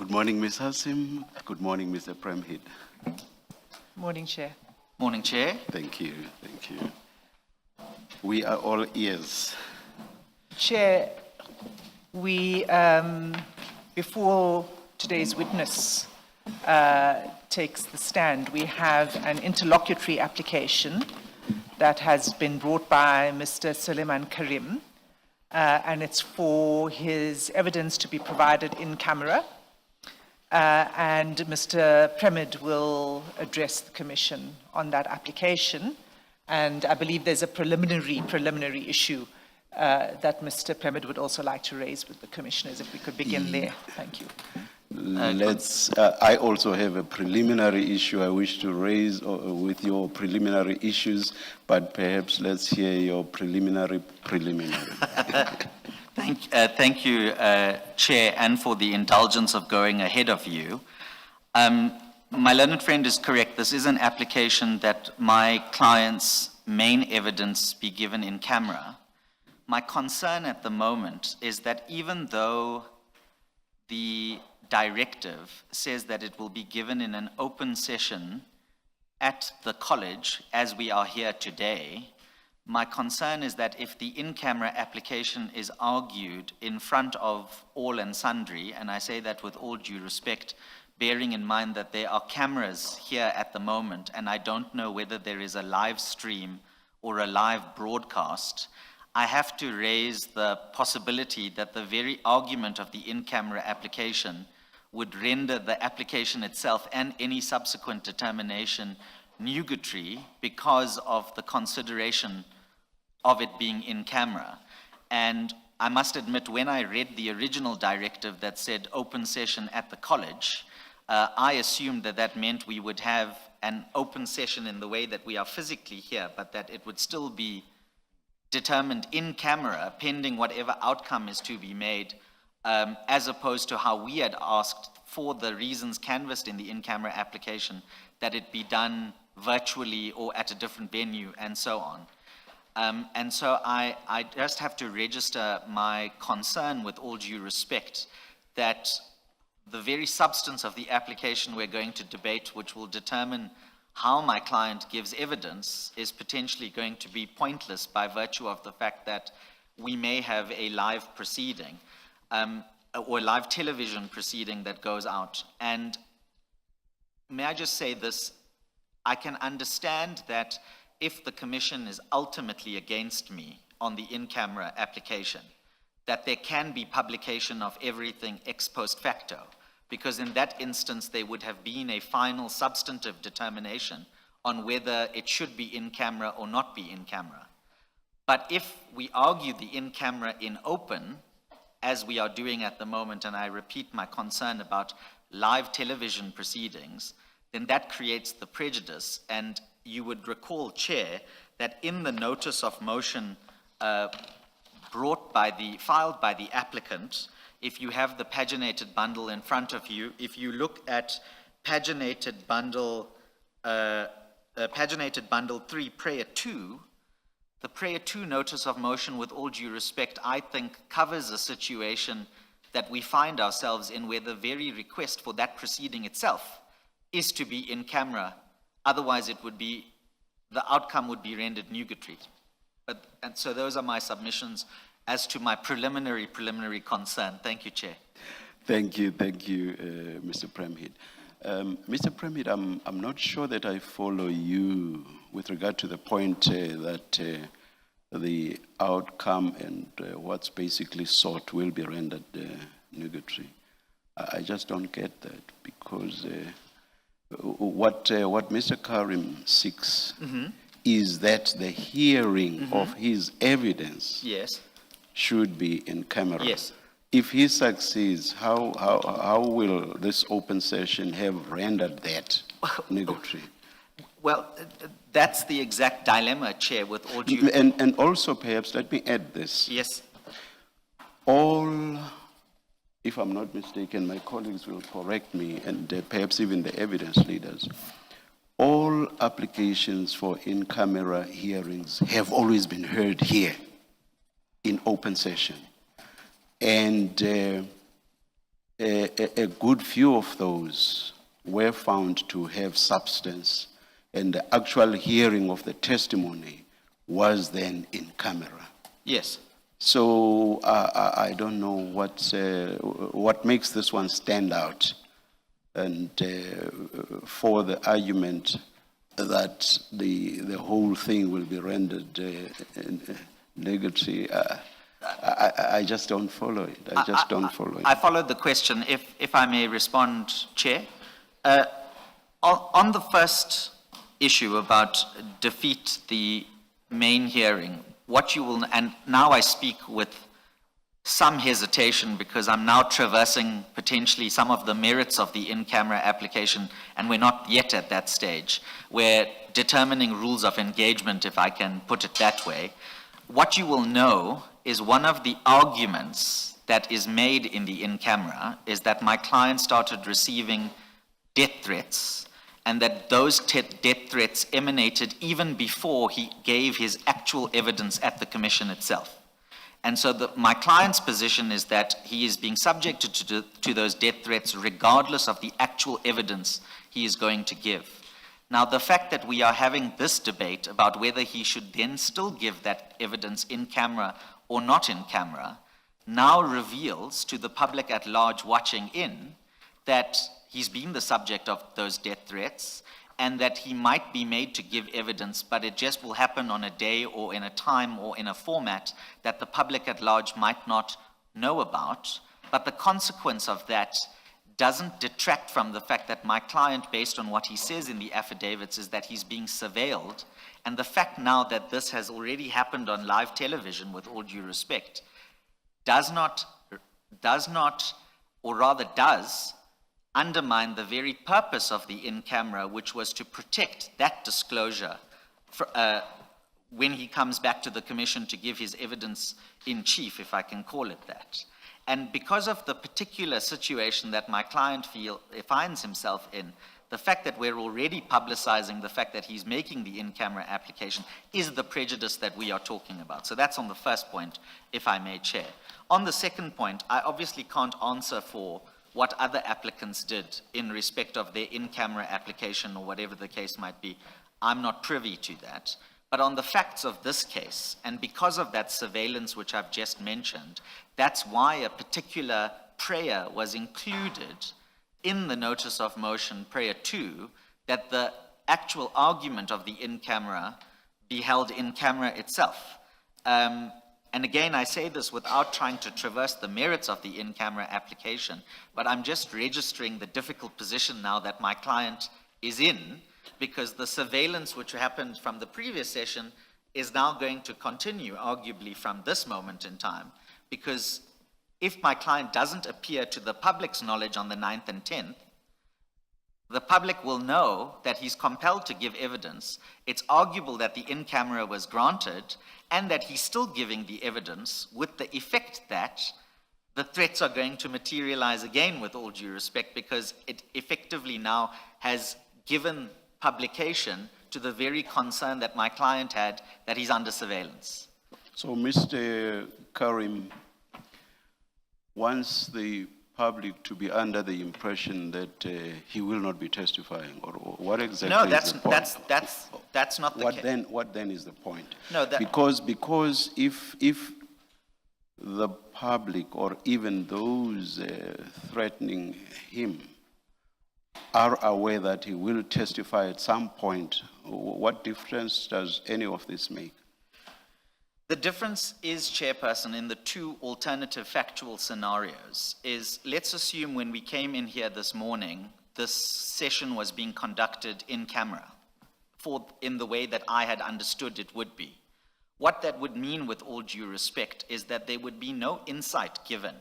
Good morning, Ms. Hassim. Good morning, Mr. Premhead. Morning, Chair. Morning, Chair. Thank you, thank you. We are all ears. Chair, we, before today's witness takes the stand, we have an interlocutory application that has been brought by Mr. Suleiman Karim, and it's for his evidence to be provided in camera. And Mr. Premhead will address the Commission on that application. And I believe there's a preliminary issue that Mr. Premhead would also like to raise with the Commissioners, if we could begin there. Thank you. I also have a preliminary issue I wish to raise with your preliminary issues, but perhaps let's hear your preliminary. Thank you, Chair, and for the indulgence of going ahead of you. My learned friend is correct. This is an application that my client's main evidence be given in camera. My concern at the moment is that even though the directive says that it will be given in an open session at the college, as we are here today, my concern is that if the in-camera application is argued in front of all and sundry, and I say that with all due respect, bearing in mind that there are cameras here at the moment, and I don't know whether there is a live stream or a live broadcast, I have to raise the possibility that the very argument of the in-camera application would render the application itself and any subsequent determination nugatory because of the consideration of it being in camera. And I must admit, when I read the original directive that said open session at the college, I assumed that that meant we would have an open session in the way that we are physically here, but that it would still be determined in camera pending whatever outcome is to be made, as opposed to how we had asked for the reasons canvassed in the in-camera application that it be done virtually or at a different venue and so on. And so I just have to register my concern with all due respect that the very substance of the application we're going to debate, which will determine how my client gives evidence, is potentially going to be pointless by virtue of the fact that we may have a live proceeding or live television proceeding that goes out. And may I just say this, I can understand that if the Commission is ultimately against me on the in-camera application, that there can be publication of everything ex post facto, because in that instance there would have been a final substantive determination on whether it should be in camera or not be in camera. But if we argue the in camera in open, as we are doing at the moment, and I repeat my concern about live television proceedings, then that creates the prejudice. And you would recall, Chair, that in the notice of motion filed by the applicant, if you have the paginated bundle in front of you, if you look at paginated bundle 3, prayer 2, the prayer 2 notice of motion, with all due respect, I think covers a situation that we find ourselves in where the very request for that proceeding itself is to be in camera. Otherwise, the outcome would be rendered nugatory. And so those are my submissions as to my preliminary concern. Thank you, Chair. Thank you, Mr. Premhead. Mr. Premhead, I'm not sure that I follow you with regard to the point that the outcome and what's basically sought will be rendered nugatory. I just don't get that, because what Mr. Karim seeks is that the hearing of his evidence should be in camera. Yes. If he succeeds, how will this open session have rendered that nugatory? Well, that's the exact dilemma, Chair, with all due... And also, perhaps, let me add this. Yes. All, if I'm not mistaken, my colleagues will correct me, and perhaps even the evidence leaders, all applications for in-camera hearings have always been heard here in open session. And a good few of those were found to have substance, and the actual hearing of the testimony was then in camera. Yes. So I don't know what makes this one stand out, and for the argument that the whole thing will be rendered negative. I just don't follow it. I just don't follow it. I followed the question. If I may respond, Chair. On the first issue about defeat the main hearing, what you will, and now I speak with some hesitation because I'm now traversing potentially some of the merits of the in-camera application, and we're not yet at that stage. We're determining rules of engagement, if I can put it that way. What you will know is one of the arguments that is made in the in-camera is that my client started receiving death threats, and that those death threats emanated even before he gave his actual evidence at the commission itself. And so my client's position is that he is being subjected to those death threats regardless of the actual evidence he is going to give. Now, the fact that we are having this debate about whether he should then still give that evidence in camera or not in camera now reveals to the public at large watching in that he's been the subject of those death threats, and that he might be made to give evidence, but it just will happen on a day or in a time or in a format that the public at large might not know about. But the consequence of that doesn't detract from the fact that my client, based on what he says in the affidavits, is that he's being surveilled. And the fact now that this has already happened on live television, with all due respect, does not, or rather does, undermine the very purpose of the in-camera, which was to protect that disclosure when he comes back to the commission to give his evidence in chief, if I can call it that. And because of the particular situation that my client finds himself in, the fact that we're already publicizing the fact that he's making the in-camera application is the prejudice that we are talking about. So that's on the first point, if I may, Chair. On the second point, I obviously can't answer for what other applicants did in respect of their in-camera application or whatever the case might be. I'm not privy to that. But on the facts of this case, and because of that surveillance which I've just mentioned, that's why a particular prayer was included in the notice of motion, prayer 2, that the actual argument of the in-camera be held in camera itself. And again, I say this without trying to traverse the merits of the in-camera application, but I'm just registering the difficult position now that my client is in, because the surveillance which happened from the previous session is now going to continue, arguably, from this moment in time, because if my client doesn't appear to the public's knowledge on the 9th and 10th, the public will know that he's compelled to give evidence. It's arguable that the in-camera was granted and that he's still giving the evidence, with the effect that the threats are going to materialize again, with all due respect, because it effectively now has given publication to the very concern that my client had, that he's under surveillance. So, Mr. Karim, wants the public to be under the impression that he will not be testifying, or what exactly No, is the point? that's not the case. What then is the point? No, because if the public or even those threatening him are aware that he will testify at some point, what difference does any of this make? The difference is, Chairperson, in the two alternative factual scenarios is, let's assume when we came in here this morning, this session was being conducted in camera, in the way that I had understood it would be. What that would mean, with all due respect, is that there would be no insight given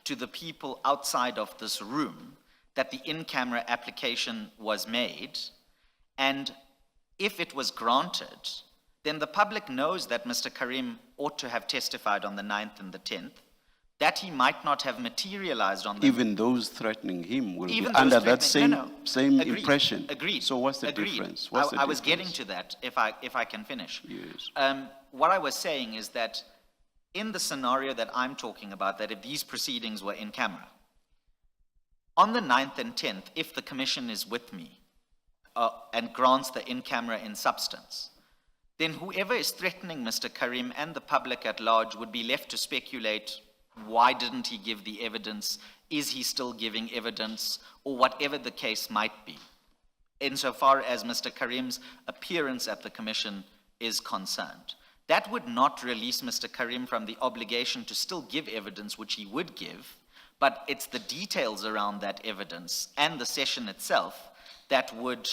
to the people outside of this room that the in-camera application was made, and if it was granted, then the public knows that Mr. Karim ought to have testified on the 9th and the 10th, that he might not have materialized on the... Even those threatening him will be Even under those that same Agreed. impression. Agreed. So what's the Agreed. difference? I was getting to that, if I can finish. Yes. What I was saying is that in the scenario that I'm talking about, that if these proceedings were in camera, On the 9th and 10th, if the commission is with me and grants the in-camera in substance, then whoever is threatening Mr. Karim and the public at large would be left to speculate, why didn't he give the evidence? Is he still giving evidence? Or whatever the case might be, insofar as Mr. Karim's appearance at the commission is concerned. That would not release Mr. Karim from the obligation to still give evidence, which he would give, but it's the details around that evidence and the session itself that would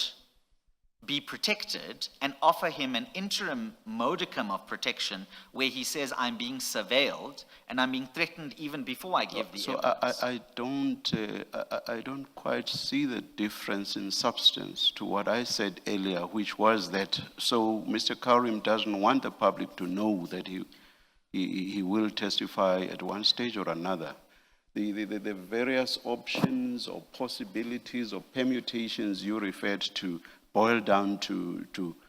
be protected and offer him an interim modicum of protection where he says, I'm being surveilled and I'm being threatened even before I give the evidence. I don't quite see the difference in substance to what I said earlier, which was that, so Mr. Karim doesn't want the public to know that he will testify at one stage or another. The various options or possibilities or permutations you referred to boil down to,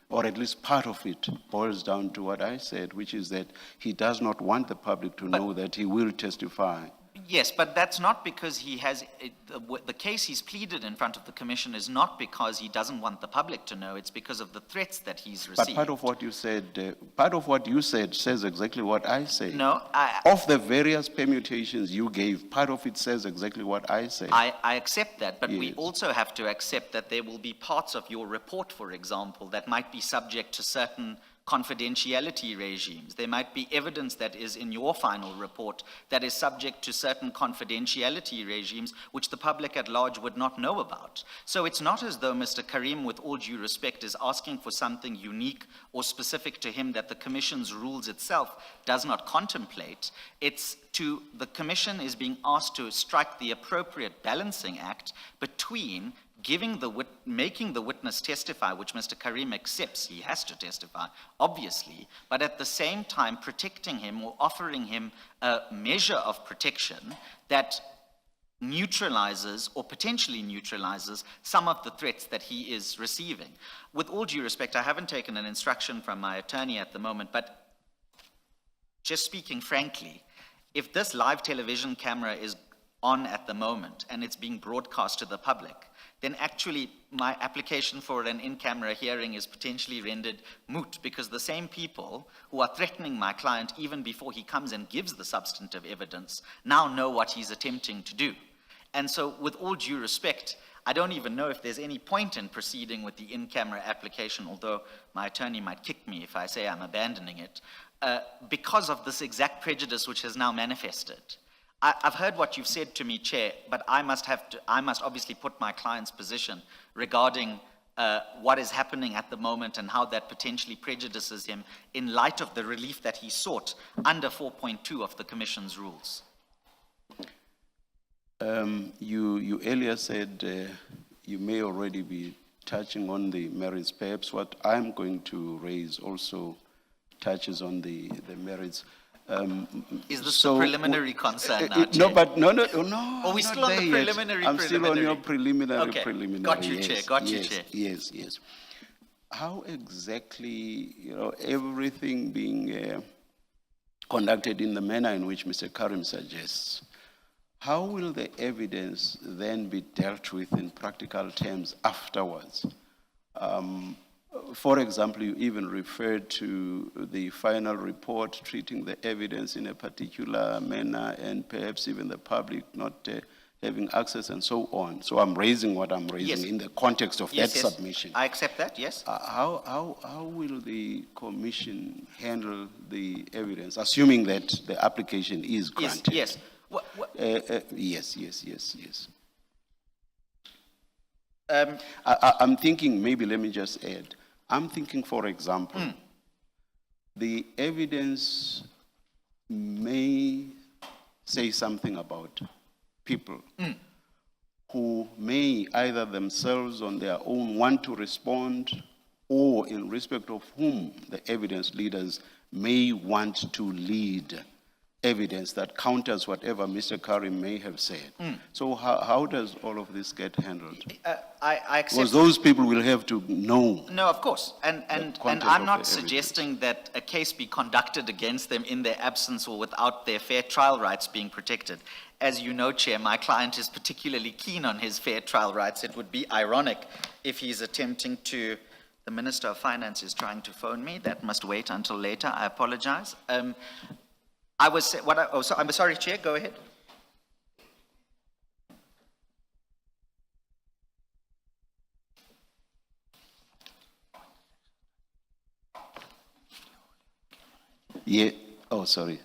or at least part of it boils down to what I said, which is that he does not want the public to know that he will testify. Yes, but that's not because he has, the case he's pleaded in front of the commission is not because he doesn't want the public to know, it's because of the threats that he's received. But part of what you said says exactly what I say. No, Of the various permutations you gave, part of it says exactly what I say. I accept that, but we Yes. also have to accept that there will be parts of your report, for example, that might be subject to certain confidentiality regimes. There might be evidence that is in your final report that is subject to certain confidentiality regimes which the public at large would not know about. So it's not as though Mr. Karim, with all due respect, is asking for something unique or specific to him that the Commission's rules itself does not contemplate. It's to, the Commission is being asked to strike the appropriate balancing act between making the witness testify, which Mr. Karim accepts, he has to testify, obviously, but at the same time protecting him or offering him a measure of protection that neutralizes or potentially neutralizes some of the threats that he is receiving. With all due respect, I haven't taken an instruction from my attorney at the moment, but just speaking frankly, if this live television camera is on at the moment and it's being broadcast to the public, then actually my application for an in-camera hearing is potentially rendered moot, because the same people who are threatening my client even before he comes and gives the substantive evidence now know what he's attempting to do. And so with all due respect, I don't even know if there's any point in proceeding with the in-camera application, although my attorney might kick me if I say I'm abandoning it, because of this exact prejudice which has now manifested. I've heard what you've said to me, Chair, but I must obviously put my client's position regarding what is happening at the moment and how that potentially prejudices him in light of the relief that he sought under 4.2 of the Commission's rules. You earlier said you may already be touching on the merits. Perhaps what I'm going to raise also touches on the merits. Is this a preliminary concern now, No, Chair? but no. Are we still on the preliminary? I'm still on your preliminary. Okay. Preliminary. Got you, Yes, Chair. Got you, yes, Chair. Yes. How exactly, everything being conducted in the manner in which Mr. Karim suggests, how will the evidence then be dealt with in practical terms afterwards? For example, you even referred to the final report treating the evidence in a particular manner and perhaps even the public not having access and so on. So I'm raising what I'm raising Yes. in the context of that submission. I accept that, yes. How will the Commission handle the evidence, assuming that the application is granted? Yes. Yes. I'm thinking, maybe let me just add, I'm thinking, for example, the evidence may say something about people who may either themselves on their own want to respond, or in respect of whom the evidence leaders may want to lead evidence that counters whatever Mr. Karim may have said. So how does all of this get handled? I accept. Because those people will have to know. No, of course. And content I'm of not the suggesting that a case be conducted against them in their absence or without their fair trial rights being protected. As you know, Chair, my client is particularly keen on his fair trial rights. It would be ironic if he's attempting to, the Minister of Finance is trying to phone me. That must wait until later. I apologize. I'm sorry, Chair, go ahead. Yeah, oh, sorry.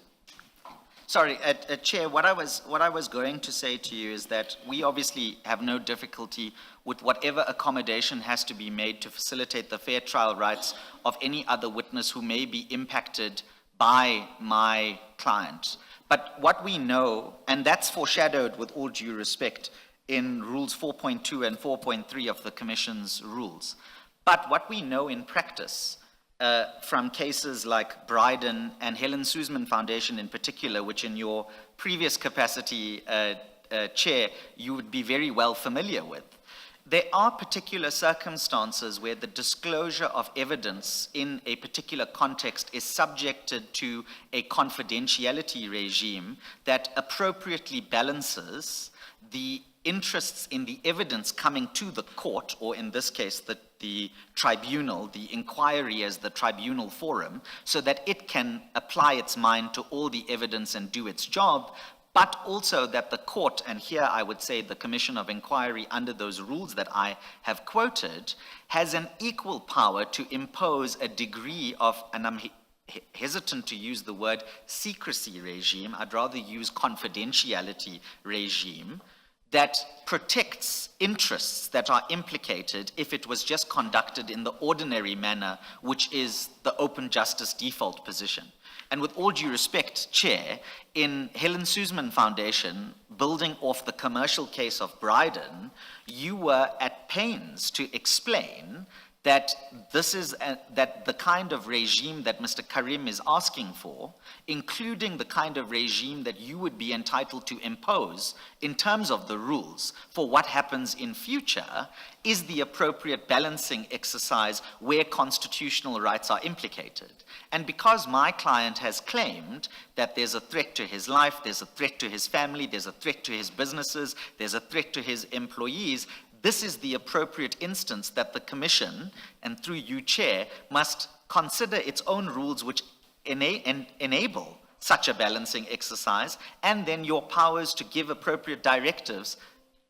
Sorry, Chair, what I was going to say to you is that we obviously have no difficulty with whatever accommodation has to be made to facilitate the fair trial rights of any other witness who may be impacted by my client. But what we know, and that's foreshadowed with all due respect in Rules 4.2 and 4.3 of the Commission's rules. But what we know in practice from cases like Bryden and Helen Suzman Foundation in particular, which in your previous capacity, Chair, you would be very well familiar with. There are particular circumstances where the disclosure of evidence in a particular context is subjected to a confidentiality regime that appropriately balances the interests in the evidence coming to the court, or in this case, the tribunal, the inquiry as the tribunal forum, so that it can apply its mind to all the evidence and do its job, but also that the court, and here I would say the Commission of Inquiry under those rules that I have quoted, has an equal power to impose a degree of, and I'm hesitant to use the word secrecy regime, I'd rather use confidentiality regime, that protects interests that are implicated if it was just conducted in the ordinary manner, which is the open justice default position. And with all due respect, Chair, in Helen Suzman Foundation, building off the commercial case of Bryden, you were at pains to explain that this is that the kind of regime that Mr. Karim is asking for, including the kind of regime that you would be entitled to impose in terms of the rules for what happens in future, is the appropriate balancing exercise where constitutional rights are implicated. And because my client has claimed that there's a threat to his life, there's a threat to his family, there's a threat to his businesses, there's a threat to his employees, this is the appropriate instance that the Commission, and through you, Chair, must consider its own rules which enable such a balancing exercise, and then your powers to give appropriate directives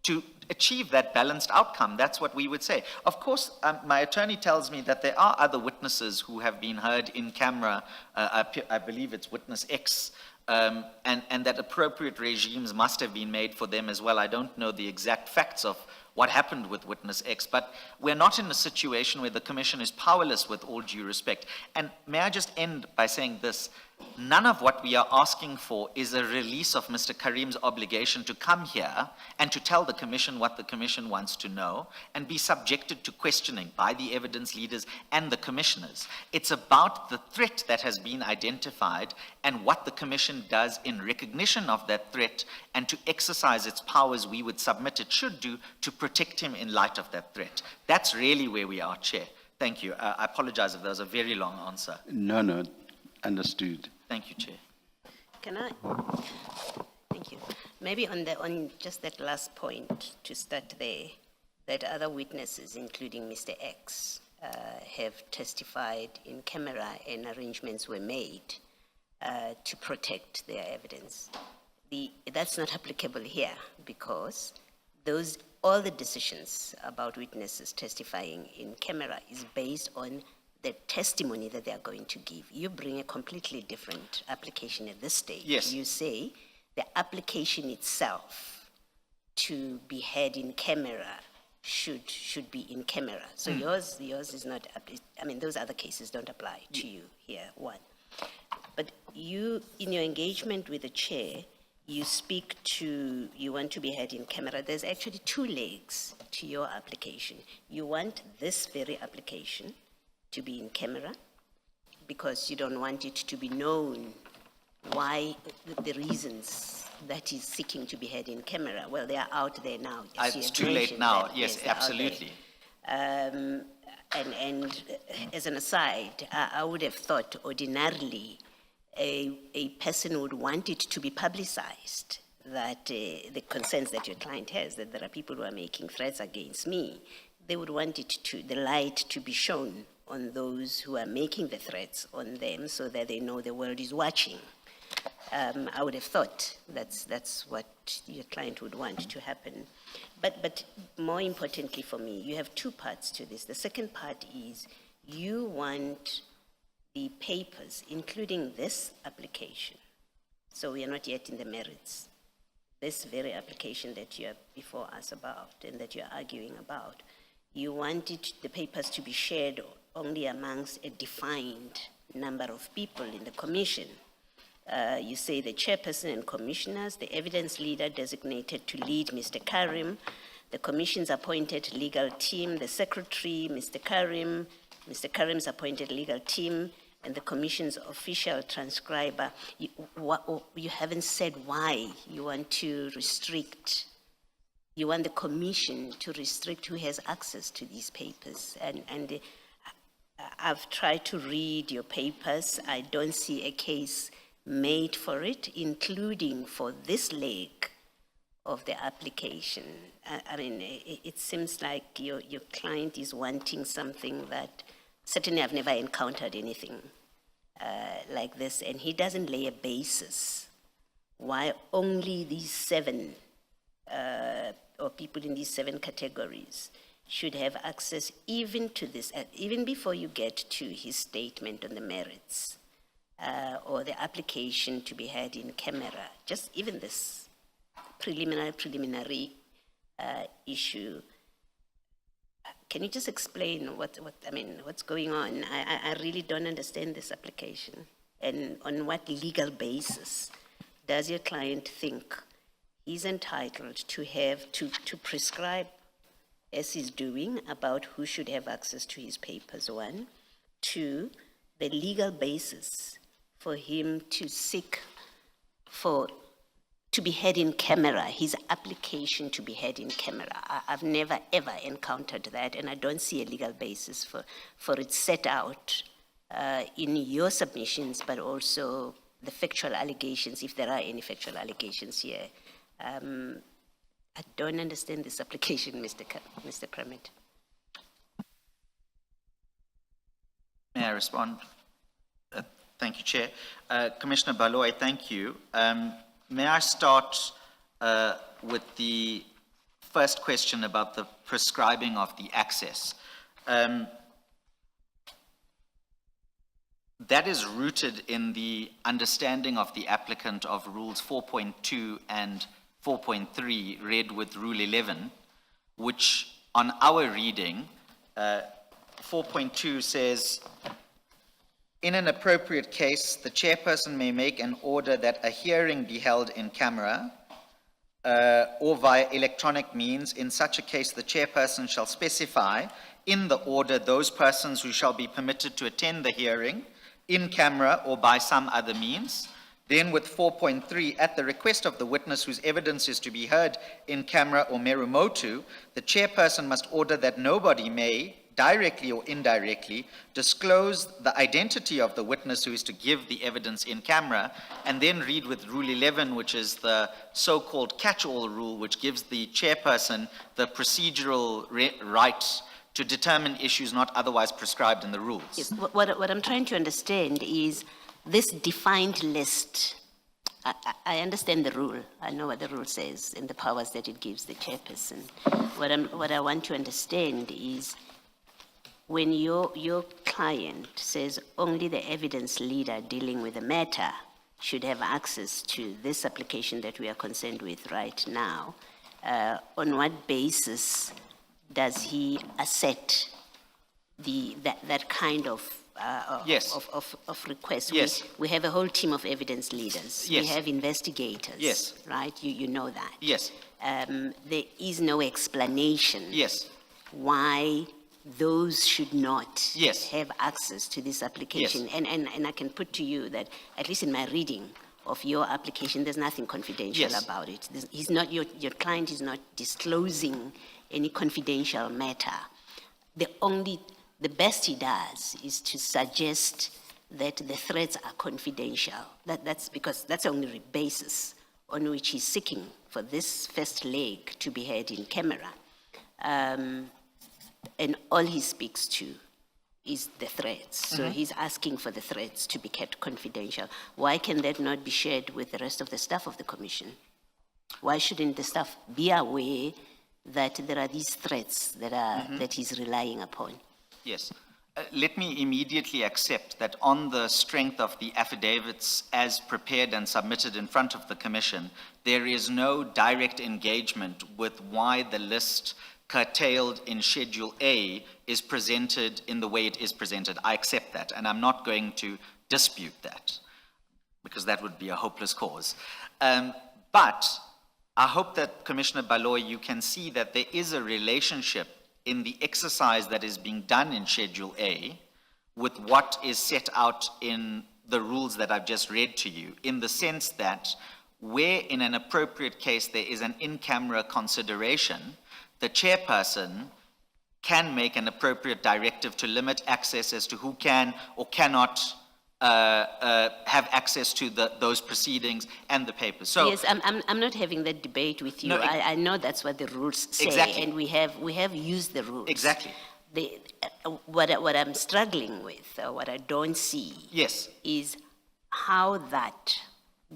to achieve that balanced outcome. That's what we would say. Of course, my attorney tells me that there are other witnesses who have been heard in camera. I believe it's witness X, and that appropriate regimes must have been made for them as well. I don't know the exact facts of what happened with witness X, but we're not in a situation where the Commission is powerless, with all due respect. And may I just end by saying this: none of what we are asking for is a release of Mr. Karim's obligation to come here and to tell the Commission what the Commission wants to know and be subjected to questioning by the evidence leaders and the commissioners. It's about the threat that has been identified and what the Commission does in recognition of that threat, and to exercise its powers we would submit it should do to protect him in light of that threat. That's really where we are, Chair. Thank you. I apologize if that was a very long answer. No, understood. Thank you, Chair. Can I? Thank you. Maybe on just that last point, to start there, that other witnesses, including Mr. X, have testified in camera and arrangements were made to protect their evidence. That's not applicable here, because all the decisions about witnesses testifying in camera is based on the testimony that they are going to give. You bring a completely different application at this stage. Yes. You say the application itself to be heard in camera should be in camera. So yours is not, I mean, those other cases don't apply to you here, one. But you, in your engagement with the chair, you speak to, you want to be heard in camera. There's actually two legs to your application. You want this very application to be in camera because you don't want it to be known why the reasons that he's seeking to be heard in camera. Well, they are out there now. as you It's have too late mentioned now. that. Yes, they're out there. absolutely. And as an aside, I would have thought ordinarily a person would want it to be publicized that the concerns that your client has, that there are people who are making threats against me, they would want it to, the light to be shown on those who are making the threats on them so that they know the world is watching. I would have thought that's what your client would want to happen. But more importantly for me, you have two parts to this. The second part is you want the papers, including this application. So we are not yet in the merits. This very application that you are before us about and that you're arguing about, you want the papers to be shared only amongst a defined number of people in the commission. You say the chairperson and commissioners, the evidence leader designated to lead, Mr. Karim, the commission's appointed legal team, the secretary, Mr. Karim's appointed legal team, and the commission's official transcriber. You haven't said why you want to restrict. You want the commission to restrict who has access to these papers. And I've tried to read your papers. I don't see a case made for it, including for this leg of the application. I mean, it seems like your client is wanting something that, certainly I've never encountered anything like this, and he doesn't lay a basis why only these seven, or people in these seven categories should have access even to this, even before you get to his statement on the merits. Or the application to be heard in camera, just even this preliminary issue. Can you just explain what's going on? I really don't understand this application. And on what legal basis does your client think he's entitled to have to prescribe, as he's doing, about who should have access to his papers, one? Two, the legal basis for him to seek to be heard in camera, his application to be heard in camera. I've never, ever encountered that, and I don't see a legal basis for it set out in your submissions, but also the factual allegations, if there are any factual allegations here. I don't understand this application, Mr. Premed. May I respond? Thank you, Chair. Commissioner Baloy, thank you. May I start with the first question about the prescribing of the access? That is rooted in the understanding of the applicant of Rules 4.2 and 4.3, read with Rule 11, which on our reading, 4.2 says, in an appropriate case, the chairperson may make an order that a hearing be held in camera or via electronic means. In such a case, the chairperson shall specify in the order those persons who shall be permitted to attend the hearing in camera or by some other means. Then with 4.3, at the request of the witness whose evidence is to be heard in camera or meru motu, the chairperson must order that nobody may, directly or indirectly, disclose the identity of the witness who is to give the evidence in camera, and then read with Rule 11, which is the so-called catch-all rule, which gives the chairperson the procedural right to determine issues not otherwise prescribed in the rules. Yes, what I'm trying to understand is this defined list. I understand the rule. I know what the rule says and the powers that it gives the chairperson. What I want to understand is, when your client says only the evidence leader dealing with the matter should have access to this application that we are concerned with right now, on what basis does he assert that kind of Yes. of request? Yes. We have a whole team of evidence leaders. Yes. We have investigators. Yes. Right? You know that. Yes. There is no explanation. Yes. Why those should not Yes. have access to this application. Yes. And I can put to you that, at least in my reading of your application, there's nothing confidential Yes. about it. He's not, your client is not disclosing any confidential matter. The best he does is to suggest that the threats are confidential. That's because that's the only basis on which he's seeking for this first leg to be heard in camera. And all he speaks to is the threats. So he's asking for the threats to be kept confidential. Why can that not be shared with the rest of the staff of the commission? Why shouldn't the staff be aware that there are these threats that he's relying upon? Yes. Let me immediately accept that on the strength of the affidavits as prepared and submitted in front of the commission, there is no direct engagement with why the list curtailed in Schedule A is presented in the way it is presented. I accept that, and I'm not going to dispute that, because that would be a hopeless cause. But I hope that, Commissioner Baloy, you can see that there is a relationship in the exercise that is being done in Schedule A with what is set out in the rules that I've just read to you, in the sense that where in an appropriate case there is an in-camera consideration, the chairperson can make an appropriate directive to limit access as to who can or cannot have access to those proceedings and the papers. So yes, I'm not having that debate with you. No, I know that's what the rules say, Exactly. and we have used the rules. Exactly. What I'm struggling with, or what I don't see, yes, is how that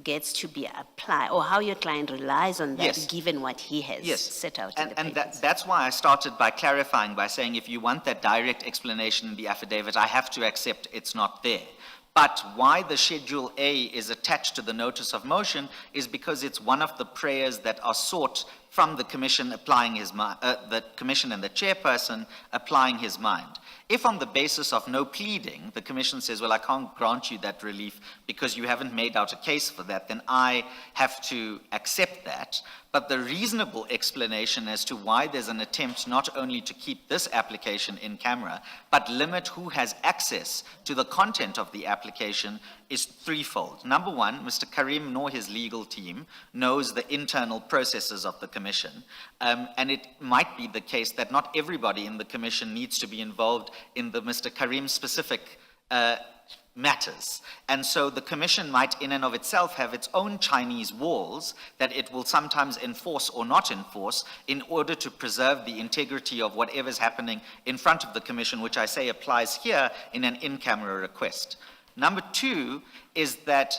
gets to be applied, or how your client relies on that, Yes. given what he has yes. set out in the And papers. that's why I started by clarifying, by saying if you want that direct explanation in the affidavit, I have to accept it's not there. But why the Schedule A is attached to the notice of motion is because it's one of the prayers that are sought from the commission applying the commission and the chairperson applying his mind. If on the basis of no pleading, the commission says, well, I can't grant you that relief because you haven't made out a case for that, then I have to accept that. But the reasonable explanation as to why there's an attempt not only to keep this application in camera, but limit who has access to the content of the application is threefold. Number one, Mr. Karim nor his legal team knows the internal processes of the commission. And it might be the case that not everybody in the commission needs to be involved in the Mr. Karim specific matters. And so the commission might in and of itself have its own Chinese walls that it will sometimes enforce or not enforce in order to preserve the integrity of whatever's happening in front of the commission, which I say applies here in an in-camera request. Number two is that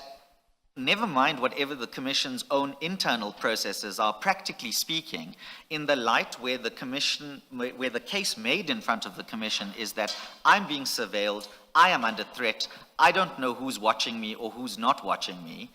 never mind whatever the commission's own internal processes are, practically speaking, in the light where the commission, where the case made in front of the commission is that I'm being surveilled, I am under threat, I don't know who's watching me or who's not watching me.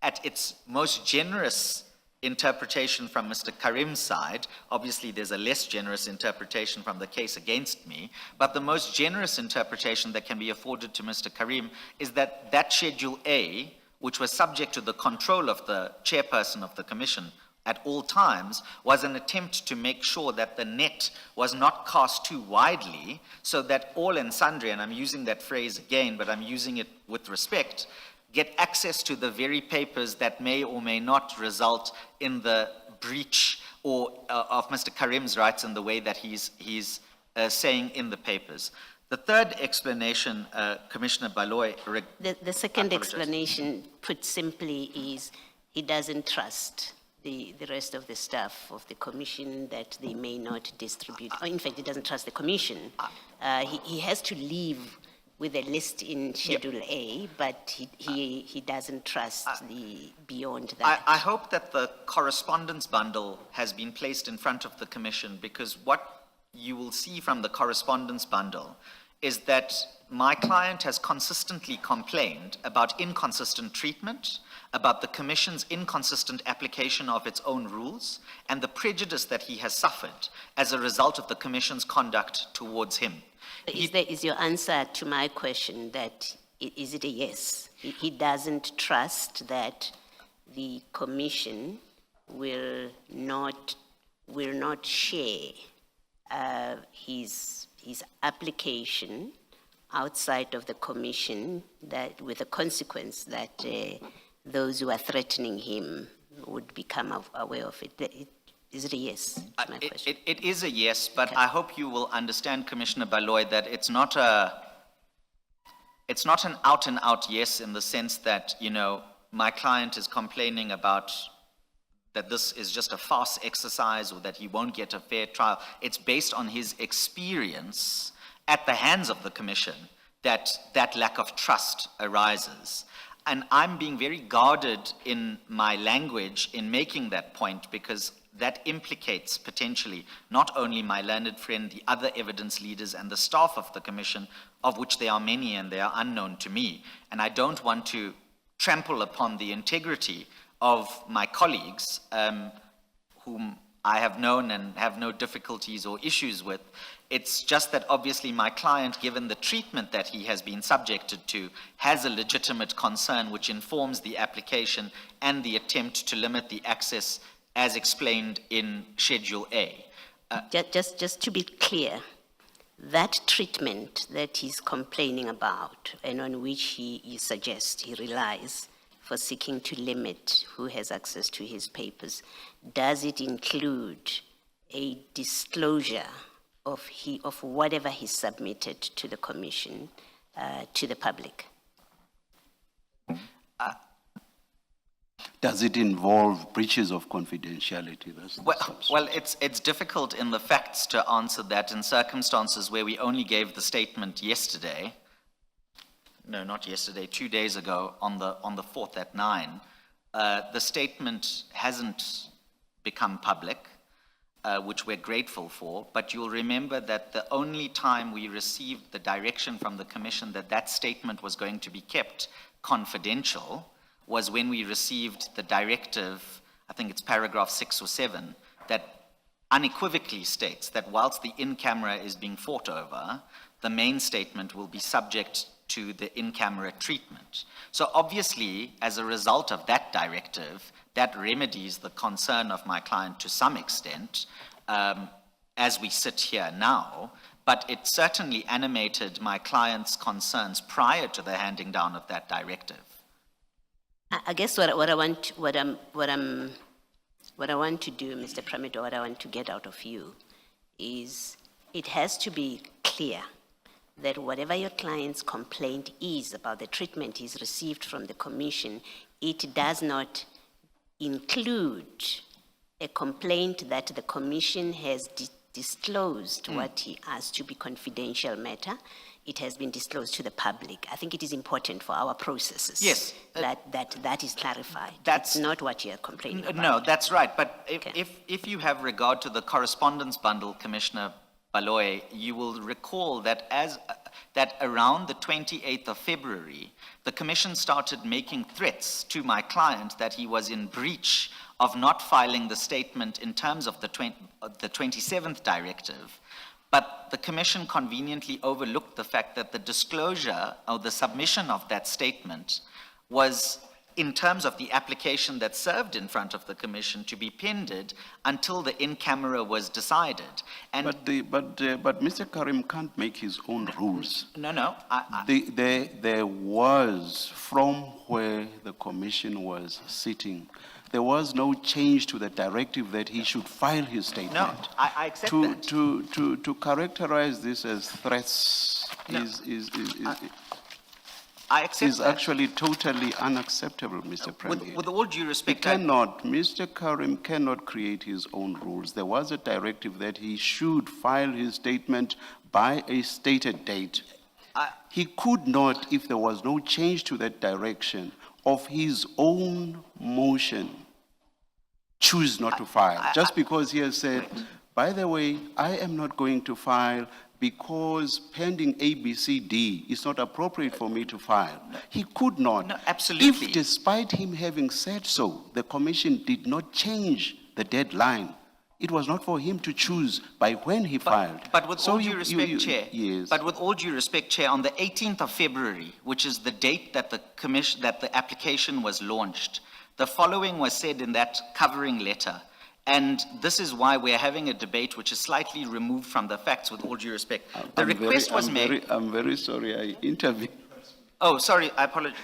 At its most generous interpretation from Mr. Karim's side, obviously there's a less generous interpretation from the case against me, but the most generous interpretation that can be afforded to Mr. Karim is that that Schedule A, which was subject to the control of the chairperson of the commission at all times, was an attempt to make sure that the net was not cast too widely, so that all and sundry, and I'm using that phrase again, but I'm using it with respect, get access to the very papers that may or may not result in the breach or of Mr. Karim's rights in the way that he's saying in the papers. The third explanation, Commissioner Baloy... The second explanation, put simply, is he doesn't trust the rest of the staff of the commission that they may not distribute. Or in fact, he doesn't trust the commission. He has to leave with a list in Schedule A, but he doesn't trust the beyond that. I hope that the correspondence bundle has been placed in front of the commission, because what you will see from the correspondence bundle is that my client has consistently complained about inconsistent treatment, about the commission's inconsistent application of its own rules, and the prejudice that he has suffered as a result of the commission's conduct towards him. Is your answer to my question that, is it a yes? He doesn't trust that the commission will not share his application outside of the commission, that with the consequence that those who are threatening him would become aware of it. Is it a yes? That's my question. It is a yes, but I hope you will understand, Commissioner Baloy, that it's not an out-and-out yes in the sense that, you know, my client is complaining about that this is just a farce exercise or that he won't get a fair trial. It's based on his experience at the hands of the commission that that lack of trust arises. And I'm being very guarded in my language in making that point because that implicates potentially not only my learned friend, the other evidence leaders and the staff of the commission, of which there are many and they are unknown to me. And I don't want to trample upon the integrity of my colleagues, whom I have known and have no difficulties or issues with. It's just that obviously my client, given the treatment that he has been subjected to, has a legitimate concern which informs the application and the attempt to limit the access as explained in Schedule A. Just to be clear, that treatment that he's complaining about and on which he suggests he relies for seeking to limit who has access to his papers, does it include a disclosure of whatever he submitted to the commission, to the public? Does it involve breaches of confidentiality? Well, it's difficult in the facts to answer that in circumstances where we only gave the statement yesterday. No, not yesterday, 2 days ago on the 4th at 9. The statement hasn't become public, which we're grateful for, but you'll remember that the only time we received the direction from the Commission that that statement was going to be kept confidential was when we received the directive, I think it's paragraph 6 or 7, that unequivocally states that whilst the in-camera is being fought over, the main statement will be subject to the in-camera treatment. So obviously, as a result of that directive, that remedies the concern of my client to some extent, as we sit here now, but it certainly animated my client's concerns prior to the handing down of that directive. I guess what I want to do, Mr. Premier, what I want to get out of you is it has to be clear that whatever your client's complaint is about the treatment he's received from the commission, it does not include a complaint that the commission has disclosed what he asked to be confidential matter. It has been disclosed to the public. I think it is important for our processes. Yes. That is clarified. That's not what you're complaining about. No, that's right. But if you have regard to the correspondence bundle, Commissioner Baloy, you will recall that that around the 28th of February, the Commission started making threats to my client that he was in breach of not filing the statement in terms of the 27th directive. But the Commission conveniently overlooked the fact that the disclosure or the submission of that statement was, in terms of the application that served in front of the Commission, to be pended until the in-camera was decided. And but Mr. Karim can't make his own rules. No. There was, from where the Commission was sitting, there was no change to the directive that he should file his statement. No, I accept that. To characterize this as threats I accept is actually totally unacceptable, Mr. Premier. With all due respect, Mr. Karim cannot create his own rules. There was a directive that he should file his statement by a stated date. He could not, if there was no change to that direction, of his own motion, choose not to file. Just because he has said, by the way, I am not going to file because pending ABCD is not appropriate for me to file. He could not. No, absolutely. If, despite him having said so, the Commission did not change the deadline, it was not for him to choose by when he filed. But with all due respect, Chair, yes. But with all due respect, Chair, on the 18th of February, which is the date that the application was launched, the following was said in that covering letter. And this is why we're having a debate which is slightly removed from the facts, with all due respect. I'm very sorry I intervened. Oh, sorry, I apologize.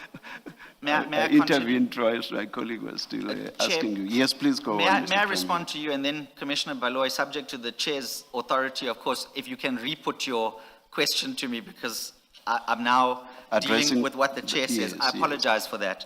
May I continue? intervened twice. My colleague was still asking you. Yes, please go May on. I, Mr. may I Premier. respond to you, and then Commissioner Baloy, subject to the chair's authority, of course, if you can re-put your question to me, because I'm now dealing Addressing- with what the chair says. Yes, I apologize for that.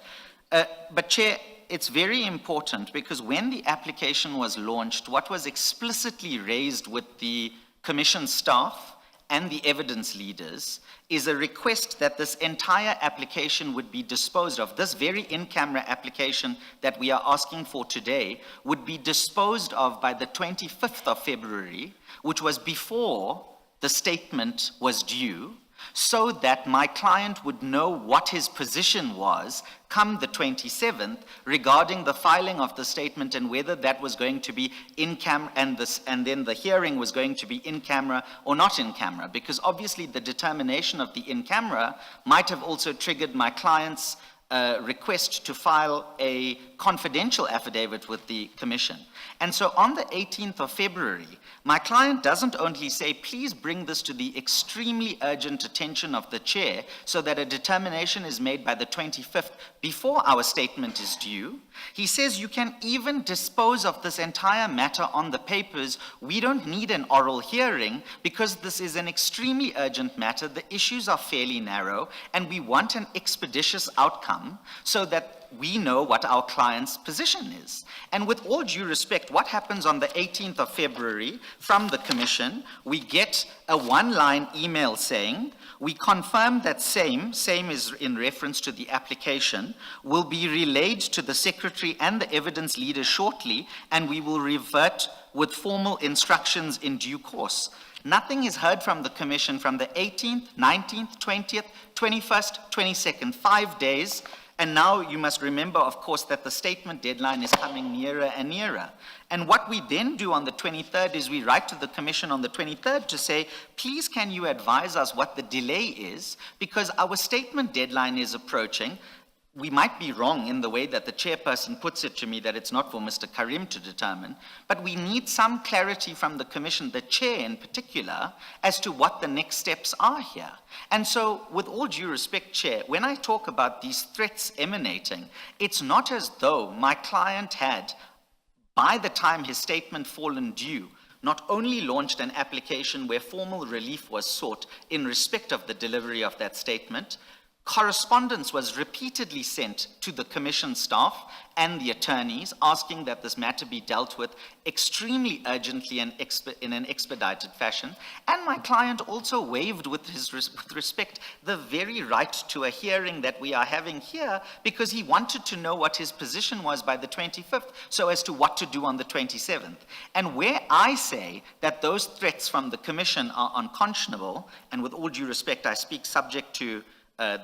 But Chair, it's very important, because when the application was launched, what was explicitly raised with the Commission staff and the evidence leaders is a request that this entire application would be disposed of. This very in-camera application that we are asking for today would be disposed of by the 25th of February, which was before the statement was due, so that my client would know what his position was come the 27th regarding the filing of the statement and whether that was going to be in camera and then the hearing was going to be in camera or not in camera, because obviously the determination of the in camera might have also triggered my client's request to file a confidential affidavit with the Commission. And so on the 18th of February, my client doesn't only say, please bring this to the extremely urgent attention of the chair so that a determination is made by the 25th before our statement is due. He says you can even dispose of this entire matter on the papers. We don't need an oral hearing because this is an extremely urgent matter. The issues are fairly narrow and we want an expeditious outcome so that we know what our client's position is. And with all due respect, what happens on the 18th of February from the Commission, we get a one-line email saying, we confirm that same is in reference to the application, will be relayed to the Secretary and the evidence leader shortly, and we will revert with formal instructions in due course. Nothing is heard from the Commission from the 18th, 19th, 20th, 21st, 22nd, 5 days. And now you must remember, of course, that the statement deadline is coming nearer and nearer. And what we then do on the 23rd is we write to the Commission on the 23rd to say, please can you advise us what the delay is, because our statement deadline is approaching. We might be wrong in the way that the chairperson puts it to me that it's not for Mr. Karim to determine, but we need some clarity from the Commission, the chair in particular, as to what the next steps are here. And so, with all due respect, Chair, when I talk about these threats emanating, it's not as though my client had, by the time his statement fallen due, not only launched an application where formal relief was sought in respect of the delivery of that statement, correspondence was repeatedly sent to the Commission staff and the attorneys asking that this matter be dealt with extremely urgently and in an expedited fashion. And my client also waived with respect the very right to a hearing that we are having here because he wanted to know what his position was by the 25th so as to what to do on the 27th. And where I say that those threats from the Commission are unconscionable, and with all due respect, I speak subject to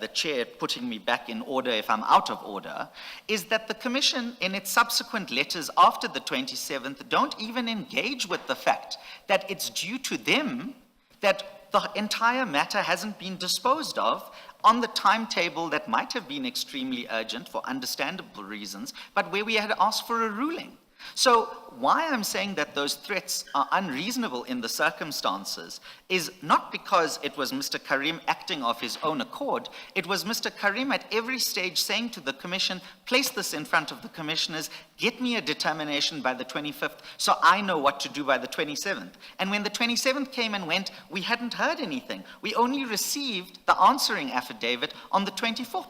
the chair putting me back in order if I'm out of order, is that the Commission in its subsequent letters after the 27th don't even engage with the fact that it's due to them that the entire matter hasn't been disposed of on the timetable that might have been extremely urgent for understandable reasons, but where we had asked for a ruling. So why I'm saying that those threats are unreasonable in the circumstances is not because it was Mr. Karim acting of his own accord. It was Mr. Karim at every stage saying to the Commission, place this in front of the Commissioners, get me a determination by the 25th so I know what to do by the 27th. And when the 27th came and went, we hadn't heard anything. We only received the answering affidavit on the 24th.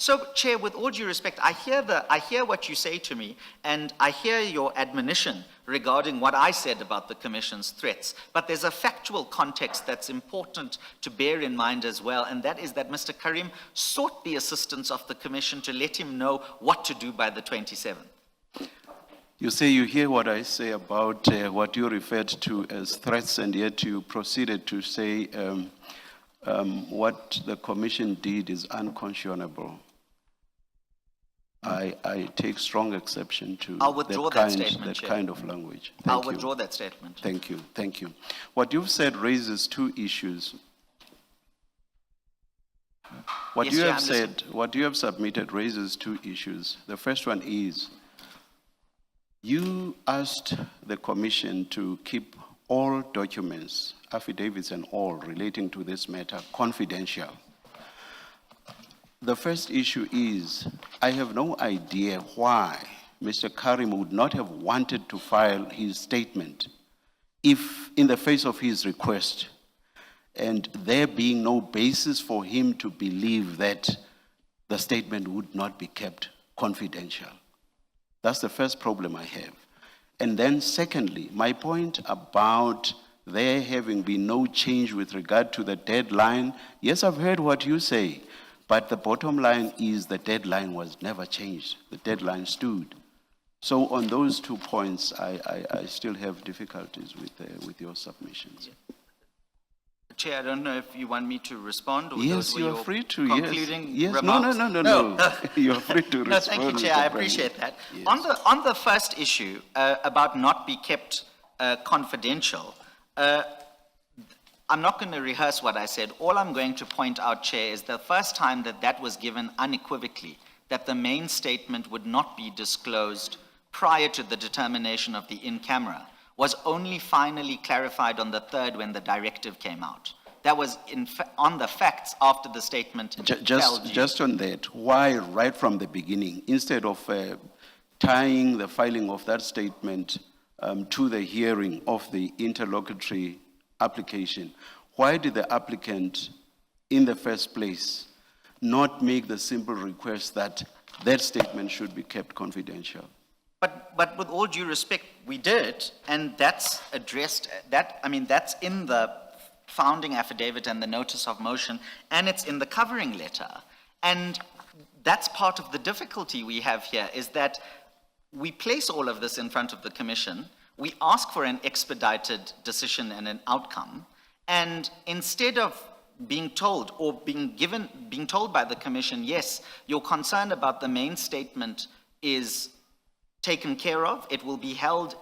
So, Chair, with all due respect, I hear what you say to me, and I hear your admonition regarding what I said about the Commission's threats. But there's a factual context that's important to bear in mind as well, and that is that Mr. Karim sought the assistance of the Commission to let him know what to do by the 27th. You say you hear what I say about what you referred to as threats, and yet you proceeded to say what the Commission did is unconscionable. I take strong exception to I'll withdraw that statement, Chair. kind of language. I'll withdraw that statement. Thank you, thank you. What you've said raises two issues. What Yes, you Chair, have I'm said, what you have submitted raises two issues. The first one is, you asked the Commission to keep all documents, affidavits and all relating to this matter confidential. The first issue is, I have no idea why Mr. Karim would not have wanted to file his statement if, in the face of his request, and there being no basis for him to believe that the statement would not be kept confidential. That's the first problem I have. And then secondly, my point about there having been no change with regard to the deadline, yes, I've heard what you say, but the bottom line is the deadline was never changed. The deadline stood. So on those 2 points, I still have difficulties with your submissions. Chair, I don't know if you want me to respond or Yes, those were you're your free to. concluding Yes. remarks? No. You're free to respond. No, thank you, Chair. Mr. I President. appreciate that. Yes. On the first issue about not be kept confidential, I'm not going to rehearse what I said. All I'm going to point out, Chair, is the first time that that was given unequivocally, that the main statement would not be disclosed prior to the determination of the in-camera, was only finally clarified on the 3rd when the directive came out. That was on the facts after the statement fell due. Just on that, why right from the beginning, instead of tying the filing of that statement to the hearing of the interlocutory application, why did the applicant, in the first place, not make the simple request that that statement should be kept confidential? But with all due respect, we did, and that's addressed, that's in the founding affidavit and the notice of motion, and it's in the covering letter. And that's part of the difficulty we have here, is that we place all of this in front of the Commission, we ask for an expedited decision and an outcome, and instead of being told or being told by the Commission, yes, your concern about the main statement is taken care of, it will be held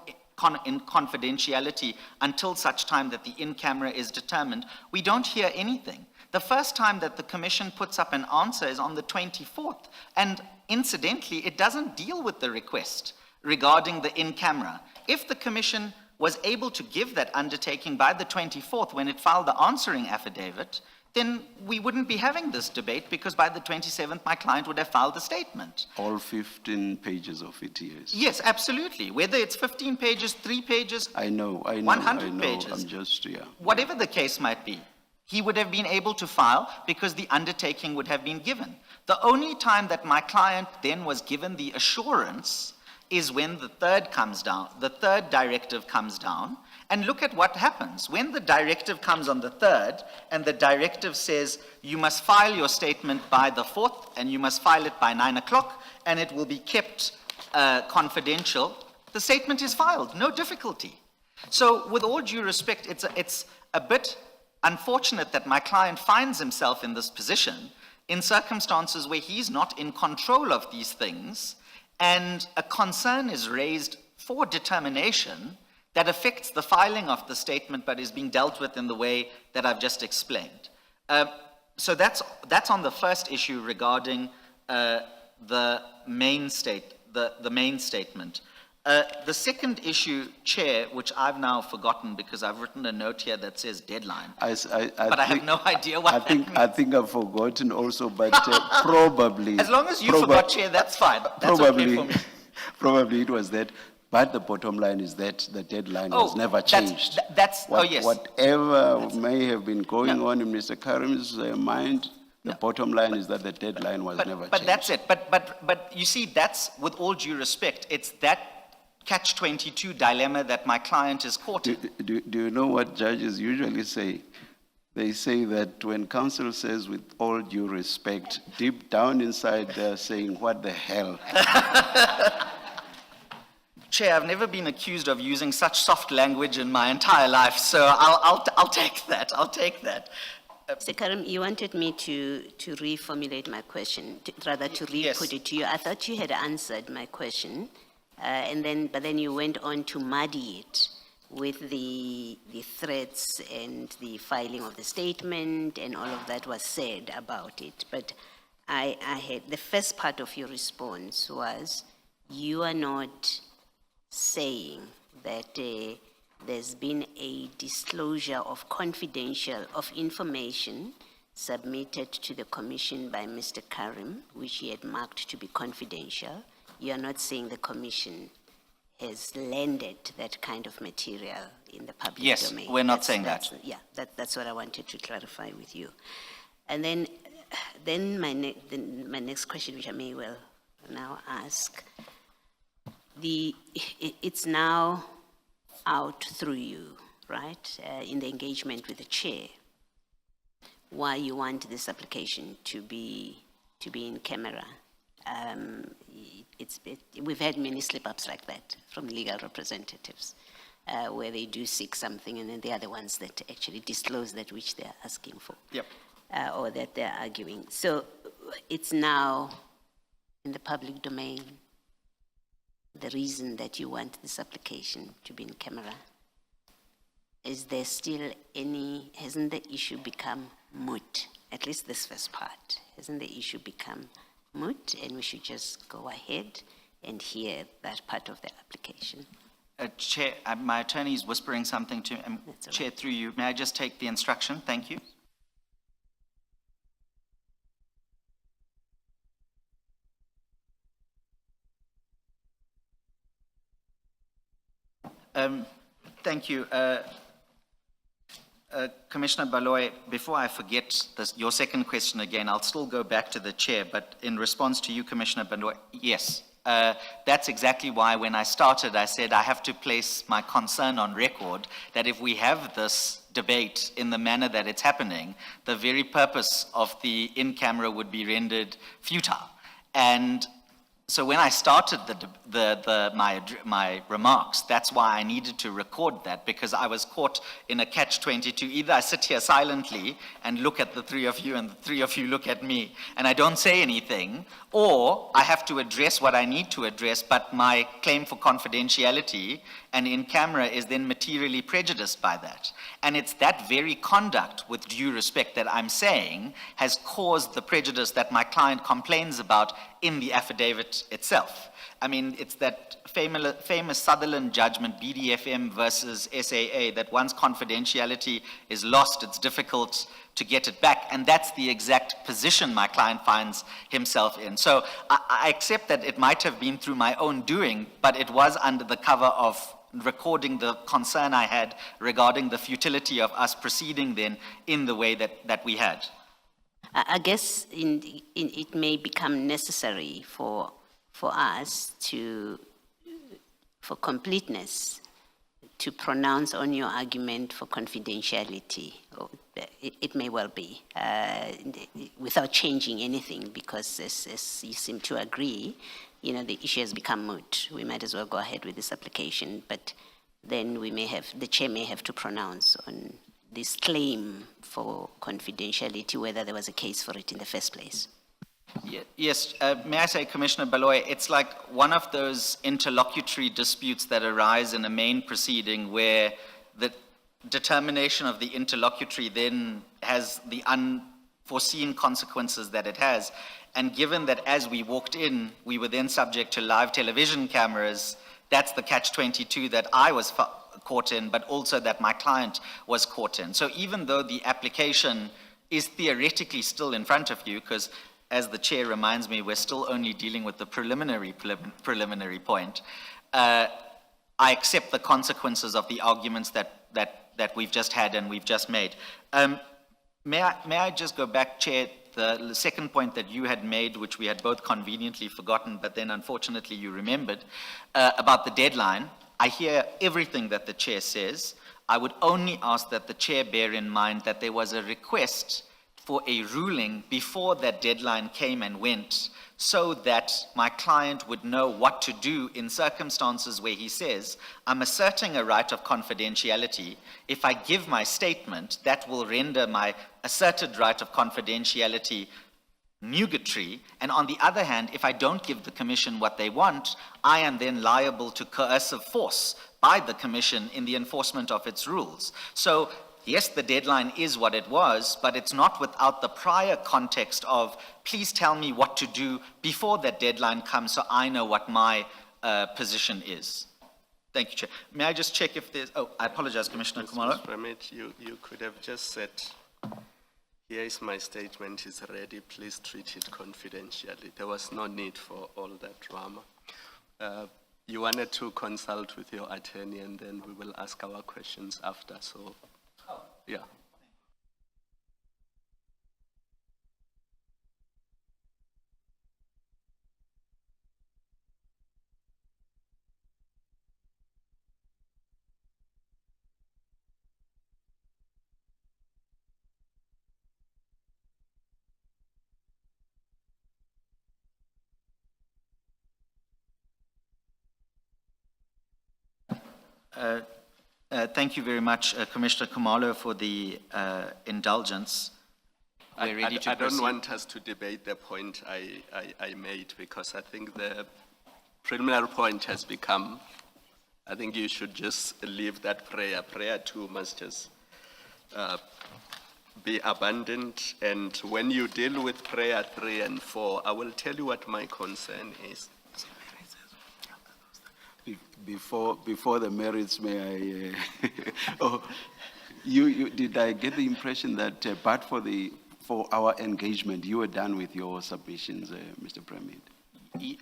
in confidentiality until such time that the in-camera is determined, we don't hear anything. The first time that the Commission puts up an answer is on the 24th, and incidentally, it doesn't deal with the request regarding the in-camera. If the Commission was able to give that undertaking by the 24th when it filed the answering affidavit, then we wouldn't be having this debate, because by the 27th, my client would have filed the statement. All 15 pages of it, yes. Yes, absolutely. Whether it's 15 pages, 3 pages, I know, 100 pages. I'm just, yeah. Whatever the case might be, he would have been able to file because the undertaking would have been given. The only time that my client then was given the assurance is when the 3rd comes down, the 3rd directive comes down. And look at what happens. When the directive comes on the 3rd, and the directive says, you must file your statement by the 4th, and you must file it by 9 o'clock, and it will be kept confidential, the statement is filed, no difficulty. So with all due respect, it's a bit unfortunate that my client finds himself in this position in circumstances where he's not in control of these things, and a concern is raised for determination that affects the filing of the statement but is being dealt with in the way that I've just explained. So that's on the first issue regarding the main statement. The second issue, Chair, which I've now forgotten because I've written a note here that says deadline, but I have no idea what that means. I think I've forgotten also, but probably... As long as you forgot, Chair, that's fine. That's okay for me. Probably it was that. But the bottom line is that the deadline was never changed. Yes. Whatever may have been going on in Mr. Karim's mind, the bottom line is that the deadline was never changed. But that's it. But you see, that's, with all due respect, it's that catch-22 dilemma that my client is caught in. Do you know what judges usually say? They say that when counsel says, with all due respect, deep down inside they're saying, what the hell? Chair, I've never been accused of using such soft language in my entire life, so I'll take that. I'll take that. Mr. Karim, you wanted me to reformulate my question, to re-put it to you. I thought you had answered my question, but then you went on to muddy it with the threats and the filing of the statement, and all of that was said about it. But I had, the first part of your response was, you are not saying that there's been a disclosure of information submitted to the commission by Mr. Karim, which he had marked to be confidential, you are not saying the commission has landed that kind of material in the public Yes, domain. we're not saying that. Yeah, that's what I wanted to clarify with you. And then my next question, which I may well now ask, it's now out through you, right, in the engagement with the chair, why you want this application to be in camera. We've had many slip-ups like that from legal representatives, where they do seek something and then they are the ones that actually disclose that which they're asking for. Yep. Or that they're arguing. So it's now in the public domain, the reason that you want this application to be in camera. Is there still hasn't the issue become moot? At least this first part. Hasn't the issue become moot and we should just go ahead and hear that part of the application? Chair, my attorney is whispering something to him. That's all Chair, through you, may I just take the instruction? Thank you. Thank you. Commissioner Baloy, before I forget your second question again, I'll still go back to the chair, but in response to you, Commissioner Baloy, yes, that's exactly why when I started, I said I have to place my concern on record that if we have this debate in the manner that it's happening, the very purpose of the in-camera would be rendered futile. And so when I started my remarks, that's why I needed to record that, because I was caught in a catch-22. Either I sit here silently and look at the three of you and the three of you look at me and I don't say anything, or I have to address what I need to address, but my claim for confidentiality and in camera is then materially prejudiced by that. And it's that very conduct, with due respect, that I'm saying has caused the prejudice that my client complains about in the affidavit itself. I mean, it's that famous Sutherland judgment, BDFM versus SAA, that once confidentiality is lost, it's difficult to get it back. And that's the exact position my client finds himself in. So I accept that it might have been through my own doing, but it was under the cover of recording the concern I had regarding the futility of us proceeding then in the way that we had. I guess it may become necessary for us for completeness, to pronounce on your argument for confidentiality. It may well be, without changing anything, because as you seem to agree, the issue has become moot. We might as well go ahead with this application, but then the chair may have to pronounce on this claim for confidentiality, whether there was a case for it in the first place. Yes, may I say, Commissioner Baloy, it's like one of those interlocutory disputes that arise in a main proceeding where the determination of the interlocutory then has the unforeseen consequences that it has. And given that as we walked in, we were then subject to live television cameras, that's the catch-22 that I was caught in, but also that my client was caught in. So even though the application is theoretically still in front of you, because as the chair reminds me, we're still only dealing with the preliminary point, I accept the consequences of the arguments that we've just had and we've just made. May I just go back, Chair, the second point that you had made, which we had both conveniently forgotten, but then unfortunately you remembered, about the deadline. I hear everything that the chair says. I would only ask that the chair bear in mind that there was a request for a ruling before that deadline came and went, so that my client would know what to do in circumstances where he says, I'm asserting a right of confidentiality. If I give my statement, that will render my asserted right of confidentiality nugatory. And on the other hand, if I don't give the commission what they want, I am then liable to coercive force by the commission in the enforcement of its rules. So yes, the deadline is what it was, but it's not without the prior context of, please tell me what to do before that deadline comes so I know what my position is. Thank you, Chair. May I just check if there's, I apologize, Commissioner Kumalo. Permit, you could have just said, Here is my statement, it's ready, please treat it confidentially. There was no need for all that drama. You wanted to consult with your attorney and then we will ask our questions after, so, yeah. Thank you very much, Commissioner Khumalo, for the indulgence. We're ready to I don't proceed. want us to debate the point I made because I think the preliminary point has become, I think you should just leave that prayer. Prayer 2 must just be abandoned. And when you deal with prayer 3 and 4, I will tell you what my concern is. Before the merits, may I? Did I get the impression that, but for our engagement, you were done with your submissions, Mr. Premier?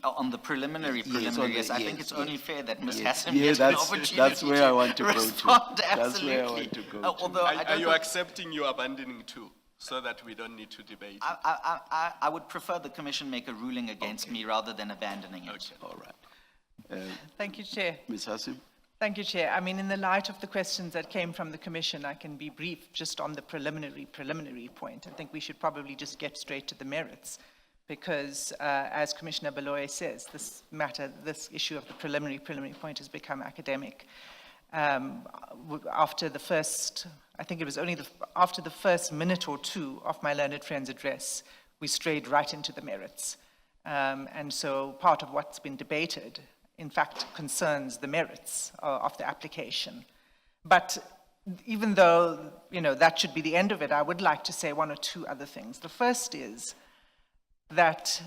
On the preliminary, yes, I think it's only fair that Ms. Hassan Yeah, gets an opportunity that's where I want to go respond. to. That's where I want to Absolutely. go to. Although I Are don't you think- accepting you abandoning 2 so that we don't need to debate? I would prefer the Commission make a ruling against me rather than abandoning it. All right. Thank you, Chair. Ms. Hassim? Thank you, Chair. I mean, in the light of the questions that came from the Commission, I can be brief just on the preliminary point. I think we should probably just get straight to the merits because, as Commissioner Baloy says, this issue of the preliminary point has become academic. After the first, I think it was only after the first minute or two of my learned friend's address, we strayed right into the merits. And so part of what's been debated in fact, concerns the merits of the application. But even though, that should be the end of it, I would like to say 1 or 2 other things. The first is that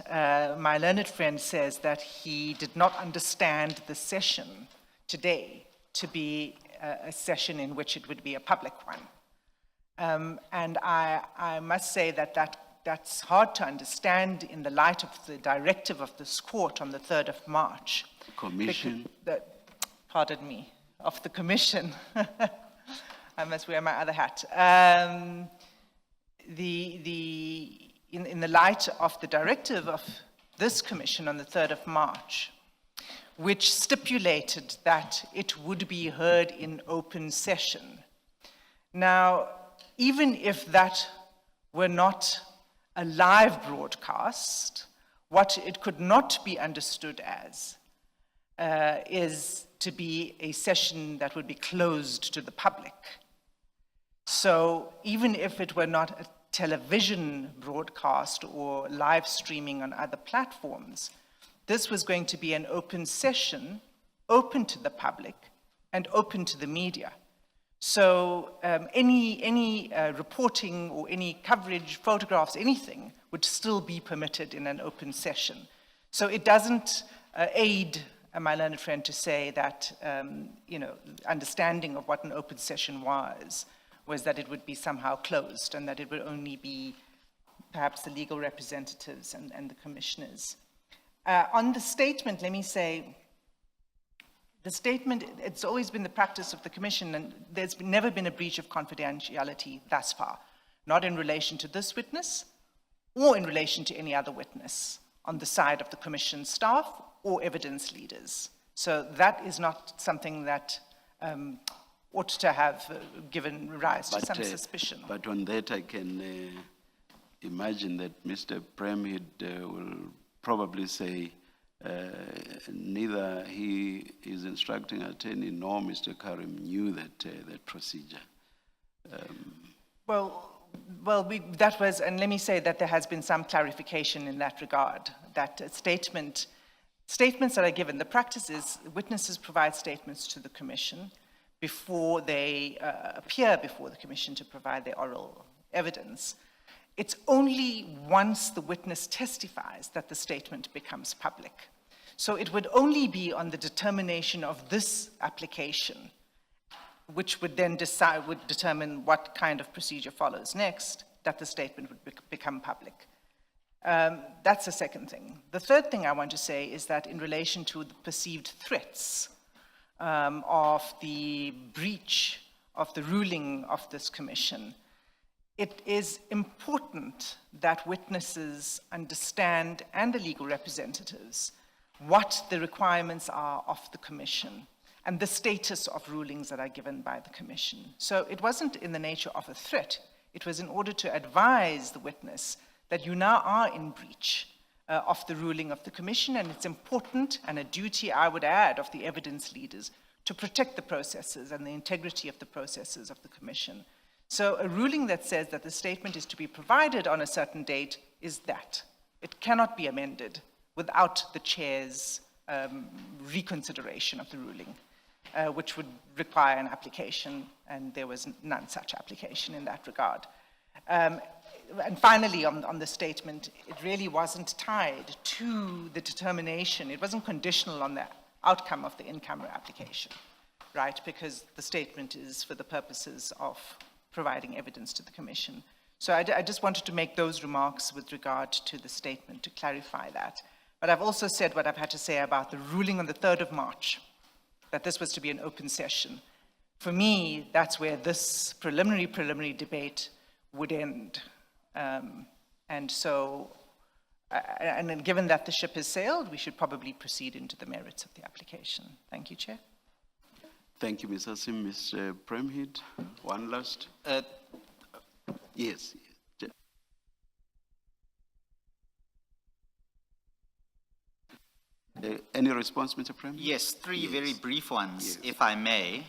my learned friend says that he did not understand the session today to be a session in which it would be a public one. And I must say that's hard to understand in the light of the directive of this court on the 3rd of March. Commission. Pardon me, of the Commission. I must wear my other hat. In the light of the directive of this Commission on the 3rd of March, which stipulated that it would be heard in open session. Now, even if that were not a live broadcast, what it could not be understood as is to be a session that would be closed to the public. So even if it were not a television broadcast or live streaming on other platforms, this was going to be an open session, open to the public and open to the media. So any reporting or any coverage, photographs, anything would still be permitted in an open session. So it doesn't aid my learned friend to say that, understanding of what an open session was that it would be somehow closed and that it would only be perhaps the legal representatives and the commissioners. On the statement, let me say, the statement, it's always been the practice of the Commission, and there's never been a breach of confidentiality thus far, not in relation to this witness or in relation to any other witness on the side of the Commission staff or evidence leaders. So that is not something that ought to have given rise to some suspicion. But on that, I can imagine that Mr. Premier will probably say neither he is instructing attorney nor Mr. Karim knew that procedure. That was, and let me say that there has been some clarification in that regard, that statements that are given, the practice is witnesses provide statements to the Commission before they appear before the Commission to provide their oral evidence. It's only once the witness testifies that the statement becomes public. So it would only be on the determination of this application, which would then determine what kind of procedure follows next, that the statement would become public. That's the second thing. The third thing I want to say is that in relation to the perceived threats of the breach of the ruling of this commission, it is important that witnesses understand, and the legal representatives, what the requirements are of the commission and the status of rulings that are given by the commission. So it wasn't in the nature of a threat. It was in order to advise the witness that you now are in breach of the ruling of the commission, and it's important, and a duty, I would add, of the evidence leaders to protect the processes and the integrity of the processes of the commission. So a ruling that says that the statement is to be provided on a certain date is that. It cannot be amended without the chair's reconsideration of the ruling, which would require an application, and there was none such application in that regard. And finally, on the statement, it really wasn't tied to the determination, it wasn't conditional on the outcome of the in-camera application, right? Because the statement is for the purposes of providing evidence to the commission. So I just wanted to make those remarks with regard to the statement to clarify that. But I've also said what I've had to say about the ruling on the 3rd of March, that this was to be an open session. For me, that's where this preliminary debate would end. And so, and then given that the ship has sailed, we should probably proceed into the merits of the application. Thank you, Chair. Thank you, Ms. Hassim. Mr. Premhid, one last. Yes. Any response, Mr. Premhid? Yes, three Yes. very brief ones, Yes. if I may.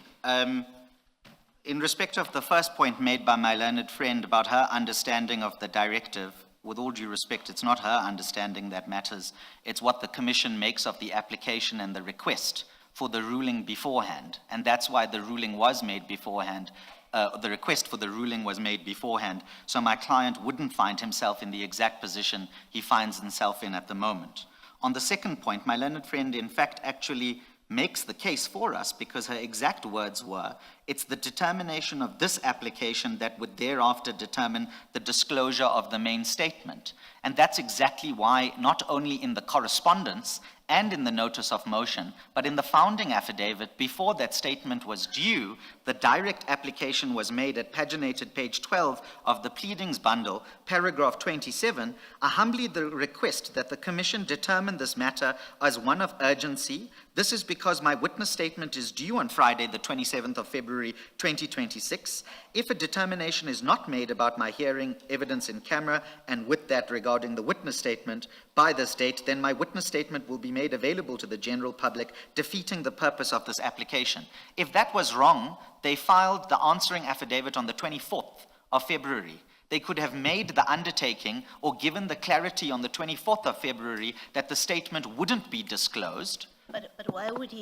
In respect of the first point made by my learned friend about her understanding of the directive, with all due respect, it's not her understanding that matters. It's what the Commission makes of the application and the request for the ruling beforehand. And that's why the ruling was made beforehand. The request for the ruling was made beforehand, so my client wouldn't find himself in the exact position he finds himself in at the moment. On the second point, my learned friend, in fact, actually makes the case for us, because her exact words were, it's the determination of this application that would thereafter determine the disclosure of the main statement. And that's exactly why, not only in the correspondence and in the notice of motion, but in the founding affidavit, before that statement was due, the direct application was made at paginated page 12 of the pleadings bundle, paragraph 27, I humbly request that the Commission determine this matter as one of urgency. This is because my witness statement is due on Friday, the 27th of February, 2026. If a determination is not made about my hearing evidence in camera, and with that regarding the witness statement, by this date, then my witness statement will be made available to the general public, defeating the purpose of this application. If that was wrong, they filed the answering affidavit on the 24th of February. They could have made the undertaking or given the clarity on the 24th of February that the statement wouldn't be disclosed. But why would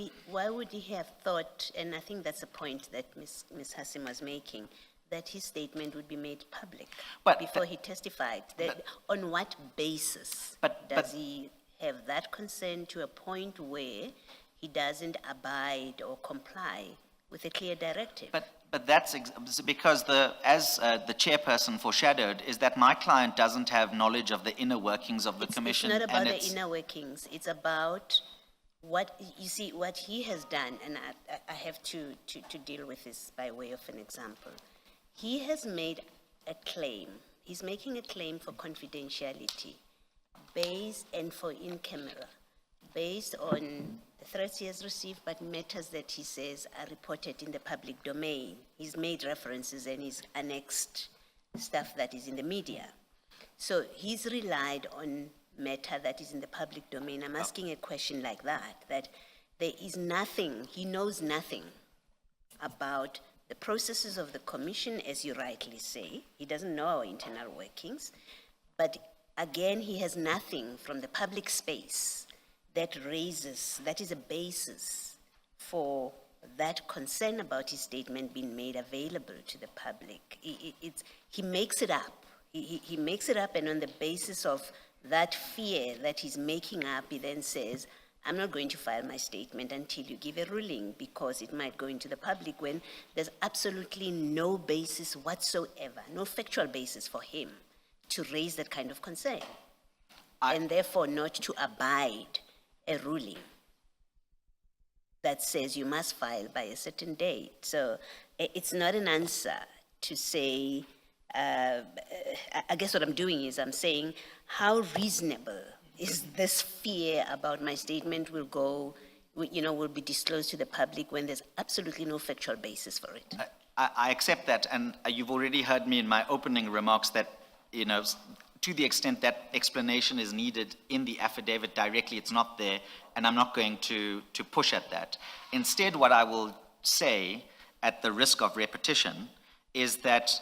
he have thought, and I think that's a point that Ms. Hassim was making, that his statement would be made public before he testified? On what basis does he have that concern to a point where he doesn't abide or comply with a clear directive? But that's because, as the chairperson foreshadowed, is that my client doesn't have knowledge of the inner workings of the Commission. It's not about the inner workings. It's about what, you see, what he has done, and I have to deal with this by way of an example. He has made a claim. He's making a claim for confidentiality and for in-camera, based on the threats he has received, but matters that he says are reported in the public domain. He's made references and he's annexed stuff that is in the media. So he's relied on matter that is in the public domain. I'm asking a question like that there is nothing, he knows nothing about the processes of the Commission, as you rightly say. He doesn't know our internal workings, but again, he has nothing from the public space that is a basis for that concern about his statement being made available to the public. He makes it up. He makes it up, and on the basis of that fear that he's making up, he then says, I'm not going to file my statement until you give a ruling, because it might go into the public when there's absolutely no basis whatsoever, no factual basis for him to raise that kind of concern, and therefore not to abide a ruling that says you must file by a certain date. So it's not an answer to say, I guess what I'm doing is I'm saying, how reasonable is this fear about my statement will go, will be disclosed to the public when there's absolutely no factual basis for it? I accept that, and you've already heard me in my opening remarks that, to the extent that explanation is needed in the affidavit directly, it's not there, and I'm not going to push at that. Instead, what I will say, at the risk of repetition, is that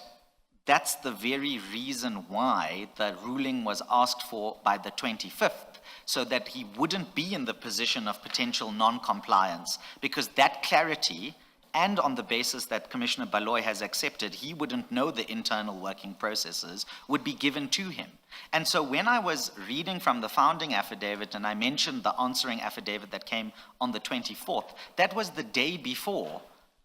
that's the very reason why the ruling was asked for by the 25th, so that he wouldn't be in the position of potential non-compliance, because that clarity, and on the basis that Commissioner Baloy has accepted, he wouldn't know the internal working processes, would be given to him. And so when I was reading from the founding affidavit, and I mentioned the answering affidavit that came on the 24th, that was the day before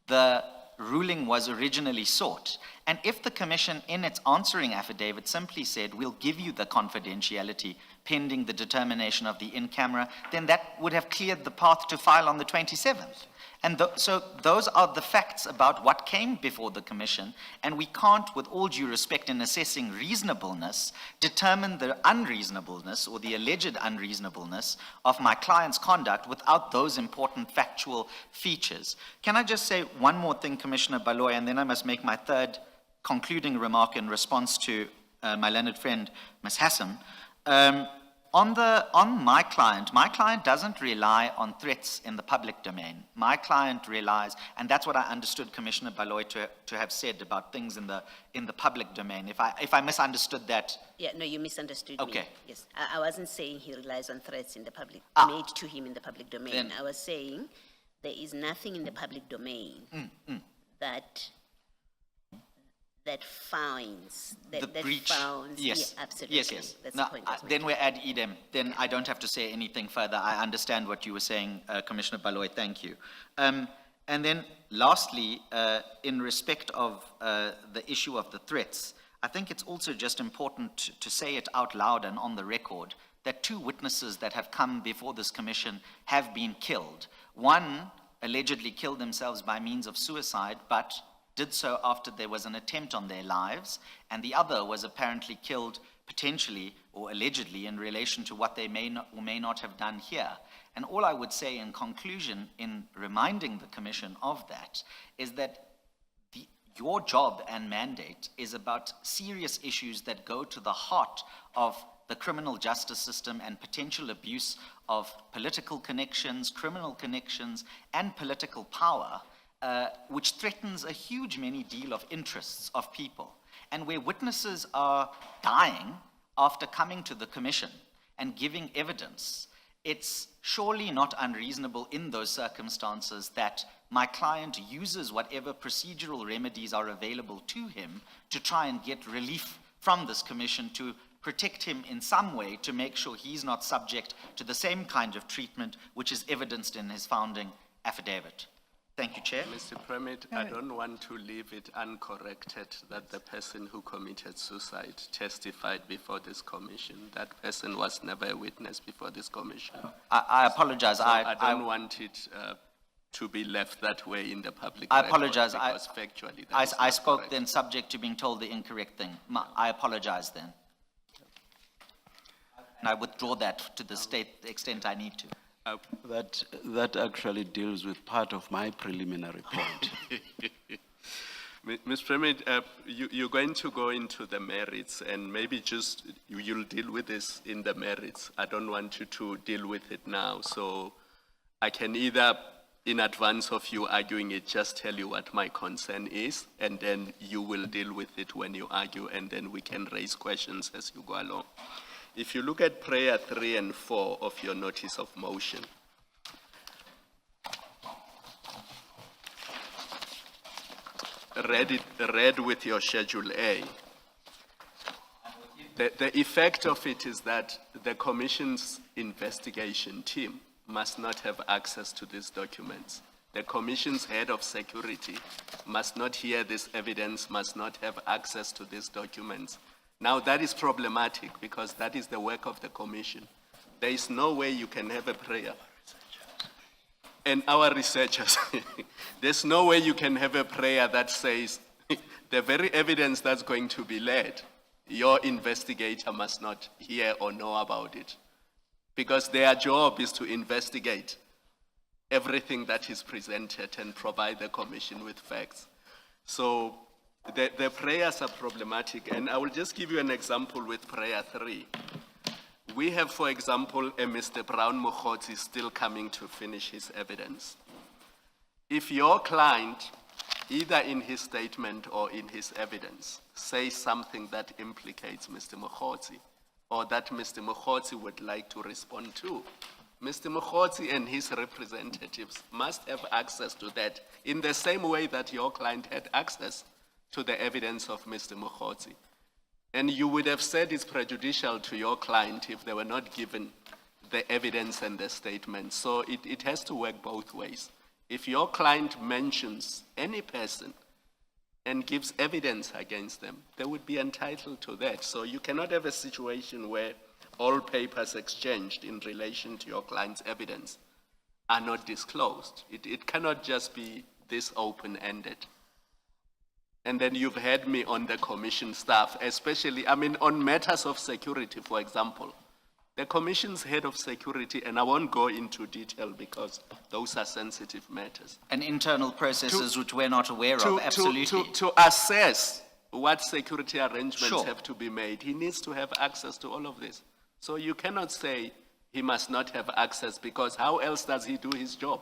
the ruling was originally sought. And if the Commission, in its answering affidavit, simply said, we'll give you the confidentiality pending the determination of the in-camera, then that would have cleared the path to file on the 27th. And so those are the facts about what came before the Commission, and we can't, with all due respect in assessing reasonableness, determine the unreasonableness or the alleged unreasonableness of my client's conduct without those important factual features. Can I just say one more thing, Commissioner Baloy, and then I must make my third concluding remark in response to my learned friend, Ms. Hassan. On my client doesn't rely on threats in the public domain. My client relies, and that's what I understood Commissioner Baloy to have said about things in the public domain. If I misunderstood that. Yeah, no, you misunderstood Okay. me. Yes, I wasn't saying he relies on threats in the public, made to him in the public domain. Then, I was saying there is nothing in the public domain that finds, that breach, founds. yes, Yeah, absolutely. yes. That's Now, the point I was then we're ad idem. Then I don't have to say anything further. I understand what you were saying, Commissioner Baloy. Thank you. And then, lastly, in respect of the issue of the threats, I think it's also just important to say it out loud and on the record that 2 witnesses that have come before this commission have been killed. One allegedly killed themselves by means of suicide, but did so after there was an attempt on their lives, and the other was apparently killed potentially or allegedly in relation to what they may not or may not have done here. And all I would say in conclusion, in reminding the Commission of that, is that your job and mandate is about serious issues that go to the heart of the criminal justice system and potential abuse of political connections, criminal connections, and political power, which threatens a huge many deal of interests of people. And where witnesses are dying after coming to the Commission and giving evidence, it's surely not unreasonable in those circumstances that my client uses whatever procedural remedies are available to him to try and get relief from this Commission, to protect him in some way, to make sure he's not subject to the same kind of treatment which is evidenced in his founding affidavit. Thank you, Chair. Mr. Permit, I don't want to leave it uncorrected that the person who committed suicide testified before this commission. That person was never a witness before this commission. I apologize. So I don't want it to be left that way in the public. I apologize. Because factually, I spoke then subject to being told the incorrect thing. I apologize then. And I withdraw that to the extent I need to. That actually deals with part of my preliminary point. Mr. Permit, you're going to go into the merits, and maybe just you'll deal with this in the merits. I don't want you to deal with it now, so I can either, in advance of you arguing it, just tell you what my concern is, and then you will deal with it when you argue, and then we can raise questions as you go along. If you look at prayer 3 and 4 of your notice of motion, read with your Schedule A. The effect of it is that the Commission's investigation team must not have access to these documents. The Commission's head of security must not hear this evidence, must not have access to these documents. Now, that is problematic because that is the work of the Commission. There is no way you can have a prayer. And our researchers, there's no way you can have a prayer that says the very evidence that's going to be led, your investigator must not hear or know about it. Because their job is to investigate everything that is presented and provide the Commission with facts. So the prayers are problematic, and I will just give you an example with prayer 3. We have, for example, a Mr. Brown Mokgotsi still coming to finish his evidence. If your client, either in his statement or in his evidence, says something that implicates Mr. Mokgotsi, or that Mr. Mokgotsi would like to respond to, Mr. Mokgotsi and his representatives must have access to that in the same way that your client had access to the evidence of Mr. Mokgotsi. And you would have said it's prejudicial to your client if they were not given the evidence and the statement. So it has to work both ways. If your client mentions any person and gives evidence against them, they would be entitled to that. So you cannot have a situation where all papers exchanged in relation to your client's evidence are not disclosed. It cannot just be this open-ended. And then you've had me on the Commission staff, especially, on matters of security, for example. The Commission's head of security, and I won't go into detail because those are sensitive matters. And internal processes which we're not aware of, absolutely. To assess what security arrangements Sure. have to be made, he needs to have access to all of this. So you cannot say he must not have access because how else does he do his job?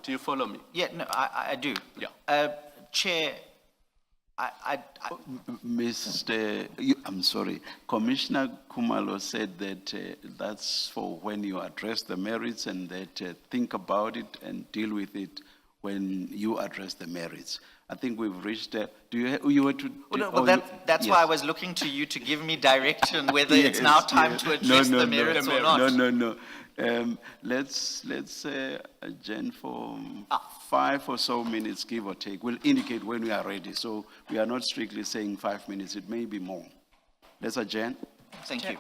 Do you follow me? Yeah, no, I do. Yeah. Chair, I'm sorry, Commissioner Kumalo said that that's for when you address the merits and that think about it and deal with it when you address the merits. I think we've reached, you were to... that's why I was looking to you to give me direction whether it's now time to address the merits or not. No. Let's adjourn for 5 or so minutes, give or take. We'll indicate when we are ready. So we are not strictly saying 5 minutes. It may be more. Let's adjourn. Thank you.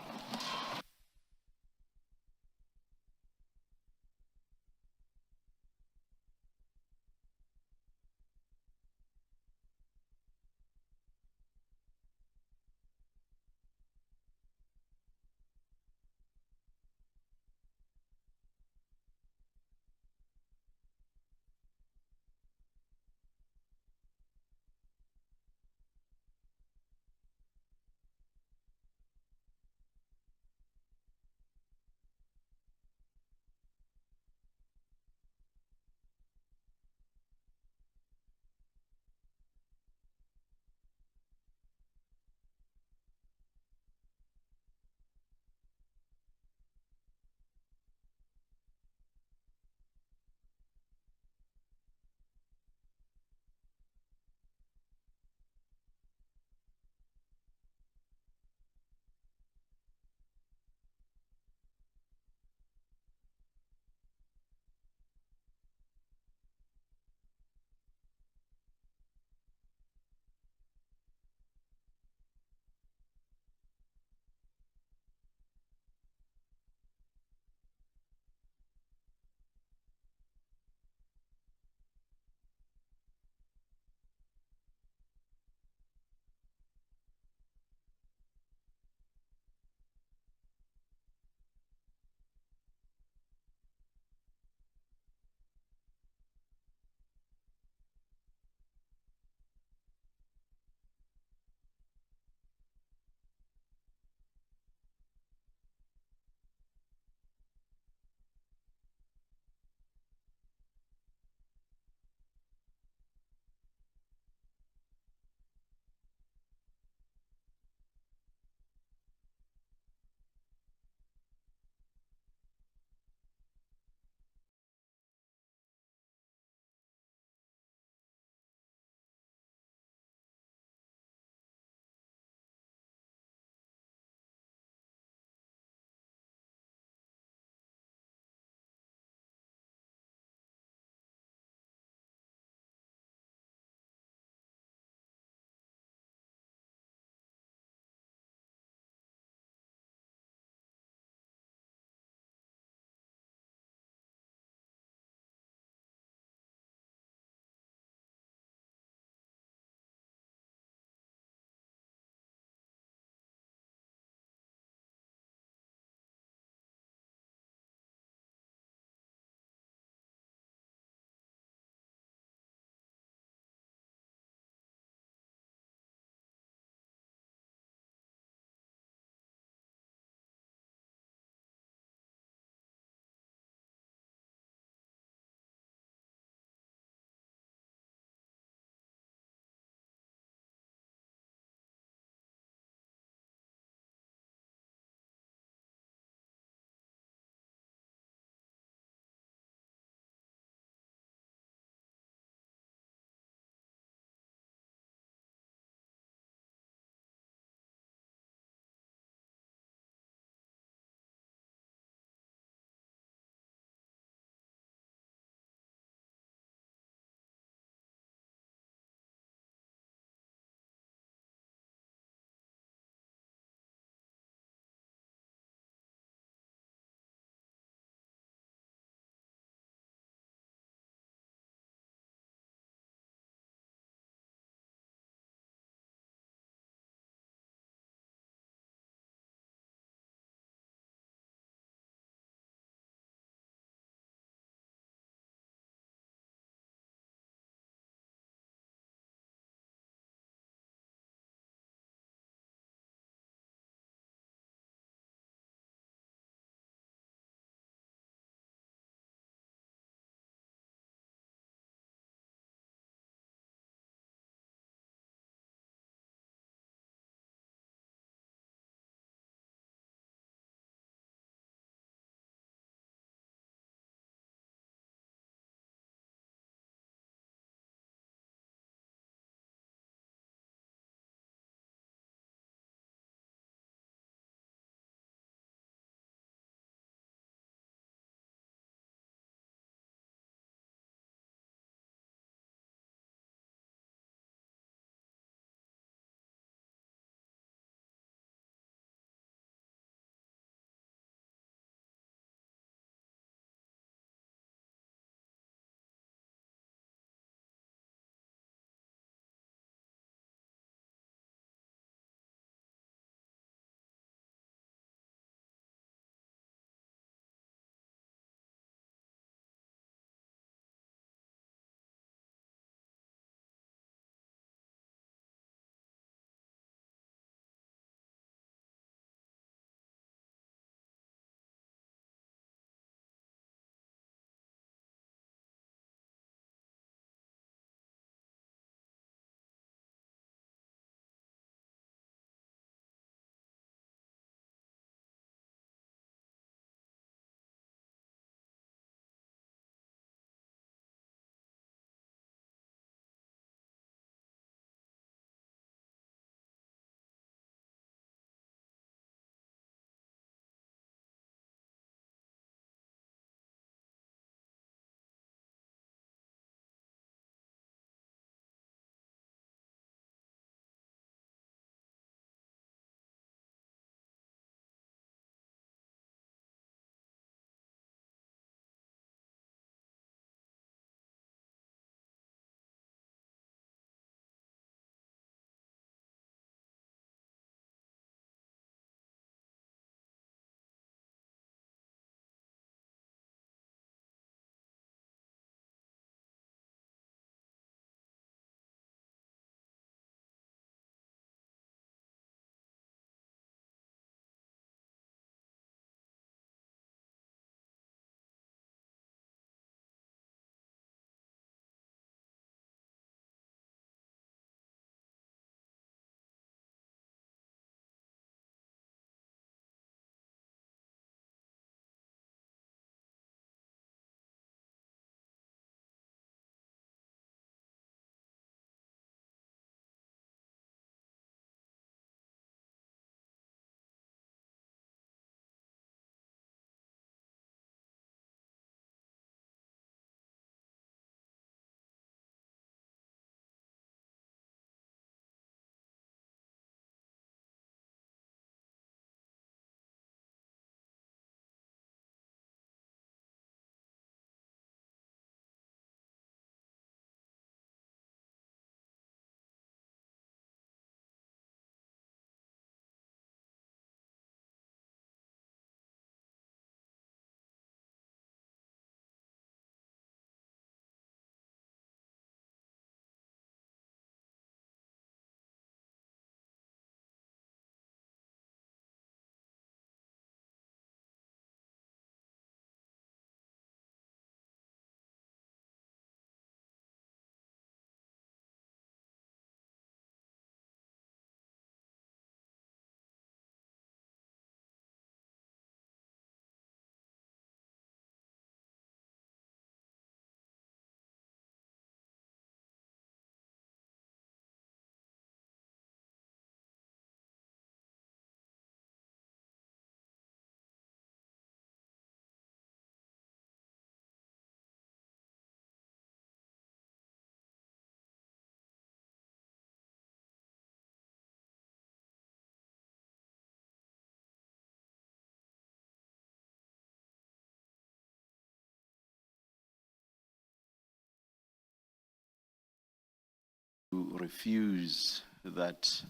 refuse that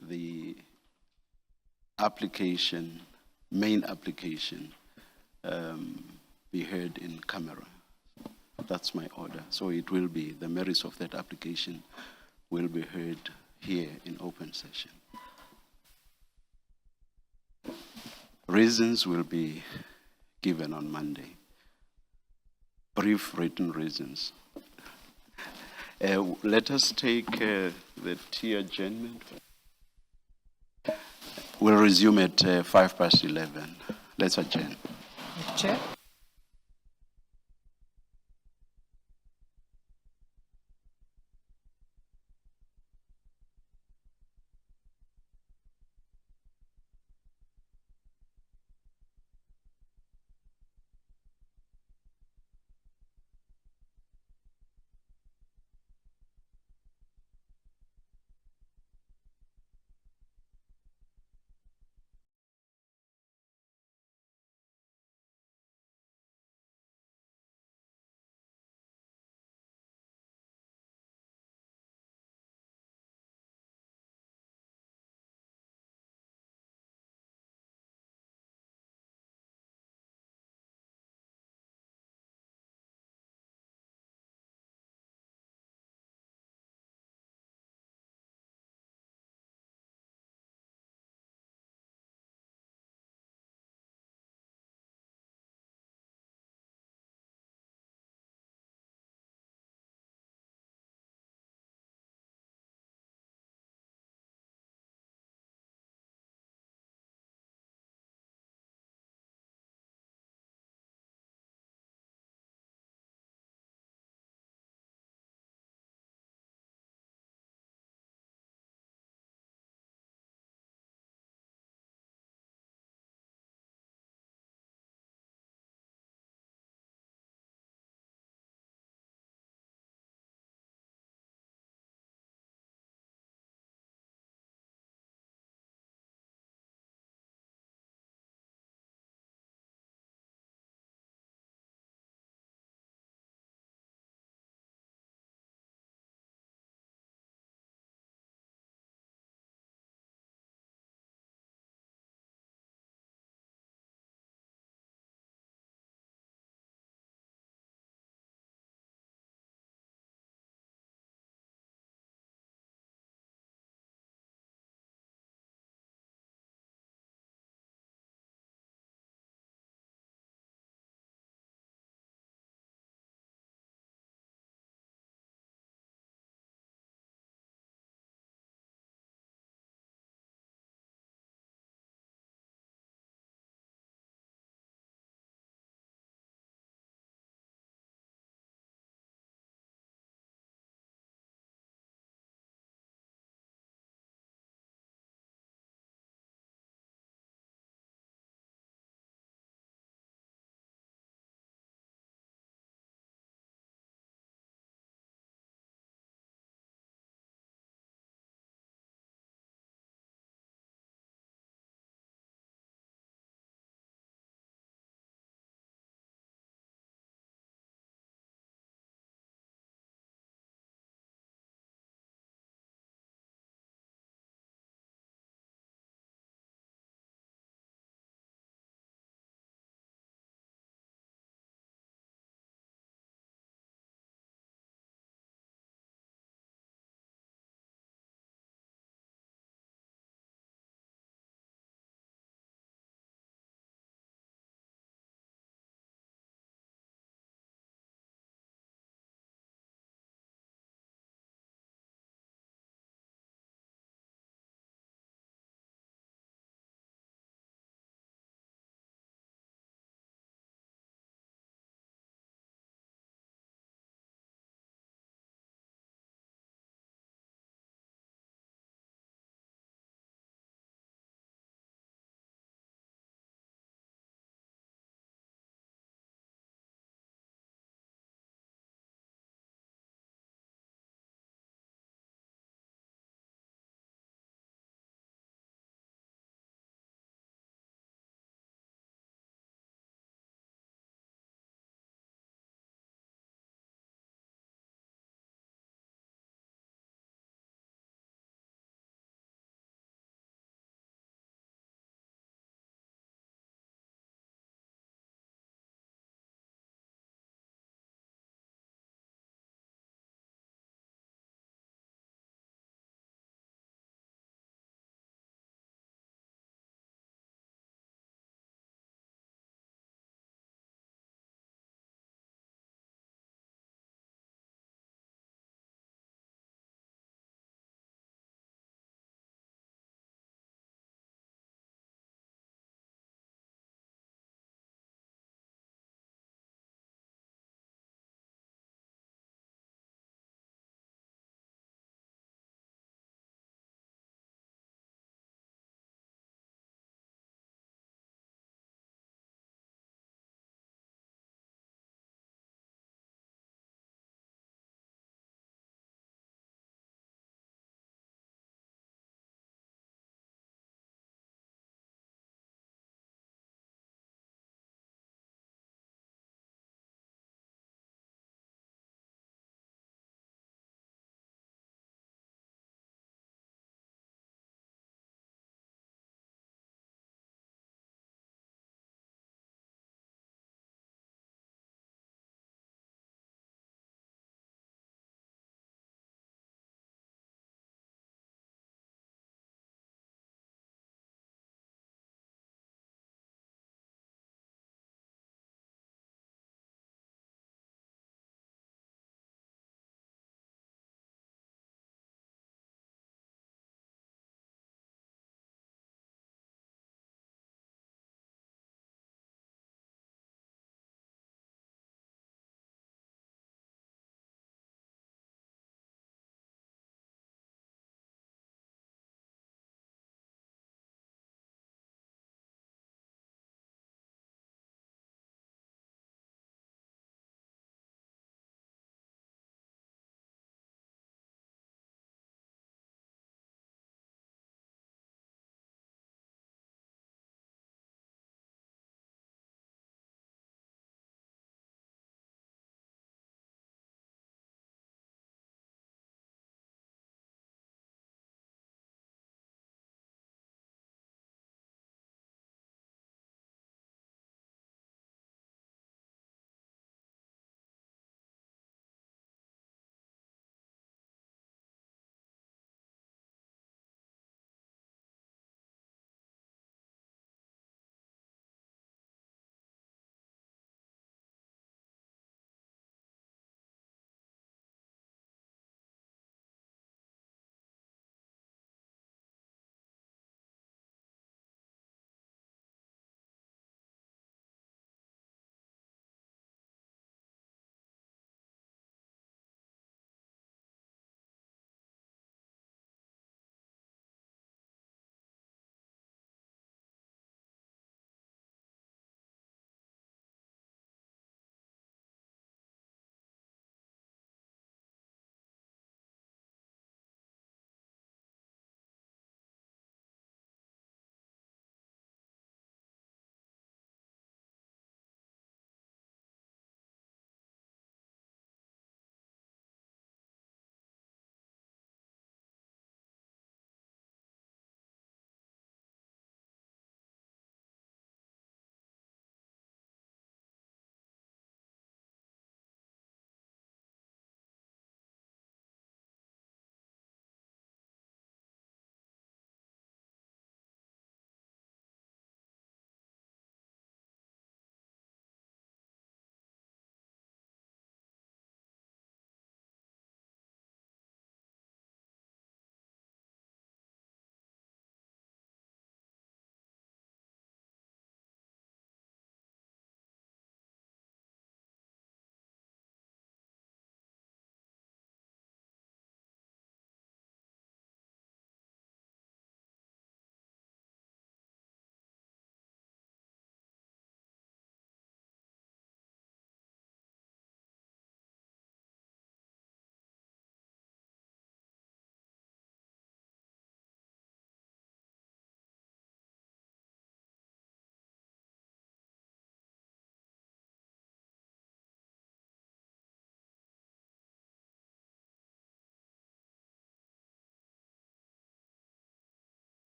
the application, main application, be heard in camera. That's my order. So it will be, the merits of that application will be heard here in open session. Reasons will be given on Monday. Brief written reasons. Let us take the tea adjournment. We'll resume at 11:05. Let's adjourn. Chair?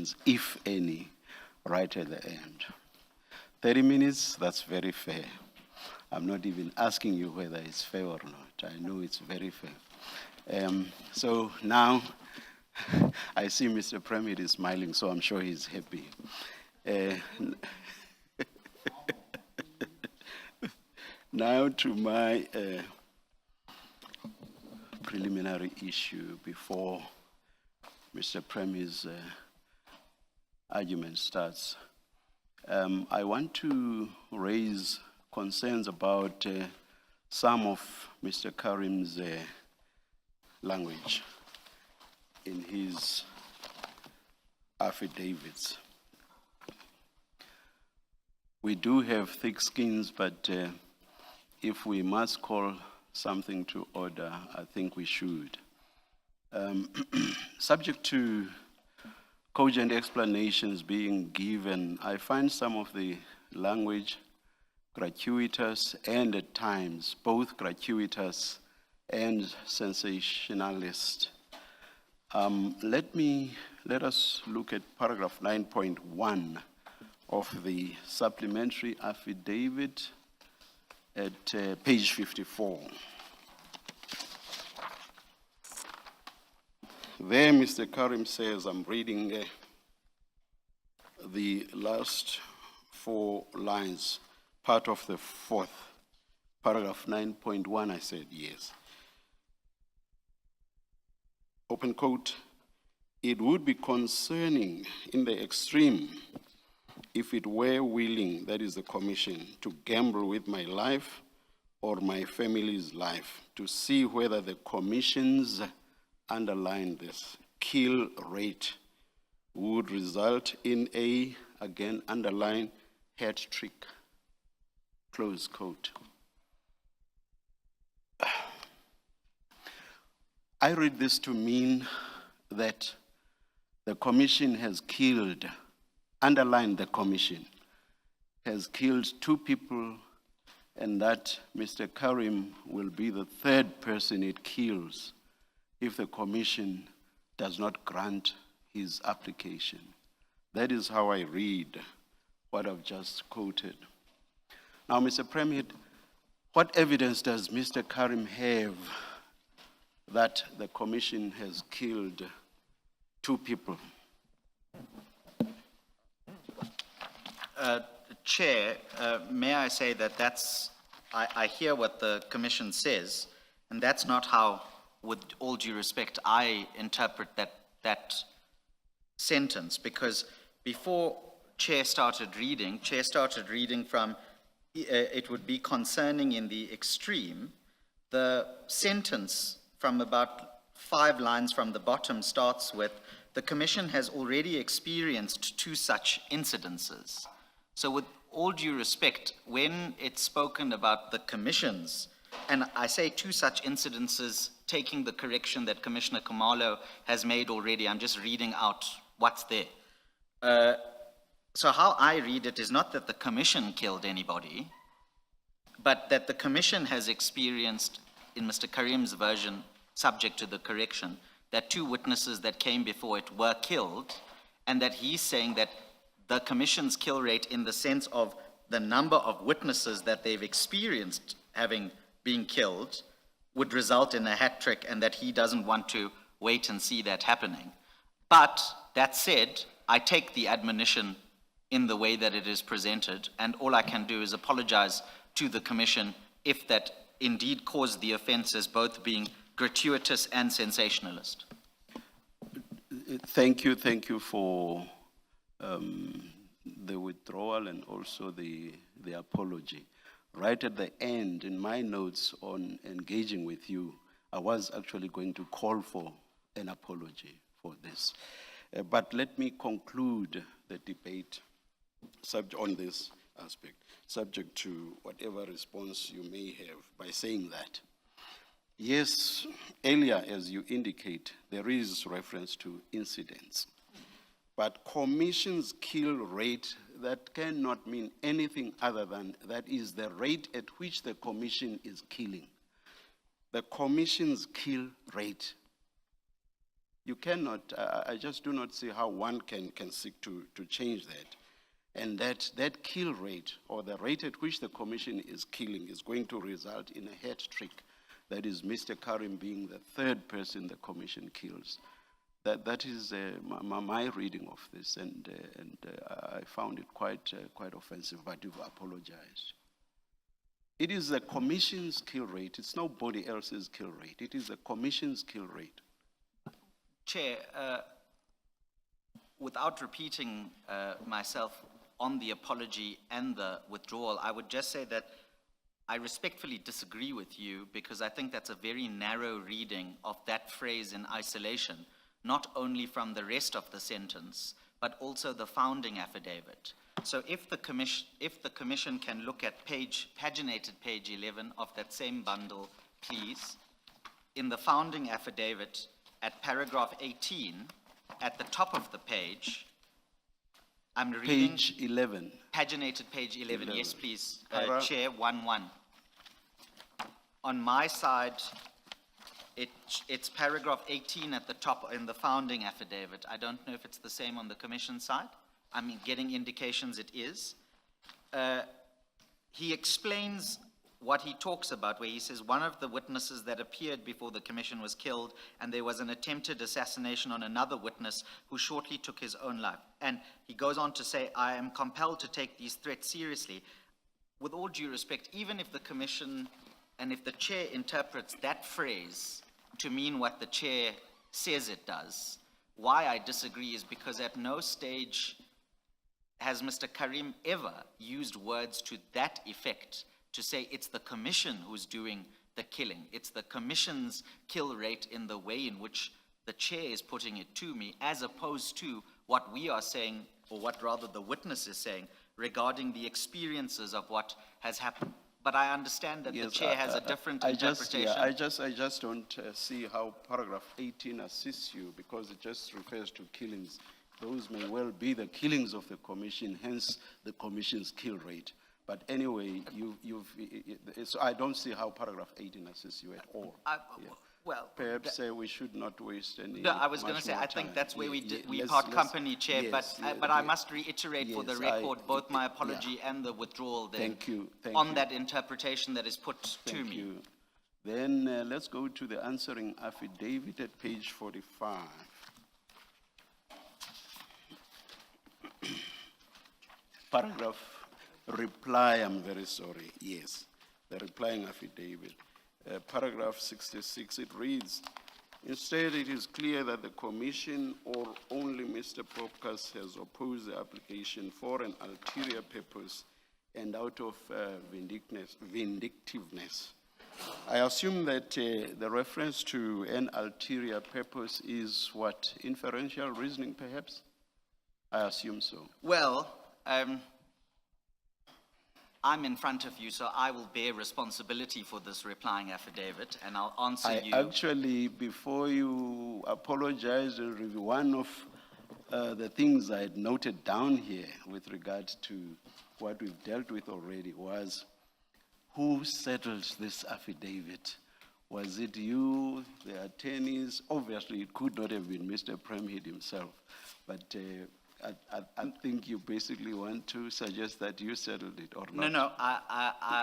questions, if any, right at the end. 30 minutes, that's very fair. I'm not even asking you whether it's fair or not. I know it's very fair. So now, I see Mr. Premier is smiling, so I'm sure he's happy. Now to my preliminary issue before Mr. Premier's argument starts. I want to raise concerns about some of Mr. Karim's language in his affidavits. We do have thick skins, but if we must call something to order, I think we should. Subject to cogent explanations being given, I find some of the language gratuitous and at times both gratuitous and sensationalist. Let us look at paragraph 9.1 of the supplementary affidavit at page 54. There, Mr. Karim says, I'm reading the last 4 lines, part of the 4th, paragraph 9.1, I said, yes. Open quote, it would be concerning in the extreme if it were willing, that is the commission, to gamble with my life or my family's life to see whether the commission's, underline this, kill rate would result in a, again, underline, hat trick, close quote. I read this to mean that the commission has killed, underline the commission, has killed 2 people, and that Mr. Karim will be the 3rd person it kills if the commission does not grant his application. That is how I read what I've just quoted. Now, Mr. Premier, what evidence does Mr. Karim have that the commission has killed 2 people? Chair, may I say that I hear what the commission says, and that's not how, with all due respect, I interpret that sentence, because before Chair started reading from, it would be concerning in the extreme. The sentence from about 5 lines from the bottom starts with, the commission has already experienced 2 such incidences. So with all due respect, when it's spoken about the commissions, and I say 2 such incidences, taking the correction that Commissioner Khumalo has made already, I'm just reading out what's there. So how I read it is not that the commission killed anybody, but that the commission has experienced, in Mr. Karim's version, subject to the correction, that 2 witnesses that came before it were killed, and that he's saying that the commission's kill rate in the sense of the number of witnesses that they've experienced having been killed would result in a hat trick, and that he doesn't want to wait and see that happening. But that said, I take the admonition in the way that it is presented, and all I can do is apologize to the commission if that indeed caused the offenses both being gratuitous and sensationalist. Thank you for the withdrawal and also the apology. Right at the end, in my notes on engaging with you, I was actually going to call for an apology for this. But let me conclude the debate on this aspect, subject to whatever response you may have, by saying that, yes, earlier, as you indicate, there is reference to incidents. But commission's kill rate, that cannot mean anything other than that is the rate at which the commission is killing. The commission's kill rate You cannot, I just do not see how one can seek to change that. And that kill rate, or the rate at which the commission is killing, is going to result in a hat trick. That is Mr. Karim being the third person the commission kills. That is my reading of this, and I found it quite offensive, but you've apologized. It is the commission's kill rate. It's nobody else's kill rate. It is the commission's kill rate. Chair, without repeating myself on the apology and the withdrawal, I would just say that I respectfully disagree with you, because I think that's a very narrow reading of that phrase in isolation, not only from the rest of the sentence, but also the founding affidavit. So if the commission can look at paginated page 11 of that same bundle, please, in the founding affidavit at paragraph 18, at the top of the page, I'm reading. Page 11. Paginated page 11, yes, please. Para- Chair, 1-1. On my side, it's paragraph 18 at the top in the founding affidavit. I don't know if it's the same on the commission side. I'm getting indications it is. He explains what he talks about, where he says one of the witnesses that appeared before the commission was killed, and there was an attempted assassination on another witness who shortly took his own life. And he goes on to say, I am compelled to take these threats seriously. With all due respect, even if the commission and if the chair interprets that phrase to mean what the chair says it does, why I disagree is because at no stage has Mr. Karim ever used words to that effect, to say it's the commission who's doing the killing. It's the commission's kill rate in the way in which the chair is putting it to me, as opposed to what we are saying, or what rather the witness is saying, regarding the experiences of what has happened. But I understand that the chair has a different interpretation. I just don't see how paragraph 18 assists you, because it just refers to killings. Those may well be the killings of the commission, hence the commission's kill rate. But anyway, so I don't see how paragraph 18 assists you at all. Well, Perhaps we should not waste any. no, I was going to say, I think that's where we part company, Chair, yes, but I must reiterate for the yes, record both my apology and the withdrawal there. Thank you. On that interpretation that is put to Thank me. you. Then let's go to the answering affidavit at page 45. Paragraph reply, I'm very sorry, yes, the replying affidavit. Paragraph 66, it reads, instead it is clear that the commission or only Mr. Popkas has opposed the application for an ulterior purpose and out of vindictiveness. I assume that the reference to an ulterior purpose is what, inferential reasoning perhaps? I assume so. Well, I'm in front of you, so I will bear responsibility for this replying affidavit, and I'll answer you. Actually, before you apologize and review, one of the things I had noted down here with regard to what we've dealt with already was who settled this affidavit. Was it you, the attorneys? Obviously, it could not have been Mr. Premhead himself, but I think you basically want to suggest that you settled it or not. No,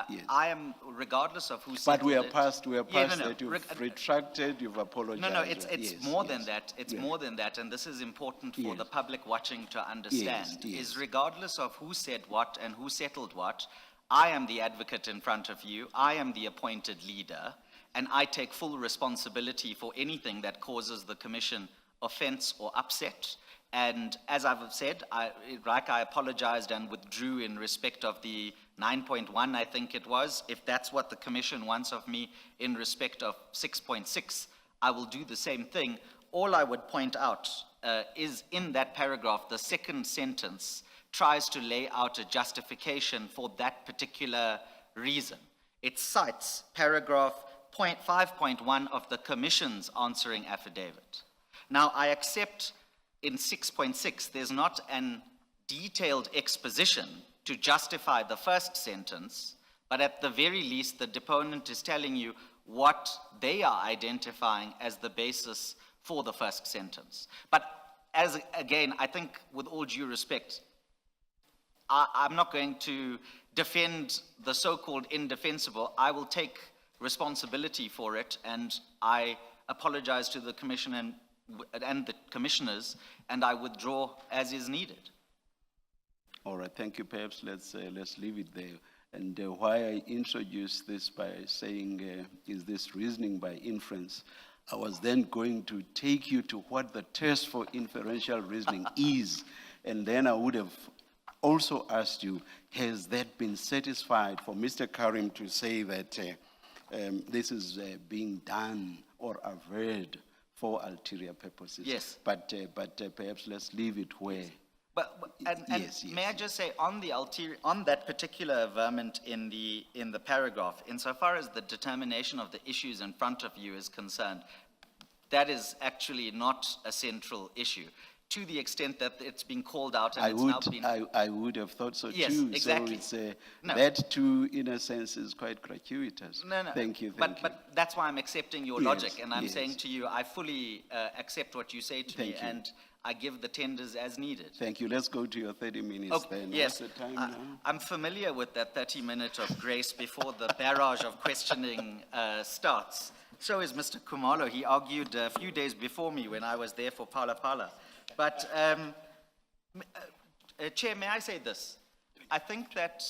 Yes. I am, regardless of who settled But we are it. past that you've Reg- retracted, you've apologized. No, it's Yes, more yes. than that. It's Yeah. more than that, and this is important for Yes. the public watching to understand. Yes. Is regardless of who said what and who settled what, I am the advocate in front of you, I am the appointed leader, and I take full responsibility for anything that causes the commission offense or upset. And as I've said, I apologized and withdrew in respect of the 9.1, I think it was. If that's what the commission wants of me in respect of 6.6, I will do the same thing. All I would point out is in that paragraph, the second sentence tries to lay out a justification for that particular reason. It cites paragraph 5.1 of the commission's answering affidavit. Now, I accept in 6.6, there's not an detailed exposition to justify the first sentence, but at the very least, the deponent is telling you what they are identifying as the basis for the first sentence. But again, I think with all due respect, I'm not going to defend the so-called indefensible. I will take responsibility for it, and I apologize to the Commission and the Commissioners, and I withdraw as is needed. All right, thank you. Perhaps let's leave it there. And why I introduced this by saying, is this reasoning by inference? I was then going to take you to what the test for inferential reasoning is, and then I would have also asked you, has that been satisfied for Mr. Karim to say that this is being done or averred for ulterior purposes? Yes. But perhaps let's leave it where. And Yes, may I yes. just say, on the on that particular averment in the paragraph, insofar as the determination of the issues in front of you is concerned, that is actually not a central issue, to the extent that it's been called out and now been... I would have thought so Yes, too. exactly. So it's, No. that too, in a sense, is quite gratuitous. No. Thank you, But that's why I'm accepting your Yes, logic, and I'm yes. saying to you, I fully accept what you say to me, Thank you. and I give the tenders as needed. Thank you. Let's go to your 30 minutes Okay, then. yes. What's the time now? I'm familiar with that 30-minute of grace before the barrage of questioning starts. So is Mr. Kumalo. He argued a few days before me when I was there for Pala Pala. But, Chair, may I say this? I think that...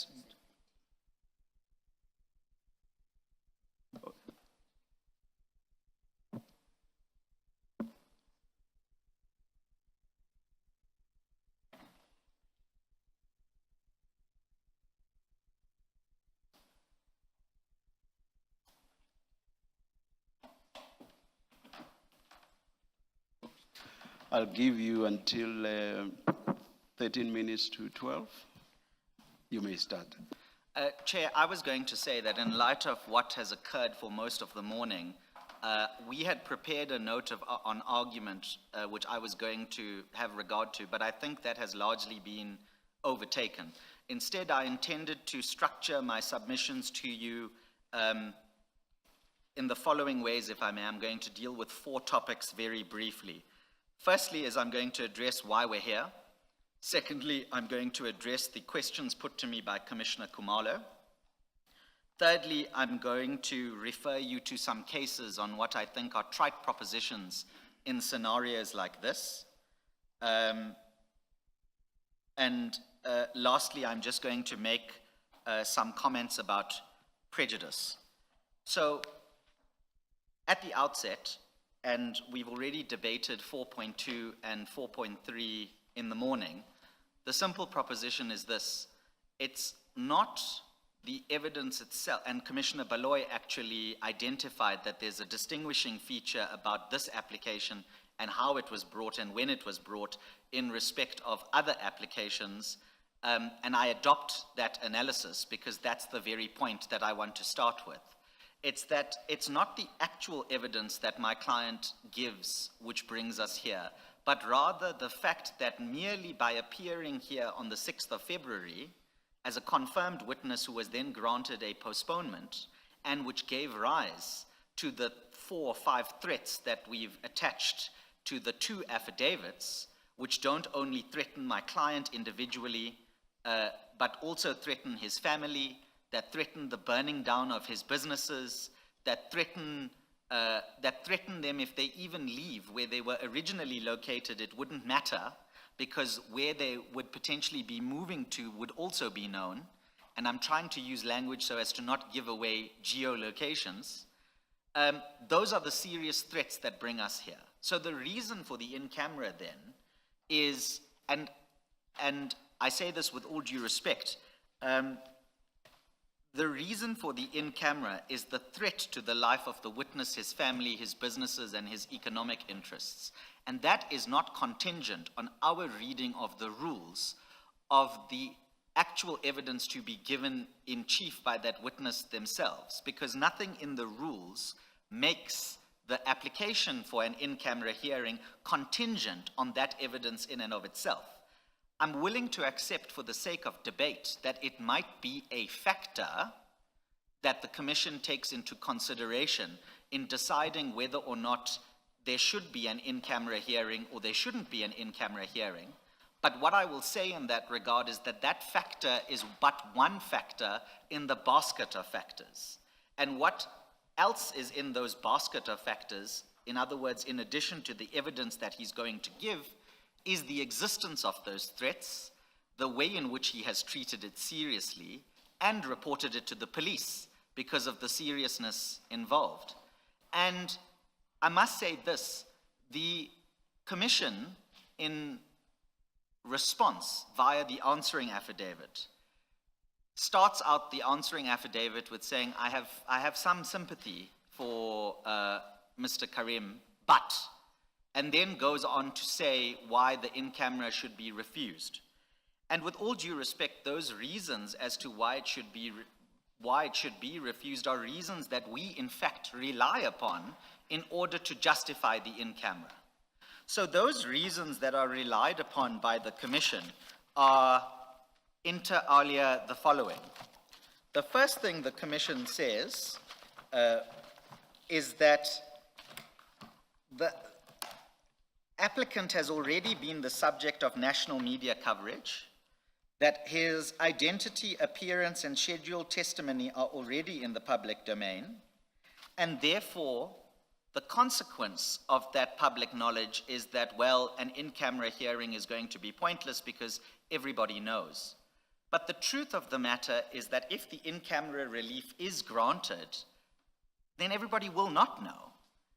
I'll give you until 13 minutes to 12. You may start. Chair, I was going to say that in light of what has occurred for most of the morning, we had prepared a note on argument, which I was going to have regard to, but I think that has largely been overtaken. Instead, I intended to structure my submissions to you in the following ways, if I may. I'm going to deal with 4 topics very briefly. Firstly, is I'm going to address why we're here. Secondly, I'm going to address the questions put to me by Commissioner Kumalo. Thirdly, I'm going to refer you to some cases on what I think are trite propositions in scenarios like this. And lastly, I'm just going to make some comments about prejudice. So, at the outset, and we've already debated 4.2 and 4.3 in the morning, the simple proposition is this: it's not the evidence itself, and Commissioner Baloy actually identified that there's a distinguishing feature about this application and how it was brought and when it was brought in respect of other applications, and I adopt that analysis because that's the very point that I want to start with. It's that it's not the actual evidence that my client gives which brings us here, but rather the fact that merely by appearing here on the 6th of February as a confirmed witness who was then granted a postponement and which gave rise to the 4 or 5 threats that we've attached to the 2 affidavits, which don't only threaten my client individually, but also threaten his family, that threaten the burning down of his businesses, that threaten them if they even leave where they were originally located, it wouldn't matter, because where they would potentially be moving to would also be known. And I'm trying to use language so as to not give away geolocations. Those are the serious threats that bring us here. So the reason for the in-camera then is, and I say this with all due respect, the reason for the in-camera is the threat to the life of the witness, his family, his businesses, and his economic interests. And that is not contingent on our reading of the rules of the actual evidence to be given in chief by that witness themselves, because nothing in the rules makes the application for an in-camera hearing contingent on that evidence in and of itself. I'm willing to accept for the sake of debate that it might be a factor that the Commission takes into consideration in deciding whether or not there should be an in-camera hearing or there shouldn't be an in-camera hearing. But what I will say in that regard is that that factor is but one factor in the basket of factors. And what else is in those basket of factors, in other words, in addition to the evidence that he's going to give, is the existence of those threats, the way in which he has treated it seriously, and reported it to the police because of the seriousness involved. And I must say this, the Commission, in response via the answering affidavit, starts out the answering affidavit with saying, I have some sympathy for Mr. Karim, but, and then goes on to say why the in-camera should be refused. And with all due respect, those reasons as to why it should be refused are reasons that we in fact rely upon in order to justify the in-camera. So those reasons that are relied upon by the Commission are inter alia the following. The first thing the Commission says is that the applicant has already been the subject of national media coverage, that his identity, appearance, and scheduled testimony are already in the public domain, and therefore the consequence of that public knowledge is that, well, an in-camera hearing is going to be pointless because everybody knows. But the truth of the matter is that if the in-camera relief is granted, then everybody will not know.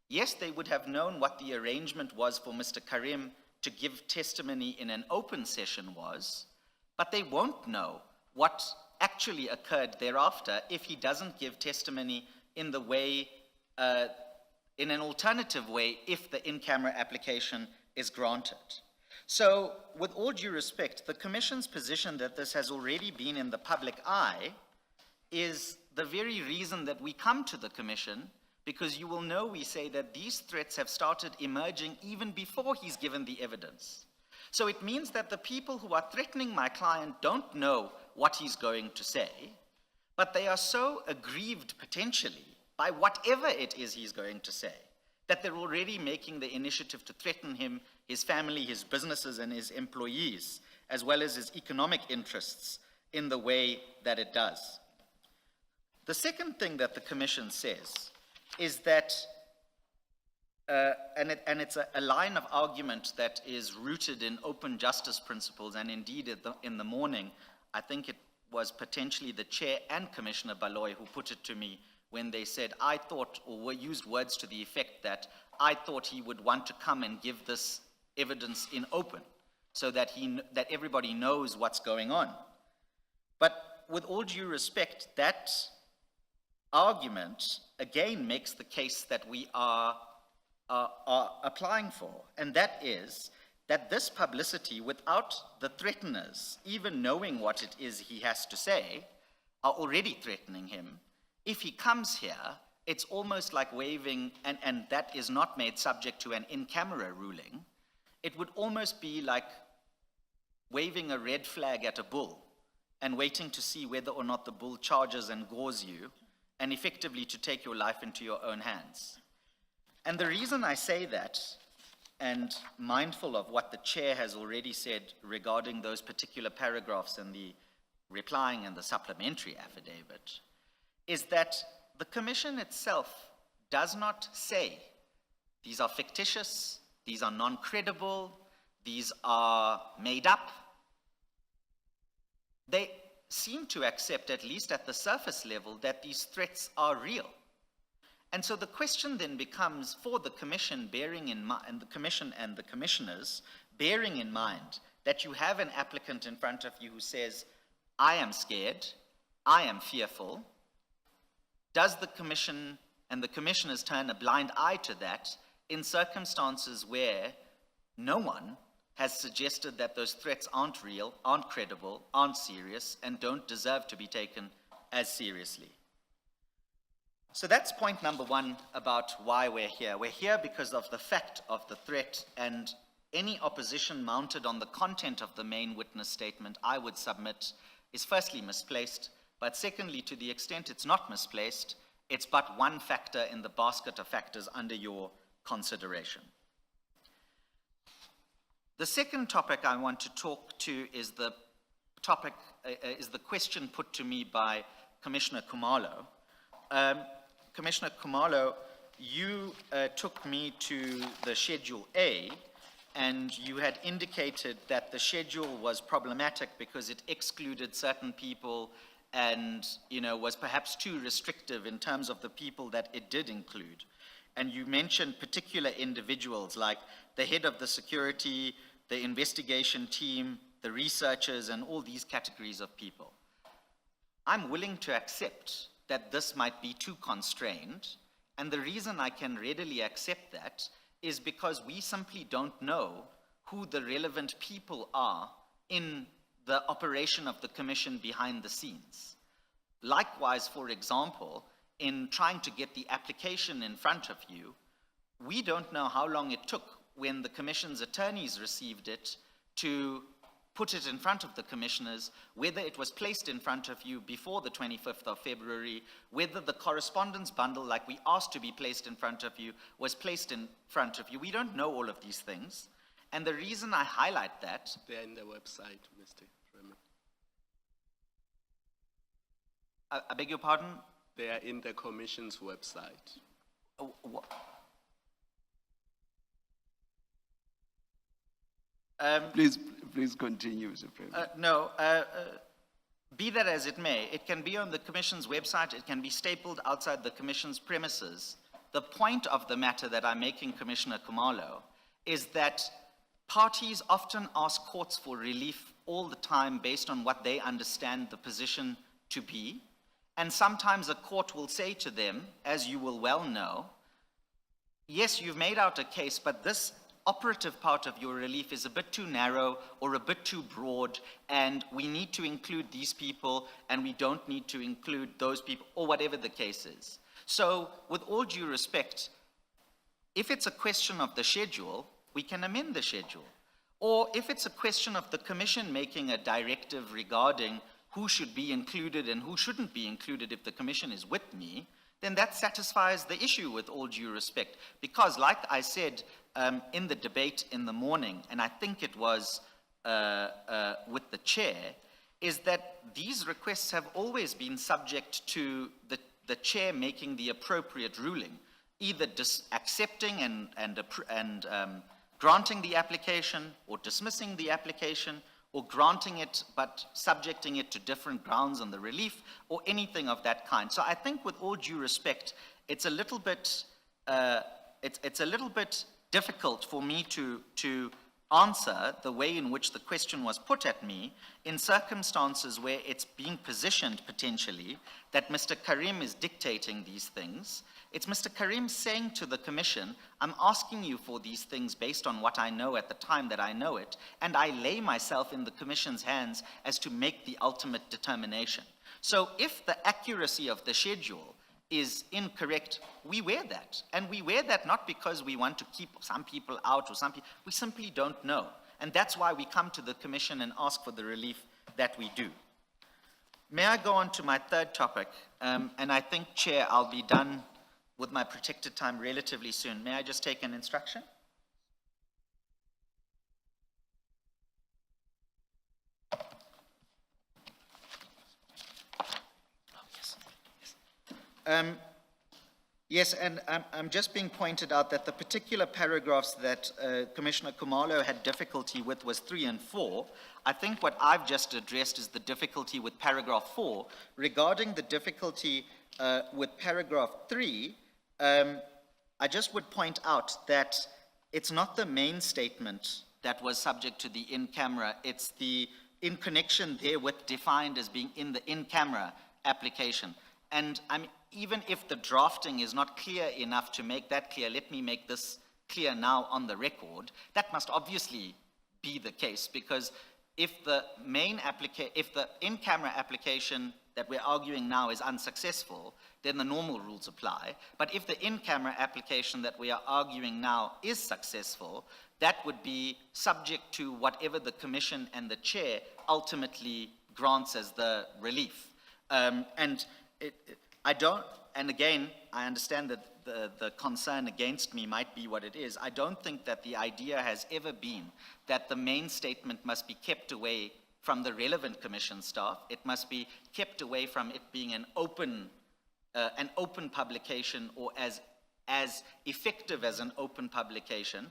Yes, they would have known what the arrangement was for Mr. Karim to give testimony in an open session was, but they won't know what actually occurred thereafter if he doesn't give testimony in the way, in an alternative way, if the in-camera application is granted. So, with all due respect, the Commission's position that this has already been in the public eye is the very reason that we come to the Commission, because you will know we say that these threats have started emerging even before he's given the evidence. So it means that the people who are threatening my client don't know what he's going to say, but they are so aggrieved potentially by whatever it is he's going to say, that they're already making the initiative to threaten him, his family, his businesses, and his employees, as well as his economic interests in the way that it does. The second thing that the Commission says is that, and it's a line of argument that is rooted in open justice principles, and indeed in the morning, I think it was potentially the Chair and Commissioner Baloy who put it to me when they said, I thought, or used words to the effect that I thought he would want to come and give this evidence in open so that that everybody knows what's going on. But with all due respect, that argument again makes the case that we are applying for, and that is that this publicity, without the threateners even knowing what it is he has to say, are already threatening him. If he comes here, it's almost like waving, and that is not made subject to an in-camera ruling, it would almost be like waving a red flag at a bull and waiting to see whether or not the bull charges and gores you, and effectively to take your life into your own hands. And the reason I say that, and mindful of what the Chair has already said regarding those particular paragraphs in the replying and the supplementary affidavit, is that the Commission itself does not say these are fictitious, these are non-credible, these are made up. They seem to accept, at least at the surface level, that these threats are real. And so the question then becomes for the Commission, bearing in mind, and the Commission and the Commissioners, bearing in mind that you have an applicant in front of you who says, I am scared, I am fearful. Does the Commission and the Commissioners turn a blind eye to that in circumstances where no one has suggested that those threats aren't real, aren't credible, aren't serious, and don't deserve to be taken as seriously? So that's point number one about why we're here. We're here because of the fact of the threat, and any opposition mounted on the content of the main witness statement, I would submit, is firstly misplaced, but secondly, to the extent it's not misplaced, it's but one factor in the basket of factors under your consideration. The second topic I want to talk to is the question put to me by Commissioner Khumalo. Commissioner Khumalo, you took me to the Schedule A, and you had indicated that the schedule was problematic because it excluded certain people and, was perhaps too restrictive in terms of the people that it did include. And you mentioned particular individuals like the head of the security, the investigation team, the researchers, and all these categories of people. I'm willing to accept that this might be too constrained, and the reason I can readily accept that is because we simply don't know who the relevant people are in the operation of the Commission behind the scenes. Likewise, for example, in trying to get the application in front of you, we don't know how long it took when the Commission's attorneys received it to put it in front of the commissioners, whether it was placed in front of you before the 25th of February, whether the correspondence bundle, like we asked to be placed in front of you, was placed in front of you. We don't know all of these things. And the reason I highlight that... They're in the website, Mr. Freeman. I beg your pardon? They are in the Commission's website. Please continue, Mr. President. Be that as it may, it can be on the Commission's website, it can be stapled outside the Commission's premises. The point of the matter that I'm making, Commissioner Khumalo, is that parties often ask courts for relief all the time based on what they understand the position to be. And sometimes a court will say to them, as you will well know, yes, you've made out a case, but this operative part of your relief is a bit too narrow or a bit too broad, and we need to include these people and we don't need to include those people, or whatever the case is. So, with all due respect, if it's a question of the schedule, we can amend the schedule. Or if it's a question of the Commission making a directive regarding who should be included and who shouldn't be included if the Commission is with me, then that satisfies the issue with all due respect. Because like I said in the debate in the morning, and I think it was with the chair, is that these requests have always been subject to the chair making the appropriate ruling, either accepting and granting the application, or dismissing the application, or granting it but subjecting it to different grounds on the relief, or anything of that kind. So I think with all due respect, it's a little bit difficult for me to answer the way in which the question was put at me in circumstances where it's being positioned potentially that Mr. Karim is dictating these things. It's Mr. Karim saying to the Commission, I'm asking you for these things based on what I know at the time that I know it, and I lay myself in the Commission's hands as to make the ultimate determination. So if the accuracy of the schedule is incorrect, we wear that. And we wear that not because we want to keep some people out or some people, we simply don't know. And that's why we come to the Commission and ask for the relief that we do. May I go on to my third topic? And I think, Chair, I'll be done with my protected time relatively soon. May I just take an instruction? Yes, and I'm just being pointed out that the particular paragraphs that Commissioner Khumalo had difficulty with was 3 and 4. I think what I've just addressed is the difficulty with paragraph 4. Regarding the difficulty with paragraph 3, I just would point out that it's not the main statement that was subject to the in-camera, it's the in connection therewith defined as being in the in-camera application. And even if the drafting is not clear enough to make that clear, let me make this clear now on the record. That must obviously be the case, because if the in-camera application that we're arguing now is unsuccessful, then the normal rules apply. But if the in-camera application that we are arguing now is successful, that would be subject to whatever the Commission and the Chair ultimately grants as the relief. And again, I understand that the concern against me might be what it is. I don't think that the idea has ever been that the main statement must be kept away from the relevant commission staff. It must be kept away from it being an open publication or as effective as an open publication.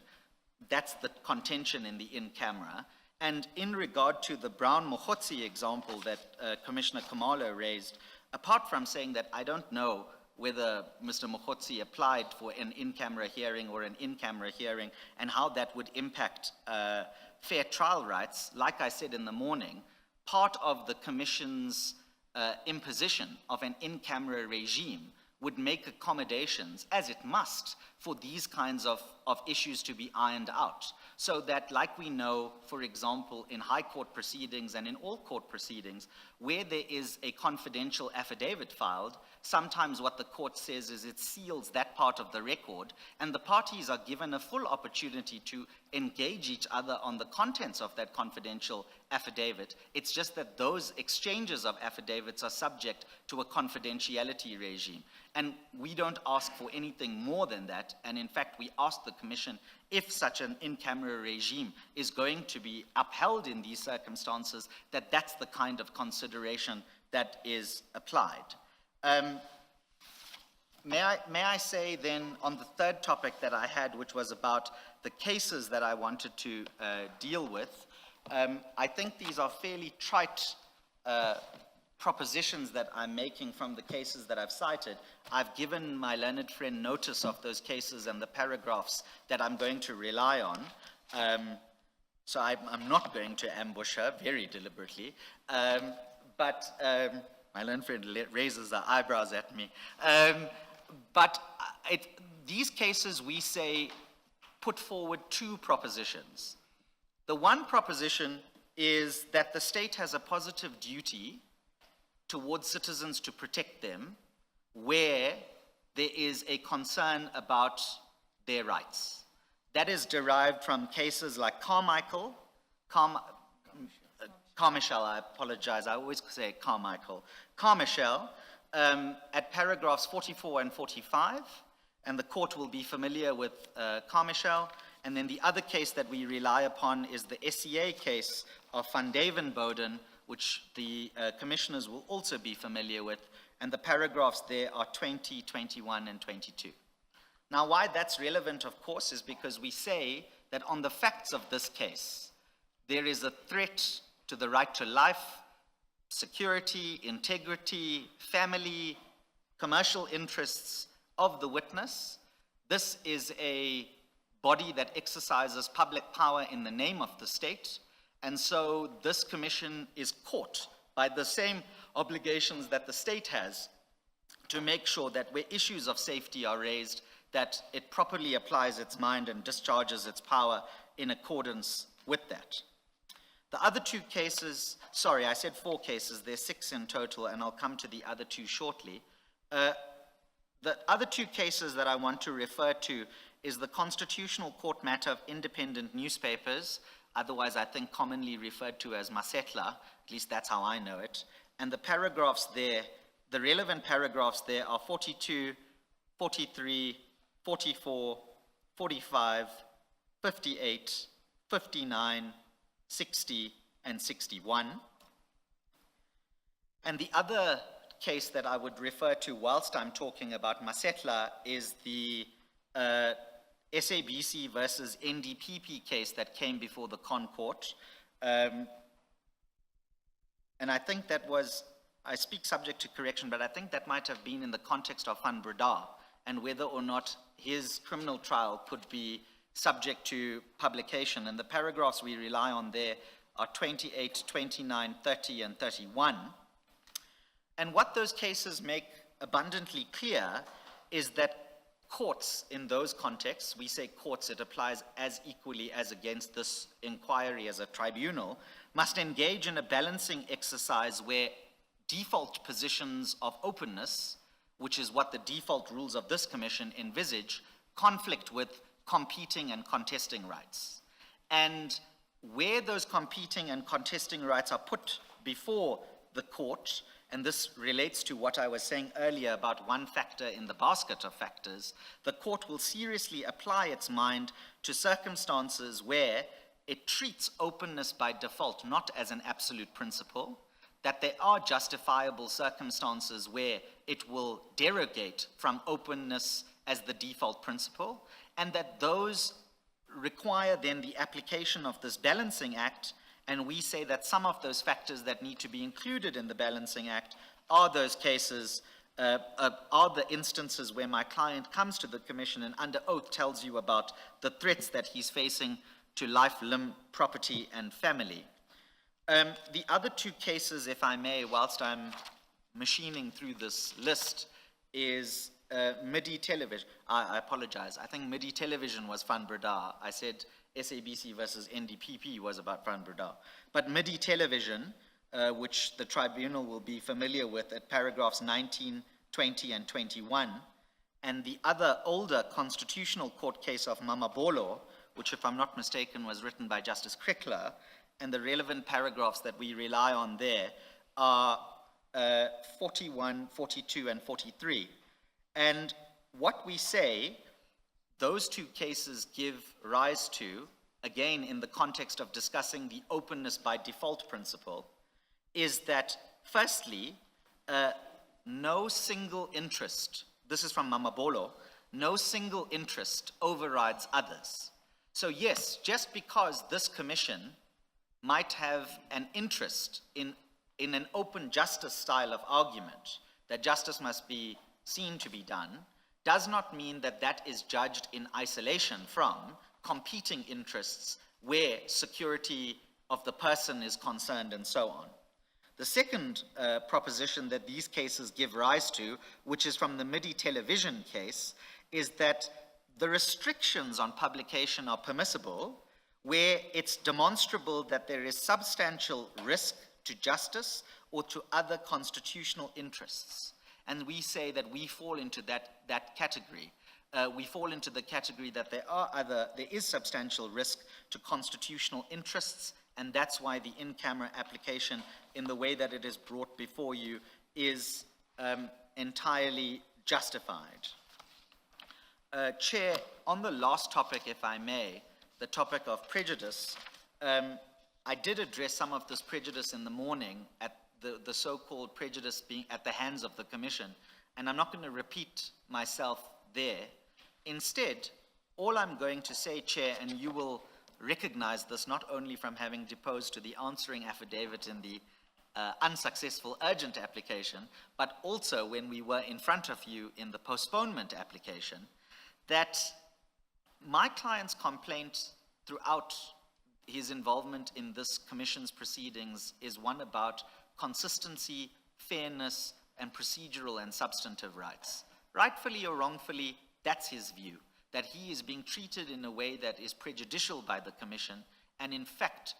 That's the contention in the in-camera. And in regard to the Brown-Mokhotsi example that Commissioner Khumalo raised, apart from saying that I don't know whether Mr. Mokhotsi applied for an in-camera hearing or an in-camera hearing and how that would impact fair trial rights, like I said in the morning, part of the Commission's imposition of an in-camera regime would make accommodations, as it must, for these kinds of issues to be ironed out. So that, like we know, for example, in high court proceedings and in all court proceedings, where there is a confidential affidavit filed, sometimes what the court says is it seals that part of the record, and the parties are given a full opportunity to engage each other on the contents of that confidential affidavit. It's just that those exchanges of affidavits are subject to a confidentiality regime. And we don't ask for anything more than that. And in fact, we ask the Commission, if such an in-camera regime is going to be upheld in these circumstances, that that's the kind of consideration that is applied. May I say then, on the third topic that I had, which was about the cases that I wanted to deal with, I think these are fairly trite propositions that I'm making from the cases that I've cited. I've given my learned friend notice of those cases and the paragraphs that I'm going to rely on. So I'm not going to ambush her very deliberately. But my learned friend raises her eyebrows at me. But these cases, we say, put forward two propositions. The one proposition is that the state has a positive duty towards citizens to protect them where there is a concern about their rights. That is derived from cases like Carmichael, Carmichael, I apologize, I always say Carmichael, Carmichael, at paragraphs 44 and 45, and the court will be familiar with Carmichael. And then the other case that we rely upon is the SCA case of Van Devenboden, which the commissioners will also be familiar with, and the paragraphs there are 20, 21, and 22. Now, why that's relevant, of course, is because we say that on the facts of this case, there is a threat to the right to life, security, integrity, family, commercial interests of the witness. This is a body that exercises public power in the name of the state, and so this commission is caught by the same obligations that the state has to make sure that where issues of safety are raised, that it properly applies its mind and discharges its power in accordance with that. The other two cases, sorry, I said 4 cases, there's 6 in total, and I'll come to the other 2 shortly. The other 2 cases that I want to refer to is the Constitutional Court matter of independent newspapers, otherwise I think commonly referred to as Masetla, at least that's how I know it. And the paragraphs there, the relevant paragraphs there are 42, 43, 44, 45, 58, 59, 60, and 61. And the other case that I would refer to whilst I'm talking about Masetla is the SABC versus NDPP case that came before the Con Court. And I think that was, I speak subject to correction, but I think that might have been in the context of Van Breda and whether or not his criminal trial could be subject to publication. And the paragraphs we rely on there are 28, 29, 30, and 31. And what those cases make abundantly clear is that courts in those contexts, we say courts, it applies as equally as against this inquiry as a tribunal, must engage in a balancing exercise where default positions of openness, which is what the default rules of this commission envisage, conflict with competing and contesting rights. And where those competing and contesting rights are put before the court, and this relates to what I was saying earlier about one factor in the basket of factors, the court will seriously apply its mind to circumstances where it treats openness by default not as an absolute principle, that there are justifiable circumstances where it will derogate from openness as the default principle, and that those require then the application of this balancing act, and we say that some of those factors that need to be included in the balancing act are those cases, are the instances where my client comes to the commission and under oath tells you about the threats that he's facing to life, limb, property, and family. The other two cases, if I may, whilst I'm machining through this list, is MIDI television. I apologize. I think MIDI television was Van Breda. I said SABC versus NDPP was about Van Breda. But MIDI television, which the tribunal will be familiar with at paragraphs 19, 20, and 21, and the other older constitutional court case of Mamabolo, which, if I'm not mistaken, was written by Justice Crickler, and the relevant paragraphs that we rely on there are 41, 42, and 43. And what we say those two cases give rise to, again in the context of discussing the openness by default principle, is that firstly, no single interest, this is from Mamabolo, no single interest overrides others. So yes, just because this commission might have an interest in an open justice style of argument, that justice must be seen to be done, does not mean that that is judged in isolation from competing interests where security of the person is concerned and so on. The second proposition that these cases give rise to, which is from the MIDI television case, is that the restrictions on publication are permissible where it's demonstrable that there is substantial risk to justice or to other constitutional interests. And we say that we fall into that category. We fall into the category that there is substantial risk to constitutional interests, and that's why the in-camera application, in the way that it is brought before you, is entirely justified. Chair, on the last topic, if I may, the topic of prejudice, I did address some of this prejudice in the morning at the so-called prejudice being at the hands of the commission, and I'm not going to repeat myself there. Instead, all I'm going to say, Chair, and you will recognize this not only from having deposed to the answering affidavit in the unsuccessful urgent application, but also when we were in front of you in the postponement application, that my client's complaint throughout his involvement in this commission's proceedings is one about consistency, fairness, and procedural and substantive rights. Rightfully or wrongfully, that's his view, that he is being treated in a way that is prejudicial by the commission, and in fact,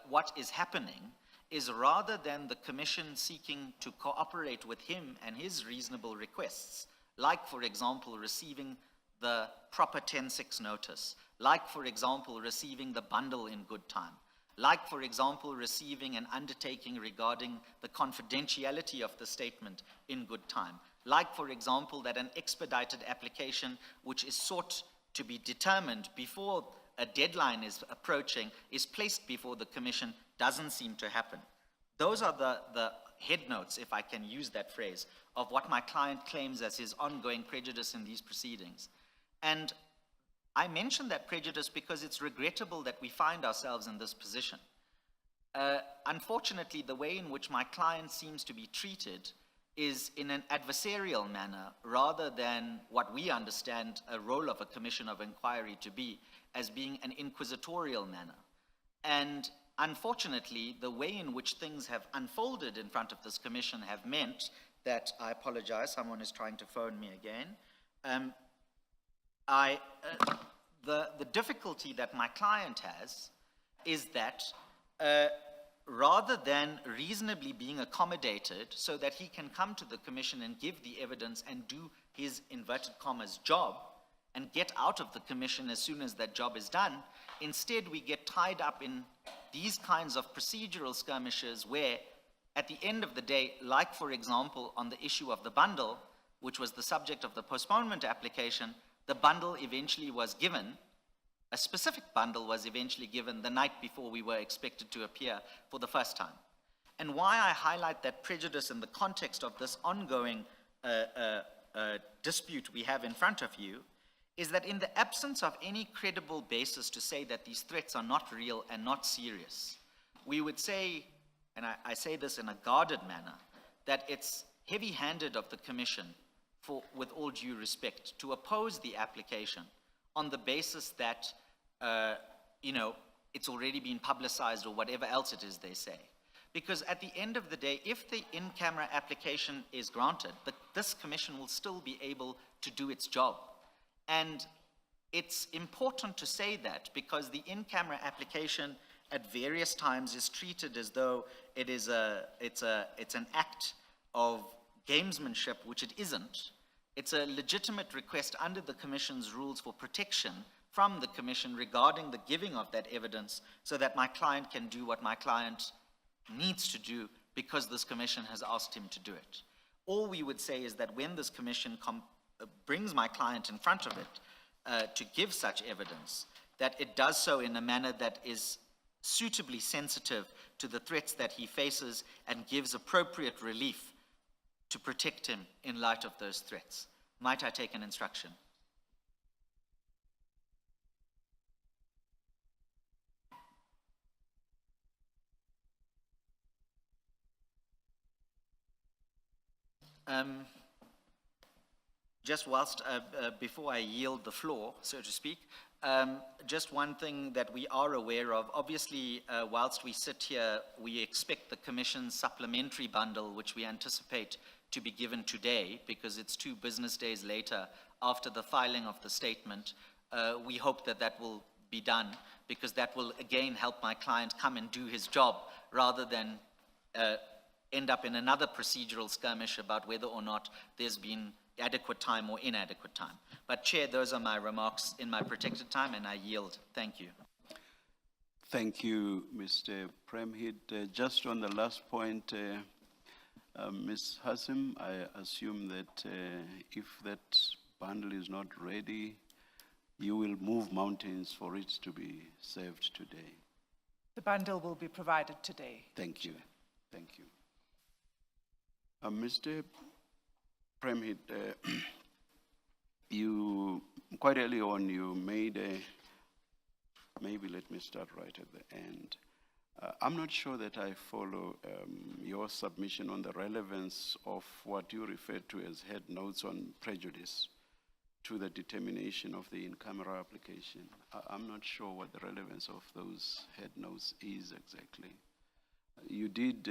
what is happening is rather than the commission seeking to cooperate with him and his reasonable requests, like, for example, receiving the proper 10-6 notice, like, for example, receiving the bundle in good time, like, for example, receiving an undertaking regarding the confidentiality of the statement in good time, like, for example, that an expedited application which is sought to be determined before a deadline is approaching is placed before the commission, doesn't seem to happen. Those are the head notes, if I can use that phrase, of what my client claims as his ongoing prejudice in these proceedings. And I mention that prejudice because it's regrettable that we find ourselves in this position. Unfortunately, the way in which my client seems to be treated is in an adversarial manner rather than what we understand a role of a commission of inquiry to be, as being an inquisitorial manner. And unfortunately, the way in which things have unfolded in front of this commission have meant that, I apologize, someone is trying to phone me again, the difficulty that my client has is that rather than reasonably being accommodated so that he can come to the commission and give the evidence and do his inverted commas job and get out of the commission as soon as that job is done, instead we get tied up in these kinds of procedural skirmishes where at the end of the day, like for example, on the issue of the bundle, which was the subject of the postponement application, the bundle eventually was given, a specific bundle was eventually given the night before we were expected to appear for the first time. And why I highlight that prejudice in the context of this ongoing dispute we have in front of you is that in the absence of any credible basis to say that these threats are not real and not serious, we would say, and I say this in a guarded manner, that it's heavy-handed of the Commission, with all due respect, to oppose the application on the basis that, it's already been publicized or whatever else it is they say. Because at the end of the day, if the in-camera application is granted, this Commission will still be able to do its job. And it's important to say that because the in-camera application at various times is treated as though it's an act of gamesmanship, which it isn't. It's a legitimate request under the Commission's rules for protection from the Commission regarding the giving of that evidence so that my client can do what my client needs to do because this Commission has asked him to do it. All we would say is that when this Commission brings my client in front of it to give such evidence, that it does so in a manner that is suitably sensitive to the threats that he faces and gives appropriate relief to protect him in light of those threats. Might I take an instruction? Just whilst, before I yield the floor, so to speak, just one thing that we are aware of. Obviously, whilst we sit here, we expect the Commission's supplementary bundle, which we anticipate to be given today, because it's 2 business days later after the filing of the statement. We hope that that will be done, because that will again help my client come and do his job, rather than end up in another procedural skirmish about whether or not there's been adequate time or inadequate time. But Chair, those are my remarks in my protected time, and I yield. Thank you. Thank you, Mr. Premhid. Just on the last point, Ms. Hassim, I assume that if that bundle is not ready, you will move mountains for it to be served today. The bundle will be provided today. Thank you. Thank you. Mr. Premhid, you, quite early on, you made a, maybe let me start right at the end. I'm not sure that I follow your submission on the relevance of what you refer to as head notes on prejudice to the determination of the in-camera application. I'm not sure what the relevance of those head notes is exactly. You did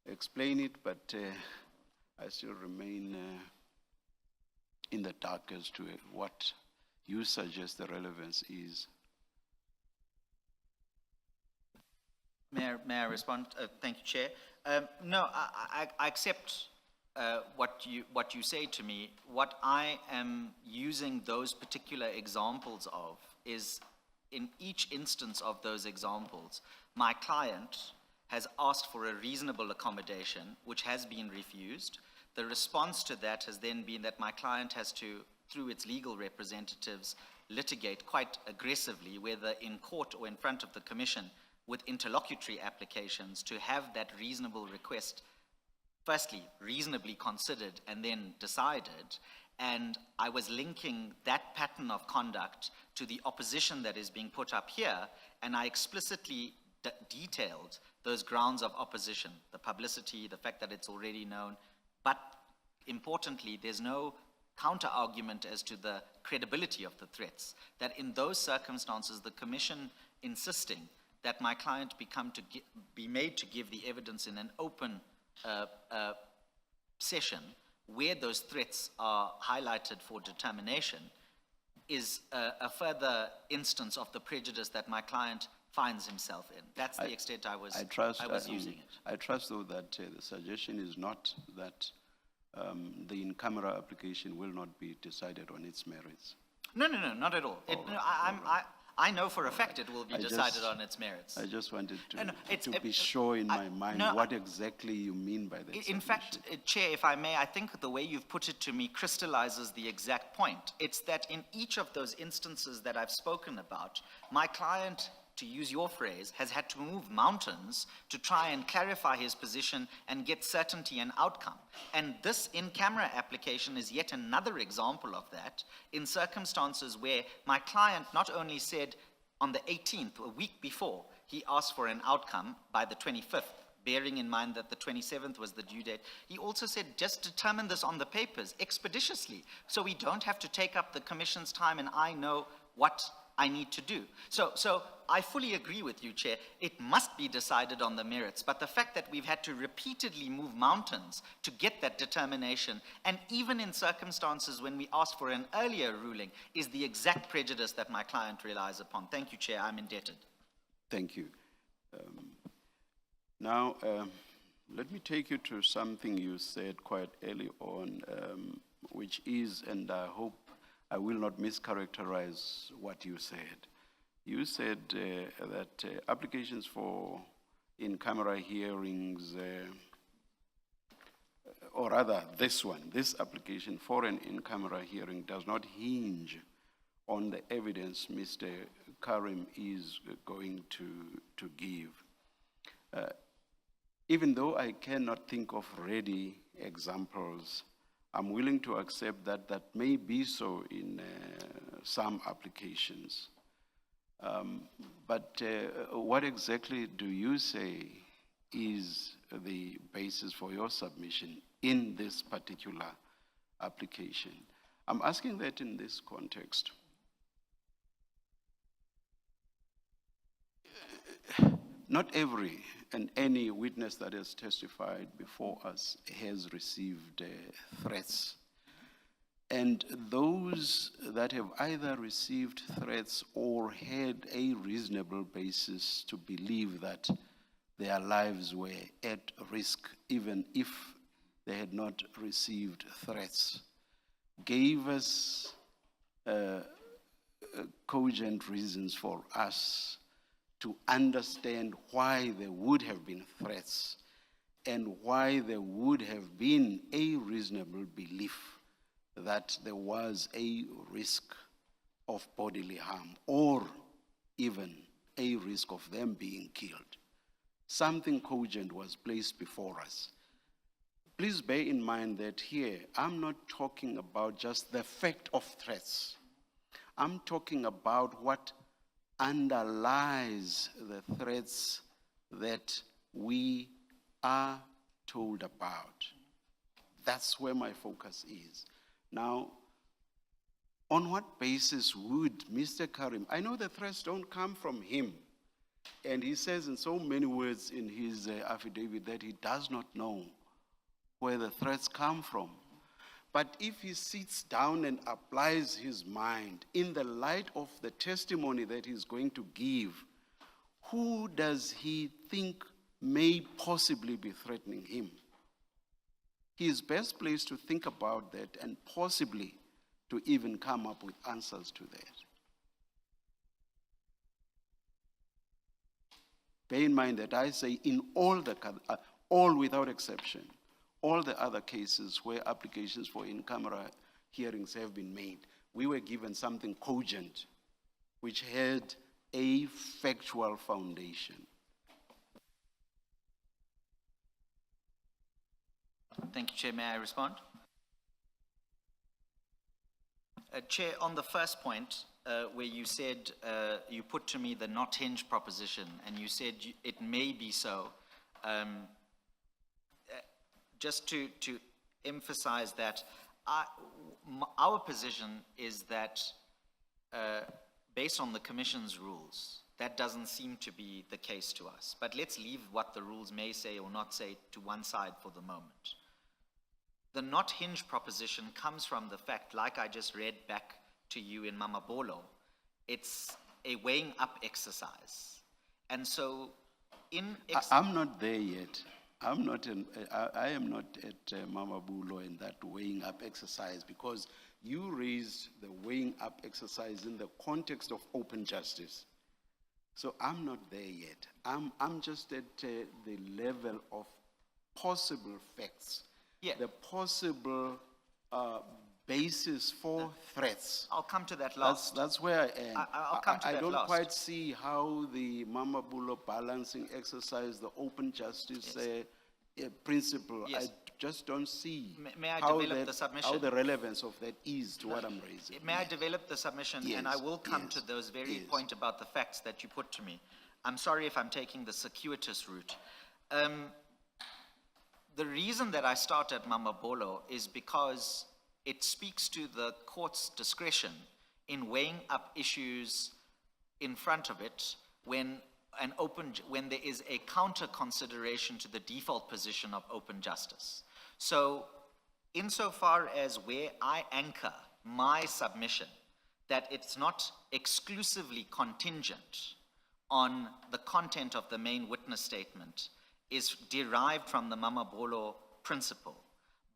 explain it, but I still remain in the dark as to what you suggest the relevance is. May I respond? Thank you, Chair. No, I accept what you say to me. What I am using those particular examples of is, in each instance of those examples, my client has asked for a reasonable accommodation, which has been refused. The response to that has then been that my client has to, through its legal representatives, litigate quite aggressively, whether in court or in front of the Commission, with interlocutory applications, to have that reasonable request, firstly, reasonably considered and then decided. And I was linking that pattern of conduct to the opposition that is being put up here, and I explicitly detailed those grounds of opposition, the publicity, the fact that it's already known, but importantly, there's no counter-argument as to the credibility of the threats, that in those circumstances, the Commission insisting that my client be made to give the evidence in an open session where those threats are highlighted for determination is a further instance of the prejudice that my client finds himself in. That's the extent I was using it. I trust, though, that the suggestion is not that the in-camera application will not be decided on its merits. No, not at all. I know for a fact it will be I decided just- on its merits. I just wanted No, no, it's- to be sure in my mind no, what exactly you mean by that In fact, submission. Chair, if I may, I think the way you've put it to me crystallizes the exact point. It's that in each of those instances that I've spoken about, my client, to use your phrase, has had to move mountains to try and clarify his position and get certainty and outcome. And this in-camera application is yet another example of that, in circumstances where my client not only said on the 18th, a week before, he asked for an outcome by the 25th, bearing in mind that the 27th was the due date. He also said, just determine this on the papers expeditiously, so we don't have to take up the commission's time and I know what I need to do. So I fully agree with you, Chair. It must be decided on the merits, but the fact that we've had to repeatedly move mountains to get that determination, and even in circumstances when we ask for an earlier ruling, is the exact prejudice that my client relies upon. Thank you, Chair. I'm indebted. Thank you. Now, let me take you to something you said quite early on, which is, and I hope I will not mischaracterize what you said. You said that applications for in-camera hearings, or rather this one, this application for an in-camera hearing does not hinge on the evidence Mr. Karim is going to give. Even though I cannot think of ready examples, I'm willing to accept that that may be so in some applications. But what exactly do you say is the basis for your submission in this particular application? I'm asking that in this context. Not every and any witness that has testified before us has received threats. And those that have either received threats or had a reasonable basis to believe that their lives were at risk, even if they had not received threats, gave us cogent reasons for us to understand why there would have been threats and why there would have been a reasonable belief that there was a risk of bodily harm or even a risk of them being killed. Something cogent was placed before us. Please bear in mind that here, I'm not talking about just the fact of threats. I'm talking about what underlies the threats that we are told about. That's where my focus is. Now, on what basis would Mr. Karim, I know the threats don't come from him, and he says in so many words in his affidavit that he does not know where the threats come from. But if he sits down and applies his mind in the light of the testimony that he's going to give, who does he think may possibly be threatening him? He is best placed to think about that and possibly to even come up with answers to that. Bear in mind that I say in all without exception, all the other cases where applications for in-camera hearings have been made, we were given something cogent, which had a factual foundation. Thank you, Chair. May I respond? Chair, on the first point, where you said, you put to me the not hinge proposition, and you said it may be so. Just to emphasize that, our position is that based on the Commission's rules, that doesn't seem to be the case to us. But let's leave what the rules may say or not say to one side for the moment. The not hinge proposition comes from the fact, like I just read back to you in Mamabolo, it's a weighing up exercise. And so I'm not there yet. I am not at Mamabulo in that weighing up exercise, because you raised the weighing up exercise in the context of open justice. So I'm not there yet. I'm just at the level of possible facts, Yeah. the possible basis for threats. I'll come to that last. That's where I am. I'll come to I that don't last. quite see how the Mama Bulo balancing exercise, the open justice principle, Yes. I just don't see May I how develop the submission? how the relevance of that is to what I'm raising. May I develop the submission? And I Yes, will come yes, to those very yes. point about the facts that you put to me. I'm sorry if I'm taking the circuitous route. The reason that I start at Mama Bolo is because it speaks to the court's discretion in weighing up issues in front of it when there is a counter consideration to the default position of open justice. So insofar as where I anchor my submission, that it's not exclusively contingent on the content of the main witness statement, is derived from the Mama Bolo principle,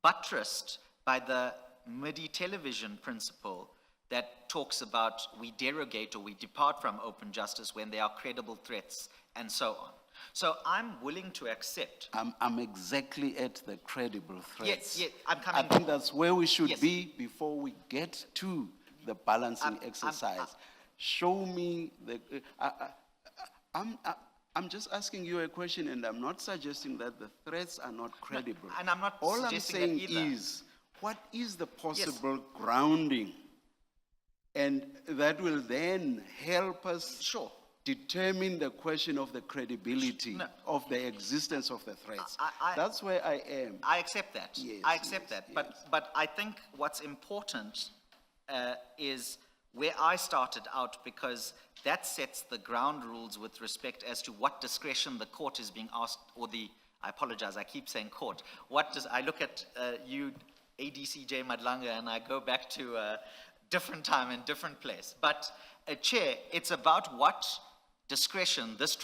buttressed by the MIDI television principle that talks about we derogate or we depart from open justice when there are credible threats and so on. So I'm willing to accept. I'm exactly at the credible threats. Yes, I'm I coming. think that's where we should Yes. be before we get to the balancing exercise. Show me the. I'm just asking you a question, and I'm not suggesting that the threats are not credible. and I'm not All I'm suggesting saying that either. is, what is the possible grounding, and that will then help us Sure. determine the question of the credibility No. of the existence of the threats. I- That's where I am. I accept that. Yes, I accept yes, that. But I think what's important is where I started out, because that sets the ground rules with respect as to what discretion the court is being asked, or I apologize, I keep saying court. I look at you, ADCJ Madlanga, and I go back to a different time and different place. But Chair, it's about what discretion this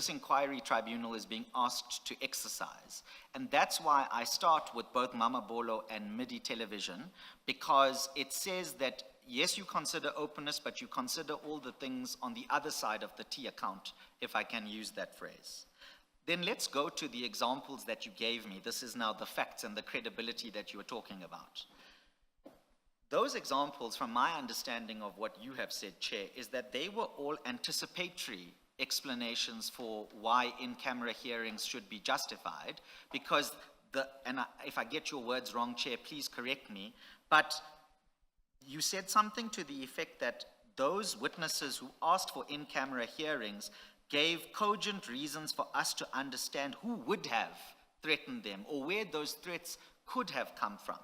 inquiry tribunal is being asked to exercise. And that's why I start with both Mama Bolo and MIDI television, because it says that yes, you consider openness, but you consider all the things on the other side of the T account, if I can use that phrase. Then let's go to the examples that you gave me. This is now the facts and the credibility that you were talking about. Those examples, from my understanding of what you have said, Chair, is that they were all anticipatory explanations for why in-camera hearings should be justified, because if I get your words wrong, Chair, please correct me, but you said something to the effect that those witnesses who asked for in-camera hearings gave cogent reasons for us to understand who would have threatened them or where those threats could have come from,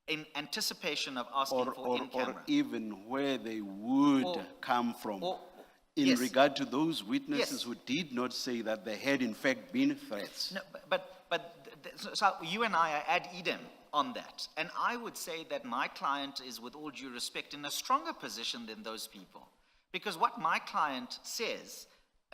in anticipation of asking for in-camera. Or even where they would come from. In yes. regard to those witnesses Yes. who did not say that there had in fact been threats. No, so you and I are ad idem on that. And I would say that my client is, with all due respect, in a stronger position than those people. Because what my client says,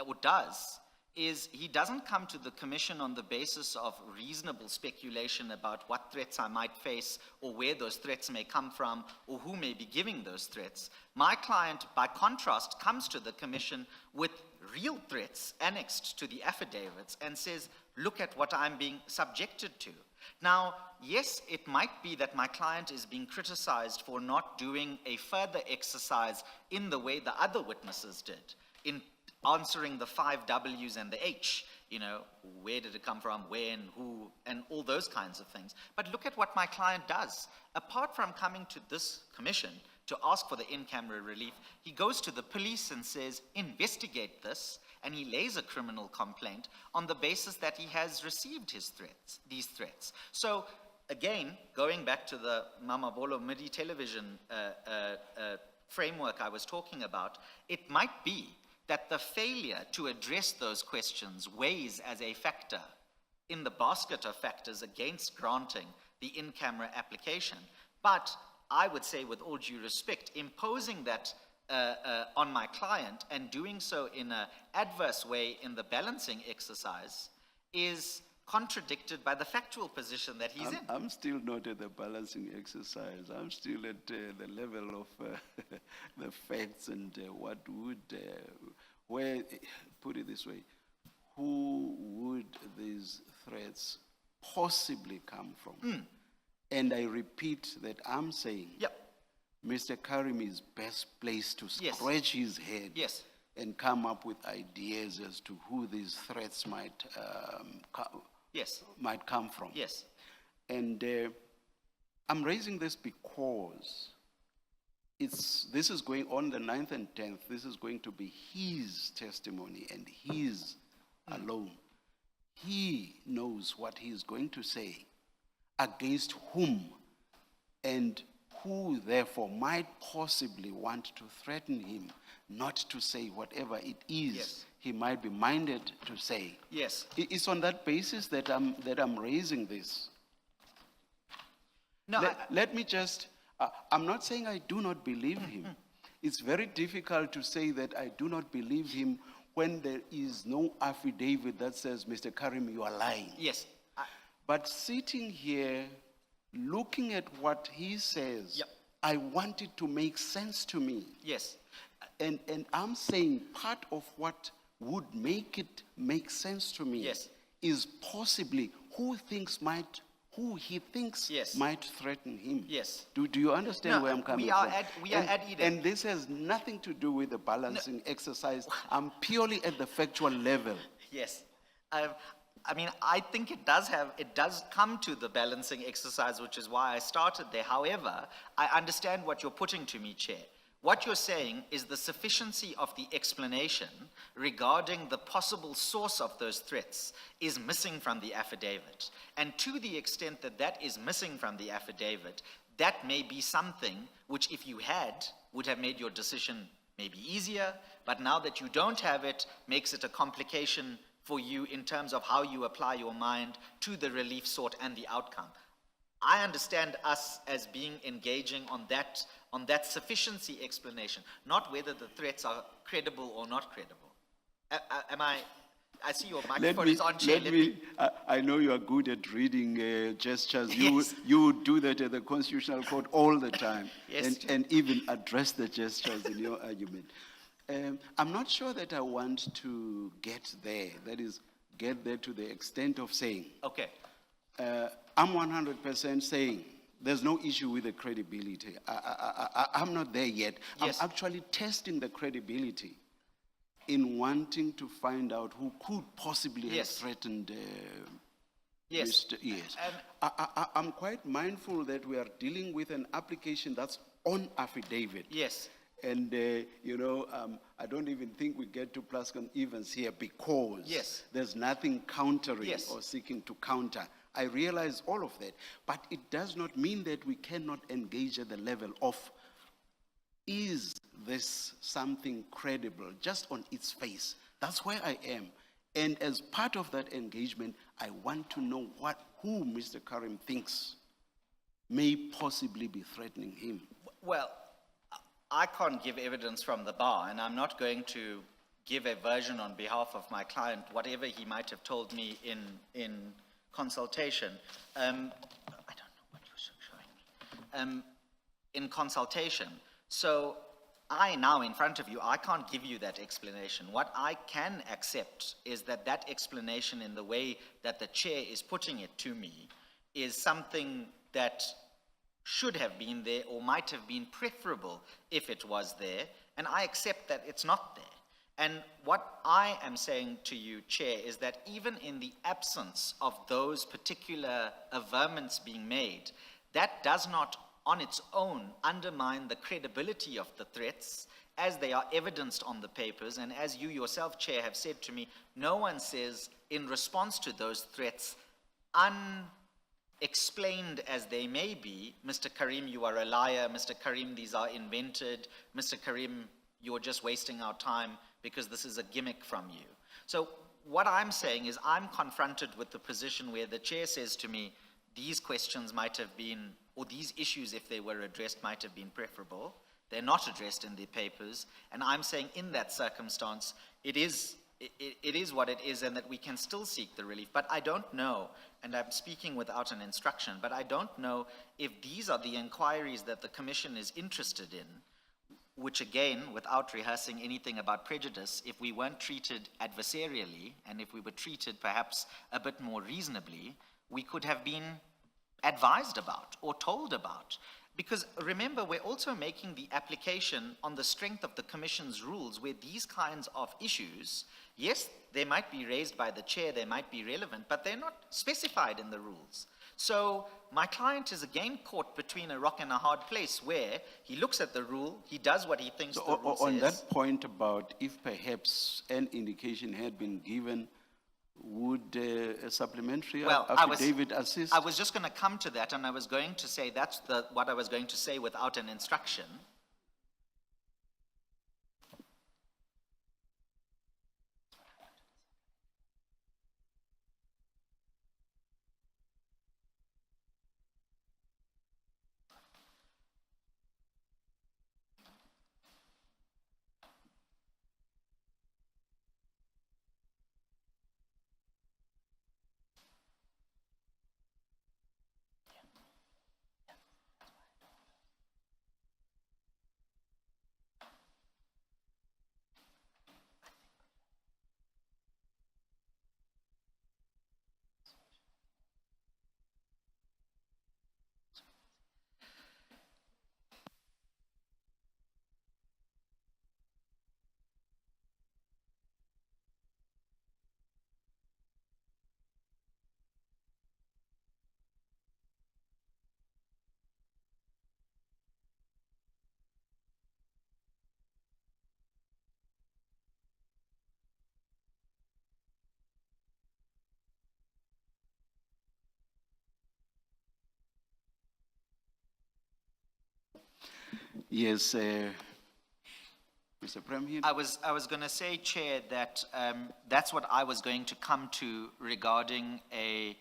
or does, is he doesn't come to the commission on the basis of reasonable speculation about what threats I might face or where those threats may come from or who may be giving those threats. My client, by contrast, comes to the commission with real threats annexed to the affidavits and says, look at what I'm being subjected to. Now, yes, it might be that my client is being criticized for not doing a further exercise in the way the other witnesses did, in answering the 5 W's and the H, where did it come from, when, who, and all those kinds of things. But look at what my client does. Apart from coming to this commission to ask for the in-camera relief, he goes to the police and says, investigate this, and he lays a criminal complaint on the basis that he has received these threats. So, again, going back to the Mama Bolo MIDI television framework I was talking about, it might be that the failure to address those questions weighs as a factor in the basket of factors against granting the in-camera application. But I would say, with all due respect, imposing that on my client and doing so in an adverse way in the balancing exercise is contradicted by the factual position that he's in. I'm still not at the balancing exercise. I'm still at the level of the facts and what would, where, put it this way, who would these threats possibly come from? And I repeat that I'm saying Yep. Mr. Karim is best placed to Yes. scratch his head Yes. and come up with ideas as to who these threats might Yes. might come from. Yes. And I'm raising this because this is going on the 9th and 10th. This is going to be his testimony and his alone. He knows what he is going to say, against whom, and who therefore might possibly want to threaten him not to say whatever it is Yes. he might be minded to say. Yes. It's on that basis that I'm raising this. No, Let me just, I'm not saying I do not believe him. It's very difficult to say that I do not believe him when there is no affidavit that says, Mr. Karim, you are lying. yes. But sitting here, looking at what he says, Yep. I want it to make sense to me. Yes. And I'm saying part of what would make it make sense to me Yes. is possibly who he thinks Yes. might threaten him. Yes. Do you understand No, where I'm coming we are from? we are at Eden. And this has nothing to do with the balancing exercise. I'm purely at the factual level. Yes. I mean, I think it does come to the balancing exercise, which is why I started there. However, I understand what you're putting to me, Chair. What you're saying is the sufficiency of the explanation regarding the possible source of those threats is missing from the affidavit. And to the extent that that is missing from the affidavit, that may be something which, if you had, would have made your decision maybe easier, but now that you don't have it, makes it a complication for you in terms of how you apply your mind to the relief sought and the outcome. I understand us as being engaging on that sufficiency explanation, not whether the threats are credible or not credible. I see your microphone is on, Chair. I know you are good at reading gestures. Yes. You would do that at the Constitutional Court all the time. Yes. and even address the gestures in your argument. I'm not sure that I want to get there. That is, get there to the extent of saying, Okay. I'm 100% saying there's no issue with the credibility. I'm not there yet. Yes. I'm actually testing the credibility in wanting to find out who could possibly Yes. have threatened Yes. Mr. Yes. I'm quite mindful that we are dealing with an application that's on affidavit. Yes. And, I don't even think we get to plus and evens here because Yes. there's nothing countering Yes. or seeking to counter. I realize all of that, but it does not mean that we cannot engage at the level of, is this something credible just on its face? That's where I am. And as part of that engagement, I want to know who Mr. Karim thinks may possibly be threatening him. Well, I can't give evidence from the bar, and I'm not going to give a version on behalf of my client, whatever he might have told me in consultation. I don't know what you're showing me. In consultation. So I now, in front of you, I can't give you that explanation. What I can accept is that that explanation, in the way that the chair is putting it to me, is something that should have been there or might have been preferable if it was there, and I accept that it's not there. And what I am saying to you, Chair, is that even in the absence of those particular averments being made, that does not on its own undermine the credibility of the threats as they are evidenced on the papers. And as you yourself, Chair, have said to me, no one says in response to those threats, explained as they may be, Mr. Karim, you are a liar, Mr. Karim, these are invented, Mr. Karim, you're just wasting our time because this is a gimmick from you. So what I'm saying is I'm confronted with the position where the chair says to me, these questions might have been, or these issues, if they were addressed, might have been preferable. They're not addressed in the papers. And I'm saying in that circumstance, it is it is what it is and that we can still seek the relief. But I don't know, and I'm speaking without an instruction, but I don't know if these are the inquiries that the Commission is interested in, which again, without rehearsing anything about prejudice, if we weren't treated adversarially and if we were treated perhaps a bit more reasonably, we could have been advised about or told about. Because remember, we're also making the application on the strength of the Commission's rules where these kinds of issues, yes, they might be raised by the chair, they might be relevant, but they're not specified in the rules. So my client is again caught between a rock and a hard place where he looks at the rule, he does what he thinks the rule On says. that point about if perhaps an indication had been given, would a supplementary affidavit assist? I was just going to come to that, and I was going to say that's what I was going to say without an instruction. Yes, Mr. Premhead. I was going to say, Chair, that that's what I was going to come to regarding a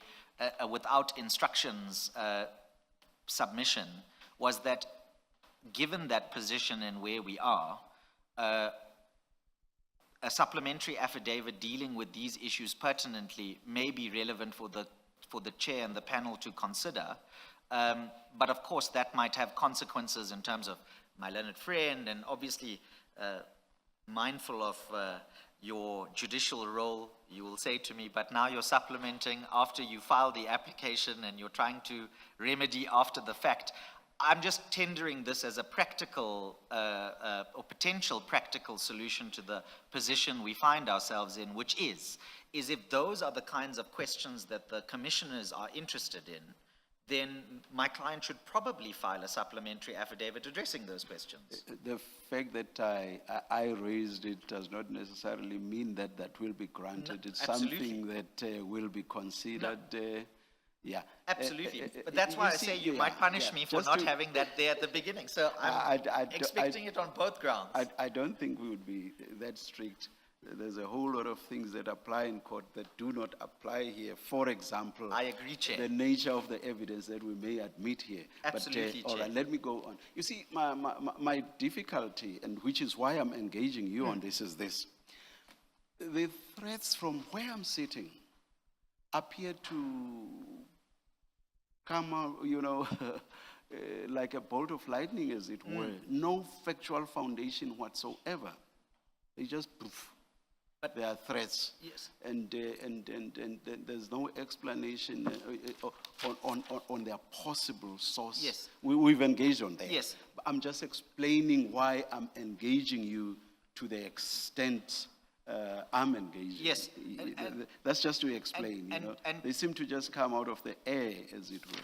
without instructions submission, was that given that position and where we are, a supplementary affidavit dealing with these issues pertinently may be relevant for the chair and the panel to consider. But of course, that might have consequences in terms of my learned friend, and obviously mindful of your judicial role, you will say to me, but now you're supplementing after you file the application and you're trying to remedy after the fact. I'm just tendering this as a practical or potential practical solution to the position we find ourselves in, which is if those are the kinds of questions that the commissioners are interested in, then my client should probably file a supplementary affidavit addressing those questions. The fact that I raised it does not necessarily mean that that will be granted. No, it's absolutely. something that will be considered. Yeah. Absolutely. But that's why I say you might punish me for just not to- having that there at the beginning. So I'm expecting it on both grounds. I don't think we would be that strict. There's a whole lot of things that apply in court that do not apply here. For example, I agree, Chair. the nature of the evidence that we may admit here. Absolutely, All Chair. right, let me go on. You see, my difficulty, and which is why I'm engaging you on this, is this. The threats from where I'm sitting appear to come out, like a bolt of lightning, as it were. No factual foundation whatsoever. They just poof. But they are threats. Yes. And there's no explanation on their possible source. Yes. We've engaged on that. Yes. I'm just explaining why I'm engaging you to the extent I'm engaging. Yes. That's just to explain, and- They seem to just come out of the air, as it were.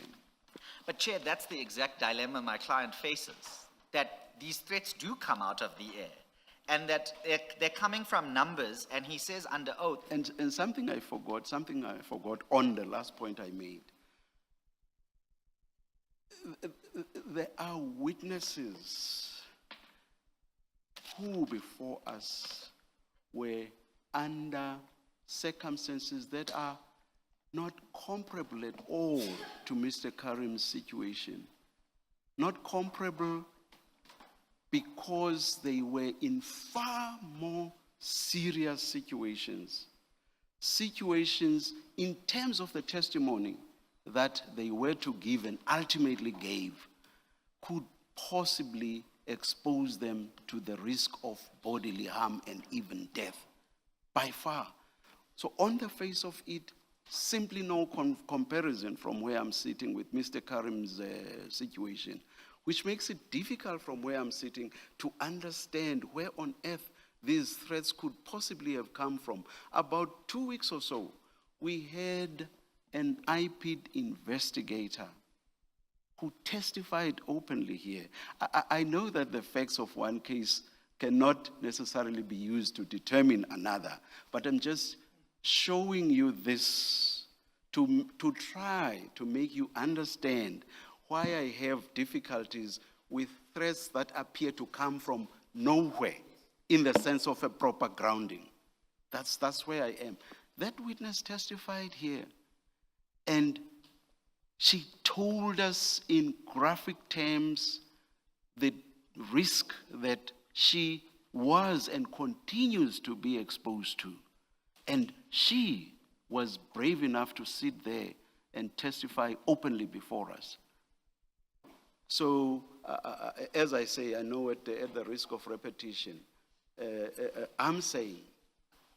But Chair, that's the exact dilemma my client faces, that these threats do come out of the air. And that they're coming from numbers, and he says under oath. And something I forgot on the last point I made. There are witnesses who before us were under circumstances that are not comparable at all to Mr. Karim's situation. Not comparable because they were in far more serious situations. Situations in terms of the testimony that they were to give and ultimately gave could possibly expose them to the risk of bodily harm and even death, by far. So on the face of it, simply no comparison from where I'm sitting with Mr. Karim's situation, which makes it difficult from where I'm sitting to understand where on earth these threats could possibly have come from. About 2 weeks or so, we had an IPID investigator who testified openly here. I know that the facts of one case cannot necessarily be used to determine another, but I'm just showing you this to try to make you understand why I have difficulties with threats that appear to come from nowhere in the sense of a proper grounding. That's where I am. That witness testified here, and she told us in graphic terms the risk that she was and continues to be exposed to. And she was brave enough to sit there and testify openly before us. So, as I say, I know at the risk of repetition, I'm saying,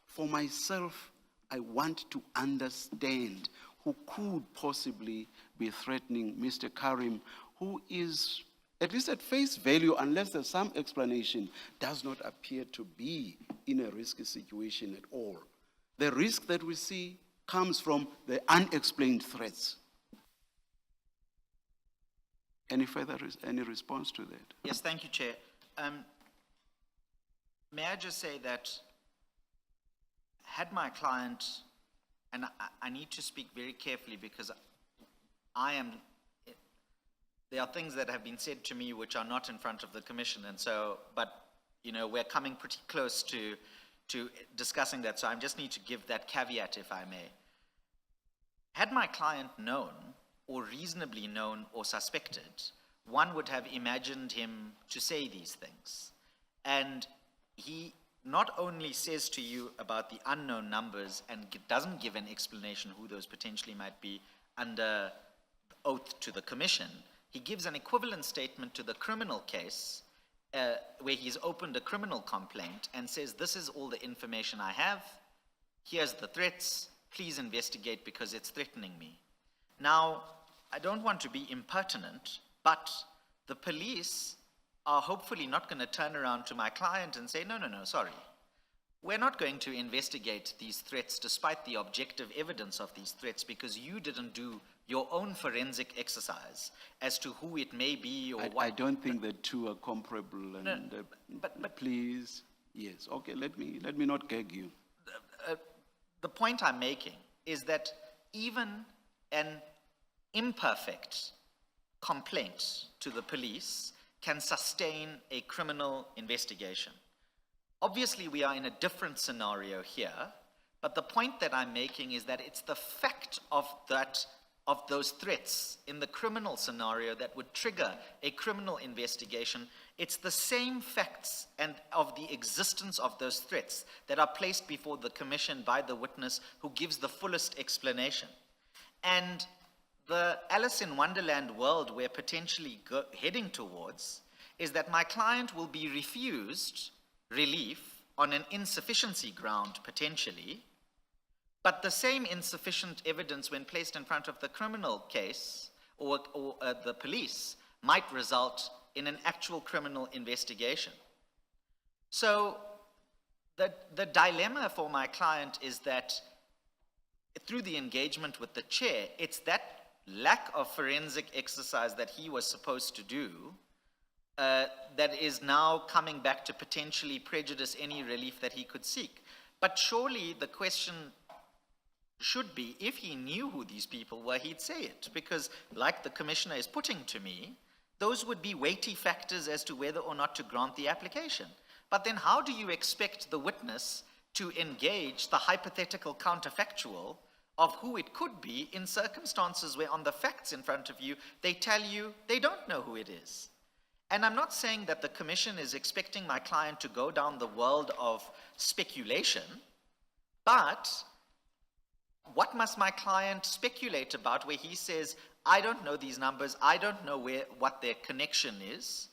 for myself, I want to understand who could possibly be threatening Mr. Karim, who is, at least at face value, unless there's some explanation, does not appear to be in a risky situation at all. The risk that we see comes from the unexplained threats. Any response to that? Yes, thank you, Chair. May I just say that had my client, and I need to speak very carefully because there are things that have been said to me which are not in front of the Commission, and so, but, you know, we're coming pretty close to discussing that, so I just need to give that caveat, if I may. Had my client known, or reasonably known or suspected, one would have imagined him to say these things. And he not only says to you about the unknown numbers and doesn't give an explanation who those potentially might be under oath to the Commission, he gives an equivalent statement to the criminal case where he's opened a criminal complaint and says, this is all the information I have, here's the threats, please investigate because it's threatening me. Now, I don't want to be impertinent, but the police are hopefully not going to turn around to my client and say, no, sorry. We're not going to investigate these threats despite the objective evidence of these threats because you didn't do your own forensic exercise as to who it may be or what. I don't think the two are comparable. And, but please, yes, okay, let me not gag you. The point I'm making is that even an imperfect complaint to the police can sustain a criminal investigation. Obviously, we are in a different scenario here, but the point that I'm making is that it's the fact of those threats in the criminal scenario that would trigger a criminal investigation. It's the same facts and of the existence of those threats that are placed before the Commission by the witness who gives the fullest explanation. And the Alice in Wonderland world we're potentially heading towards is that my client will be refused relief on an insufficiency ground potentially, but the same insufficient evidence when placed in front of the criminal case or the police might result in an actual criminal investigation. So the dilemma for my client is that through the engagement with the chair, it's that lack of forensic exercise that he was supposed to do that is now coming back to potentially prejudice any relief that he could seek. But surely the question should be, if he knew who these people were, he'd say it. Because like the Commissioner is putting to me, those would be weighty factors as to whether or not to grant the application. But then how do you expect the witness to engage the hypothetical counterfactual of who it could be in circumstances where on the facts in front of you, they tell you they don't know who it is? And I'm not saying that the commission is expecting my client to go down the world of speculation, but what must my client speculate about where he says, I don't know these numbers, I don't know what their connection is,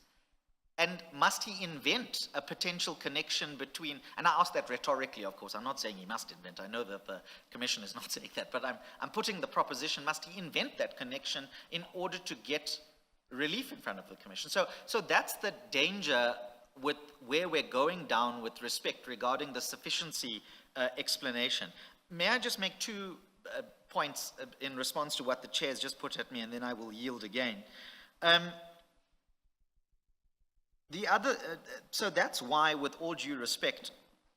and must he invent a potential connection between, and I ask that rhetorically, of course, I'm not saying he must invent, I know that the commission is not saying that, but I'm putting the proposition, must he invent that connection in order to get relief in front of the commission? So that's the danger with where we're going down with respect regarding the sufficiency explanation. May I just make two points in response to what the chair has just put at me, and then I will yield again. So that's why, with all due respect,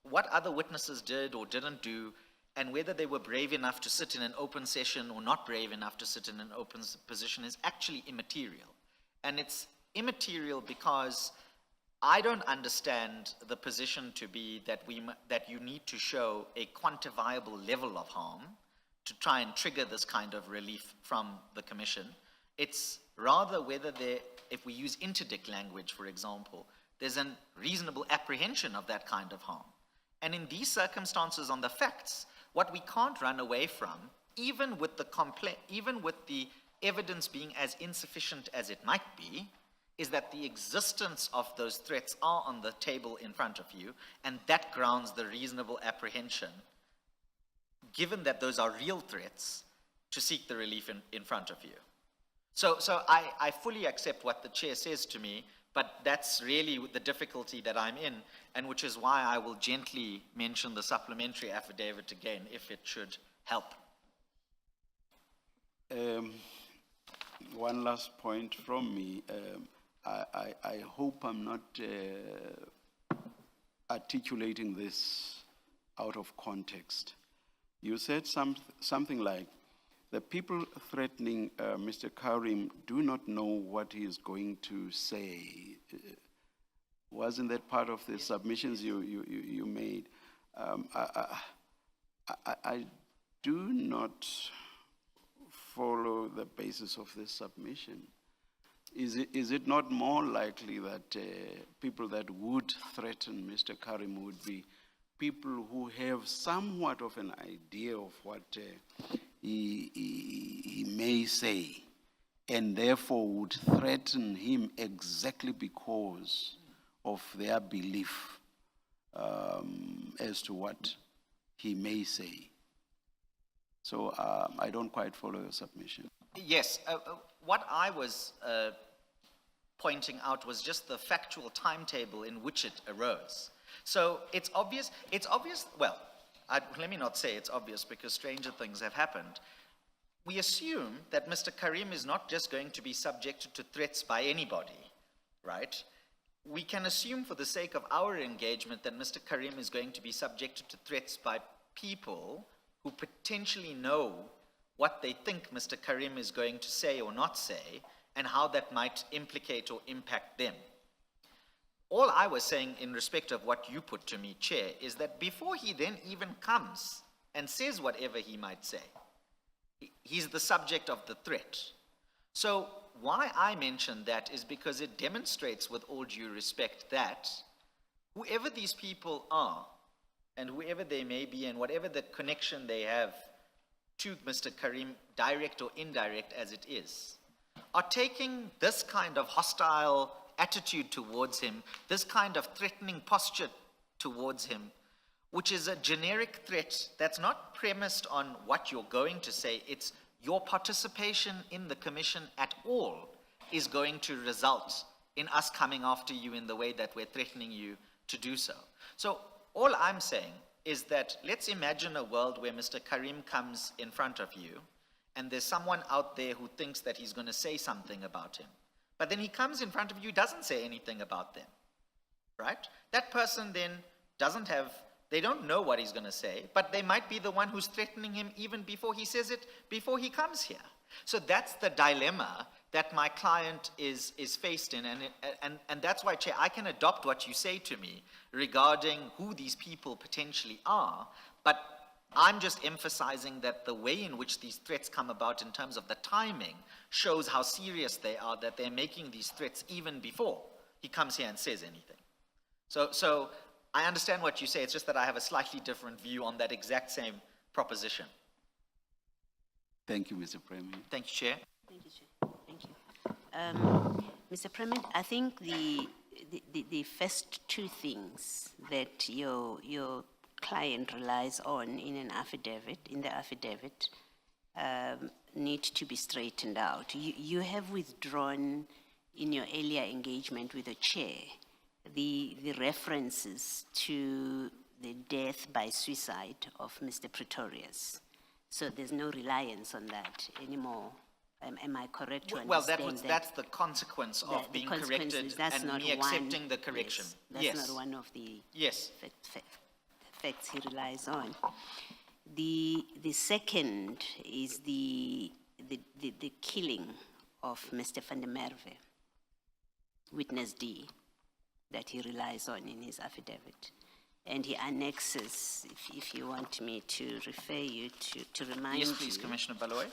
what other witnesses did or didn't do, and whether they were brave enough to sit in an open session or not brave enough to sit in an open position is actually immaterial. And it's immaterial because I don't understand the position to be that you need to show a quantifiable level of harm to try and trigger this kind of relief from the commission. It's rather whether if we use interdict language, for example, there's a reasonable apprehension of that kind of harm. And in these circumstances on the facts, what we can't run away from, even with the evidence being as insufficient as it might be, is that the existence of those threats are on the table in front of you, and that grounds the reasonable apprehension, given that those are real threats, to seek the relief in front of you. So I fully accept what the chair says to me, but that's really the difficulty that I'm in, and which is why I will gently mention the supplementary affidavit again, if it should help. One last point from me. I hope I'm not articulating this out of context. You said something like, the people threatening Mr. Karim do not know what he is going to say. Wasn't that part of the submissions you made? I do not follow the basis of this submission. Is it not more likely that people that would threaten Mr. Karim would be people who have somewhat of an idea of what he may say, and therefore would threaten him exactly because of their belief as to what he may say? So I don't quite follow your submission. Yes, what I was pointing out was just the factual timetable in which it arose. So it's obvious, well, let me not say it's obvious because stranger things have happened. We assume that Mr. Karim is not just going to be subjected to threats by anybody, right? We can assume for the sake of our engagement that Mr. Karim is going to be subjected to threats by people who potentially know what they think Mr. Karim is going to say or not say, and how that might implicate or impact them. All I was saying in respect of what you put to me, Chair, is that before he then even comes and says whatever he might say, he's the subject of the threat. So why I mention that is because it demonstrates, with all due respect, that whoever these people are, and whoever they may be, and whatever the connection they have to Mr. Karim, direct or indirect as it is, are taking this kind of hostile attitude towards him, this kind of threatening posture towards him, which is a generic threat that's not premised on what you're going to say. It's your participation in the commission at all is going to result in us coming after you in the way that we're threatening you to do so. So all I'm saying is that let's imagine a world where Mr. Karim comes in front of you and there's someone out there who thinks that he's going to say something about him. But then he comes in front of you, doesn't say anything about them, right? That person then they don't know what he's going to say, but they might be the one who's threatening him even before he says it, before he comes here. So that's the dilemma that my client is faced in, and that's why, Chair, I can adopt what you say to me regarding who these people potentially are, but I'm just emphasizing that the way in which these threats come about in terms of the timing shows how serious they are, that they're making these threats even before he comes here and says anything. So I understand what you say, it's just that I have a slightly different view on that exact same proposition. Thank you, Mr. Premier. Thank you, Chair. Thank you, Chair. Thank you. Mr. Premier, I think the first two things that your client relies on in an affidavit, need to be straightened out. You have withdrawn in your earlier engagement with the chair the references to the death by suicide of Mr. Pretorius. So there's no reliance on that anymore. Am I correct to Well, understand that? that's the consequence of the being consequences, corrected that's and not me accepting the correction. Yes, that's not one of the Yes. facts he relies on. The second is the killing of Mr. van der Merwe, witness D, that he relies on in his affidavit. And he annexes, if you want me to refer you to remind you. Yes, please, Commissioner Baloy.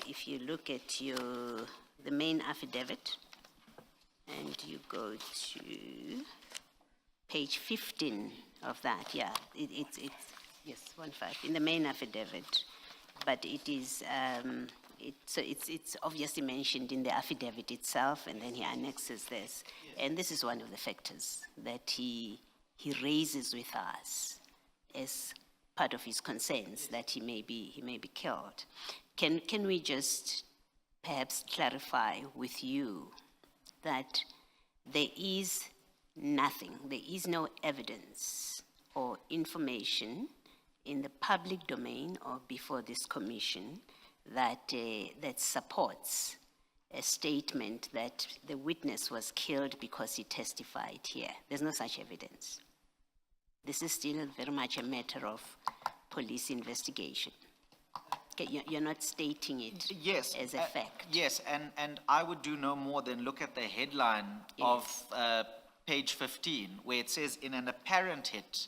If you look at the main affidavit, and you go to page 15 of that, yeah, it's yes, 15, in the main affidavit, but it is, so it's obviously mentioned in the affidavit itself, and then he annexes this. And this is one of the factors that he raises with us as part of his concerns that he may be killed. Can we just perhaps clarify with you that there is nothing, there is no evidence or information in the public domain or before this commission that that supports a statement that the witness was killed because he testified here? There's no such evidence. This is still very much a matter of police investigation. Okay, you're not stating it as a fact. Yes, and I would do no more than look at the headline of page 15, where it says, in an apparent hit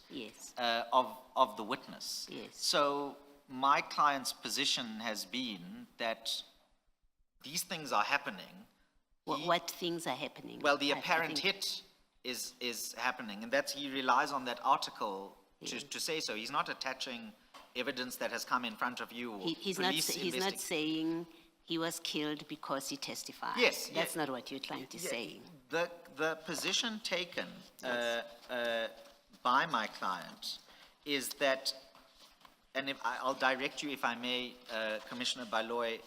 of the witness. Yes. So my client's position has been that these things are happening. What things are happening? Well, the apparent hit is happening, and that's, he relies on that article to say so. He's not attaching evidence that has come in front of you. Or He's not saying he was killed because he testified. Yes. That's not what you're trying to say. The position taken by my client is that, and I'll direct you, if I may, Commissioner Baloy,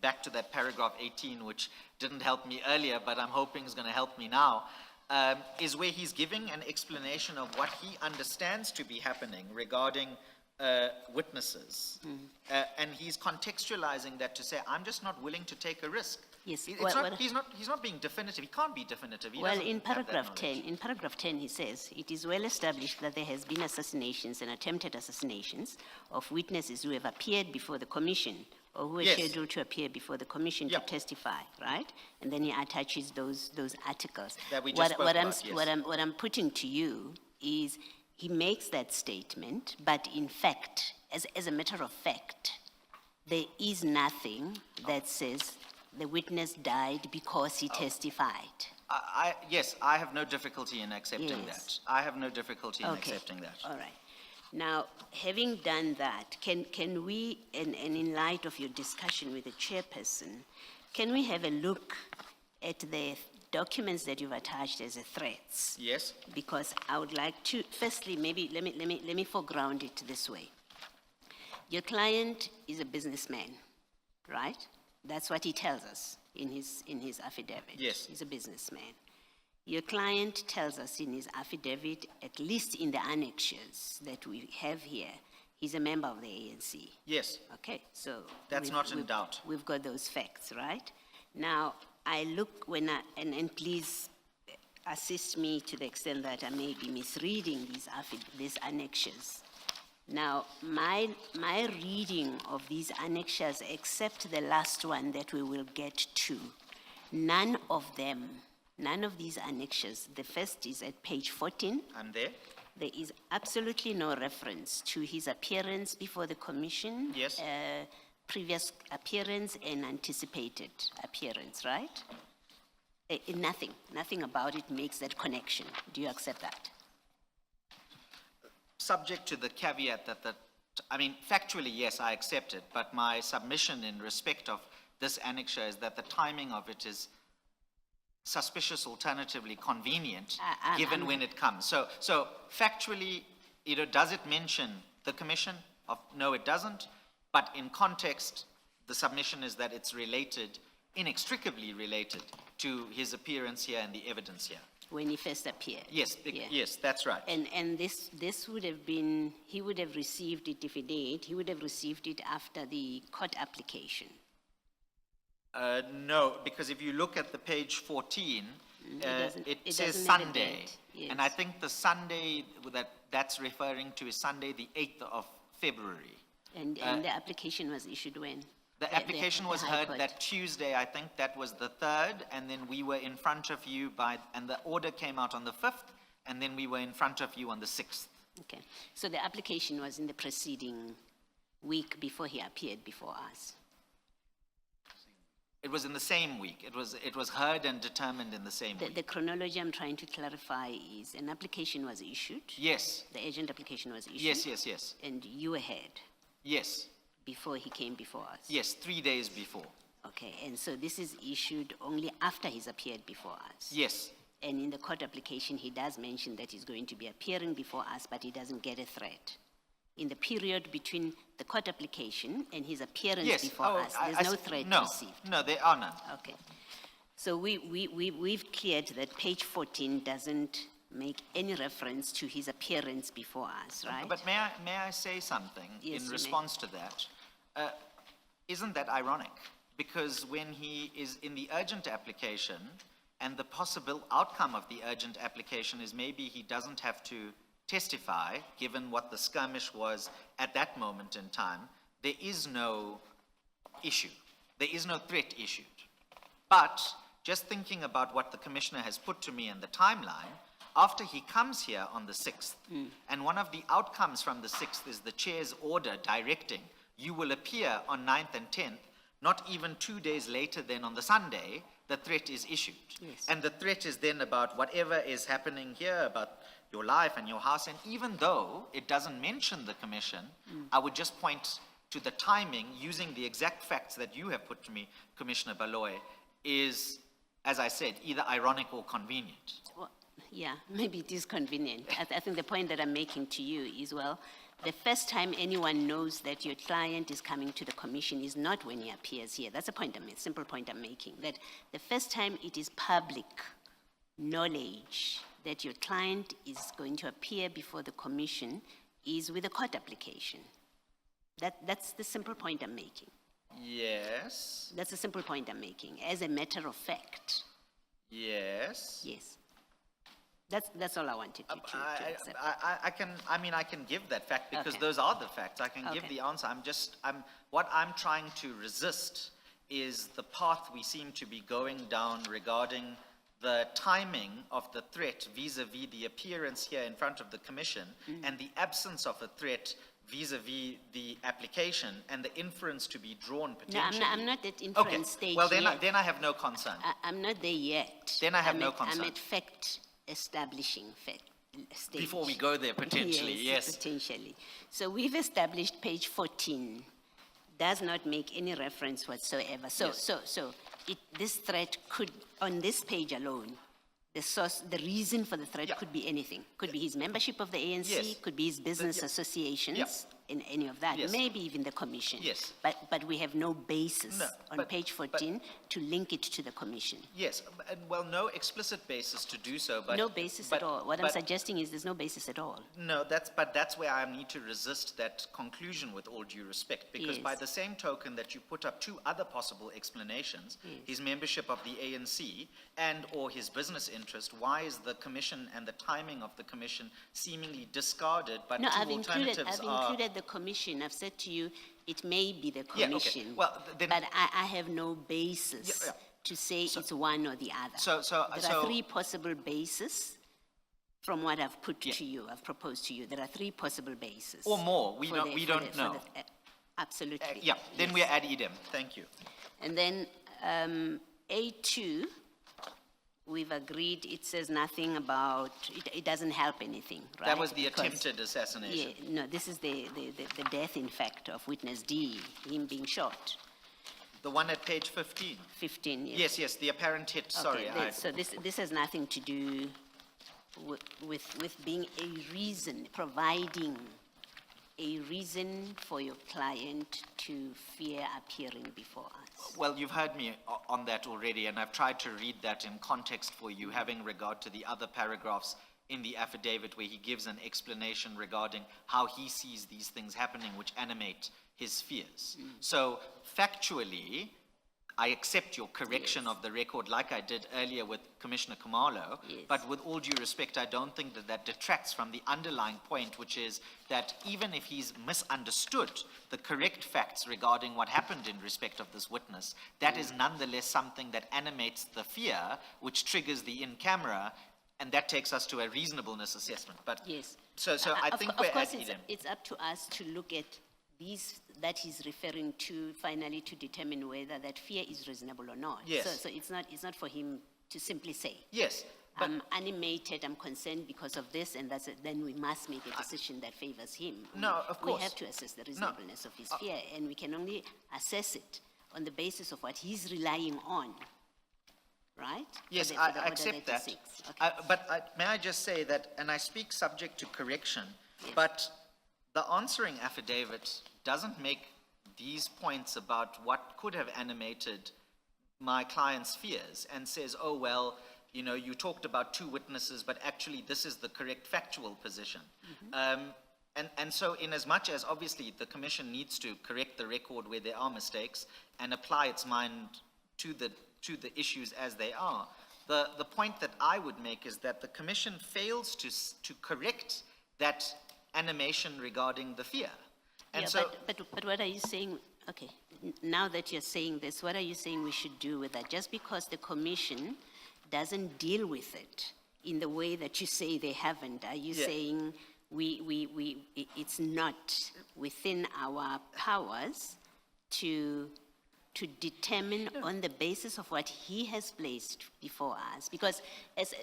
back to that paragraph 18, which didn't help me earlier, but I'm hoping is going to help me now, is where he's giving an explanation of what he understands to be happening regarding witnesses. And he's contextualizing that to say, I'm just not willing to take a risk. Yes. He's not being definitive. He can't be definitive. Well, in paragraph 10, he says, it is well established that there has been assassinations and attempted assassinations of witnesses who have appeared before the commission or who are scheduled to appear before the commission to testify, right? And then he attaches those articles. That we just spoke about, what I'm putting to you is he makes that statement, but in fact, as a matter of fact, there is nothing that says the witness died because he testified. Yes, I have no difficulty in accepting Yes. that. I have no difficulty in accepting that. All right. Now, having done that, can we, and in light of your discussion with the chairperson, can we have a look at the documents that you've attached as a threats? Yes. Because I would like to, firstly, maybe let me foreground it this way. Your client is a businessman, right? That's what he tells us in his affidavit. Yes. He's a businessman. Your client tells us in his affidavit, at least in the annexures that we have here, he's a member of the ANC. Yes. Okay, so That's not in doubt. We've got those facts, right? Now, I look and please assist me to the extent that I may be misreading these annexures. Now, my reading of these annexures, except the last one that we will get to, none of these annexures, the first is at page 14. I'm there. there is absolutely no reference to his appearance before the commission. Yes. Previous appearance and anticipated appearance, right? Nothing about it makes that connection. Do you accept that? Subject to the caveat that I mean, factually, yes, I accept it, but my submission in respect of this annexure is that the timing of it is suspicious, alternatively convenient, given when it comes. So factually, does it mention the commission? No, it doesn't. But in context, the submission is that it's related, inextricably related to his appearance here and the evidence here. When he first appeared? Yes, Yeah. yes, that's right. And this would have been, he would have received it, if he did, he would have received it after the court application. No, because if you look at the page 14, it says doesn't have a Sunday. date, yes. And I think the Sunday that's referring to is Sunday, the 8th of February. And the application was issued when? The application was High heard Court. that Tuesday, I think that was the 3rd, and then we were in front of you and the order came out on the 5th, and then we were in front of you on the 6th. Okay, so the application was in the preceding week before he appeared before us? It was in the same week. It was heard and determined in the same week. The chronology I'm trying to clarify is an application was issued? Yes, The agent application was issued? yes. And you were heard Yes, before he came before us? yes, 3 days before. Okay, and so this is issued only after he's appeared before us? Yes, And in the court application, he does mention that he's going to be appearing before us, but he doesn't get a threat. In the period between the court application and his appearance yes. before Oh, us, I there's no see. threat No, received? no, there are none. Okay. So we've cleared that page 14 doesn't make any reference to his appearance before us, right? But may I say something Yes, you in may. response to that? Isn't that ironic? Because when he is in the urgent application, and the possible outcome of the urgent application is maybe he doesn't have to testify, given what the skirmish was at that moment in time, there is no issue. There is no threat issued. But just thinking about what the commissioner has put to me in the timeline, after he comes here on the 6th, and one of the outcomes from the 6th is the chair's order directing, you will appear on 9th and 10th, not even 2 days later than on the Sunday, the threat is issued. Yes. And the threat is then about whatever is happening here, about your life and your house, and even though it doesn't mention the commission, I would just point to the timing, using the exact facts that you have put to me, Commissioner Baloy, is, as I said, either ironic or convenient. Well, yeah, maybe it is convenient. I think the point that I'm making to you is, well, the first time anyone knows that your client is coming to the commission is not when he appears here. That's a point simple point I'm making, that the first time it is public knowledge that your client is going to appear before the commission is with a court application. That's the simple point I'm making. Yes, That's the simple point I'm making. As a matter of fact, yes. yes. That's all I wanted you to accept. I can give that fact because Okay. those are the facts. I can give Okay. the answer. What I'm trying to resist is the path we seem to be going down regarding the timing of the threat vis-à-vis the appearance here in front of the commission and the absence of a threat vis-à-vis the application and the inference to be drawn No, potentially. I'm not at Okay, inference stage well then yet. I have no concern. I'm not there yet. Then I have I'm no at- concern. I'm at fact establishing stage. Before we go there, potentially, yes. Potentially. So we've established page 14 does not make any reference whatsoever. So, Yes. this threat could, on this page alone, the source, the reason for the threat Yeah. could be anything. Could be his membership of the ANC, Yes. could be his business yeah. associations, Yeah. in any of that, Yes. maybe even the commission. Yes. But we have no basis No, on but- page 14 to link it to the commission. Yes, and well, no explicit basis to do so, but. No basis but- at all. What I'm but- suggesting is there's no basis at all. No, that's where I need to resist that conclusion with all due respect, because by Yes. the same token that you put up two other possible explanations, Yes. his membership of the ANC and/or his business interest, why is the commission and the timing of the commission seemingly discarded, but No, two I've alternatives included the commission. I've said to you, it may be the Yeah, okay. commission. Well, then- But I have no basis Yeah. to say it's one or the other. So- There so- are three possible bases from what I've put Yeah. to you, I've proposed to you, there are 3 possible bases. Or more, we for don't, the- we for don't the- know. for the- Absolutely. Yeah, then yes. we're ad idem, thank you. And then A2, we've agreed, it says nothing about, it doesn't help anything, right? That was the Because- attempted assassination. Yeah, no, this is the death, in fact, of witness D, him being shot, The one at page 15. 15 years. Yes, yes, the apparent hit, sorry. Okay, so this has nothing to do with being a reason, providing a reason for your client to fear appearing before us. Well, you've heard me on that already, and I've tried to read that in context for you, having regard to the other paragraphs in the affidavit where he gives an explanation regarding how he sees these things happening, which animate his fears. So factually, I accept your correction Yes. of the record like I did earlier with Commissioner Kumalo, Yes. but with all due respect, I don't think that that detracts from the underlying point, which is that even if he's misunderstood the correct facts regarding what happened in respect of this witness, that is nonetheless something that animates the fear, which triggers the in-camera, and that takes us to a reasonableness assessment. But Yes. so I Of think of we're course, at idem. it's up to us to look at these that he's referring to, finally to determine whether that fear is reasonable or not. Yes. So it's not for him to simply say, Yes, but I'm animated, I'm concerned because of this, and that's it. Then we must make a decision that favors him. No, of course. We have to assess the reasonableness of his fear, and we can only assess it on the basis of what he's relying on, right? yes, For I the order accept that. 36. Okay. But may I just say that, and I speak subject to correction, but the answering affidavit doesn't make these points about what could have animated my client's fears and says, oh, well, you know, you talked about 2 witnesses, but actually this is the correct factual position. And so in as much as obviously the commission needs to correct the record where there are mistakes and apply its mind to the issues as they are, the point that I would make is that the commission fails to correct that animation regarding the fear. And Yeah, so, but what are you saying, okay, now that you're saying this, what are you saying we should do with that? Just because the commission doesn't deal with it in the way that you say they haven't, are you Yeah. saying it's not within our powers to determine on the basis of what he has placed before us? Because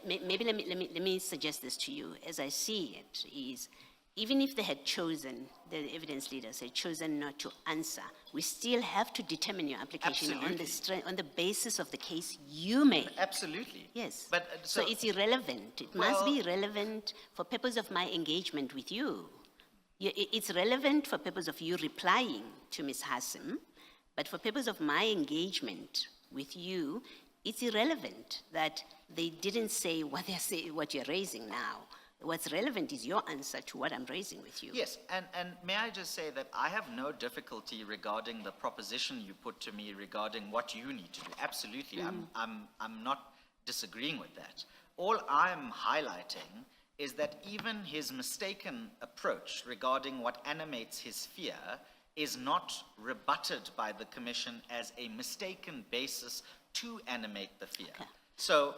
maybe let me suggest this to you. As I see it, is even if they had chosen, the evidence leaders had chosen not to answer, we still have to determine your application Absolutely. on the basis of the case you made. absolutely. Yes. But, So so, it's irrelevant. It must be Well- relevant for purpose of my engagement with you. It's relevant for purpose of you replying to Ms. Hassim, but for purpose of my engagement with you, it's irrelevant that they didn't say what you're raising now. What's relevant is your answer to what I'm raising with you. yes, and may I just say that I have no difficulty regarding the proposition you put to me regarding what you need to do. Absolutely, I'm not disagreeing with that. All I'm highlighting is that even his mistaken approach regarding what animates his fear is not rebutted by the commission as a mistaken basis to animate the fear. Okay. So,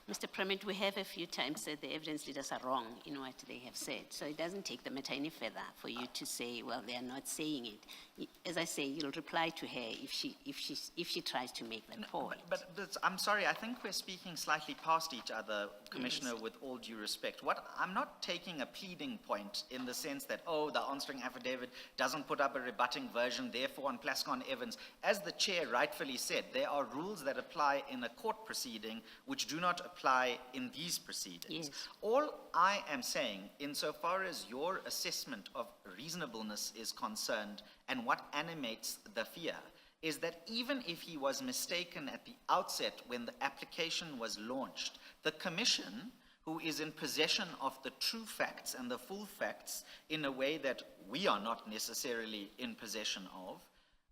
Mr. Premier, we have a few times said the evidence leaders are wrong in what they have said. So it doesn't take the matter any further for you to say, well, they are not saying it. As I say, you'll reply to her if she tries to make that point. But I'm sorry, I think we're speaking slightly past each other, Commissioner, with all due respect. I'm not taking a pleading point in the sense that, oh, the answering affidavit doesn't put up a rebutting version, therefore on Plascon Evans. As the chair rightfully said, there are rules that apply in a court proceeding which do not apply in these proceedings. Yes. All I am saying, insofar as your assessment of reasonableness is concerned and what animates the fear, is that even if he was mistaken at the outset when the application was launched, the commission, who is in possession of the true facts and the full facts in a way that we are not necessarily in possession of,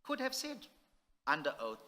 could have said under oath,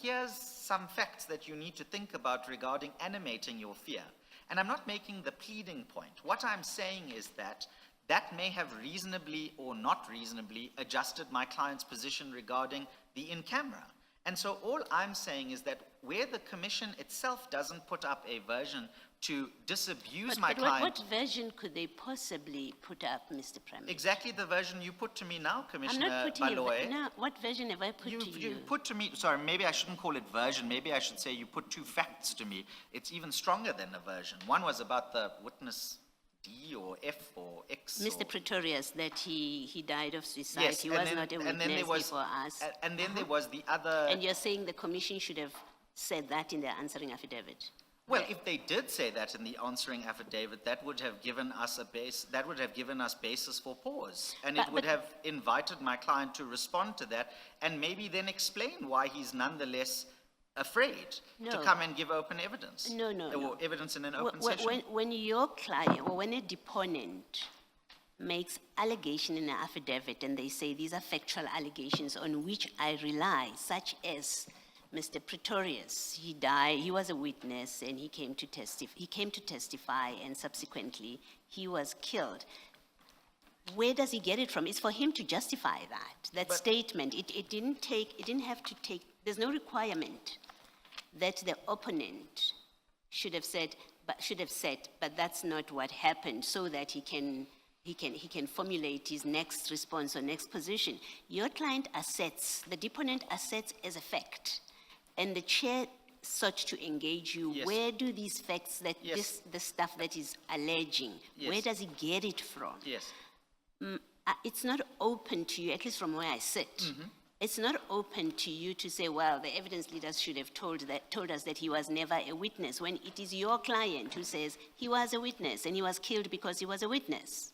here's some facts that you need to think about regarding animating your fear. And I'm not making the pleading point. What I'm saying is that that may have reasonably or not reasonably adjusted my client's position regarding the in-camera. And so all I'm saying is that where the commission itself doesn't put up a version to disabuse my But client. what version could they possibly put up, Mr. Prime Minister? Exactly the version you put to me now, I'm Commissioner not putting Baloyi. no, what version have I put to You you? put to me, sorry, maybe I shouldn't call it version, maybe I should say you put two facts to me. It's even stronger than a version. One was about the witness D or F or X. Mr. or- Pretorius, that he died of suicide. Yes, He and was then- not a and then there witness was- before us. And then there was the other. And you're saying the commission should have said that in their answering affidavit? Well, if they did say that in the answering affidavit, that would have given us that would have given us basis for pause. And it would have invited my client to respond to that and maybe then explain why he's nonetheless afraid to No. come and give open evidence. No, no, no. Or evidence in an Wh- open wh- session. When your client, or when a deponent makes allegation in an affidavit and they say these are factual allegations on which I rely, such as Mr. Pretorius, he died, he was a witness and he came to testify and subsequently he was killed. Where does he get it from? It's for him to justify that statement. It didn't have to take, there's no requirement that the opponent should have said, but that's not what happened, so that he can formulate his next response or next position. Your client asserts, the deponent asserts as a fact, and the chair sought to engage you. Yes. Where do these facts Yes. the stuff that is alleging, where Yes. does he get it from? Yes. It's not open to you, at least from where I sit. Mm-hmm. It's not open to you to say, well, the evidence leaders should have told us that he was never a witness, when it is your client who says he was a witness and he was killed because he was a witness.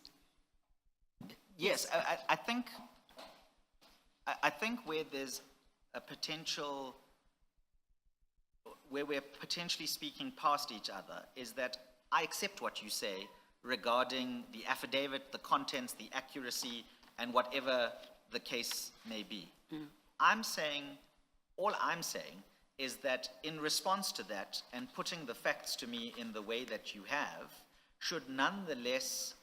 Yes, I think where there's a potential, where we're potentially speaking past each other, is that I accept what you say regarding the affidavit, the contents, the accuracy, and whatever the case may be. I'm saying, all I'm saying is that in response to that and putting the facts to me in the way that you have, should nonetheless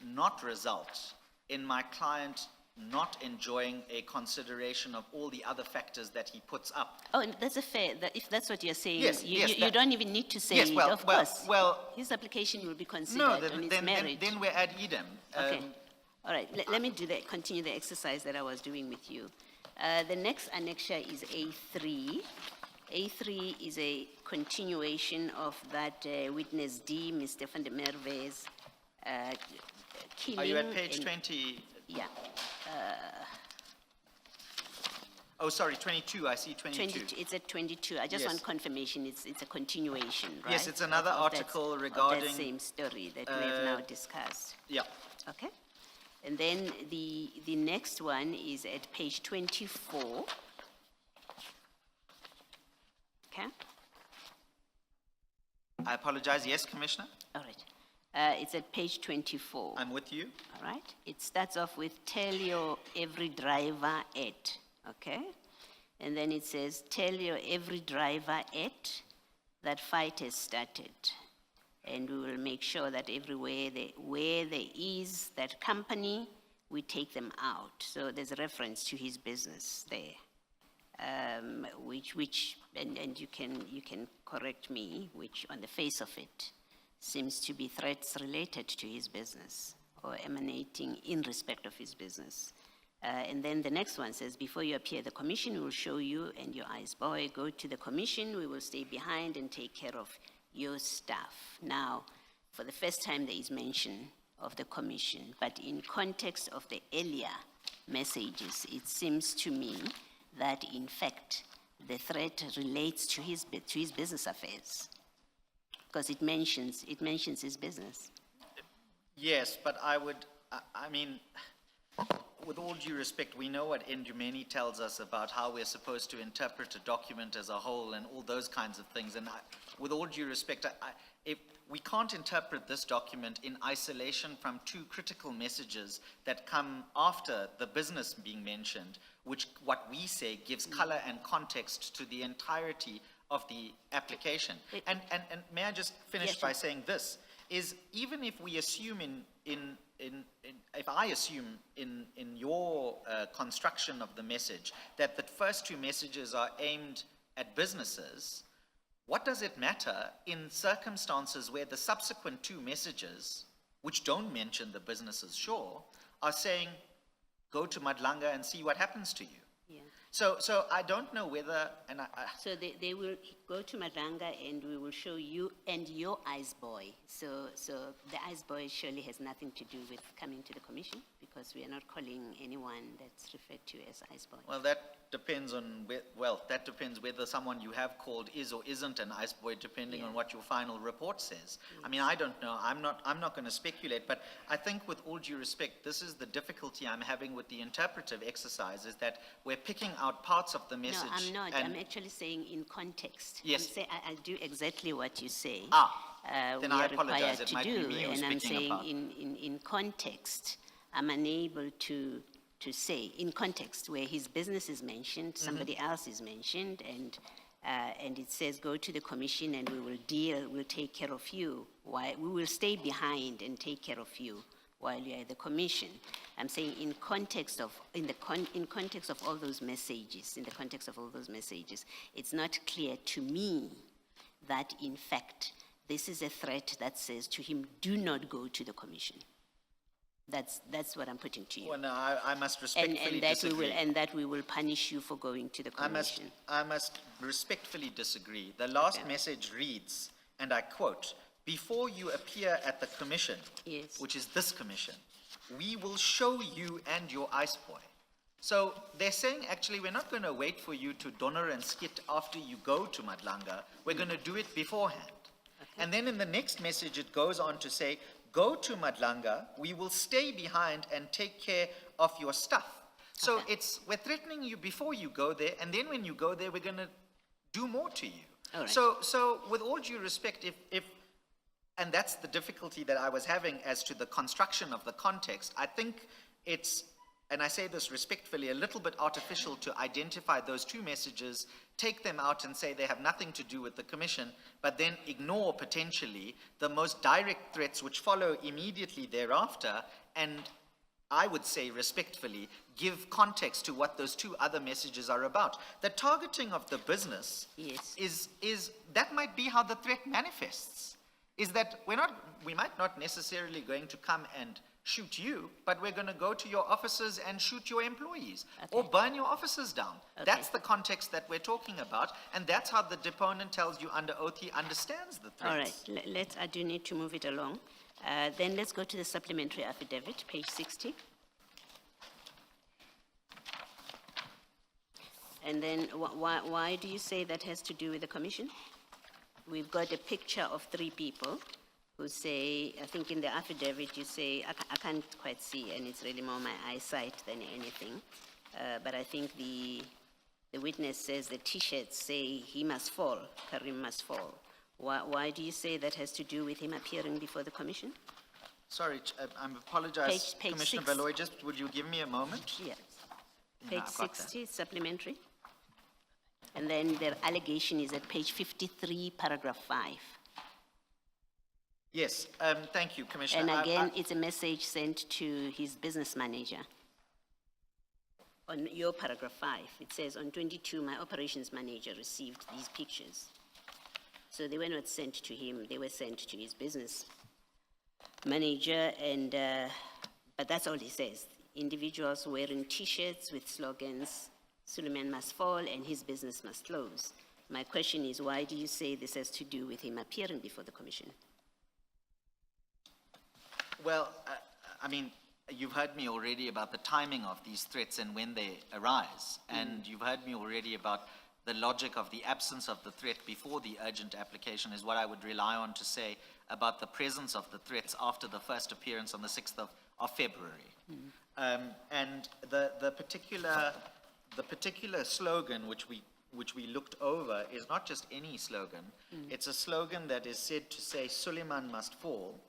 not result in my client not enjoying a consideration of all the other factors that he puts up. Oh, and that's if that's what you're saying, Yes, you, yes, you that- don't even need to say Yes, it, well, of well, course. well- His application will be considered No, on his merit. then we're ad idem. Okay, all right, let me continue the exercise that I was doing with you. The next annexure is A3. A3 is a continuation of that witness D, Mr. van der Merwe's killing. Are you at page and- 20? Yeah, Oh, sorry, 22, I see 22. 22, it's at 22. I just Yes. want confirmation, it's a continuation, right? Yes, it's another of that- article of regarding, that same story that we have now discussed. Yeah, Okay. And then the next one is at page 24. Okay, I apologize, yes, Commissioner, all right. It's at page 24, I'm with you. all right? It starts off with tell your every driver at, okay? And then it says tell your every driver at that fight has started. And we will make sure that everywhere where there is that company, we take them out. So there's a reference to his business there, which and you can correct me, which on the face of it seems to be threats related to his business or emanating in respect of his business. And then the next one says, before you appear, the commission will show you and your eyes, boy, go to the commission, we will stay behind and take care of your staff. Now, for the first time, there is mention of the commission, but in context of the earlier messages, it seems to me that, in fact, the threat relates to his business affairs, because it mentions his business. Yes, but I mean, with all due respect, we know what Ndumeni tells us about how we're supposed to interpret a document as a whole and all those kinds of things. And with all due respect, if we can't interpret this document in isolation from two critical messages that come after the business being mentioned, which what we say gives color and context to the entirety of the application. And may I just finish Yes, by sure. saying this, is even if we assume in if I assume in your construction of the message that the first two messages are aimed at businesses, what does it matter in circumstances where the subsequent two messages, which don't mention the businesses, sure, are saying, go to Madlanga and see what happens to you? Yeah. So I don't know whether, and So they will go to Madlanga and we will show you and your ice boy. So the ice boy surely has nothing to do with coming to the commission because we are not calling anyone that's referred to as ice boy. well, that depends on, that depends whether someone you have called is or isn't an ice boy, depending on Yeah. what your final report says. I mean, I don't know, I'm not going to speculate, but I think with all due respect, this is the difficulty I'm having with the interpretive exercise, is that we're picking out parts of the message. No, I'm not. and- I'm actually saying in context. Yes. I'll do exactly what you say. Then We I are apologize. required It to might be do, me who's and I'm picking saying apart. in context, I'm unable to say, in context, where his business is mentioned, Mm-hmm. somebody else is mentioned, and it says, go to the commission and we'll take care of you. We will stay behind and take care of you while you're at the commission. I'm saying in context of all those messages, it's not clear to me that in fact, this is a threat that says to him, do not go to the commission. That's what I'm putting to you. Well, no, I must respectfully And that disagree. we will punish you for going to the commission. I must respectfully disagree. The last Okay. message reads, and I quote, "Before you appear at the commission," Yes. which is this commission, "we will show you and your ice boy." So they're saying, actually, we're not going to wait for you to donor and skit after you go to Madlanga. We're going to do it beforehand. And then in the next message, it goes on to say, go to Madlanga, we will stay behind and take care of your stuff. So Okay. we're threatening you before you go there, and then when you go there, we're going to do more to you. All right. So with all due respect, and that's the difficulty that I was having as to the construction of the context, I think it's, and I say this respectfully, a little bit artificial to identify those two messages, take them out and say they have nothing to do with the commission, but then ignore potentially the most direct threats which follow immediately thereafter, and I would say respectfully, give context to what those two other messages are about. The targeting of the business Yes. is that might be how the threat manifests, is that we might not necessarily going to come and shoot you, but we're going to go to your offices and shoot your employees, or Okay. burn your offices down. Okay. That's the context that we're talking about, and that's how the deponent tells you under oath he understands the All right, threats. I do need to move it along. Then let's go to the supplementary affidavit, page 60. And then why do you say that has to do with the commission? We've got a picture of three people who say, I think in the affidavit you say, I can't quite see, and it's really more my eyesight than anything. But I think the witness says the T-shirts say he must fall, Karim must fall. Why do you say that has to do with him appearing before the commission? Sorry, I apologize, Page Commissioner 6. Baloy, just would you give me a moment? Yes. Yeah, Page I've got that. 60, supplementary. And then the allegation is at page 53, paragraph 5. Yes, thank you, Commissioner. And I- again, it's a message sent to his business manager. On your paragraph 5, it says, on 22, my operations manager received these pictures. So they were not sent to him, they were sent to his business manager, and, but that's all he says. Individuals wearing T-shirts with slogans, Suleiman must fall and his business must close. My question is, why do you say this has to do with him appearing before the commission? Well, I mean, you've heard me already about the timing of these threats and when they arise. And you've heard me already about the logic of the absence of the threat before the urgent application is what I would rely on to say about the presence of the threats after the first appearance on the 6th of February. And the particular slogan which we looked over is not just any slogan. It's a slogan that is said to say Suleiman must fall.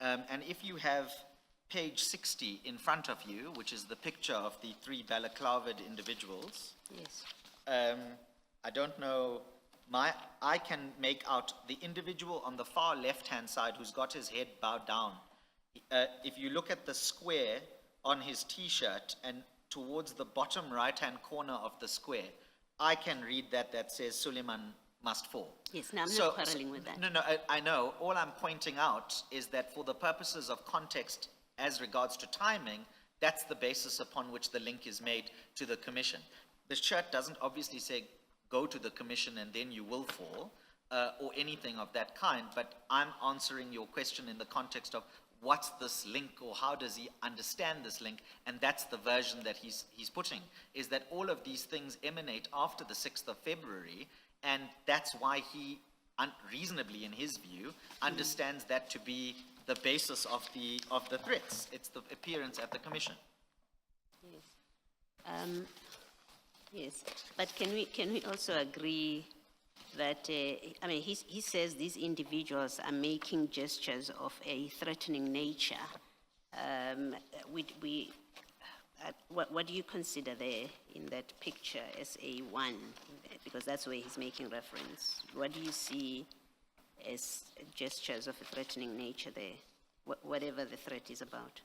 And if you have page 60 in front of you, which is the picture of the three balaclavaed individuals, Yes. I don't know, I can make out the individual on the far left-hand side who's got his head bowed down If you look at the square on his T-shirt and towards the bottom right-hand corner of the square, I can read that says Suleiman must fall. Yes, no, I'm not quarreling with that. No, I know. All I'm pointing out is that for the purposes of context as regards to timing, that's the basis upon which the link is made to the commission. The shirt doesn't obviously say go to the commission and then you will fall, or anything of that kind, but I'm answering your question in the context of what's this link, or how does he understand this link, and that's the version that he's putting, is that all of these things emanate after the 6th of February, and that's why he, reasonably in his view, understands that to be the basis of the threats. It's the appearance at the commission. Yes. Yes, but can we also agree that, I mean, he says these individuals are making gestures of a threatening nature. What do you consider there in that picture as A1? Because that's where he's making reference. What do you see as gestures of a threatening nature there, whatever the threat is about?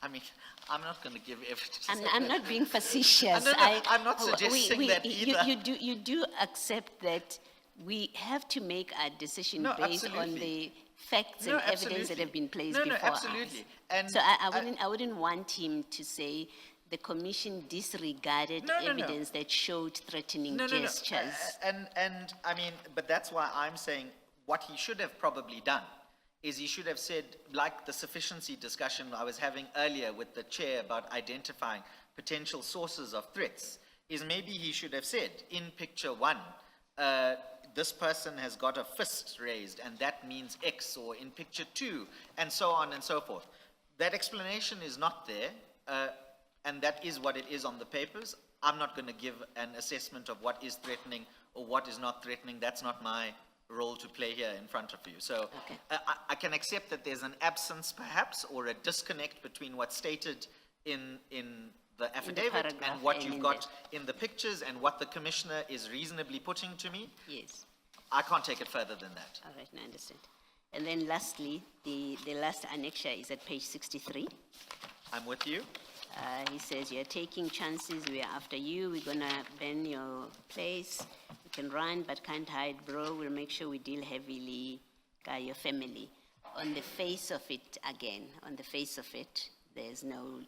I mean, I'm not going to give evidence. I'm not being facetious. No, I'm not suggesting that either. You do accept that we have to make a decision No, based on absolutely. the facts and evidence that have been placed No, before absolutely. us. And So I wouldn't want him to say the commission disregarded No. evidence that showed threatening gestures. And I mean, but that's why I'm saying what he should have probably done is he should have said, like the sufficiency discussion I was having earlier with the chair about identifying potential sources of threats, is maybe he should have said, in picture 1, this person has got a fist raised and that means X, or in picture 2, and so on and so forth. That explanation is not there, and that is what it is on the papers. I'm not going to give an assessment of what is threatening or what is not threatening. That's not my role to play here in front of you. So Okay. I can accept that there's an absence perhaps, or a disconnect between what's stated in the affidavit paragraph and what and you've in got in the pictures and what the commissioner is reasonably putting to me. Yes. I can't take it further than that. All right, I understand. And then lastly, the last annexure is at page 63. I'm with you. He says, you're taking chances, we're after you, we're gonna ban your place, you can run but can't hide, bro, we'll make sure we deal heavily, by your family. On the face of it, again, on the face of it, there's no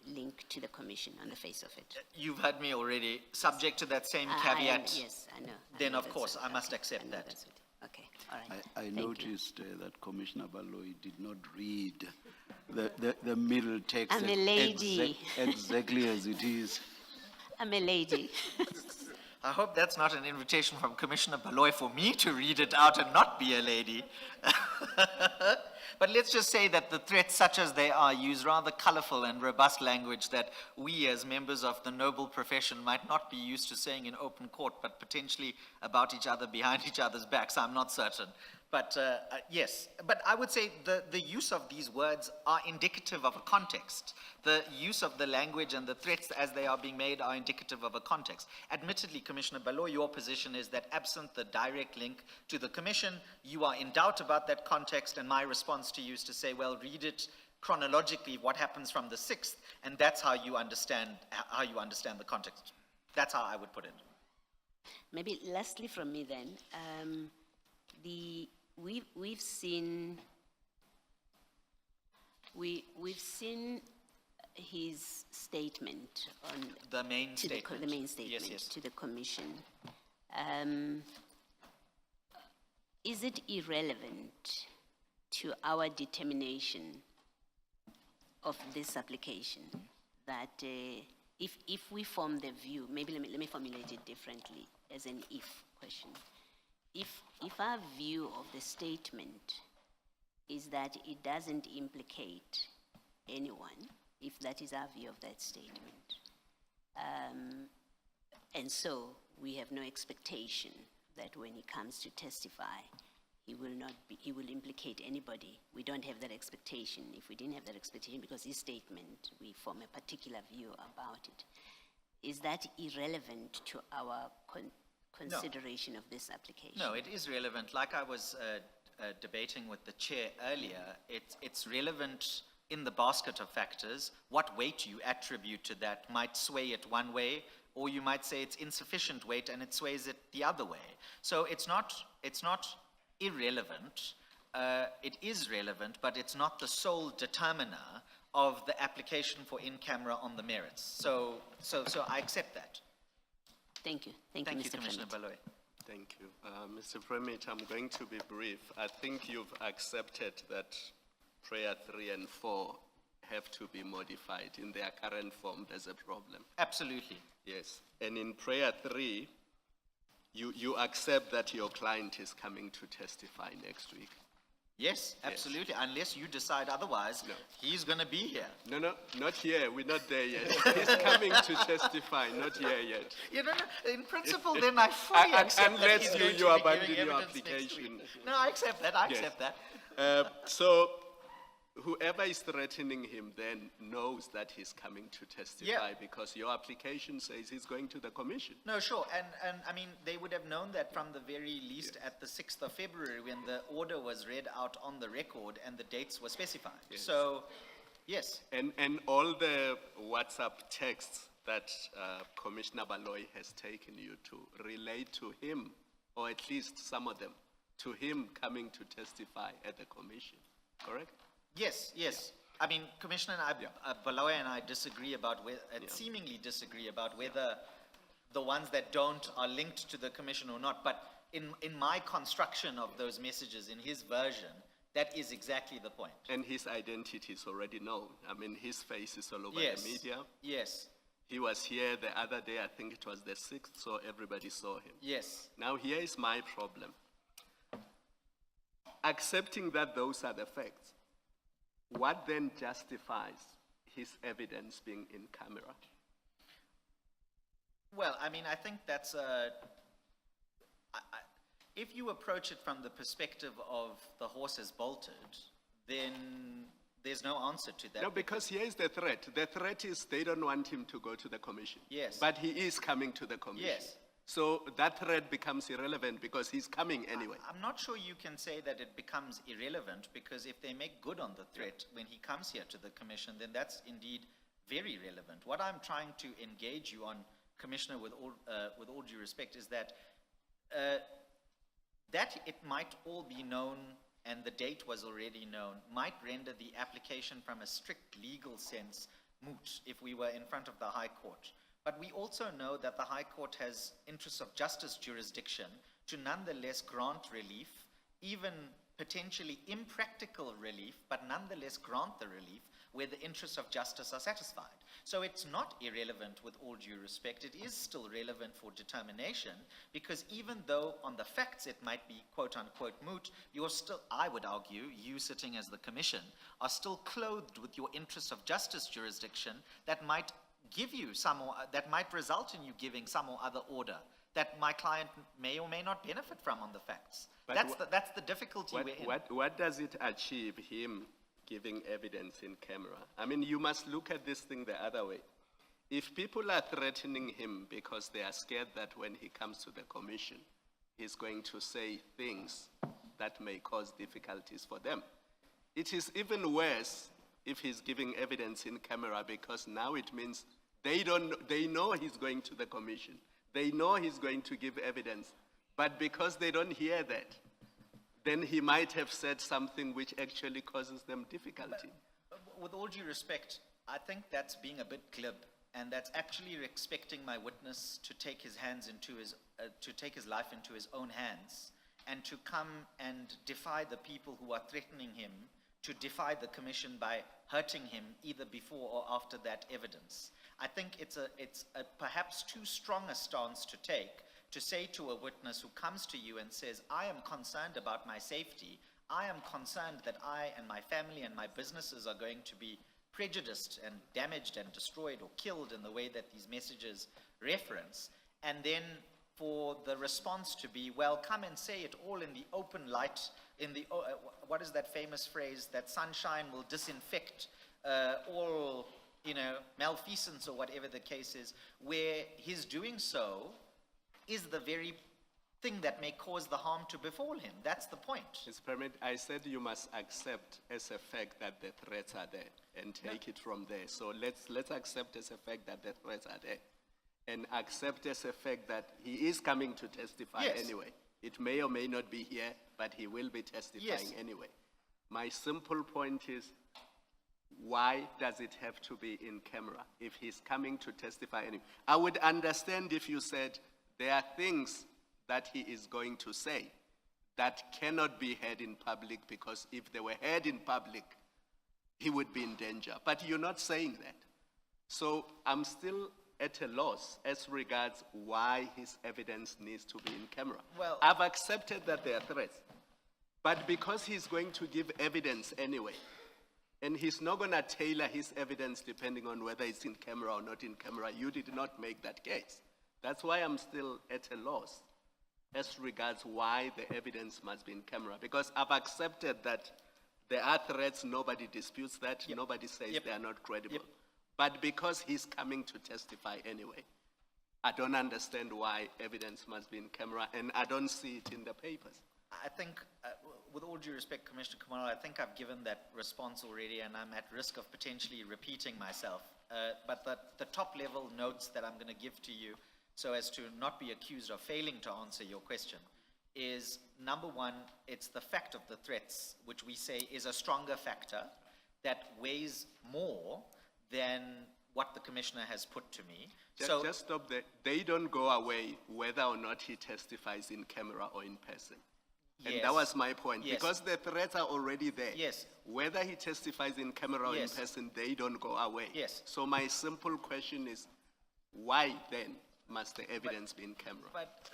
link to the commission, on the face of it. You've heard me already, subject to that same I am- caveat. Yes, I know. Then know of that's course, what- I must okay, accept know that. that's what- Okay, all right. I Thank you. noticed that Commissioner Baloyi did not read the middle text. I'm a lady. Exactly as it is. I'm a lady. I hope that's not an invitation from Commissioner Baloy for me to read it out and not be a lady. But let's just say that the threats, such as they are, use rather colorful and robust language that we as members of the noble profession might not be used to saying in open court, but potentially about each other behind each other's backs. I'm not certain. But yes, but I would say the use of these words are indicative of a context. The use of the language and the threats as they are being made are indicative of a context. Admittedly, Commissioner Baloy, your position is that absent the direct link to the commission, you are in doubt about that context, and my response to you is to say, well, read it chronologically, what happens from the 6th, and that's how you understand the context. That's how I would put it. Maybe lastly from me then, we've seen his statement on The main to statement. the main statement Yes. to the commission. Is it irrelevant to our determination of this application that if we form the view, maybe let me formulate it differently as an if question. If our view of the statement is that it doesn't implicate anyone, if that is our view of that statement, and so we have no expectation that when he comes to testify, he will implicate anybody. We don't have that expectation. If we didn't have that expectation, because his statement, we form a particular view about it. Is that irrelevant to our consideration of this application? No, it is relevant. Like I was debating with the chair earlier, it's relevant in the basket of factors. What weight you attribute to that might sway it one way, or you might say it's insufficient weight and it sways it the other way. So it's not irrelevant. It is relevant, but it's not the sole determiner of the application for in-camera on the merits. So I accept that. Thank you. Thank you, Thank you, Mr. Commissioner President. Baloyi. Thank you. Mr. Premier, I'm going to be brief. I think you've accepted that prayer 3 and 4 have to be modified. In their current form, there's a problem. Absolutely. Yes. And in prayer 3, you accept that your client is coming to testify next week. Yes, absolutely. Unless you decide otherwise, No. he's going to be here. No, not here. We're not there yet. He's coming to testify, not here yet. You know, in principle, then I fully accept that Unless he's you- going you to be abandon giving your evidence next application. week. No, I accept that. I Yes. accept that. So whoever is threatening him then knows that he's coming to testify Yeah. because your application says he's going to the commission. No, sure. And I mean, they would have known that from the very least at the 6th of February when the order was read out on the record and the dates were specified. Yes. So, yes. And all the WhatsApp texts that Commissioner Baloyi has taken you to relate to him, or at least some of them, to him coming to testify at the commission, correct? Yes, yes. I mean, Commissioner Baloyi and I disagree about seemingly disagree about whether the ones that don't are linked to the commission or not. But in my construction of those messages, in his version, that is exactly the point. And his identity is already known. I mean, his face is all over Yes. the media. Yes. He was here the other day, I think it was the 6th, so everybody saw him. Yes. Now, here is my problem. Accepting that those are the facts, what then justifies his evidence being in camera? Well, I mean, I think that's if you approach it from the perspective of the horse has bolted, then there's no answer to that. No, because here is the threat. The threat is they don't want him to go to the commission. Yes. But he is coming to the commission. Yes. So that threat becomes irrelevant because he's coming anyway. I'm not sure you can say that it becomes irrelevant, because if they make good on the threat when he comes here to the commission, then that's indeed very relevant. What I'm trying to engage you on, Commissioner, with all due respect, is that that it might all be known and the date was already known might render the application from a strict legal sense moot if we were in front of the High Court. But we also know that the High Court has interests of justice jurisdiction to nonetheless grant relief, even potentially impractical relief, but nonetheless grant the relief where the interests of justice are satisfied. So it's not irrelevant with all due respect. It is still relevant for determination, because even though on the facts it might be quote unquote moot, you're still, I would argue, you sitting as the commission, are still clothed with your interests of justice jurisdiction that might give you that might result in you giving some or other order that my client may or may not benefit from on the facts. But That's the difficulty we're in. What does it achieve, him giving evidence in camera? I mean, you must look at this thing the other way. If people are threatening him because they are scared that when he comes to the commission, he's going to say things that may cause difficulties for them, it is even worse if he's giving evidence in camera, because now it means they know he's going to the commission. They know he's going to give evidence, but because they don't hear that, then he might have said something which actually causes them difficulty. With all due respect, I think that's being a bit glib, and that's actually expecting my witness to take his hands into his, to take his life into his own hands, and to come and defy the people who are threatening him, to defy the commission by hurting him either before or after that evidence. I think it's a perhaps too strong a stance to take, to say to a witness who comes to you and says, I am concerned about my safety, I am concerned that I and my family and my businesses are going to be prejudiced and damaged and destroyed or killed in the way that these messages reference, and then for the response to be, well, come and say it all in the open light, in the, what is that famous phrase, that sunshine will disinfect all, malfeasance or whatever the case is, where his doing so is the very thing that may cause the harm to befall him. That's the point. Mr. Permit, I said you must accept as a fact that the threats are there and take it from there. So let's accept as a fact that the threats are there and accept as a fact that he is coming to testify Yes. anyway. It may or may not be here, but he will be testifying Yes. anyway. My simple point is, why does it have to be in camera if he's coming to testify anyway? I would understand if you said there are things that he is going to say that cannot be heard in public, because if they were heard in public, he would be in danger. But you're not saying that. So I'm still at a loss as regards why his evidence needs to be in camera. Well- I've accepted that there are threats, but because he's going to give evidence anyway, and he's not going to tailor his evidence depending on whether it's in camera or not in camera, you did not make that case. That's why I'm still at a loss as regards why the evidence must be in camera, because I've accepted that there are threats, nobody disputes that, nobody says Yep. they are not credible. Yep. But because he's coming to testify anyway, I don't understand why evidence must be in camera, and I don't see it in the papers. I think, with all due respect, Commissioner Kumalo, I think I've given that response already, and I'm at risk of potentially repeating myself. But the top level notes that I'm going to give to you, so as to not be accused of failing to answer your question, is number one, it's the fact of the threats, which we say is a stronger factor that weighs more than what the Commissioner has put to me. Just stop there. They don't go away whether or not he testifies in camera or in person. And that Yes. was my point. Yes. Because the threats are already there. Yes. Whether he testifies in camera or in Yes. person, they don't go away. Yes. So my simple question is, why then must the evidence be in camera? But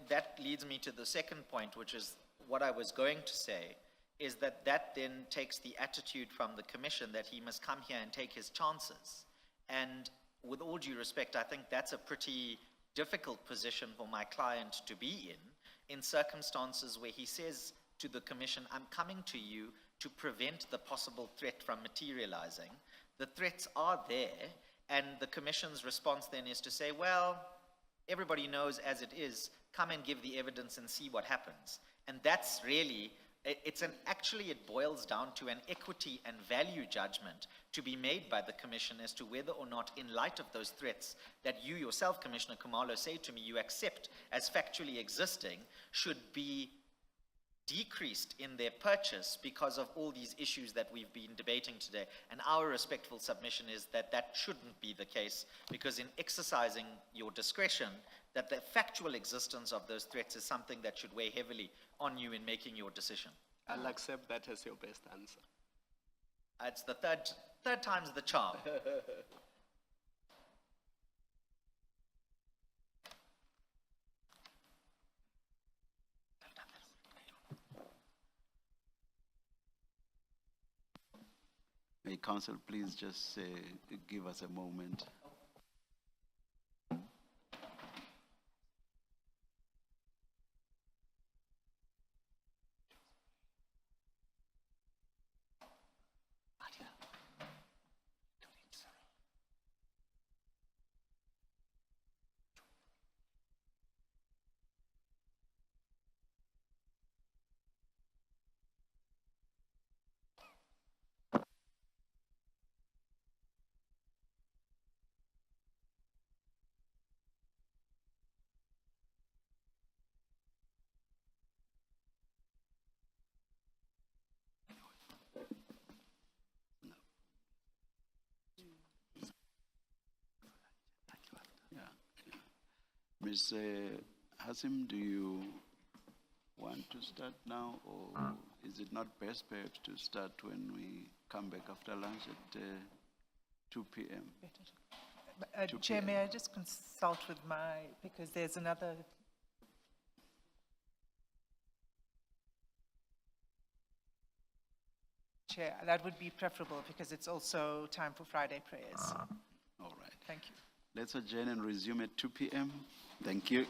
that leads me to the second point, which is what I was going to say, is that then takes the attitude from the Commission that he must come here and take his chances. And with all due respect, I think that's a pretty difficult position for my client to be in circumstances where he says to the Commission, I'm coming to you to prevent the possible threat from materializing. The threats are there, and the Commission's response then is to say, well, everybody knows as it is, come and give the evidence and see what happens. And that's really, actually it boils down to an equity and value judgment to be made by the Commission as to whether or not, in light of those threats that you yourself, Commissioner Kumalo, say to me you accept as factually existing, should be decreased in their purchase because of all these issues that we've been debating today. And our respectful submission is that that shouldn't be the case, because in exercising your discretion, that the factual existence of those threats is something that should weigh heavily on you in making your decision. I'll accept that as your best answer. It's the third time's the charm. May Council please just give us a moment. Ms. Hasim, do you want to start now, or is it not best perhaps to start when we come back after lunch at 2 p.m.? Chair, may I just consult with because there's another. Chair, that would be preferable because it's also time for Friday prayers. All right. Thank you. Let's adjourn and resume at 2 p.m. Thank you.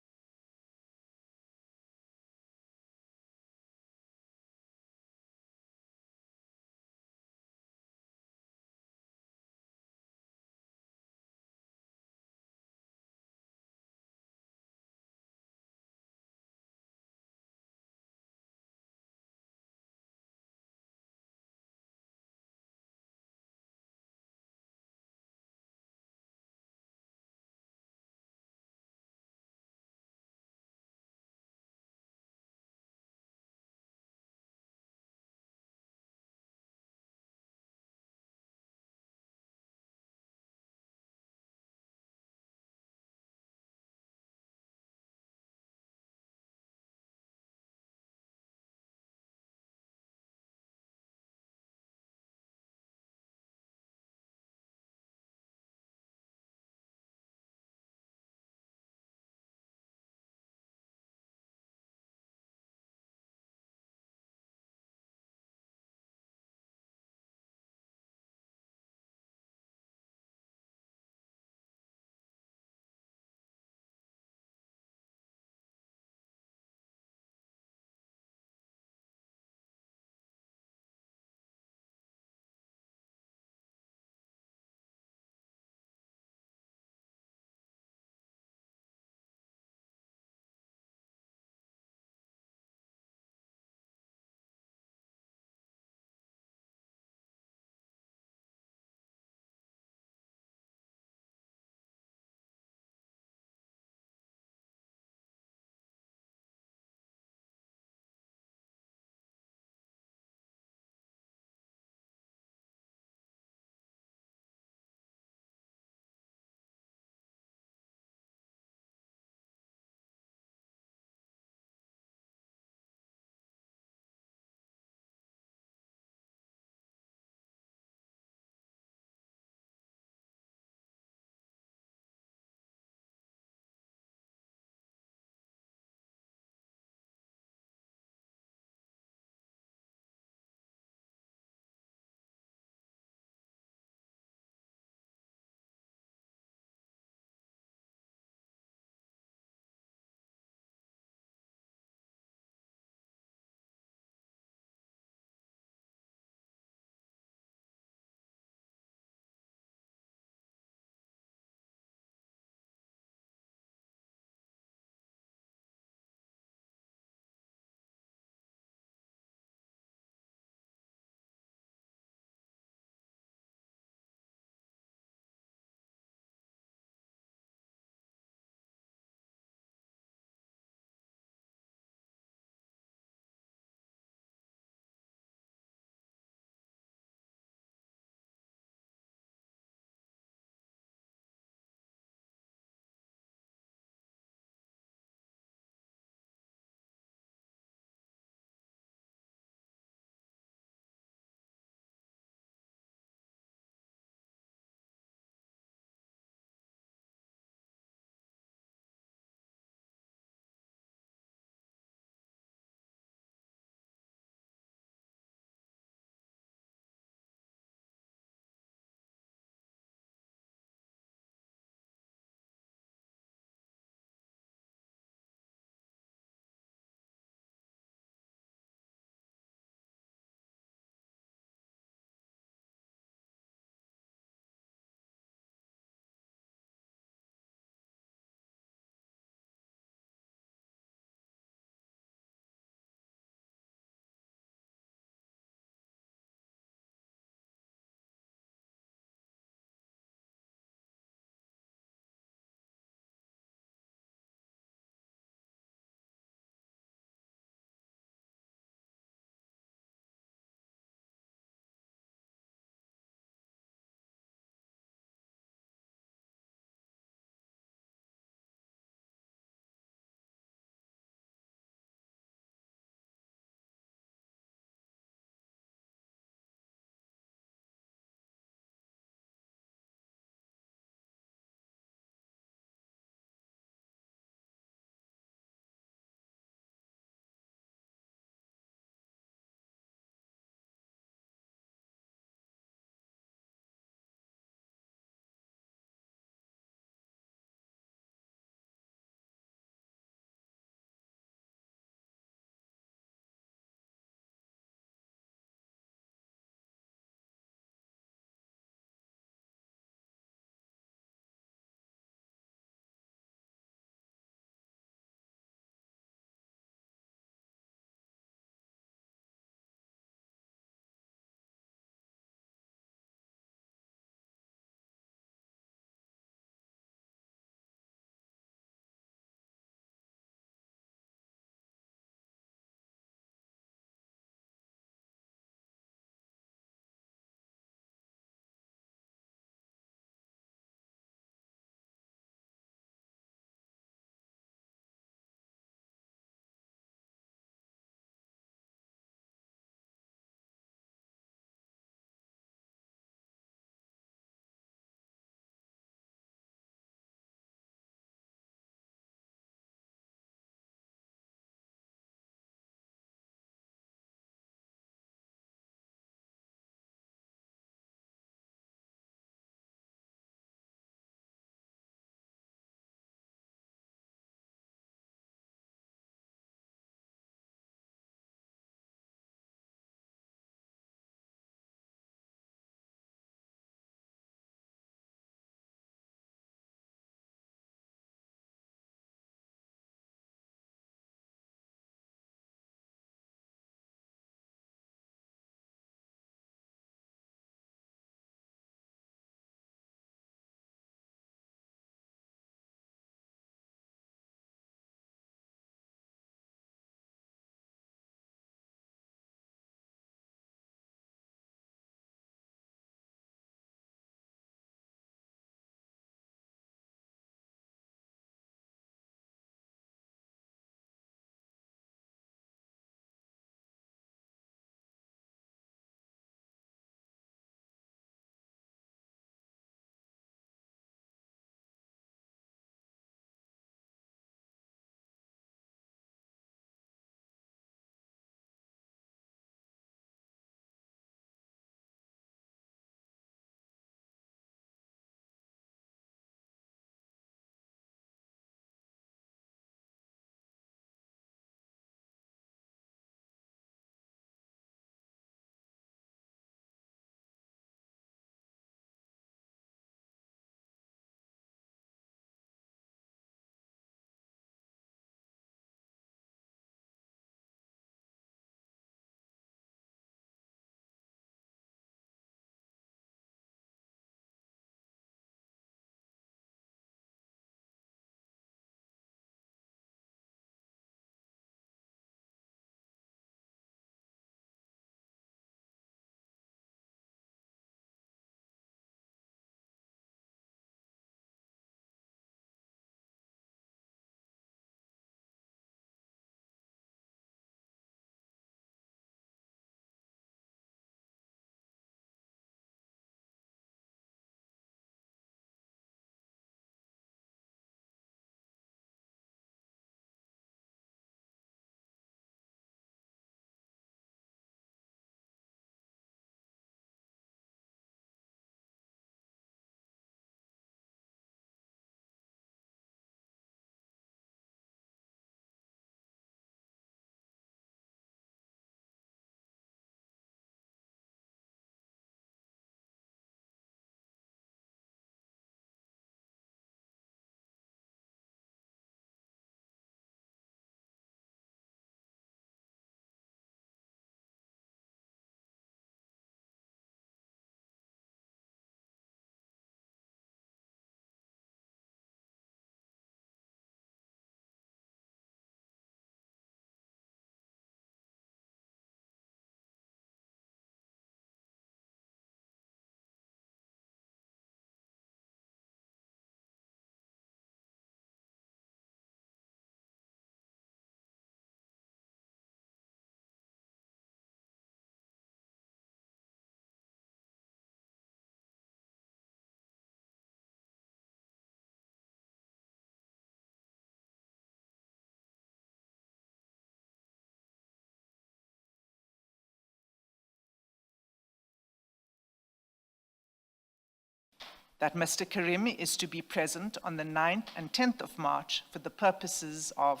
that Mr. Karim is to be present on the 9th and 10th of March for the purposes of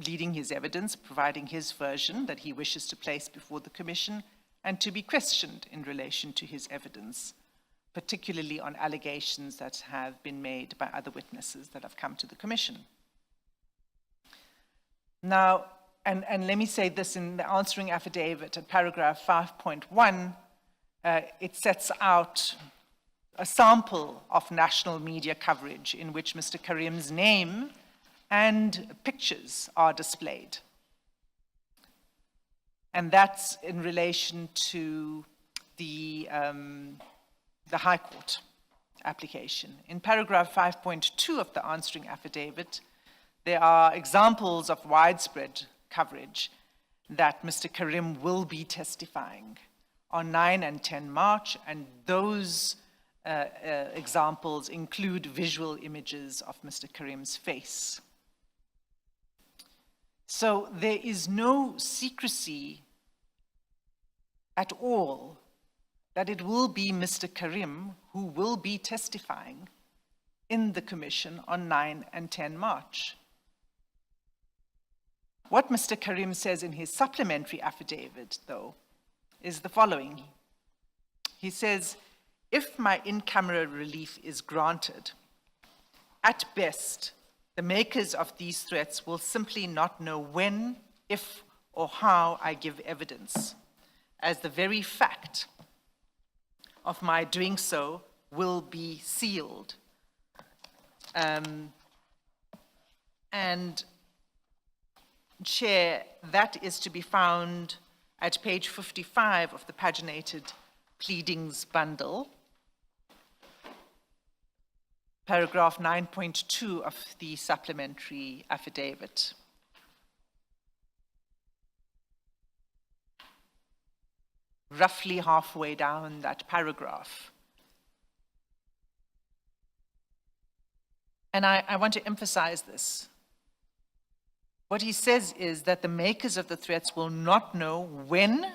leading his evidence, providing his version that he wishes to place before the Commission, and to be questioned in relation to his evidence, particularly on allegations that have been made by other witnesses that have come to the Commission. Now, and let me say this, in the answering affidavit at paragraph 5.1, it sets out a sample of national media coverage in which Mr. Karim's name and pictures are displayed. And that's in relation to the High Court application. In paragraph 5.2 of the answering affidavit, there are examples of widespread coverage that Mr. Karim will be testifying on 9 and 10 March, and those examples include visual images of Mr. Karim's face. So there is no secrecy at all that it will be Mr. Karim who will be testifying in the Commission on 9 and 10 March. What Mr. Karim says in his supplementary affidavit, though, is the following. He says, if my in-camera relief is granted, at best, the makers of these threats will simply not know when, if, or how I give evidence, as the very fact of my doing so will be sealed. And Chair, that is to be found at page 55 of the paginated pleadings bundle, paragraph 9.2 of the supplementary affidavit. Roughly halfway down that paragraph. And I want to emphasize this. What he says is that the makers of the threats will not know when,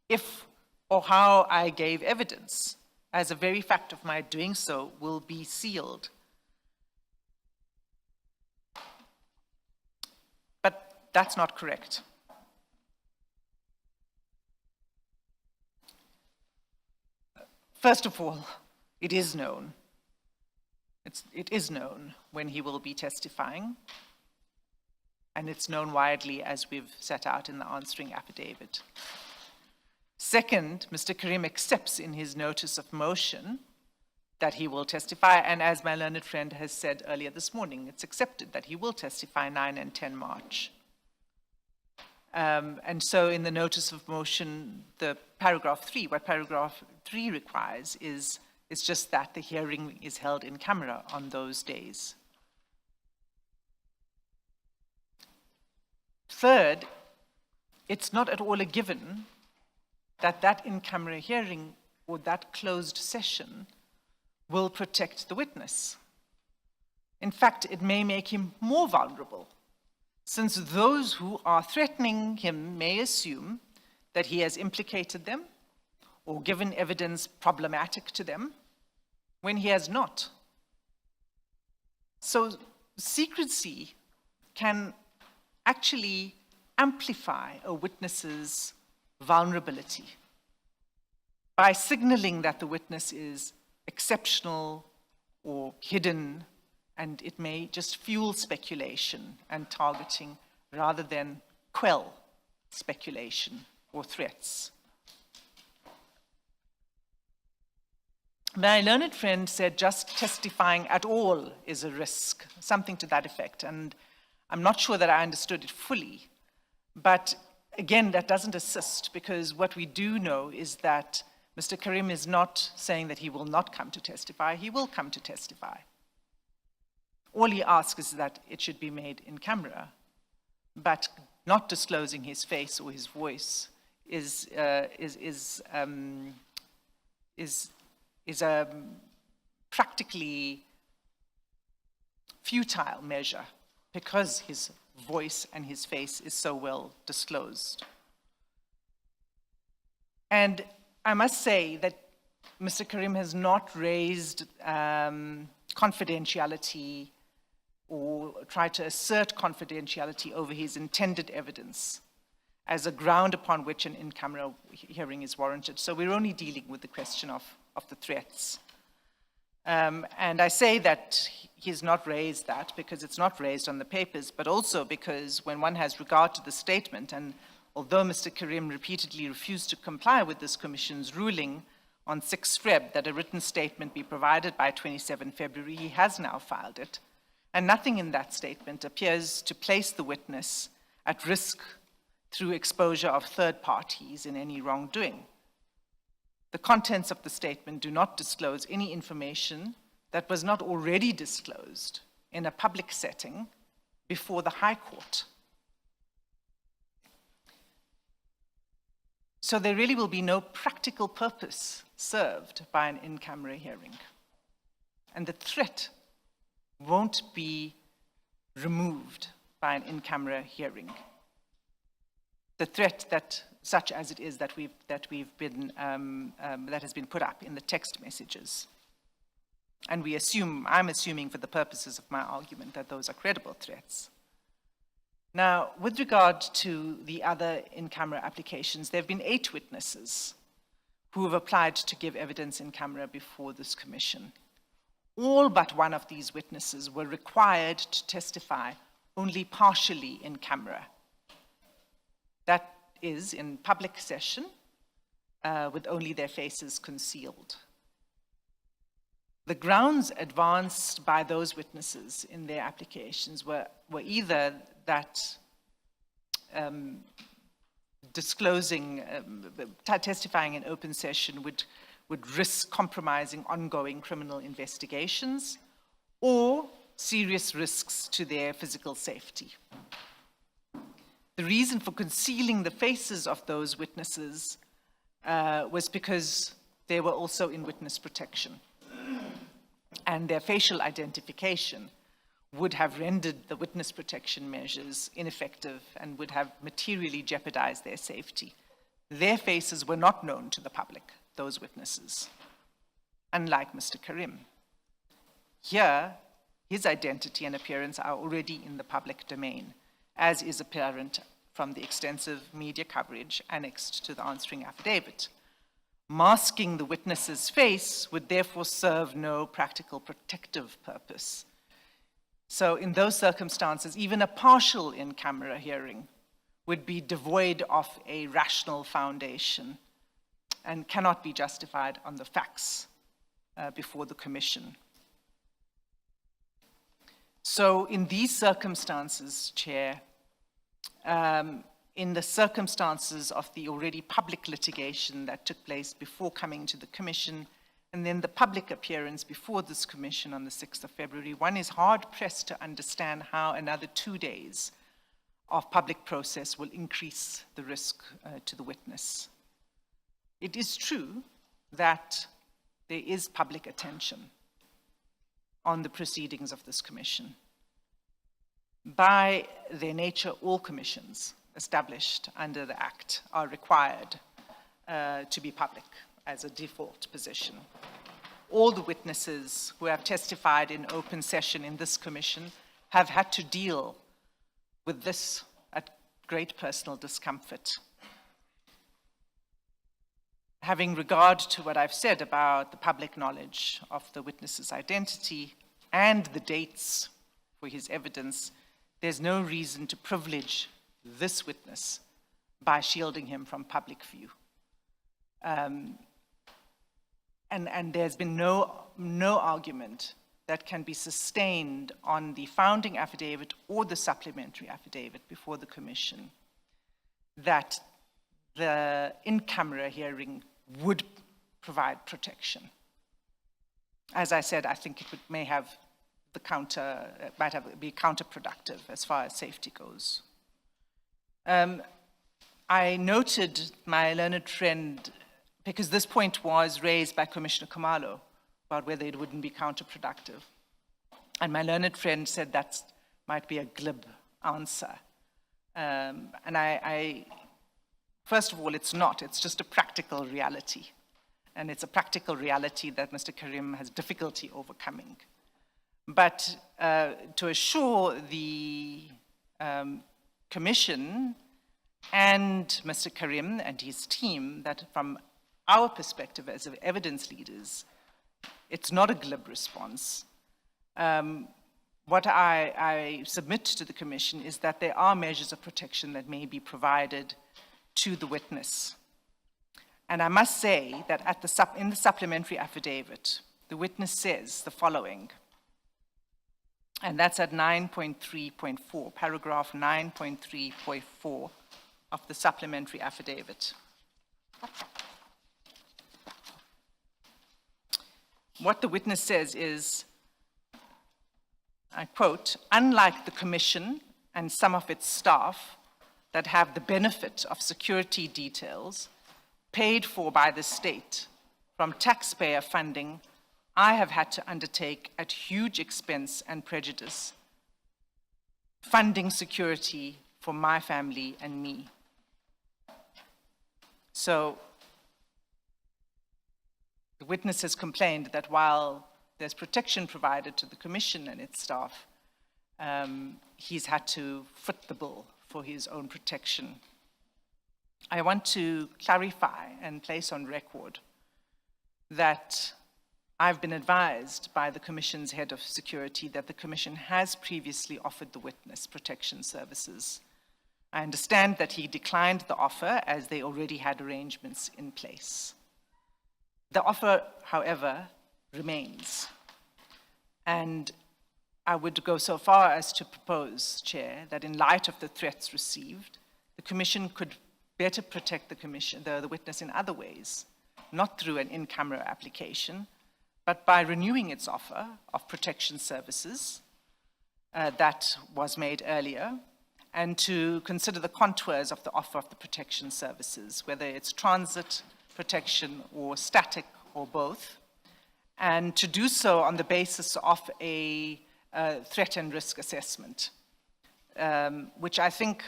if, or how I gave evidence, as the very fact of my doing so will be sealed. But that's not correct. First of all, it is known. It is known when he will be testifying, and it's known widely as we've set out in the answering affidavit. Second, Mr. Karim accepts in his notice of motion that he will testify, and as my learned friend has said earlier this morning, it's accepted that he will testify 9 and 10 March. And so in the notice of motion, the paragraph 3, what paragraph 3 requires is just that the hearing is held in camera on those days. Third, it's not at all a given that that in-camera hearing or that closed session will protect the witness. In fact, it may make him more vulnerable, since those who are threatening him may assume that he has implicated them or given evidence problematic to them when he has not. So secrecy can actually amplify a witness's vulnerability by signaling that the witness is exceptional or hidden, and it may just fuel speculation and targeting rather than quell speculation or threats. My learned friend said just testifying at all is a risk, something to that effect, and I'm not sure that I understood it fully. But again, that doesn't assist, because what we do know is that Mr. Karim is not saying that he will not come to testify. He will come to testify. All he asks is that it should be made in camera, but not disclosing his face or his voice is a practically futile measure, because his voice and his face is so well disclosed. And I must say that Mr. Karim has not raised confidentiality or tried to assert confidentiality over his intended evidence as a ground upon which an in-camera hearing is warranted. So we're only dealing with the question of the threats. And I say that he's not raised that because it's not raised on the papers, but also because when one has regard to the statement, and although Mr. Karim repeatedly refused to comply with this commission's ruling on 6 Feb that a written statement be provided by 27 February, he has now filed it. And nothing in that statement appears to place the witness at risk through exposure of third parties in any wrongdoing. The contents of the statement do not disclose any information that was not already disclosed in a public setting before the High Court. So there really will be no practical purpose served by an in-camera hearing. And the threat won't be removed by an in-camera hearing. The threat that, such as it is that has been put up in the text messages. And I'm assuming for the purposes of my argument that those are credible threats. Now, with regard to the other in-camera applications, there have been 8 witnesses who have applied to give evidence in camera before this commission. All but one of these witnesses were required to testify only partially in camera. That is, in public session, with only their faces concealed. The grounds advanced by those witnesses in their applications were either that testifying in open session would risk compromising ongoing criminal investigations, or serious risks to their physical safety. The reason for concealing the faces of those witnesses was because they were also in witness protection. And their facial identification would have rendered the witness protection measures ineffective and would have materially jeopardized their safety. Their faces were not known to the public, those witnesses, unlike Mr. Karim. Here, his identity and appearance are already in the public domain, as is apparent from the extensive media coverage annexed to the answering affidavit. Masking the witness's face would therefore serve no practical protective purpose. So in those circumstances, even a partial in-camera hearing would be devoid of a rational foundation and cannot be justified on the facts before the commission. So in these circumstances, Chair, in the circumstances of the already public litigation that took place before coming to the commission, and then the public appearance before this commission on the 6th of February, one is hard-pressed to understand how another 2 days of public process will increase the risk to the witness. It is true that there is public attention on the proceedings of this commission. By their nature, all commissions established under the Act are required to be public as a default position. All the witnesses who have testified in open session in this commission have had to deal with this at great personal discomfort. Having regard to what I've said about the public knowledge of the witness's identity and the dates for his evidence, there's no reason to privilege this witness by shielding him from public view. And there's been no argument that can be sustained on the founding affidavit or the supplementary affidavit before the commission that the in-camera hearing would provide protection. As I said, I think it may have be counterproductive as far as safety goes. I noted my learned friend, because this point was raised by Commissioner Khumalo about whether it wouldn't be counterproductive. And my learned friend said that might be a glib answer. And first of all, it's not. It's just a practical reality. and it's a practical reality that Mr. Karim has difficulty overcoming. But to assure the Commission and Mr. Karim and his team that from our perspective as evidence leaders, it's not a glib response. What I submit to the Commission is that there are measures of protection that may be provided to the witness. And I must say that in the supplementary affidavit, the witness says the following, and that's at 9.3.4, paragraph 9.3.4 of the supplementary affidavit. What the witness says is, I quote, "Unlike the Commission and some of its staff that have the benefit of security details paid for by the state from taxpayer funding, I have had to undertake at huge expense and prejudice funding security for my family and me." So the witness has complained that while there's protection provided to the Commission and its staff, he's had to foot the bill for his own protection. I want to clarify and place on record that I've been advised by the Commission's head of security that the Commission has previously offered the witness protection services. I understand that he declined the offer as they already had arrangements in place. The offer, however, remains. And I would go so far as to propose, Chair, that in light of the threats received, the Commission could better protect the witness in other ways, not through an in-camera application, but by renewing its offer of protection services that was made earlier, and to consider the contours of the offer of the protection services, whether it's transit protection or static or both, and to do so on the basis of a threat and risk assessment, which I think,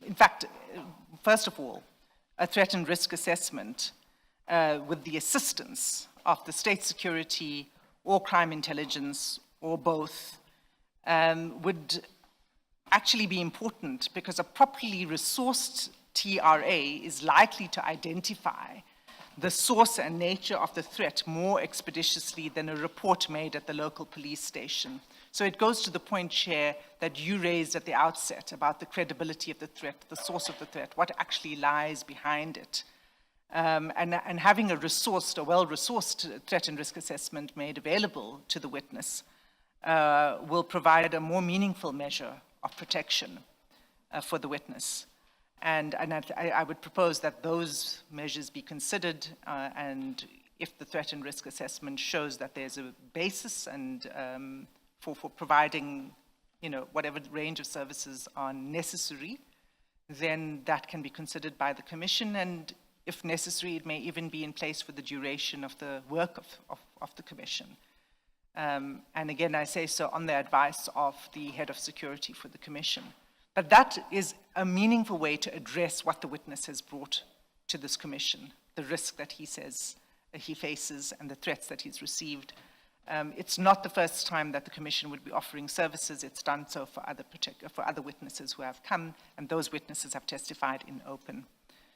in fact, first of all, a threat and risk assessment with the assistance of the state security or crime intelligence or both would actually be important, because a properly resourced TRA is likely to identify the source and nature of the threat more expeditiously than a report made at the local police station. So it goes to the point, Chair, that you raised at the outset about the credibility of the threat, the source of the threat, what actually lies behind it. And having a well-resourced threat and risk assessment made available to the witness will provide a more meaningful measure of protection for the witness. And I would propose that those measures be considered, and if the threat and risk assessment shows that there's a basis and for providing, whatever range of services are necessary, then that can be considered by the Commission, and if necessary, it may even be in place for the duration of the work of the Commission. And again, I say so on the advice of the head of security for the Commission. But that is a meaningful way to address what the witness has brought to this Commission, the risk that he says he faces and the threats that he's received. It's not the first time that the Commission would be offering services. It's done so for other witnesses who have come, and those witnesses have testified in open.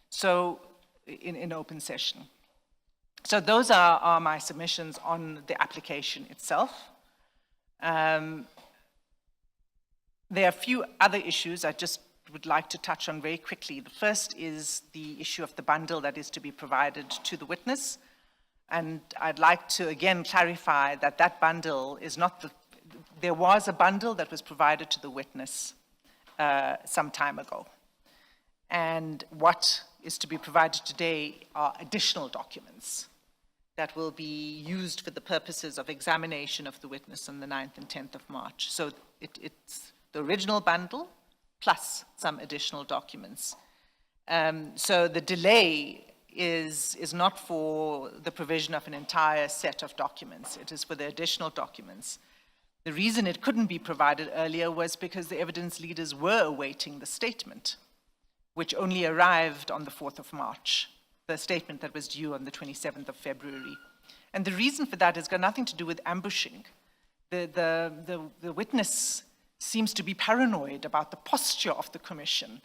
So, in open session. So those are my submissions on the application itself. There are a few other issues I just would like to touch on very quickly. The first is the issue of the bundle that is to be provided to the witness. And I'd like to again clarify that that bundle is not there was a bundle that was provided to the witness some time ago. And what is to be provided today are additional documents that will be used for the purposes of examination of the witness on the 9th and 10th of March. So it's the original bundle plus some additional documents. So the delay is not for the provision of an entire set of documents. It is for the additional documents. The reason it couldn't be provided earlier was because the evidence leaders were awaiting the statement, which only arrived on the 4th of March, the statement that was due on the 27th of February. And the reason for that has got nothing to do with ambushing. The witness seems to be paranoid about the posture of the commission.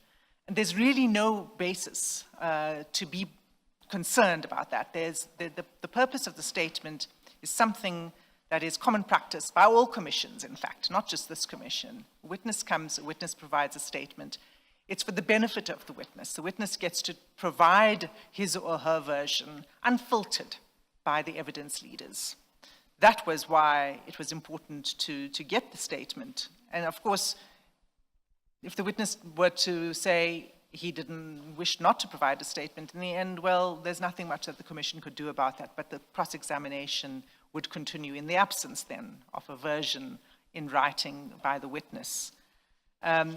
And there's really no basis to be concerned about that. The purpose of the statement is something that is common practice by all commissions, in fact, not just this commission. A witness comes, a witness provides a statement. It's for the benefit of the witness. The witness gets to provide his or her version unfiltered by the evidence leaders. That was why it was important to get the statement. And of course, if the witness were to say he didn't wish not to provide a statement in the end, well, there's nothing much that the commission could do about that, but the cross-examination would continue in the absence then of a version in writing by the witness.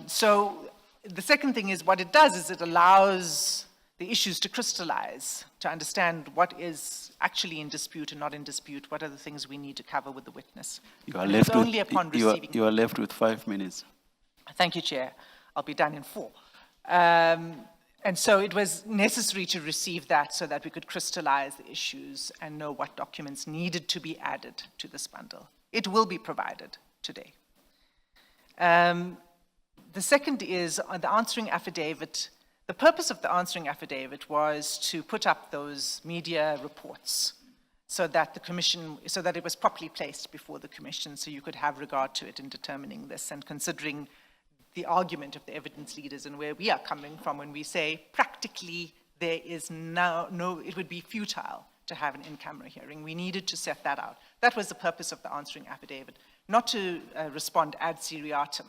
So the second thing is what it does is it allows the issues to crystallize, to understand what is actually in dispute and not in dispute, what are the things we need to cover with the witness. You are left, only upon receiving. you are left with 5 minutes. Thank you, Chair. I'll be done in 4. And so it was necessary to receive that so that we could crystallize the issues and know what documents needed to be added to this bundle. It will be provided today. The second is on the answering affidavit. The purpose of the answering affidavit was to put up those media reports so that the commission, so that it was properly placed before the commission, so you could have regard to it in determining this and considering the argument of the evidence leaders and where we are coming from when we say practically there is no, it would be futile to have an in-camera hearing. We needed to set that out. That was the purpose of the answering affidavit, not to respond ad seriatim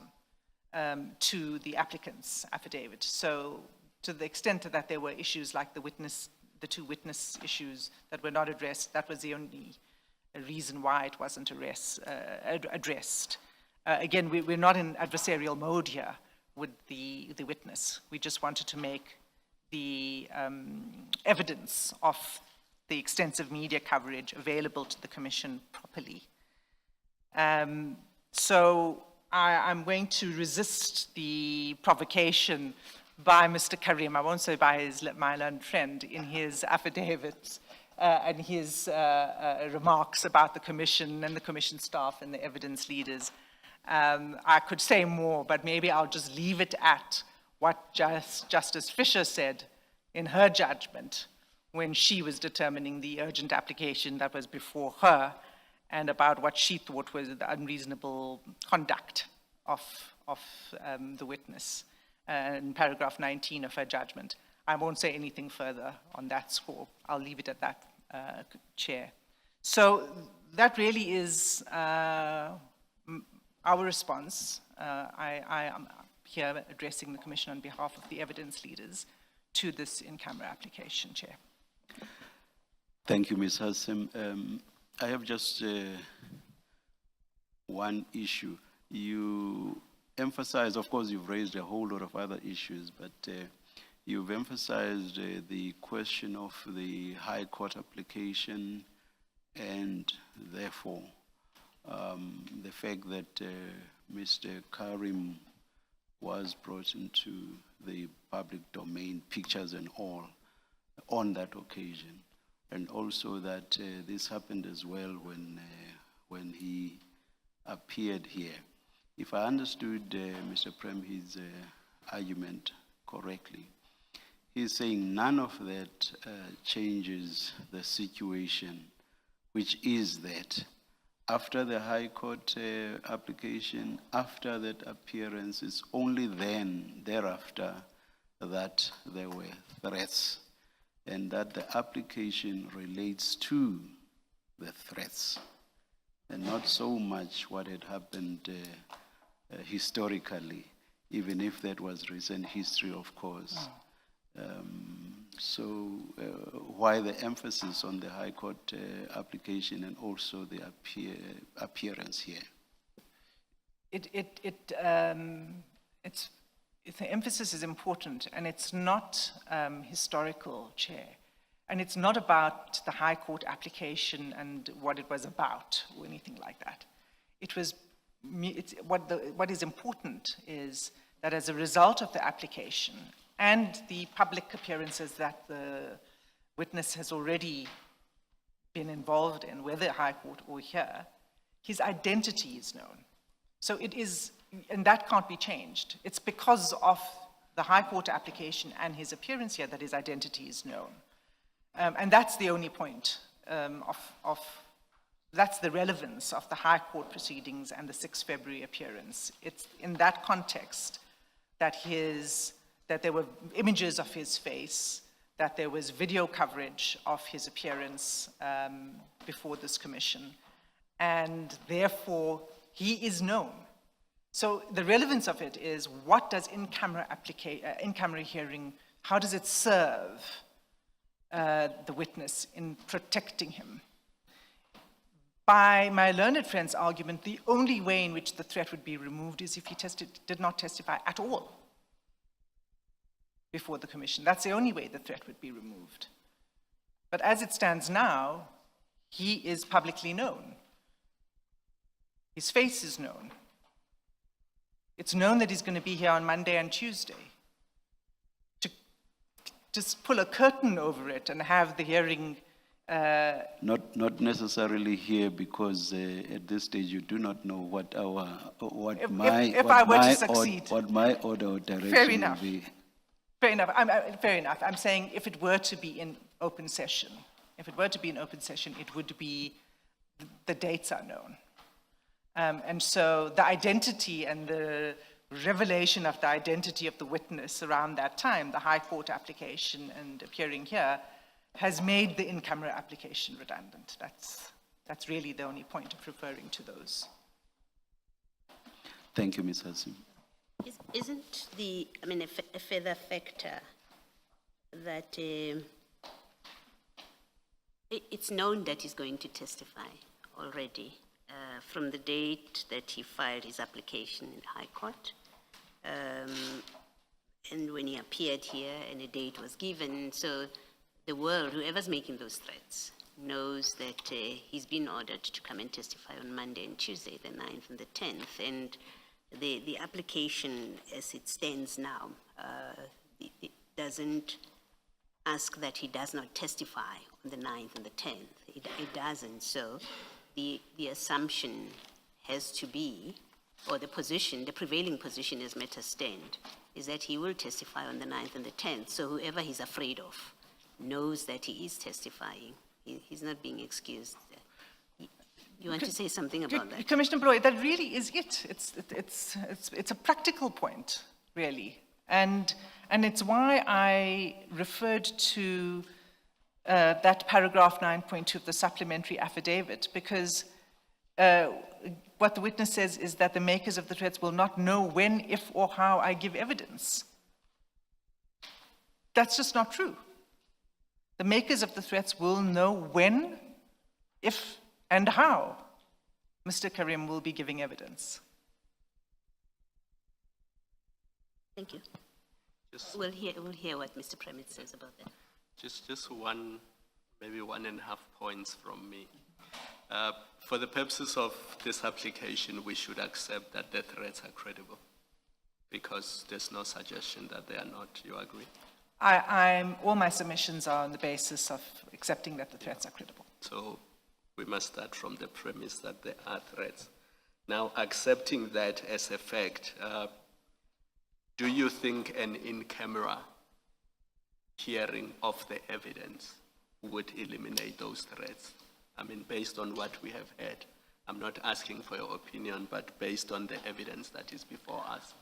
to the applicant's affidavit. So to the extent that there were issues like the 2 witness issues that were not addressed, that was the only reason why it wasn't addressed. Again, we're not in adversarial mode here with the witness. We just wanted to make the evidence of the extensive media coverage available to the commission properly. So I'm going to resist the provocation by Mr. Karim, I won't say by my learned friend, in his affidavits and his remarks about the commission and the commission staff and the evidence leaders. I could say more, but maybe I'll just leave it at what Justice Fisher said in her judgment when she was determining the urgent application that was before her and about what she thought was the unreasonable conduct of the witness in paragraph 19 of her judgment. I won't say anything further on that score. I'll leave it at that, Chair. So that really is our response. I am here addressing the Commission on behalf of the evidence leaders to this in-camera application, Chair. Thank you, Ms. Hassim. I have just one issue. You emphasize, of course, you've raised a whole lot of other issues, but you've emphasized the question of the High Court application and therefore the fact that Mr. Karim was brought into the public domain, pictures and all, on that occasion. And also that this happened as well when he appeared here. If I understood Mr. Premhid's argument correctly, he's saying none of that changes the situation, which is that after the High Court application, after that appearance, it's only then, thereafter, that there were threats, and that the application relates to the threats, and not so much what had happened historically, even if that was recent history, of course. So why the emphasis on the High Court application and also the appearance here? The emphasis is important, and it's not historical, Chair. And it's not about the High Court application and what it was about or anything like that. What is important is that as a result of the application and the public appearances that the witness has already been involved in, whether High Court or here, his identity is known. So it is, and that can't be changed. It's because of the High Court application and his appearance here that his identity is known. And that's the only point that's the relevance of the High Court proceedings and the 6 February appearance. It's in that context that there were images of his face, that there was video coverage of his appearance before this commission, and therefore he is known. So the relevance of it is, what does in-camera hearing, how does it serve the witness in protecting him? By my learned friend's argument, the only way in which the threat would be removed is if he did not testify at all before the commission. That's the only way the threat would be removed. But as it stands now, he is publicly known. His face is known. It's known that he's going to be here on Monday and Tuesday. To just pull a curtain over it and have the hearing Not necessarily here, because at this stage you do not know what my order of direction will be. Fair enough. Fair enough. I'm saying if it were to be in open session, it would be, the dates are known. And so the identity and the revelation of the identity of the witness around that time, the High Court application and appearing here, has made the in-camera application redundant. That's really the only point of referring to those. Thank you, Ms. Hassim. Isn't a further factor that it's known that he's going to testify already from the date that he filed his application in the High Court, and when he appeared here and a date was given, so the world, whoever's making those threats, knows that he's been ordered to come and testify on Monday and Tuesday, the 9th and the 10th. And the application as it stands now, it doesn't ask that he does not testify on the 9th and the 10th. It doesn't. So the assumption has to be, or the prevailing position as matters stand, is that he will testify on the 9th and the 10th. So whoever he's afraid of knows that he is testifying. He's not being excused. You want to say something about that? Commissioner Bloy, that really is it. It's a practical point, really. And it's why I referred to that paragraph 9.2 of the supplementary affidavit, because what the witness says is that the makers of the threats will not know when, if, or how I give evidence. That's just not true. The makers of the threats will know when, if, and how Mr. Karim will be giving evidence. Thank you. We'll hear what Mr. Premit says about that. Just one, maybe 1.5 points from me. For the purposes of this application, we should accept that the threats are credible, because there's no suggestion that they are not. You agree? All my submissions are on the basis of accepting that the threats are credible. So we must start from the premise that there are threats. Now, accepting that as a fact, do you think an in-camera hearing of the evidence would eliminate those threats? I mean, based on what we have heard. I'm not asking for your opinion, but based on the evidence that is before us.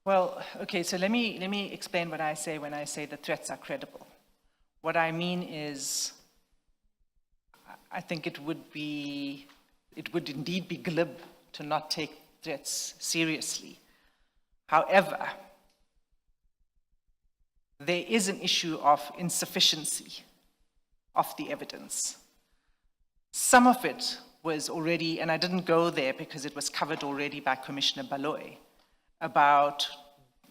Well, okay, so let me explain what I say when I say the threats are credible. What I mean is, I think it would indeed be glib to not take threats seriously. However, there is an issue of insufficiency of the evidence. Some of it was already, and I didn't go there because it was covered already by Commissioner Baloy, about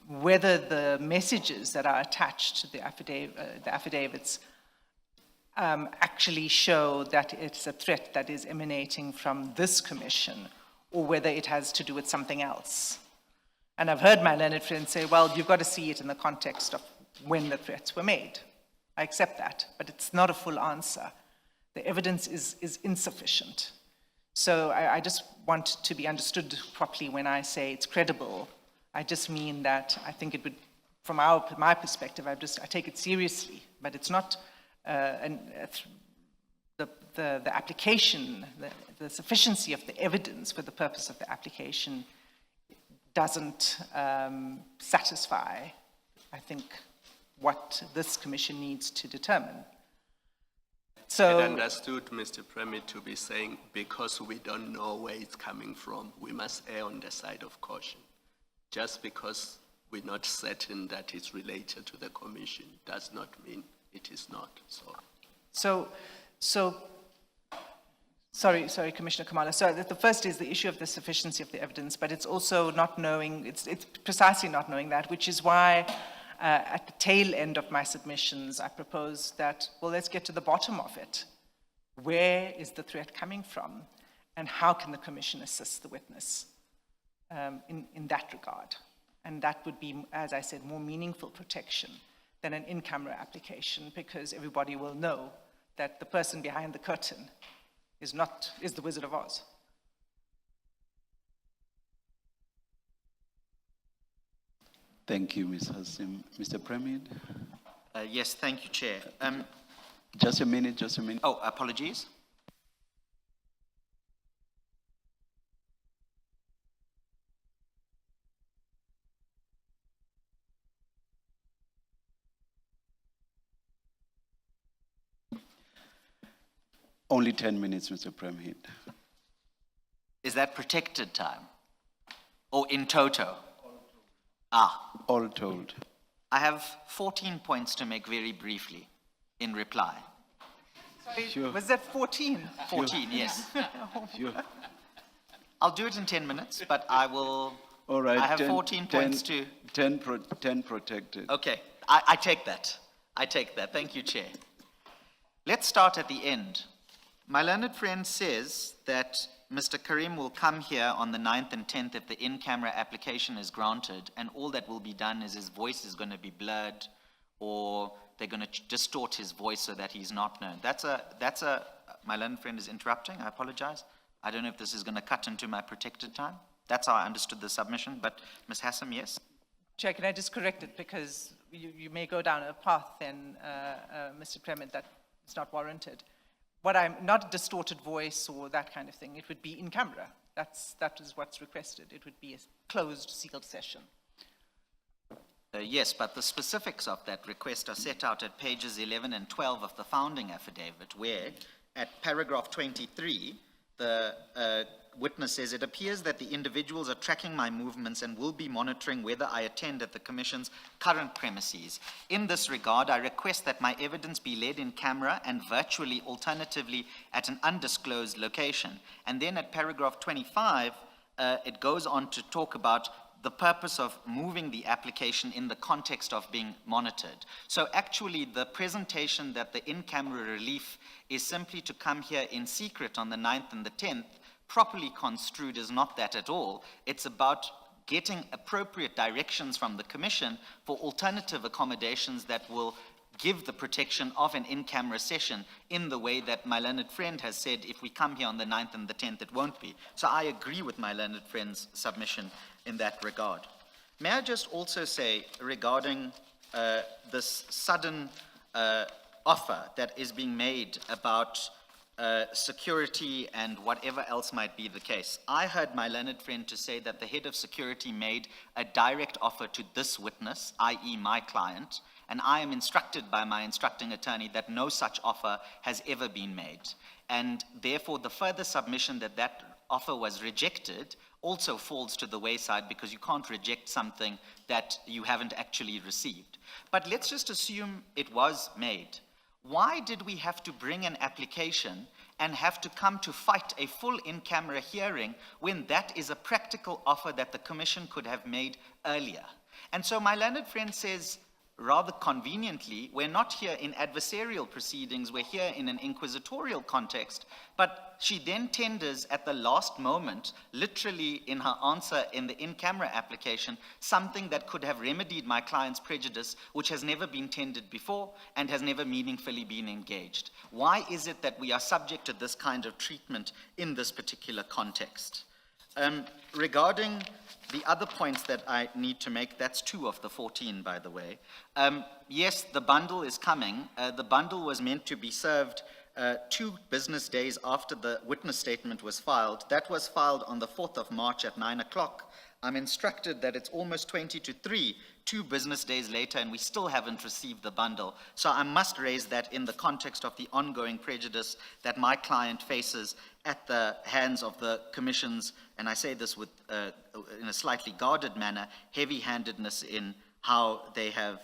whether the messages that are attached to the affidavits actually show that it's a threat that is emanating from this commission, or whether it has to do with something else. And I've heard my learned friend say, well, you've got to see it in the context of when the threats were made. I accept that, but it's not a full answer. The evidence is insufficient. So I just want to be understood properly when I say it's credible. I just mean that I think it would, from my perspective, I take it seriously, but it's not the application, the sufficiency of the evidence for the purpose of the application doesn't satisfy, I think, what this commission needs to determine. So, I understood Mr. Premier to be saying, because we don't know where it's coming from, we must err on the side of caution. Just because we're not certain that it's related to the commission does not mean it is not. Sorry, Commissioner Kamala. So the first is the issue of the sufficiency of the evidence, but it's also not knowing, it's precisely not knowing that, which is why at the tail end of my submissions, I propose that, well, let's get to the bottom of it. Where is the threat coming from? And how can the commission assist the witness in that regard? And that would be, as I said, more meaningful protection than an in-camera application, because everybody will know that the person behind the curtain is the Wizard of Oz. Thank you, Ms. Hassim. Mr. Premier? Yes, thank you, Chair. Just a minute. Oh, apologies. Only 10 minutes, Mr. Premier. Is that protected time? Or in toto? All told. I have 14 points to make very briefly in reply. Sorry, Sure. was that 14? 14, yes. Sure. I'll do it in 10 minutes, but I will. All right. I have 14 points to. 10 protected. Okay, I take that. Thank you, Chair. Let's start at the end. My learned friend says that Mr. Karim will come here on the 9th and 10th if the in-camera application is granted, and all that will be done is his voice is going to be blurred, or they're going to distort his voice so that he's not known. My learned friend is interrupting, I apologize. I don't know if this is going to cut into my protected time. That's how I understood the submission, but Ms. Hassim, yes? Chair, can I just correct it, because you may go down a path then, Mr. Premier, that is not warranted. Not a distorted voice or that kind of thing, it would be in camera. That is what's requested. It would be a closed, sealed session. Yes, but the specifics of that request are set out at pages 11 and 12 of the founding affidavit, where at paragraph 23, the witness says, it appears that the individuals are tracking my movements and will be monitoring whether I attend at the Commission's current premises. In this regard, I request that my evidence be led in camera and virtually, alternatively, at an undisclosed location. And then at paragraph 25, it goes on to talk about the purpose of moving the application in the context of being monitored. So actually, the presentation that the in-camera relief is simply to come here in secret on the 9th and the 10th, properly construed is not that at all. It's about getting appropriate directions from the Commission for alternative accommodations that will give the protection of an in-camera session in the way that my learned friend has said, if we come here on the 9th and the 10th, it won't be. So I agree with my learned friend's submission in that regard. May I just also say regarding this sudden offer that is being made about security and whatever else might be the case. I heard my learned friend to say that the head of security made a direct offer to this witness, i.e. my client, and I am instructed by my instructing attorney that no such offer has ever been made. And therefore, the further submission that that offer was rejected also falls to the wayside, because you can't reject something that you haven't actually received. But let's just assume it was made. Why did we have to bring an application and have to come to fight a full in-camera hearing when that is a practical offer that the Commission could have made earlier? And so my learned friend says, rather conveniently, we're not here in adversarial proceedings, we're here in an inquisitorial context, but she then tenders at the last moment, literally in her answer in the in-camera application, something that could have remedied my client's prejudice, which has never been tendered before and has never meaningfully been engaged. Why is it that we are subject to this kind of treatment in this particular context? Regarding the other points that I need to make, that's 2 of the 14, by the way. Yes, the bundle is coming. The bundle was meant to be served 2 business days after the witness statement was filed. That was filed on the 4th of March at 9 o'clock. I'm instructed that it's almost 20 to 3, 2 business days later, and we still haven't received the bundle. So I must raise that in the context of the ongoing prejudice that my client faces at the hands of the Commission's, and I say this with, in a slightly guarded manner, heavy-handedness in how they have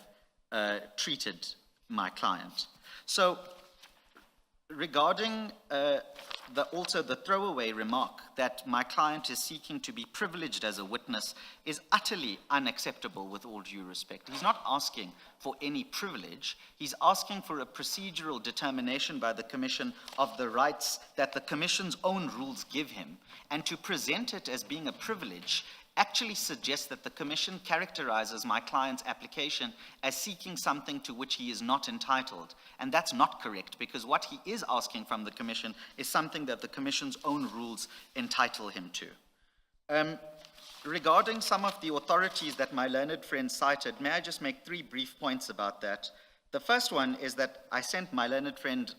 treated my client. So regarding also the throwaway remark that my client is seeking to be privileged as a witness is utterly unacceptable with all due respect. He's not asking for any privilege. He's asking for a procedural determination by the Commission of the rights that the Commission's own rules give him. And to present it as being a privilege actually suggests that the Commission characterizes my client's application as seeking something to which he is not entitled. And that's not correct, because what he is asking from the Commission is something that the Commission's own rules entitle him to. Regarding some of the authorities that my learned friend cited, may I just make 3 brief points about that? The first one is that I sent my learned friend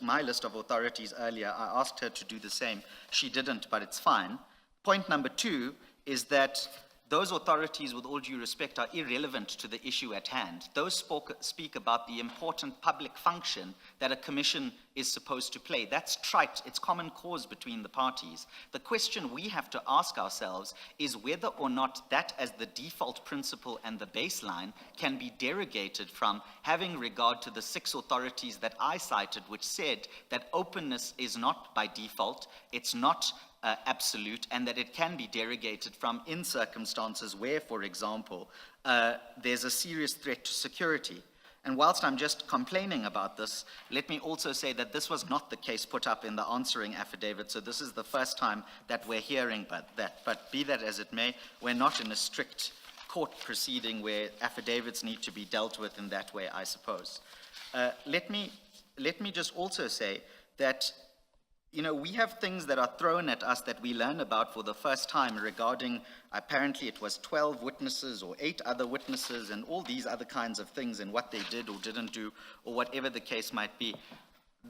my list of authorities earlier. I asked her to do the same. She didn't, but it's fine. Point number 2 is that those authorities, with all due respect, are irrelevant to the issue at hand. Those speak about the important public function that a commission is supposed to play. That's trite. It's common cause between the parties. The question we have to ask ourselves is whether or not that, as the default principle and the baseline, can be derogated from, having regard to the 6 authorities that I cited, which said that openness is not by default, it's not absolute, and that it can be derogated from in circumstances where, for example, there's a serious threat to security. And whilst I'm just complaining about this, let me also say that this was not the case put up in the answering affidavit, so this is the first time that we're hearing about that. But be that as it may, we're not in a strict court proceeding where affidavits need to be dealt with in that way, I suppose. Let me just also say that we have things that are thrown at us that we learn about for the first time regarding, apparently it was 12 witnesses or 8 other witnesses and all these other kinds of things and what they did or didn't do or whatever the case might be.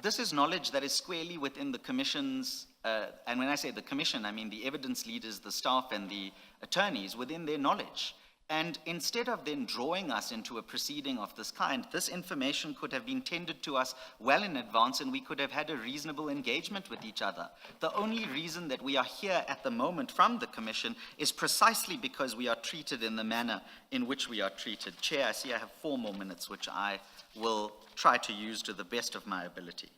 This is knowledge that is squarely within the Commission's, and when I say the Commission, I mean the evidence leaders, the staff and the attorneys within their knowledge. And instead of then drawing us into a proceeding of this kind, this information could have been tendered to us well in advance and we could have had a reasonable engagement with each other. The only reason that we are here at the moment from the Commission is precisely because we are treated in the manner in which we are treated. Chair, I see I have 4 more minutes, which I will try to use to the best of my ability.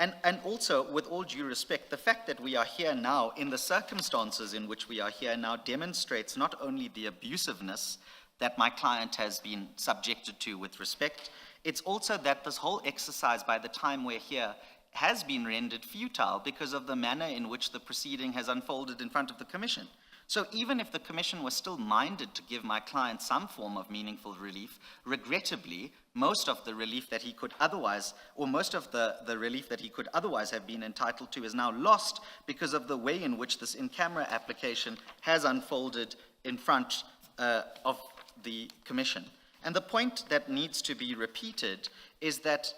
And also, with all due respect, the fact that we are here now in the circumstances in which we are here now demonstrates not only the abusiveness that my client has been subjected to with respect, it's also that this whole exercise, by the time we're here, has been rendered futile because of the manner in which the proceeding has unfolded in front of the Commission. So even if the Commission was still minded to give my client some form of meaningful relief, regrettably, most of the relief that he could otherwise, or most of the relief that he could otherwise have been entitled to is now lost because of the way in which this in-camera application has unfolded in front of the Commission. And the point that needs to be repeated is that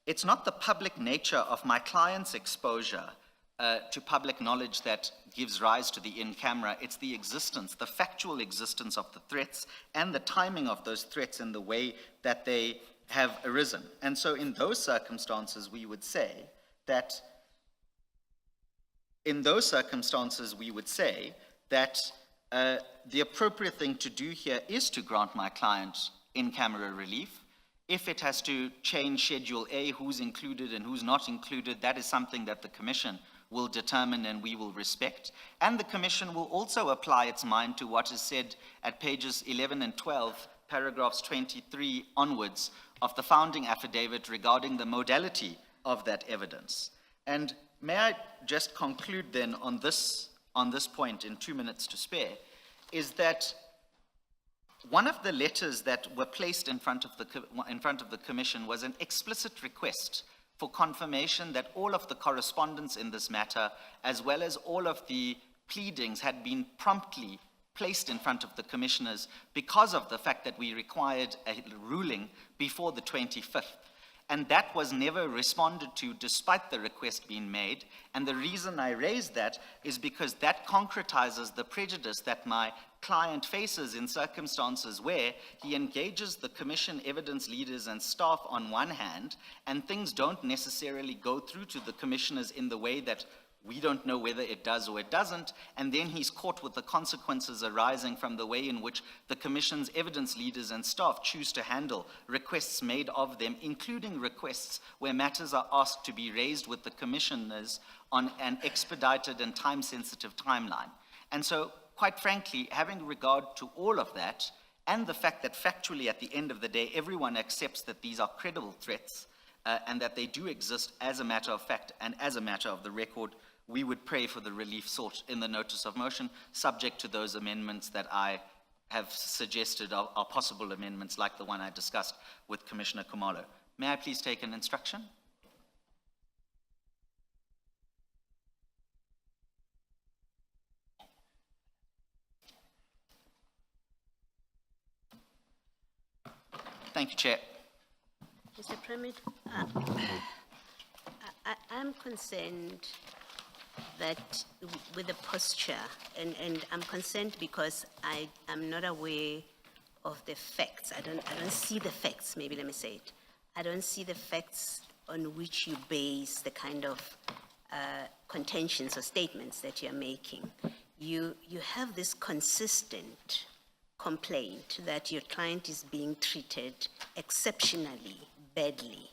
it's not the public nature of my client's exposure to public knowledge that gives rise to the in-camera. It's the existence, the factual existence of the threats and the timing of those threats in the way that they have arisen. And so in those circumstances, we would say that the appropriate thing to do here is to grant my client in-camera relief. If it has to change Schedule A, who's included and who's not included, that is something that the Commission will determine and we will respect. And the Commission will also apply its mind to what is said at pages 11 and 12, paragraphs 23 onwards of the founding affidavit regarding the modality of that evidence. And may I just conclude then on this point in 2 minutes to spare, is that one of the letters that were placed in front of the Commission was an explicit request for confirmation that all of the correspondence in this matter, as well as all of the pleadings, had been promptly placed in front of the Commissioners because of the fact that we required a ruling before the 25th. And that was never responded to despite the request being made. And the reason I raised that is because that concretizes the prejudice that my client faces in circumstances where he engages the Commission evidence leaders and staff on one hand, and things don't necessarily go through to the Commissioners in the way that we don't know whether it does or it doesn't, and then he's caught with the consequences arising from the way in which the Commission's evidence leaders and staff choose to handle requests made of them, including requests where matters are asked to be raised with the Commissioners on an expedited and time-sensitive timeline. And so, quite frankly, having regard to all of that, and the fact that factually at the end of the day, everyone accepts that these are credible threats, and that they do exist as a matter of fact and as a matter of the record, we would pray for the relief sought in the notice of motion, subject to those amendments that I have suggested are possible amendments like the one I discussed with Commissioner Khumalo. May I please take an instruction? Thank you, Chair. Mr. Premier, I'm concerned that with the posture, and I'm concerned because I am not aware of the facts. I don't see the facts, maybe let me say it. I don't see the facts on which you base the kind of contentions or statements that you're making. You have this consistent complaint that your client is being treated exceptionally badly.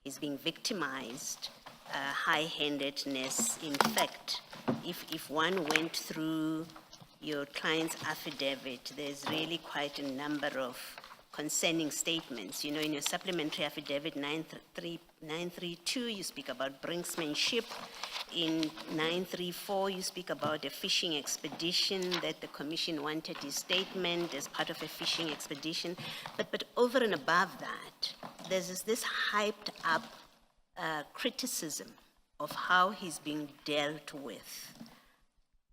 He's being victimized, high-handedness. In fact, if one went through your client's affidavit, there's really quite a number of concerning statements. You know, in your supplementary affidavit 932, you speak about brinksmanship. In 934, you speak about a fishing expedition that the Commission wanted his statement as part of a fishing expedition. But over and above that, there's this hyped up criticism of how he's being dealt with.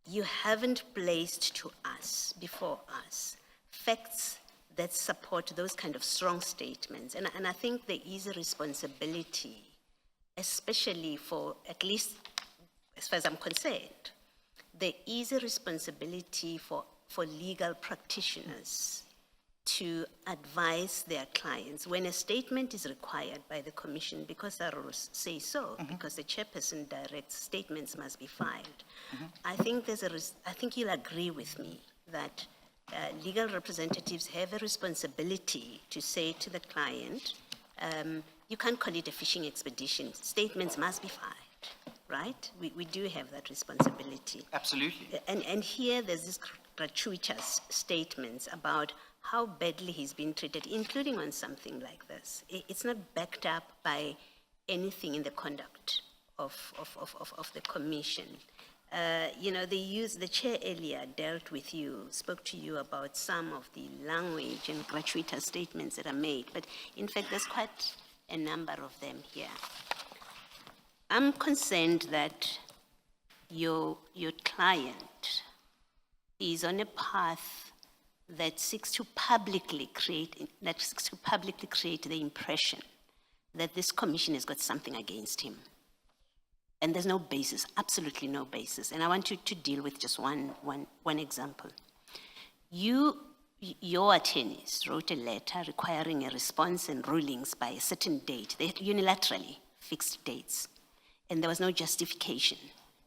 You haven't placed to us, before us, facts that support those kind of strong statements. And I think there is a responsibility, especially for, at least as far as I'm concerned, there is a responsibility for legal practitioners to advise their clients when a statement is required by the Commission, because our rules say so, because the chairperson directs statements must be filed. I think I think you'll agree with me that legal representatives have a responsibility to say to the client, you can't call it a fishing expedition. Statements must be filed, right? We do have that responsibility. Absolutely. And here there's this gratuitous statements about how badly he's been treated, including on something like this. It's not backed up by anything in the conduct of the Commission. You know, the chair earlier dealt with you, spoke to you about some of the language and gratuitous statements that are made, but in fact, there's quite a number of them here. I'm concerned that your client is on a path that seeks to publicly create the impression that this Commission has got something against him. And there's no basis, absolutely no basis. And I want you to deal with just one example. Your attorneys wrote a letter requiring a response and rulings by a certain date. They had unilaterally fixed dates. And there was no justification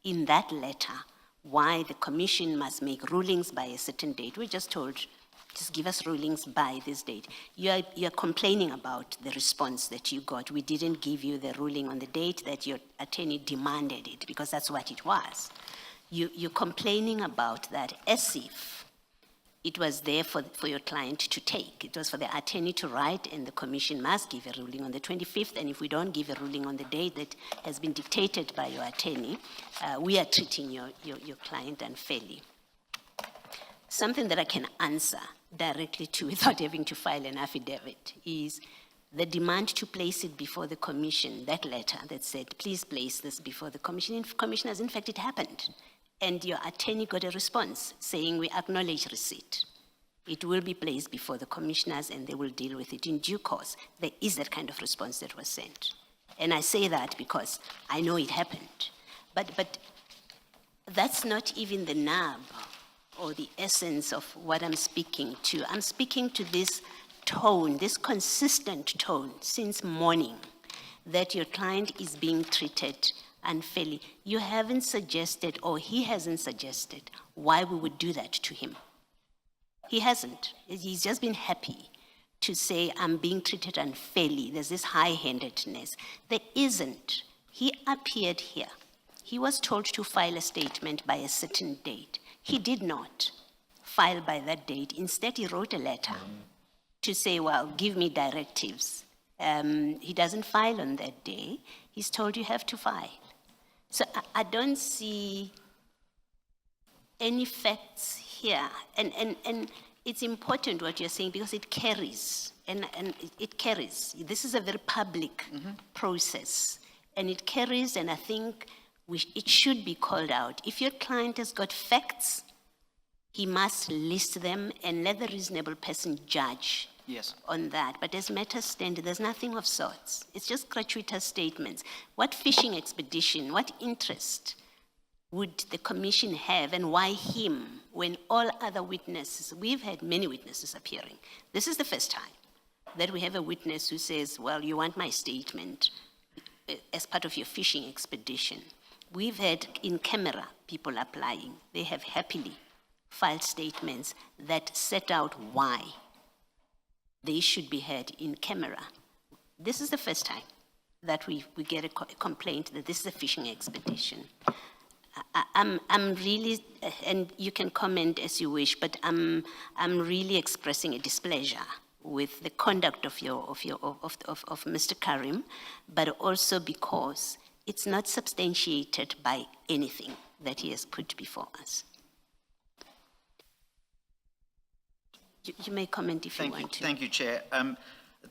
in that letter why the Commission must make rulings by a certain date. We just told Just give us rulings by this date. You're complaining about the response that you got. We didn't give you the ruling on the date that your attorney demanded it, because that's what it was. You're complaining about that as if it was there for your client to take. It was for the attorney to write, and the commission must give a ruling on the 25th, and if we don't give a ruling on the date that has been dictated by your attorney, we are treating your client unfairly. Something that I can answer directly to without having to file an affidavit is the demand to place it before the commission, that letter that said, please place this before the commission. Commissioners, in fact, it happened. And your attorney got a response saying, we acknowledge receipt. It will be placed before the commissioners and they will deal with it in due course. There is that kind of response that was sent. And I say that because I know it happened. But that's not even the nub or the essence of what I'm speaking to. I'm speaking to this tone, this consistent tone since morning, that your client is being treated unfairly. You haven't suggested, or he hasn't suggested, why we would do that to him. He hasn't. He's just been happy to say, I'm being treated unfairly. There's this high-handedness. There isn't. He appeared here. He was told to file a statement by a certain date. He did not file by that date. Instead, he wrote a letter to say, well, give me directives. He doesn't file on that day. He's told you have to file. So I don't see any facts here. And it's important what you're saying because it carries, and it carries. This is a very public process, and it carries, and I think it should be called out. If your client has got facts, he must list them and let the reasonable person judge on that. But as matters stand, there's nothing of sorts. It's just gratuitous statements. What fishing expedition, what interest would the commission have, and why him, when all other witnesses, we've had many witnesses appearing. This is the first time that we have a witness who says, well, you want my statement as part of your fishing expedition. We've had in camera people applying. They have happily filed statements that set out why they should be heard in camera. This is the first time that we get a complaint that this is a fishing expedition. I'm really, and you can comment as you wish, but I'm really expressing a displeasure with the conduct of Mr. Karim, but also because it's not substantiated by anything that he has put before us. You may comment if you want to. Thank you, Chair.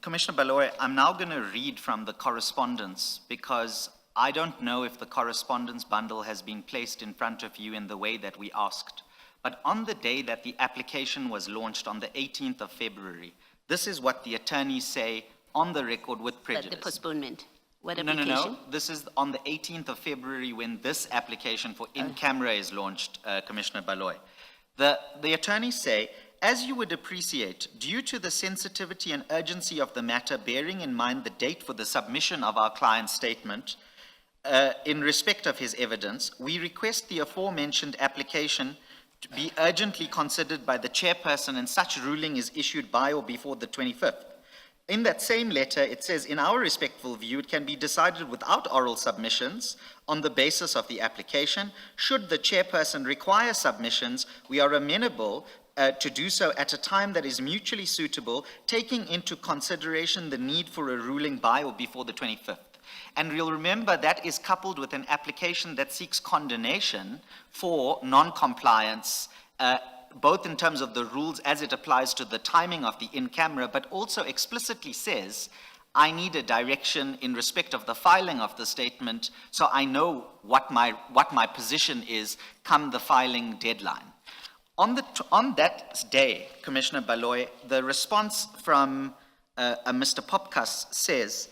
Commissioner Baloy, I'm now going to read from the correspondence because I don't know if the correspondence bundle has been placed in front of you in the way that we asked. But on the day that the application was launched on the 18th of February, this is what the attorneys say on the record with prejudice. The postponement. What No. application? This is on the 18th of February when this application for in-camera is launched, Commissioner Baloy. The attorneys say, as you would appreciate, due to the sensitivity and urgency of the matter, bearing in mind the date for the submission of our client's statement, in respect of his evidence, we request the aforementioned application to be urgently considered by the chairperson and such ruling is issued by or before the 25th. In that same letter, it says, in our respectful view, it can be decided without oral submissions on the basis of the application. Should the chairperson require submissions, we are amenable to do so at a time that is mutually suitable, taking into consideration the need for a ruling by or before the 25th. And you'll remember that is coupled with an application that seeks condonation for non-compliance, both in terms of the rules as it applies to the timing of the in-camera, but also explicitly says, I need a direction in respect of the filing of the statement so I know what my position is come the filing deadline. On that day, Commissioner Baloy, the response from Mr. Popkas says,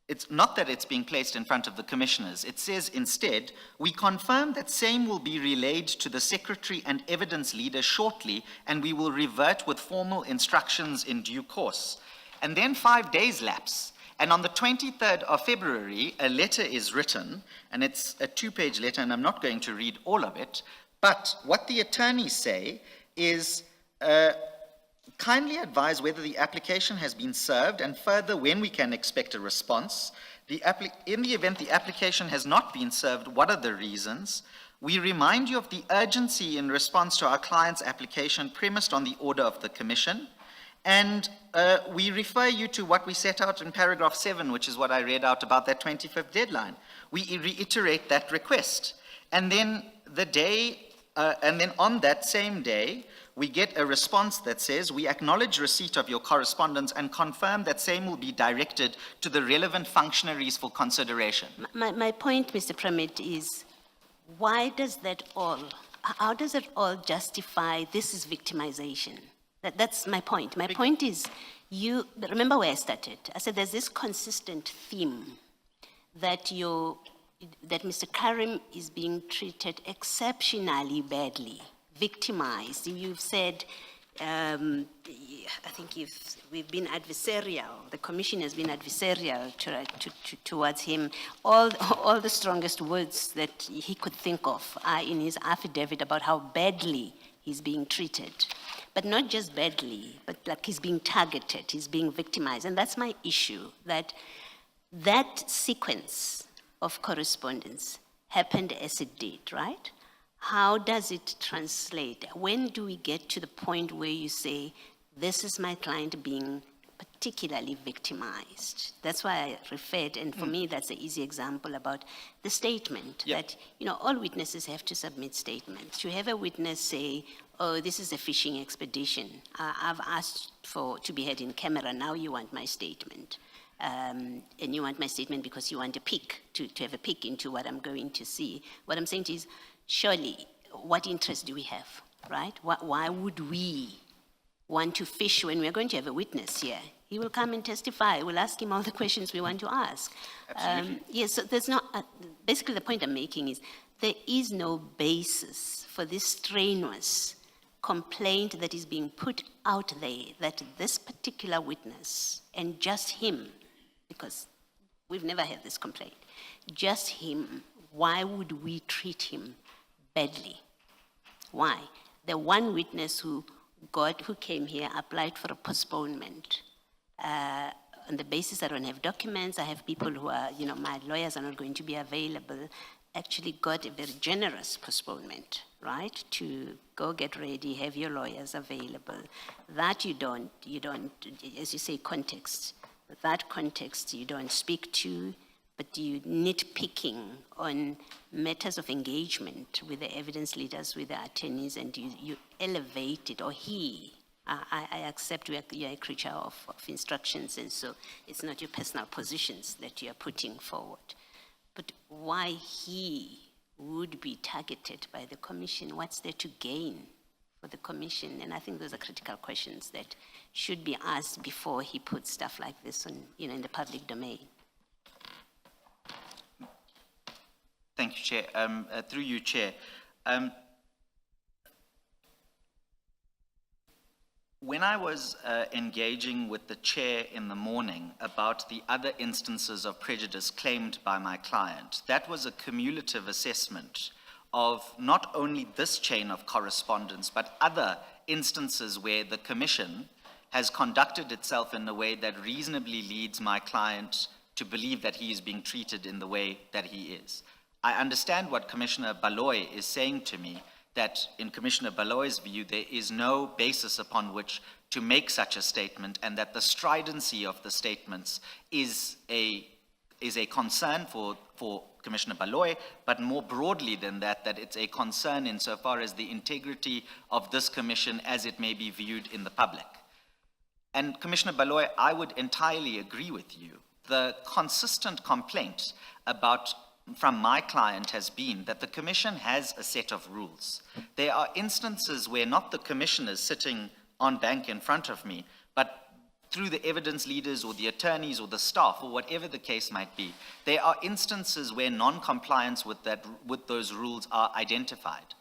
it's not that it's being placed in front of the commissioners. It says instead, we confirm that same will be relayed to the secretary and evidence leader shortly, and we will revert with formal instructions in due course. And then 5 days lapse. And on the 23rd of February, a letter is written, and it's a 2-page letter, and I'm not going to read all of it, but what the attorneys say is, kindly advise whether the application has been served and further when we can expect a response. In the event the application has not been served, what are the reasons? We remind you of the urgency in response to our client's application premised on the order of the Commission. And we refer you to what we set out in paragraph 7, which is what I read out about that 25th deadline. We reiterate that request. And then on that same day, we get a response that says, we acknowledge receipt of your correspondence and confirm that same will be directed to the relevant functionaries for consideration. My point, Mr. Premier, is why does that all, how does it all justify this is victimization? That's my point. My point is, remember where I started. I said there's this consistent theme that Mr. Karim is being treated exceptionally badly, victimized. You've said, I think we've been adversarial. The Commission has been adversarial towards him. All the strongest words that he could think of are in his affidavit about how badly he's being treated. But not just badly, but like he's being targeted, he's being victimized. And that's my issue, that sequence of correspondence happened as it did, right? How does it translate? When do we get to the point where you say, this is my client being particularly victimized? That's why I referred, and for me, that's an easy example about the statement that, all witnesses have to submit statements. You have a witness say, oh, this is a fishing expedition. I've asked to be heard in camera, now you want my statement. And you want my statement because you want a peek, to have a peek into what I'm going to see. What I'm saying is, surely, what interest do we have, right? Why would we want to fish when we're going to have a witness here? He will come and testify. We'll ask him all the questions we want to ask. Absolutely. Yes, so there's not, basically the point I'm making is, there is no basis for this strenuous complaint that is being put out there that this particular witness, and just him, because we've never had this complaint, just him, why would we treat him badly? Why? The one witness who came here applied for a postponement. On the basis I don't have documents, I have people who are, my lawyers are not going to be available, actually got a very generous postponement, right? To go get ready, have your lawyers available. That you don't, as you say, context. That context you don't speak to, but you nitpicking on matters of engagement with the evidence leaders, with the attorneys, and you elevate it, or I accept you're a creature of instructions, and so it's not your personal positions that you're putting forward. But why he would be targeted by the Commission? What's there to gain for the Commission? And I think those are critical questions that should be asked before he puts stuff like this on, in the public domain. Thank you, Chair. Through you, Chair. When I was engaging with the Chair in the morning about the other instances of prejudice claimed by my client, that was a cumulative assessment of not only this chain of correspondence, but other instances where the Commission has conducted itself in a way that reasonably leads my client to believe that he is being treated in the way that he is. I understand what Commissioner Baloy is saying to me, that in Commissioner Baloy's view, there is no basis upon which to make such a statement, and that the stridency of the statements is a concern for Commissioner Baloy, but more broadly than that, that it's a concern insofar as the integrity of this commission as it may be viewed in the public. And Commissioner Baloy, I would entirely agree with you. The consistent complaint from my client has been that the Commission has a set of rules. There are instances where not the commissioners sitting on bank in front of me, but through the evidence leaders or the attorneys or the staff or whatever the case might be, there are instances where non-compliance with those rules are identified.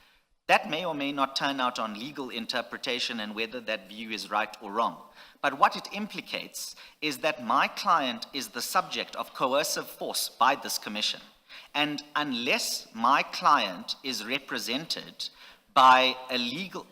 That may or may not turn out on legal interpretation and whether that view is right or wrong. But what it implicates is that my client is the subject of coercive force by this Commission. And unless my client is represented by a legal...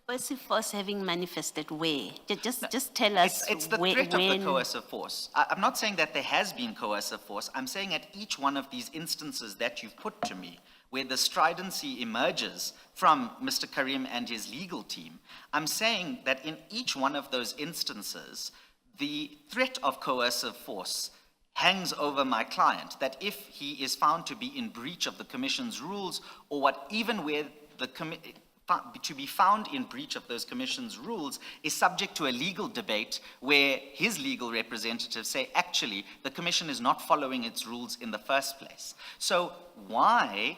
Coercive force having manifested where? Just tell us It's the when. threat of the coercive force. I'm not saying that there has been coercive force. I'm saying at each one of these instances that you've put to me, where the stridency emerges from Mr. Karim and his legal team, I'm saying that in each one of those instances, the threat of coercive force hangs over my client, that if he is found to be in breach of the Commission's rules, or what, even where to be found in breach of those Commission's rules is subject to a legal debate where his legal representatives say, actually, the Commission is not following its rules in the first place. So why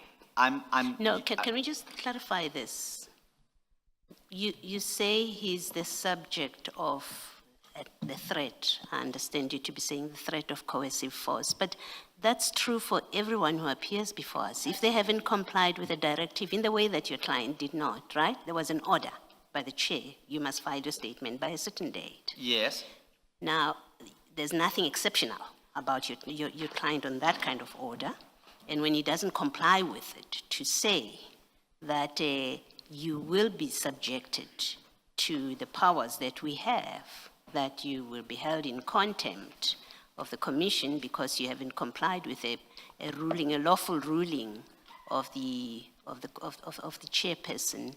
No, can we just clarify this? You say he's the subject of the threat. I understand you to be saying the threat of coercive force, but that's true for everyone who appears before us. If they haven't complied with a directive in the way that your client did not, right? There was an order by the chair. You must file your statement by a certain date. Yes. Now, there's nothing exceptional about your client on that kind of order. And when he doesn't comply with it, to say that you will be subjected to the powers that we have, that you will be held in contempt of the Commission because you haven't complied with a ruling, a lawful ruling of the chairperson,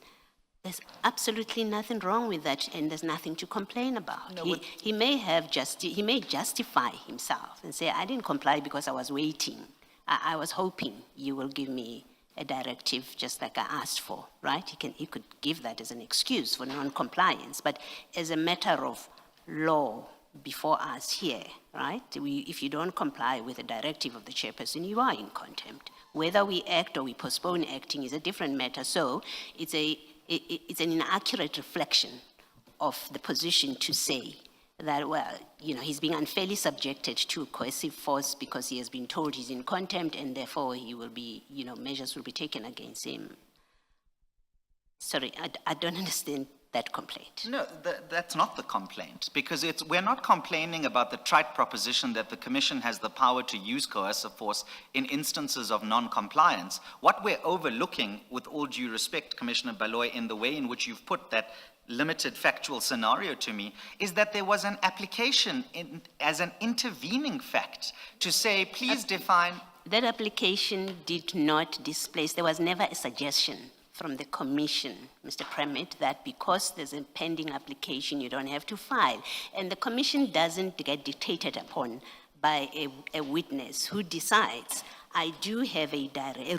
there's absolutely nothing wrong with that, and there's nothing to complain about. No, he may justify himself and say, I didn't comply because I was waiting. I was hoping you will give me a directive just like I asked for, right? He could give that as an excuse for non-compliance, but as a matter of law before us here, right? If you don't comply with the directive of the chairperson, you are in contempt. Whether we act or we postpone acting is a different matter. So it's an inaccurate reflection of the position to say that, well, you know, he's being unfairly subjected to coercive force because he has been told he's in contempt and therefore he will be, you know, measures will be taken against him. Sorry, I don't understand that complaint. No, that's not the complaint, because we're not complaining about the trite proposition that the Commission has the power to use coercive force in instances of non-compliance. What we're overlooking, with all due respect, Commissioner Baloy, in the way in which you've put that limited factual scenario to me, is that there was an application as an intervening fact to say, please define. That application did not displace, there was never a suggestion from the Commission, Mr. Premier, that because there's a pending application, you don't have to file. And the Commission doesn't get dictated upon by a witness who decides, I do have a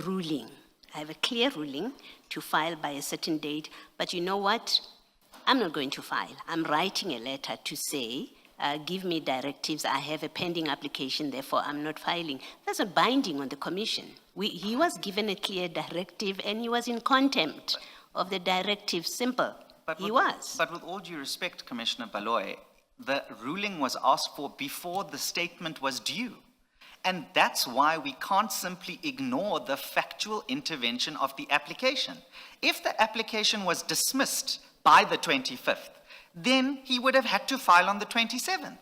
ruling, I have a clear ruling to file by a certain date, but you know what? I'm not going to file. I'm writing a letter to say, give me directives, I have a pending application, therefore I'm not filing. That's not binding on the Commission. He was given a clear directive and he was in contempt of the directive, simple. But with all due respect, Commissioner Baloy, the ruling was asked for before the statement was due. And that's why we can't simply ignore the factual intervention of the application. If the application was dismissed by the 25th, then he would have had to file on the 27th.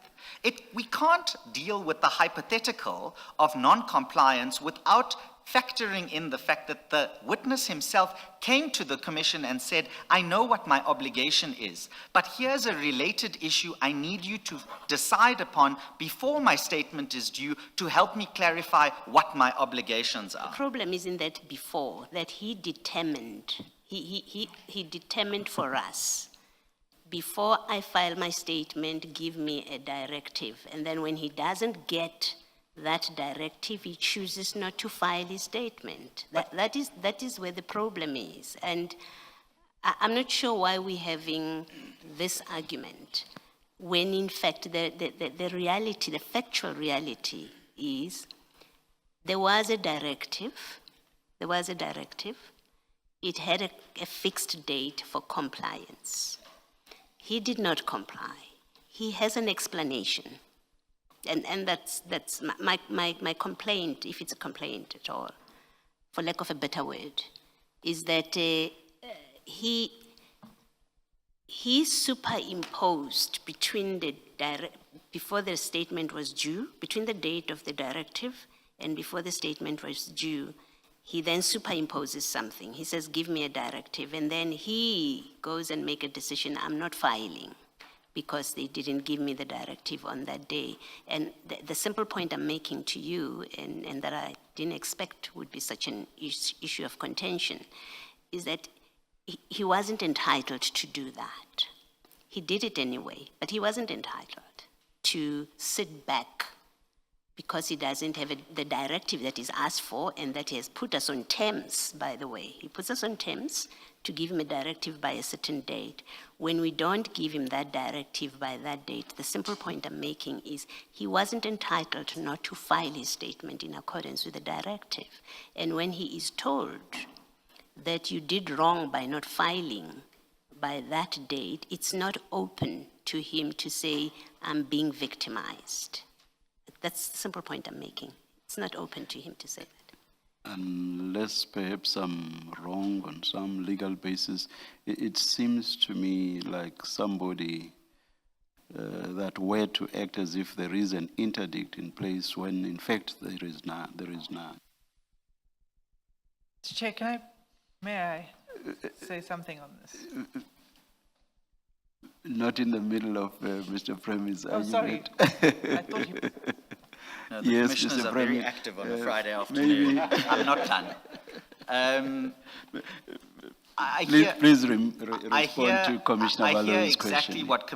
We can't deal with the hypothetical of non-compliance without factoring in the fact that the witness himself came to the Commission and said, I know what my obligation is, but here's a related issue I need you to decide upon before my statement is due to help me clarify what my obligations are. The problem isn't that before, that he determined, he determined for us, before I file my statement, give me a directive. And then when he doesn't get that directive, he chooses not to file his statement. That is where the problem is. And I'm not sure why we're having this argument, when in fact the reality, the factual reality is there was a directive, it had a fixed date for compliance. He did not comply. He has an explanation. And that's my complaint, if it's a complaint at all, for lack of a better word, is that he superimposed before the statement was due, between the date of the directive and before the statement was due, He then superimposes something. He says, give me a directive. And then he goes and make a decision, I'm not filing because they didn't give me the directive on that day. And the simple point I'm making to you, and that I didn't expect would be such an issue of contention, is that he wasn't entitled to do that. He did it anyway, but he wasn't entitled to sit back because he doesn't have the directive that he's asked for and that he has put us on terms, by the way. He puts us on terms to give him a directive by a certain date. When we don't give him that directive by that date, the simple point I'm making is he wasn't entitled not to file his statement in accordance with the directive. And when he is told that you did wrong by not filing by that date, it's not open to him to say, I'm being victimized. That's the simple point I'm making. It's not open to him to say that. Unless perhaps I'm wrong on some legal basis, it seems to me like somebody that were to act as if there is an interdict in place when in fact there is none. Mr. Chair, may I say something on this? Not in the middle of Mr. Premier's Oh, sorry. argument. I thought you... No, the Yes, commissioners Mr. are very Premier, active on a Friday afternoon. I'm not done. I hear- Please I respond to Commissioner I hear Baloy's exactly question. what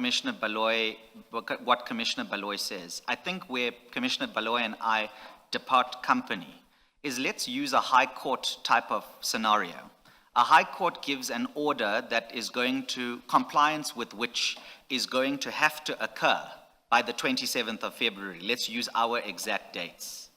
Commissioner Baloy says. I think where Commissioner Baloy and I depart company is let's use a high court type of scenario. A high court gives an order that is going to, compliance with which is going to have to occur by the 27th of February. Let's use our exact dates.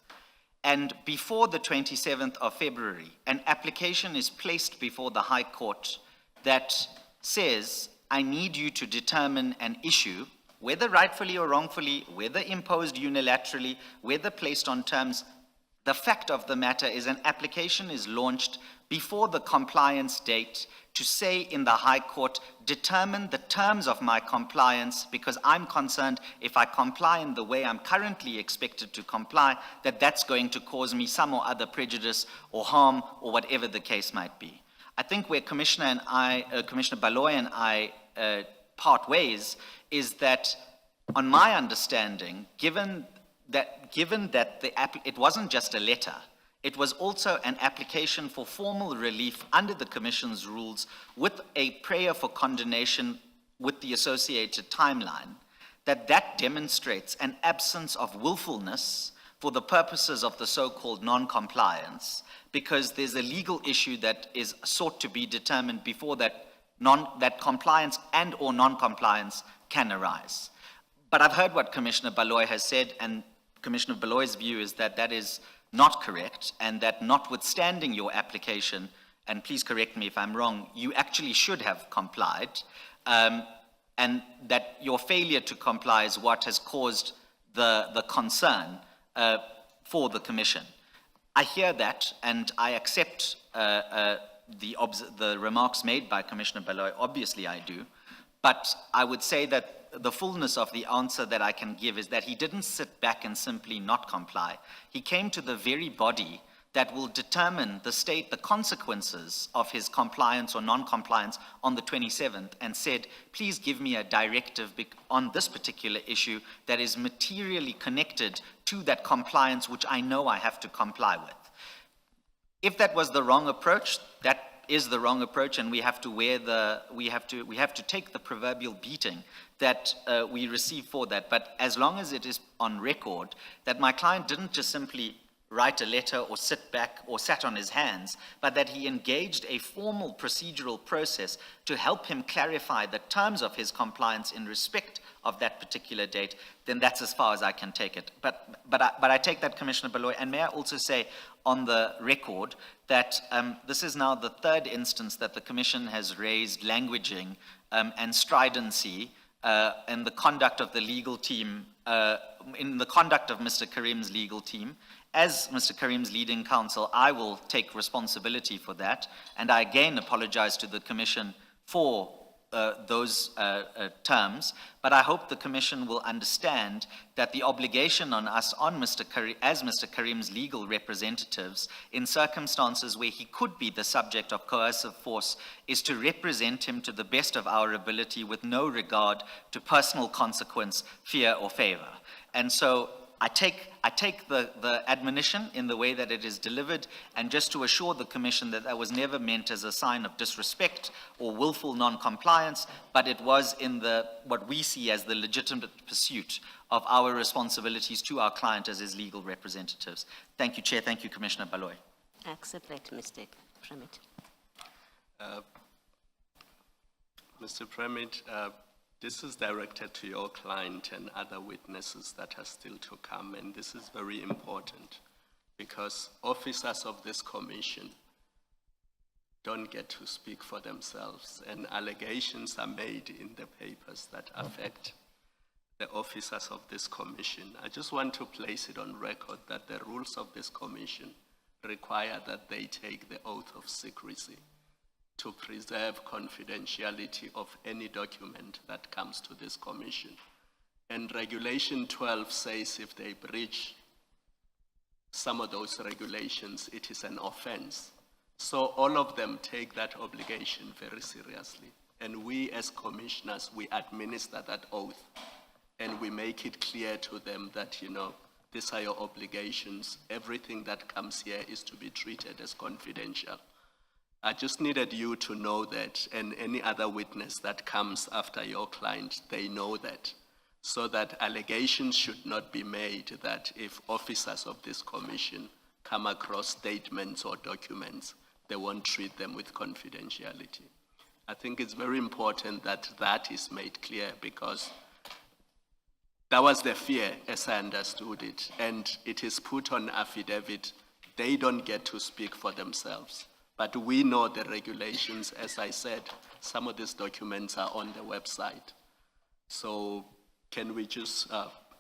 And before the 27th of February, an application is placed before the High Court that says, I need you to determine an issue, whether rightfully or wrongfully, whether imposed unilaterally, whether placed on terms. The fact of the matter is an application is launched before the compliance date to say in the High Court, determine the terms of my compliance because I'm concerned if I comply in the way I'm currently expected to comply, that's going to cause me some or other prejudice or harm or whatever the case might be. I think where Commissioner Baloy and I part ways is that, on my understanding, given that it wasn't just a letter, it was also an application for formal relief under the Commission's rules with a prayer for condonation with the associated timeline, that demonstrates an absence of willfulness for the purposes of the so-called non-compliance, because there's a legal issue that is sought to be determined before that compliance and or non-compliance can arise. But I've heard what Commissioner Baloy has said, and Commissioner Baloy's view is that is not correct, and that notwithstanding your application, and please correct me if I'm wrong, you actually should have complied, and that your failure to comply is what has caused the concern for the Commission. I hear that, and I accept the remarks made by Commissioner Baloy. Obviously I do, but I would say that the fullness of the answer that I can give is that he didn't sit back and simply not comply. He came to the very body that will determine the consequences of his compliance or non-compliance on the 27th and said, please give me a directive on this particular issue that is materially connected to that compliance which I know I have to comply with. If that was the wrong approach, that is the wrong approach, and we have to take the proverbial beating that we receive for that. But as long as it is on record that my client didn't just simply write a letter or sit back or sat on his hands, but that he engaged a formal procedural process to help him clarify the terms of his compliance in respect of that particular date, then that's as far as I can take it. But I take that, Commissioner Baloy, and may I also say on the record that this is now the third instance that the Commission has raised languaging and stridency in the conduct of the legal team, in the conduct of Mr. Karim's legal team. As Mr. Karim's leading counsel, I will take responsibility for that, and I again apologize to the Commission for those terms, but I hope the Commission will understand that the obligation on us, as Mr. Karim's legal representatives, in circumstances where he could be the subject of coercive force, is to represent him to the best of our ability with no regard to personal consequence, fear, or favor. And so I take the admonition in the way that it is delivered, and just to assure the Commission that that was never meant as a sign of disrespect or willful non-compliance, but it was in what we see as the legitimate pursuit of our responsibilities to our client as his legal representatives. Thank you, Chair. Thank you, Commissioner Baloyi. I accept that, Mr. Premit. Mr. Premit, this is directed to your client and other witnesses that are still to come, and this is very important because officers of this commission don't get to speak for themselves, and allegations are made in the papers that affect the officers of this commission. I just want to place it on record that the rules of this commission require that they take the oath of secrecy to preserve confidentiality of any document that comes to this commission. And Regulation 12 says if they breach some of those regulations, it is an offense. So all of them take that obligation very seriously. And we as commissioners, we administer that oath and we make it clear to them that, you know, these are your obligations. Everything that comes here is to be treated as confidential. I just needed you to know that, and any other witness that comes after your client, they know that, so that allegations should not be made that if officers of this commission come across statements or documents, they won't treat them with confidentiality. I think it's very important that that is made clear because that was the fear as I understood it, and it is put on affidavit. They don't get to speak for themselves. But we know the regulations, as I said, some of these documents are on the website. So can we just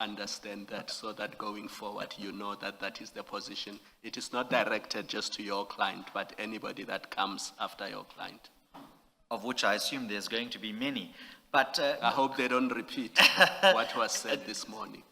understand that so that going forward, you know that that is the position. It is not directed just to your client, but anybody that comes after your client. Of which I assume there's going to be many. But I hope they don't repeat what was said this morning.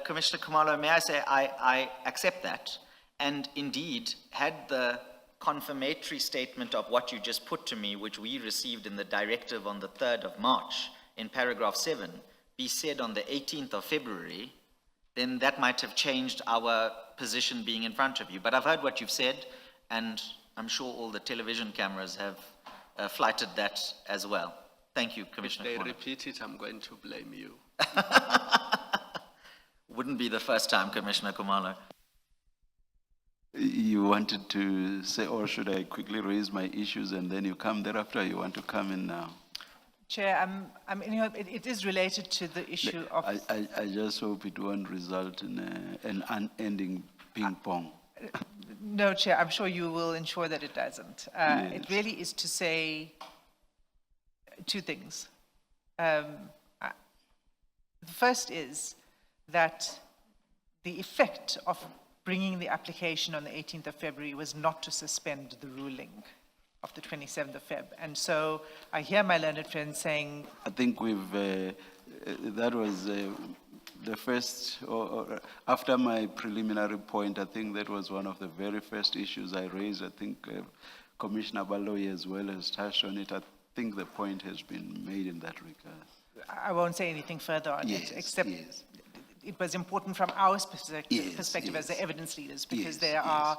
Commissioner Khumalo, may I say I accept that. And indeed, had the confirmatory statement of what you just put to me, which we received in the directive on the 3rd of March, in paragraph 7, be said on the 18th of February, then that might have changed our position being in front of you. But I've heard what you've said, and I'm sure all the television cameras have flighted that as well. Thank you, Commissioner. If they Khumalo. repeat it, I'm going to blame you. Wouldn't be the first time, Commissioner Khumalo. You wanted to say, or should I quickly raise my issues and then you come thereafter? You want to come in now? Chair, it is related to the issue of... I just hope it won't result in an unending ping pong. No, Chair, I'm sure you will ensure that it doesn't. Yes. It really is to say two things. The first is that the effect of bringing the application on the 18th of February was not to suspend the ruling of the 27th of Feb. And so I hear my learned friend saying... I think that was the first, or after my preliminary point, I think that was one of the very first issues I raised. I think Commissioner Baloyi as well has touched on it. I think the point has been made in that regard. I won't say anything further on it, except it was important from our perspective as the evidence leaders, because there are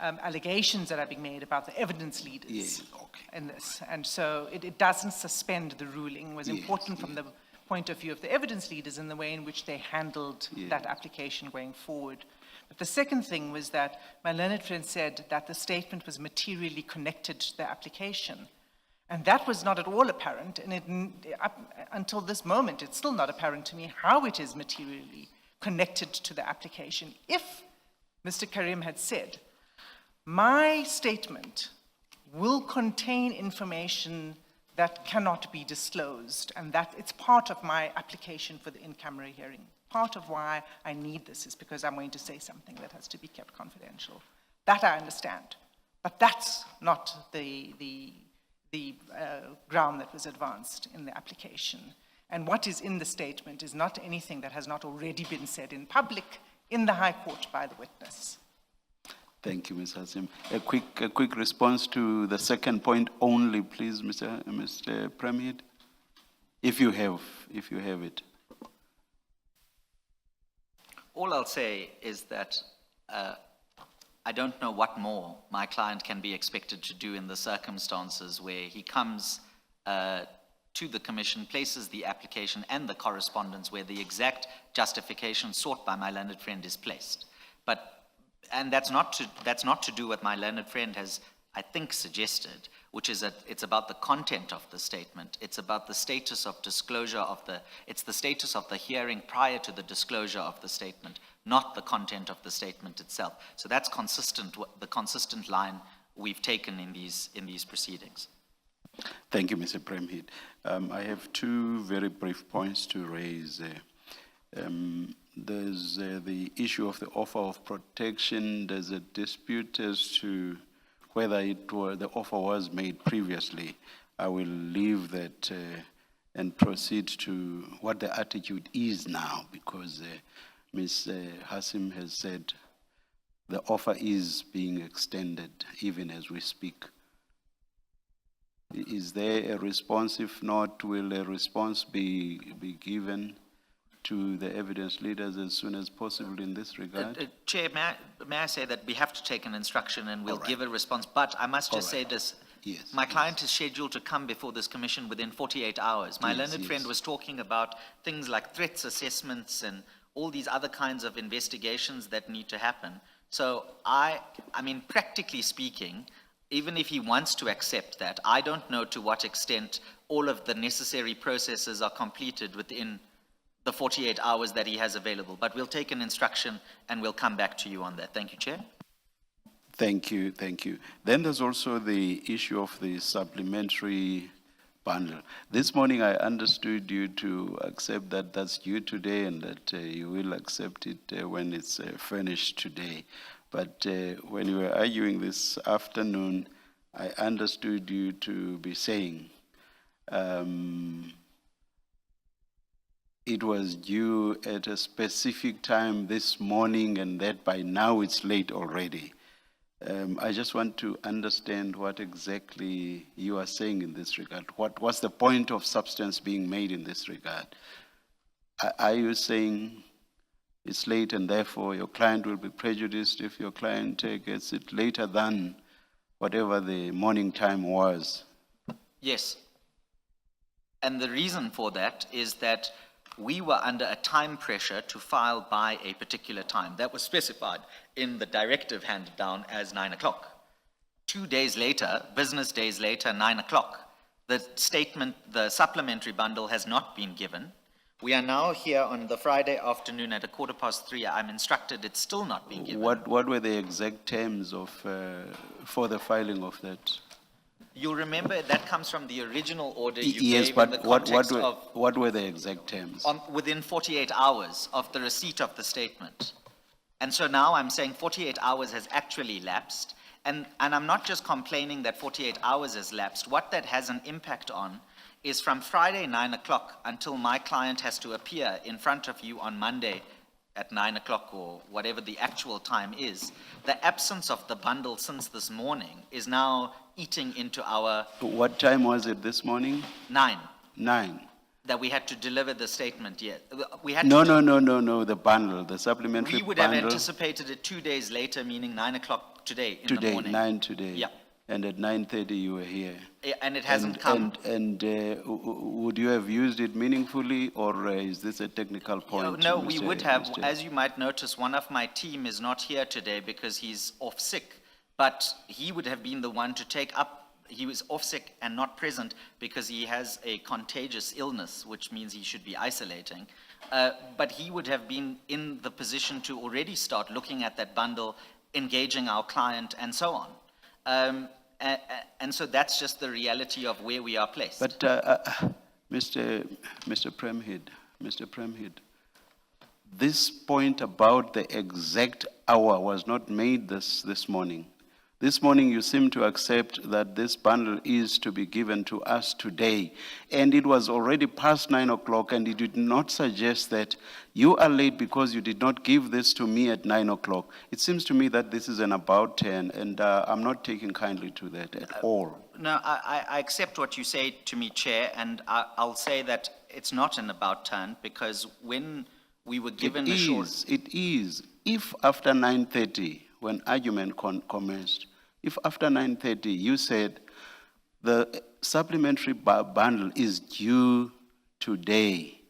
allegations that are being made about the evidence leaders in this. And so it doesn't suspend the ruling. It was important from the point of view of the evidence leaders in the way in which they handled that application going forward. But the second thing was that my learned friend said that the statement was materially connected to the application. And that was not at all apparent, and until this moment, it's still not apparent to me how it is materially connected to the application. If Mr. Karim had said, my statement will contain information that cannot be disclosed, and that it's part of my application for the in-camera hearing. Part of why I need this is because I'm going to say something that has to be kept confidential. That I understand, but that's not the the ground that was advanced in the application. And what is in the statement is not anything that has not already been said in public in the High Court by the witness. Thank you, Ms. Hassim. A quick response to the second point only, please, Mr. Premhead, if you have it. All I'll say is that I don't know what more my client can be expected to do in the circumstances where he comes to the commission, places the application and the correspondence where the exact justification sought by my learned friend is placed. And that's not to do what my learned friend has, I think, suggested, which is that it's about the content of the statement. It's about the status of disclosure it's the status of the hearing prior to the disclosure of the statement, not the content of the statement itself. So that's the consistent line we've taken in these proceedings. Thank you, Mr. Premhead. I have two very brief points to raise. There's the issue of the offer of protection. There's a dispute as to whether the offer was made previously. I will leave that and proceed to what the attitude is now, because Ms. Hassim has said the offer is being extended even as we speak. Is there a response? If not, will a response be given to the evidence leaders as soon as possible in this regard? Chair, may I say that we have to take an instruction and we'll give a response, but I must just say this. Yes. My client is scheduled to come before this commission within 48 hours. My learned friend was talking about things like threats assessments and all these other kinds of investigations that need to happen. So I mean, practically speaking, even if he wants to accept that, I don't know to what extent all of the necessary processes are completed within the 48 hours that he has available. But we'll take an instruction and we'll come back to you on that. Thank you, Chair. Thank you, thank you. Then there's also the issue of the supplementary bundle. This morning I understood you to accept that that's due today and that you will accept it when it's furnished today. But when you were arguing this afternoon, I understood you to be saying it was due at a specific time this morning and that by now it's late already. I just want to understand what exactly you are saying in this regard. What's the point of substance being made in this regard? Are you saying it's late and therefore your client will be prejudiced if your client gets it later than whatever the morning time was? Yes. And the reason for that is that we were under a time pressure to file by a particular time. That was specified in the directive handed down as 9 o'clock. 2 days later, business days later, 9 o'clock, the statement, the supplementary bundle has not been given. We are now here on the Friday afternoon at 3:15. I'm instructed it's still not being given. What were the exact terms of for the filing of that? You'll remember that comes from the original order you Yes, gave but in the context of what were the exact terms? within 48 hours of the receipt of the statement. And so now I'm saying 48 hours has actually lapsed. And I'm not just complaining that 48 hours has lapsed. What that has an impact on is from Friday 9 o'clock until my client has to appear in front of you on Monday at 9 o'clock or whatever the actual time is, the absence of the bundle since this morning is now eating into our What time was it this morning? 9 that we had to deliver the statement yet. We had No, to the bundle, the supplementary We would bundle. have anticipated it 2 days later, meaning 9 o'clock today in the Today, morning. 9 today. Yeah. And at 9:30 you were here. And it hasn't come. And would you have used it meaningfully, or is this a technical point? No, we Mr. would have. Mr. As you might notice, one of my team is not here today because he's off sick. But he would have been the one to take up. He was off sick and not present because he has a contagious illness, which means he should be isolating. But he would have been in the position to already start looking at that bundle, engaging our client, and so on. And so that's just the reality of where we are placed. But Mr. Premhead, this point about the exact hour was not made this morning. This morning you seem to accept that this bundle is to be given to us today. And it was already past 9 o'clock, and it did not suggest that you are late because you did not give this to me at 9 o'clock. It seems to me that this is an about 10, and I'm not taking kindly to that at all. No, I accept what you say to me, Chair, and I'll say that it's not an about turn, because when we were given a short... It is. If after 9:30, when argument commenced, if after 9:30 you said the supplementary bundle is due today,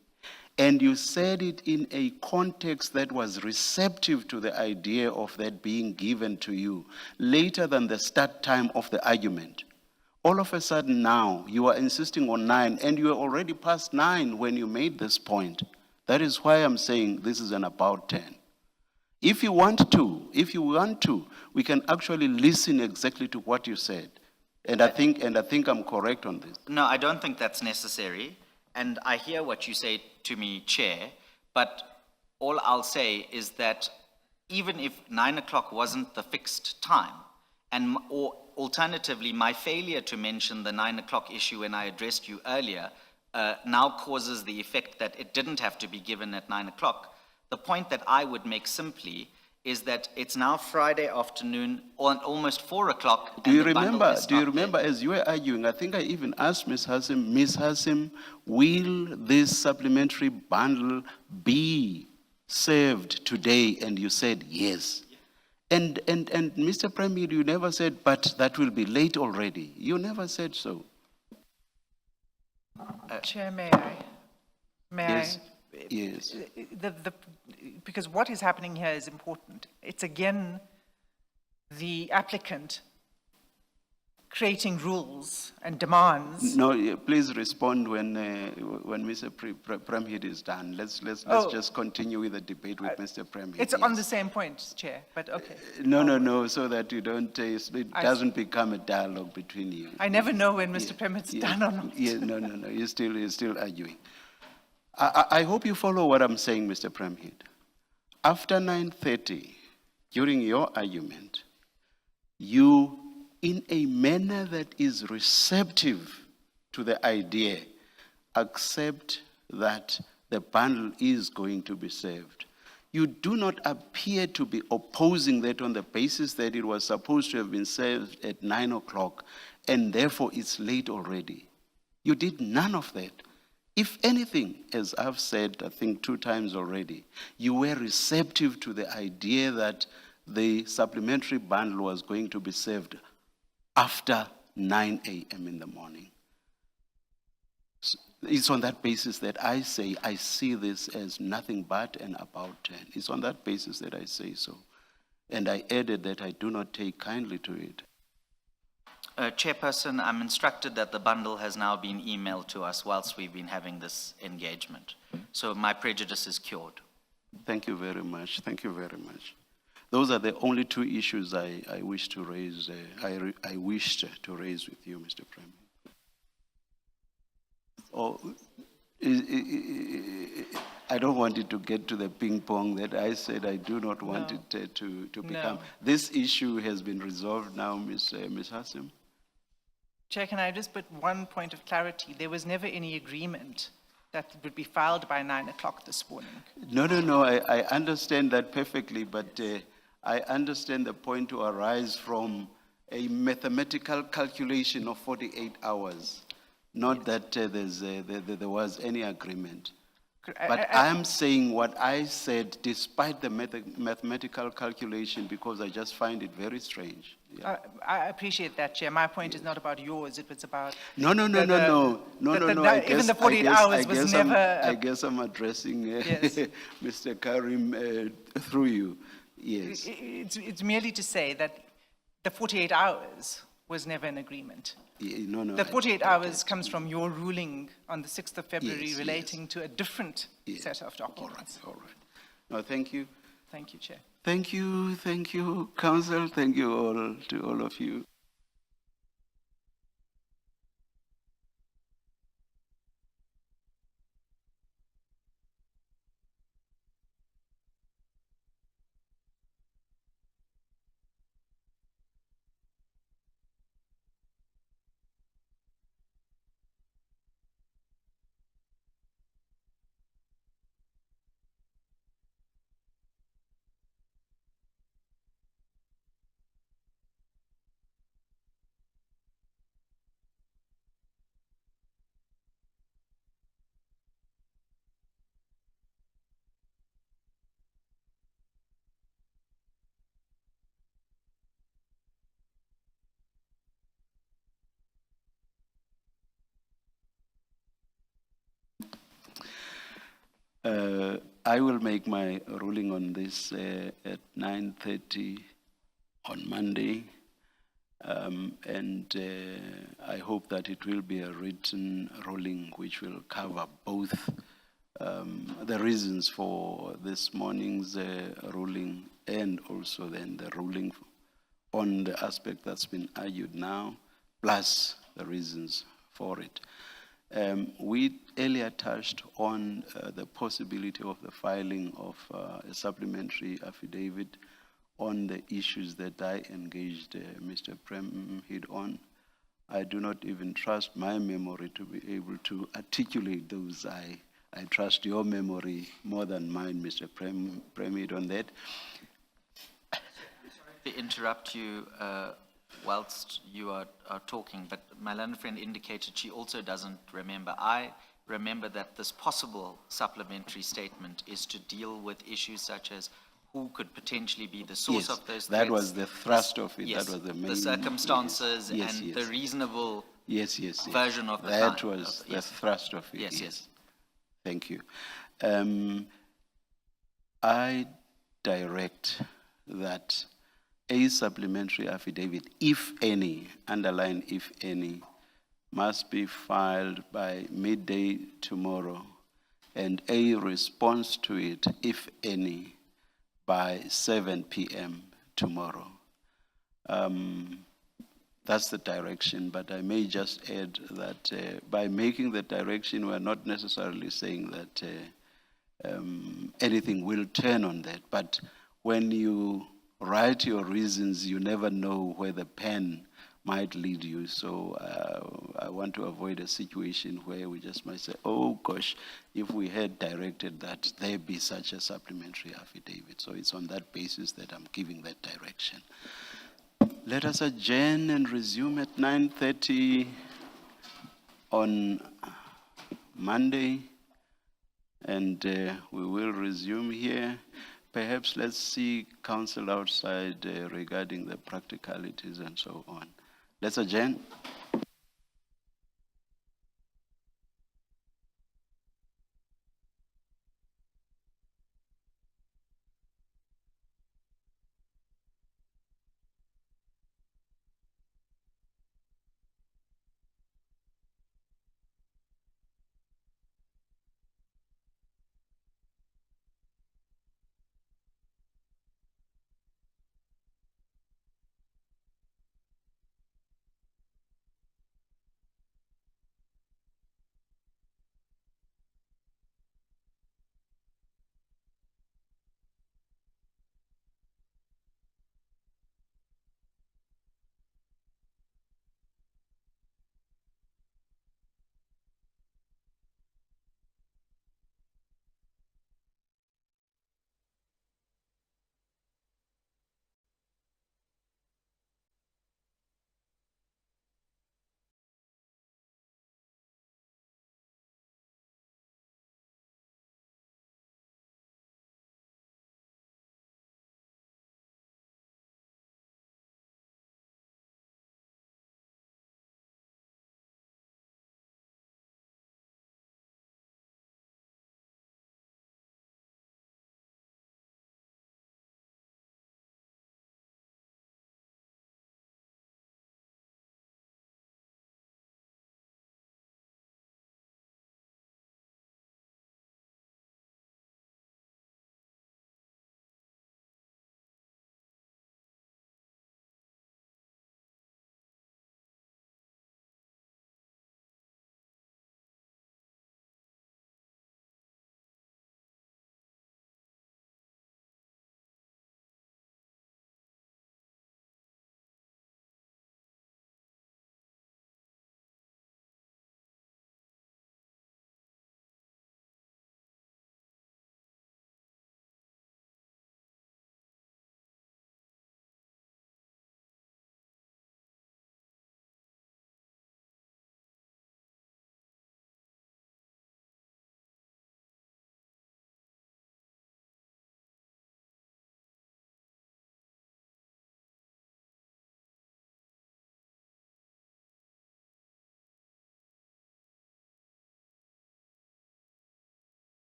and you said it in a context that was receptive to the idea of that being given to you later than the start time of the argument, all of a sudden now you are insisting on 9, and you are already past 9 when you made this point. That is why I'm saying this is an about 10. If you want to, we can actually listen exactly to what you said. And I think I'm correct on this. No, I don't think that's necessary, and I hear what you say to me, Chair, but all I'll say is that even if 9 o'clock wasn't the fixed time, or alternatively, my failure to mention the 9 o'clock issue when I addressed you earlier now causes the effect that it didn't have to be given at 9 o'clock. The point that I would make simply is that it's now Friday afternoon, or almost 4 o'clock. Do you remember as you were arguing, I think I even asked Ms. Hassim, will this supplementary bundle be served today? And you said yes. And Mr. Premier, you never said, but that will be late already. You never said so. Chair, may I? Yes. Yes. Because what is happening here is important. It's again the applicant creating rules and demands. No, please respond when Mr. Premhid is done. Let's just continue with the debate with Mr. Premhid. It's on the same point, Chair, but okay. No, so that you don't, it doesn't become a dialogue between you. I never know when Mr. Premhid's done or not. Yeah, no, you're still arguing. I hope you follow what I'm saying, Mr. Premhid. After 9:30, during your argument, you, in a manner that is receptive to the idea, accept that the bundle is going to be served. You do not appear to be opposing that on the basis that it was supposed to have been served at 9 o'clock, and therefore it's late already. You did none of that. If anything, as I've said, I think 2 times already, you were receptive to the idea that the supplementary bundle was going to be served after 9 a.m. in the morning. So it's on that basis that I say I see this as nothing but an about 10. It's on that basis that I say so. And I added that I do not take kindly to it. Chairperson, I'm instructed that the bundle has now been emailed to us whilst we've been having this engagement. So my prejudice is cured. Thank you very much. Thank you very much. Those are the only 2 issues I wish to raise. I wished to raise with you, Mr. Premier. I don't want it to get to the ping pong that I said I do not want it to become. No. This issue has been resolved now, Ms. Hassim. Chair, can I just put one point of clarity? There was never any agreement that it would be filed by 9 o'clock this morning. No, I understand that perfectly, but I understand the point to arise from a mathematical calculation of 48 hours, not that there was any agreement. But I'm saying what I said despite the mathematical calculation because I just find it very strange. Yeah. I appreciate that, Chair. My point is not about yours, it was about... No. Even the 48 hours was never... I guess I'm addressing Yes. Mr. Karim through you. Yes. It's merely to say that the 48 hours was never an agreement. No. The 48 hours comes from your ruling on the 6th of February Yes, relating to a different set of documents. All right. No, thank you. Thank you, Chair. Thank you, Council. Thank you all, to all of you. I will make my ruling on this at 9:30 on Monday. And I hope that it will be a written ruling which will cover both the reasons for this morning's ruling and also then the ruling on the aspect that's been argued now, plus the reasons for it. We earlier touched on the possibility of the filing of a supplementary affidavit on the issues that I engaged Mr. Premhid on. I do not even trust my memory to be able to articulate those. I trust your memory more than mine, Mr. Premhid, on that. To interrupt you whilst you are talking, but my learned friend indicated she also doesn't remember. I remember that this possible supplementary statement is to deal with issues such as who could potentially be the source of those threats. That was the thrust of it. Yes, that was the main. the circumstances yes, and yes. the reasonable yes. version of the that crime. was the thrust of it. Yes. Thank you. I direct that a supplementary affidavit, if any, underline if any, must be filed by midday tomorrow, and a response to it, if any, by 7 p.m. tomorrow. That's the direction, but I may just add that by making the direction, we're not necessarily saying that anything will turn on that. But when you write your reasons, you never know where the pen might lead you. So I want to avoid a situation where we just might say, oh gosh, if we had directed that there be such a supplementary affidavit. So it's on that basis that I'm giving that direction. Let us adjourn and resume at 9:30 on Monday, and we will resume here. Perhaps let's see counsel outside regarding the practicalities and so on. Let's adjourn.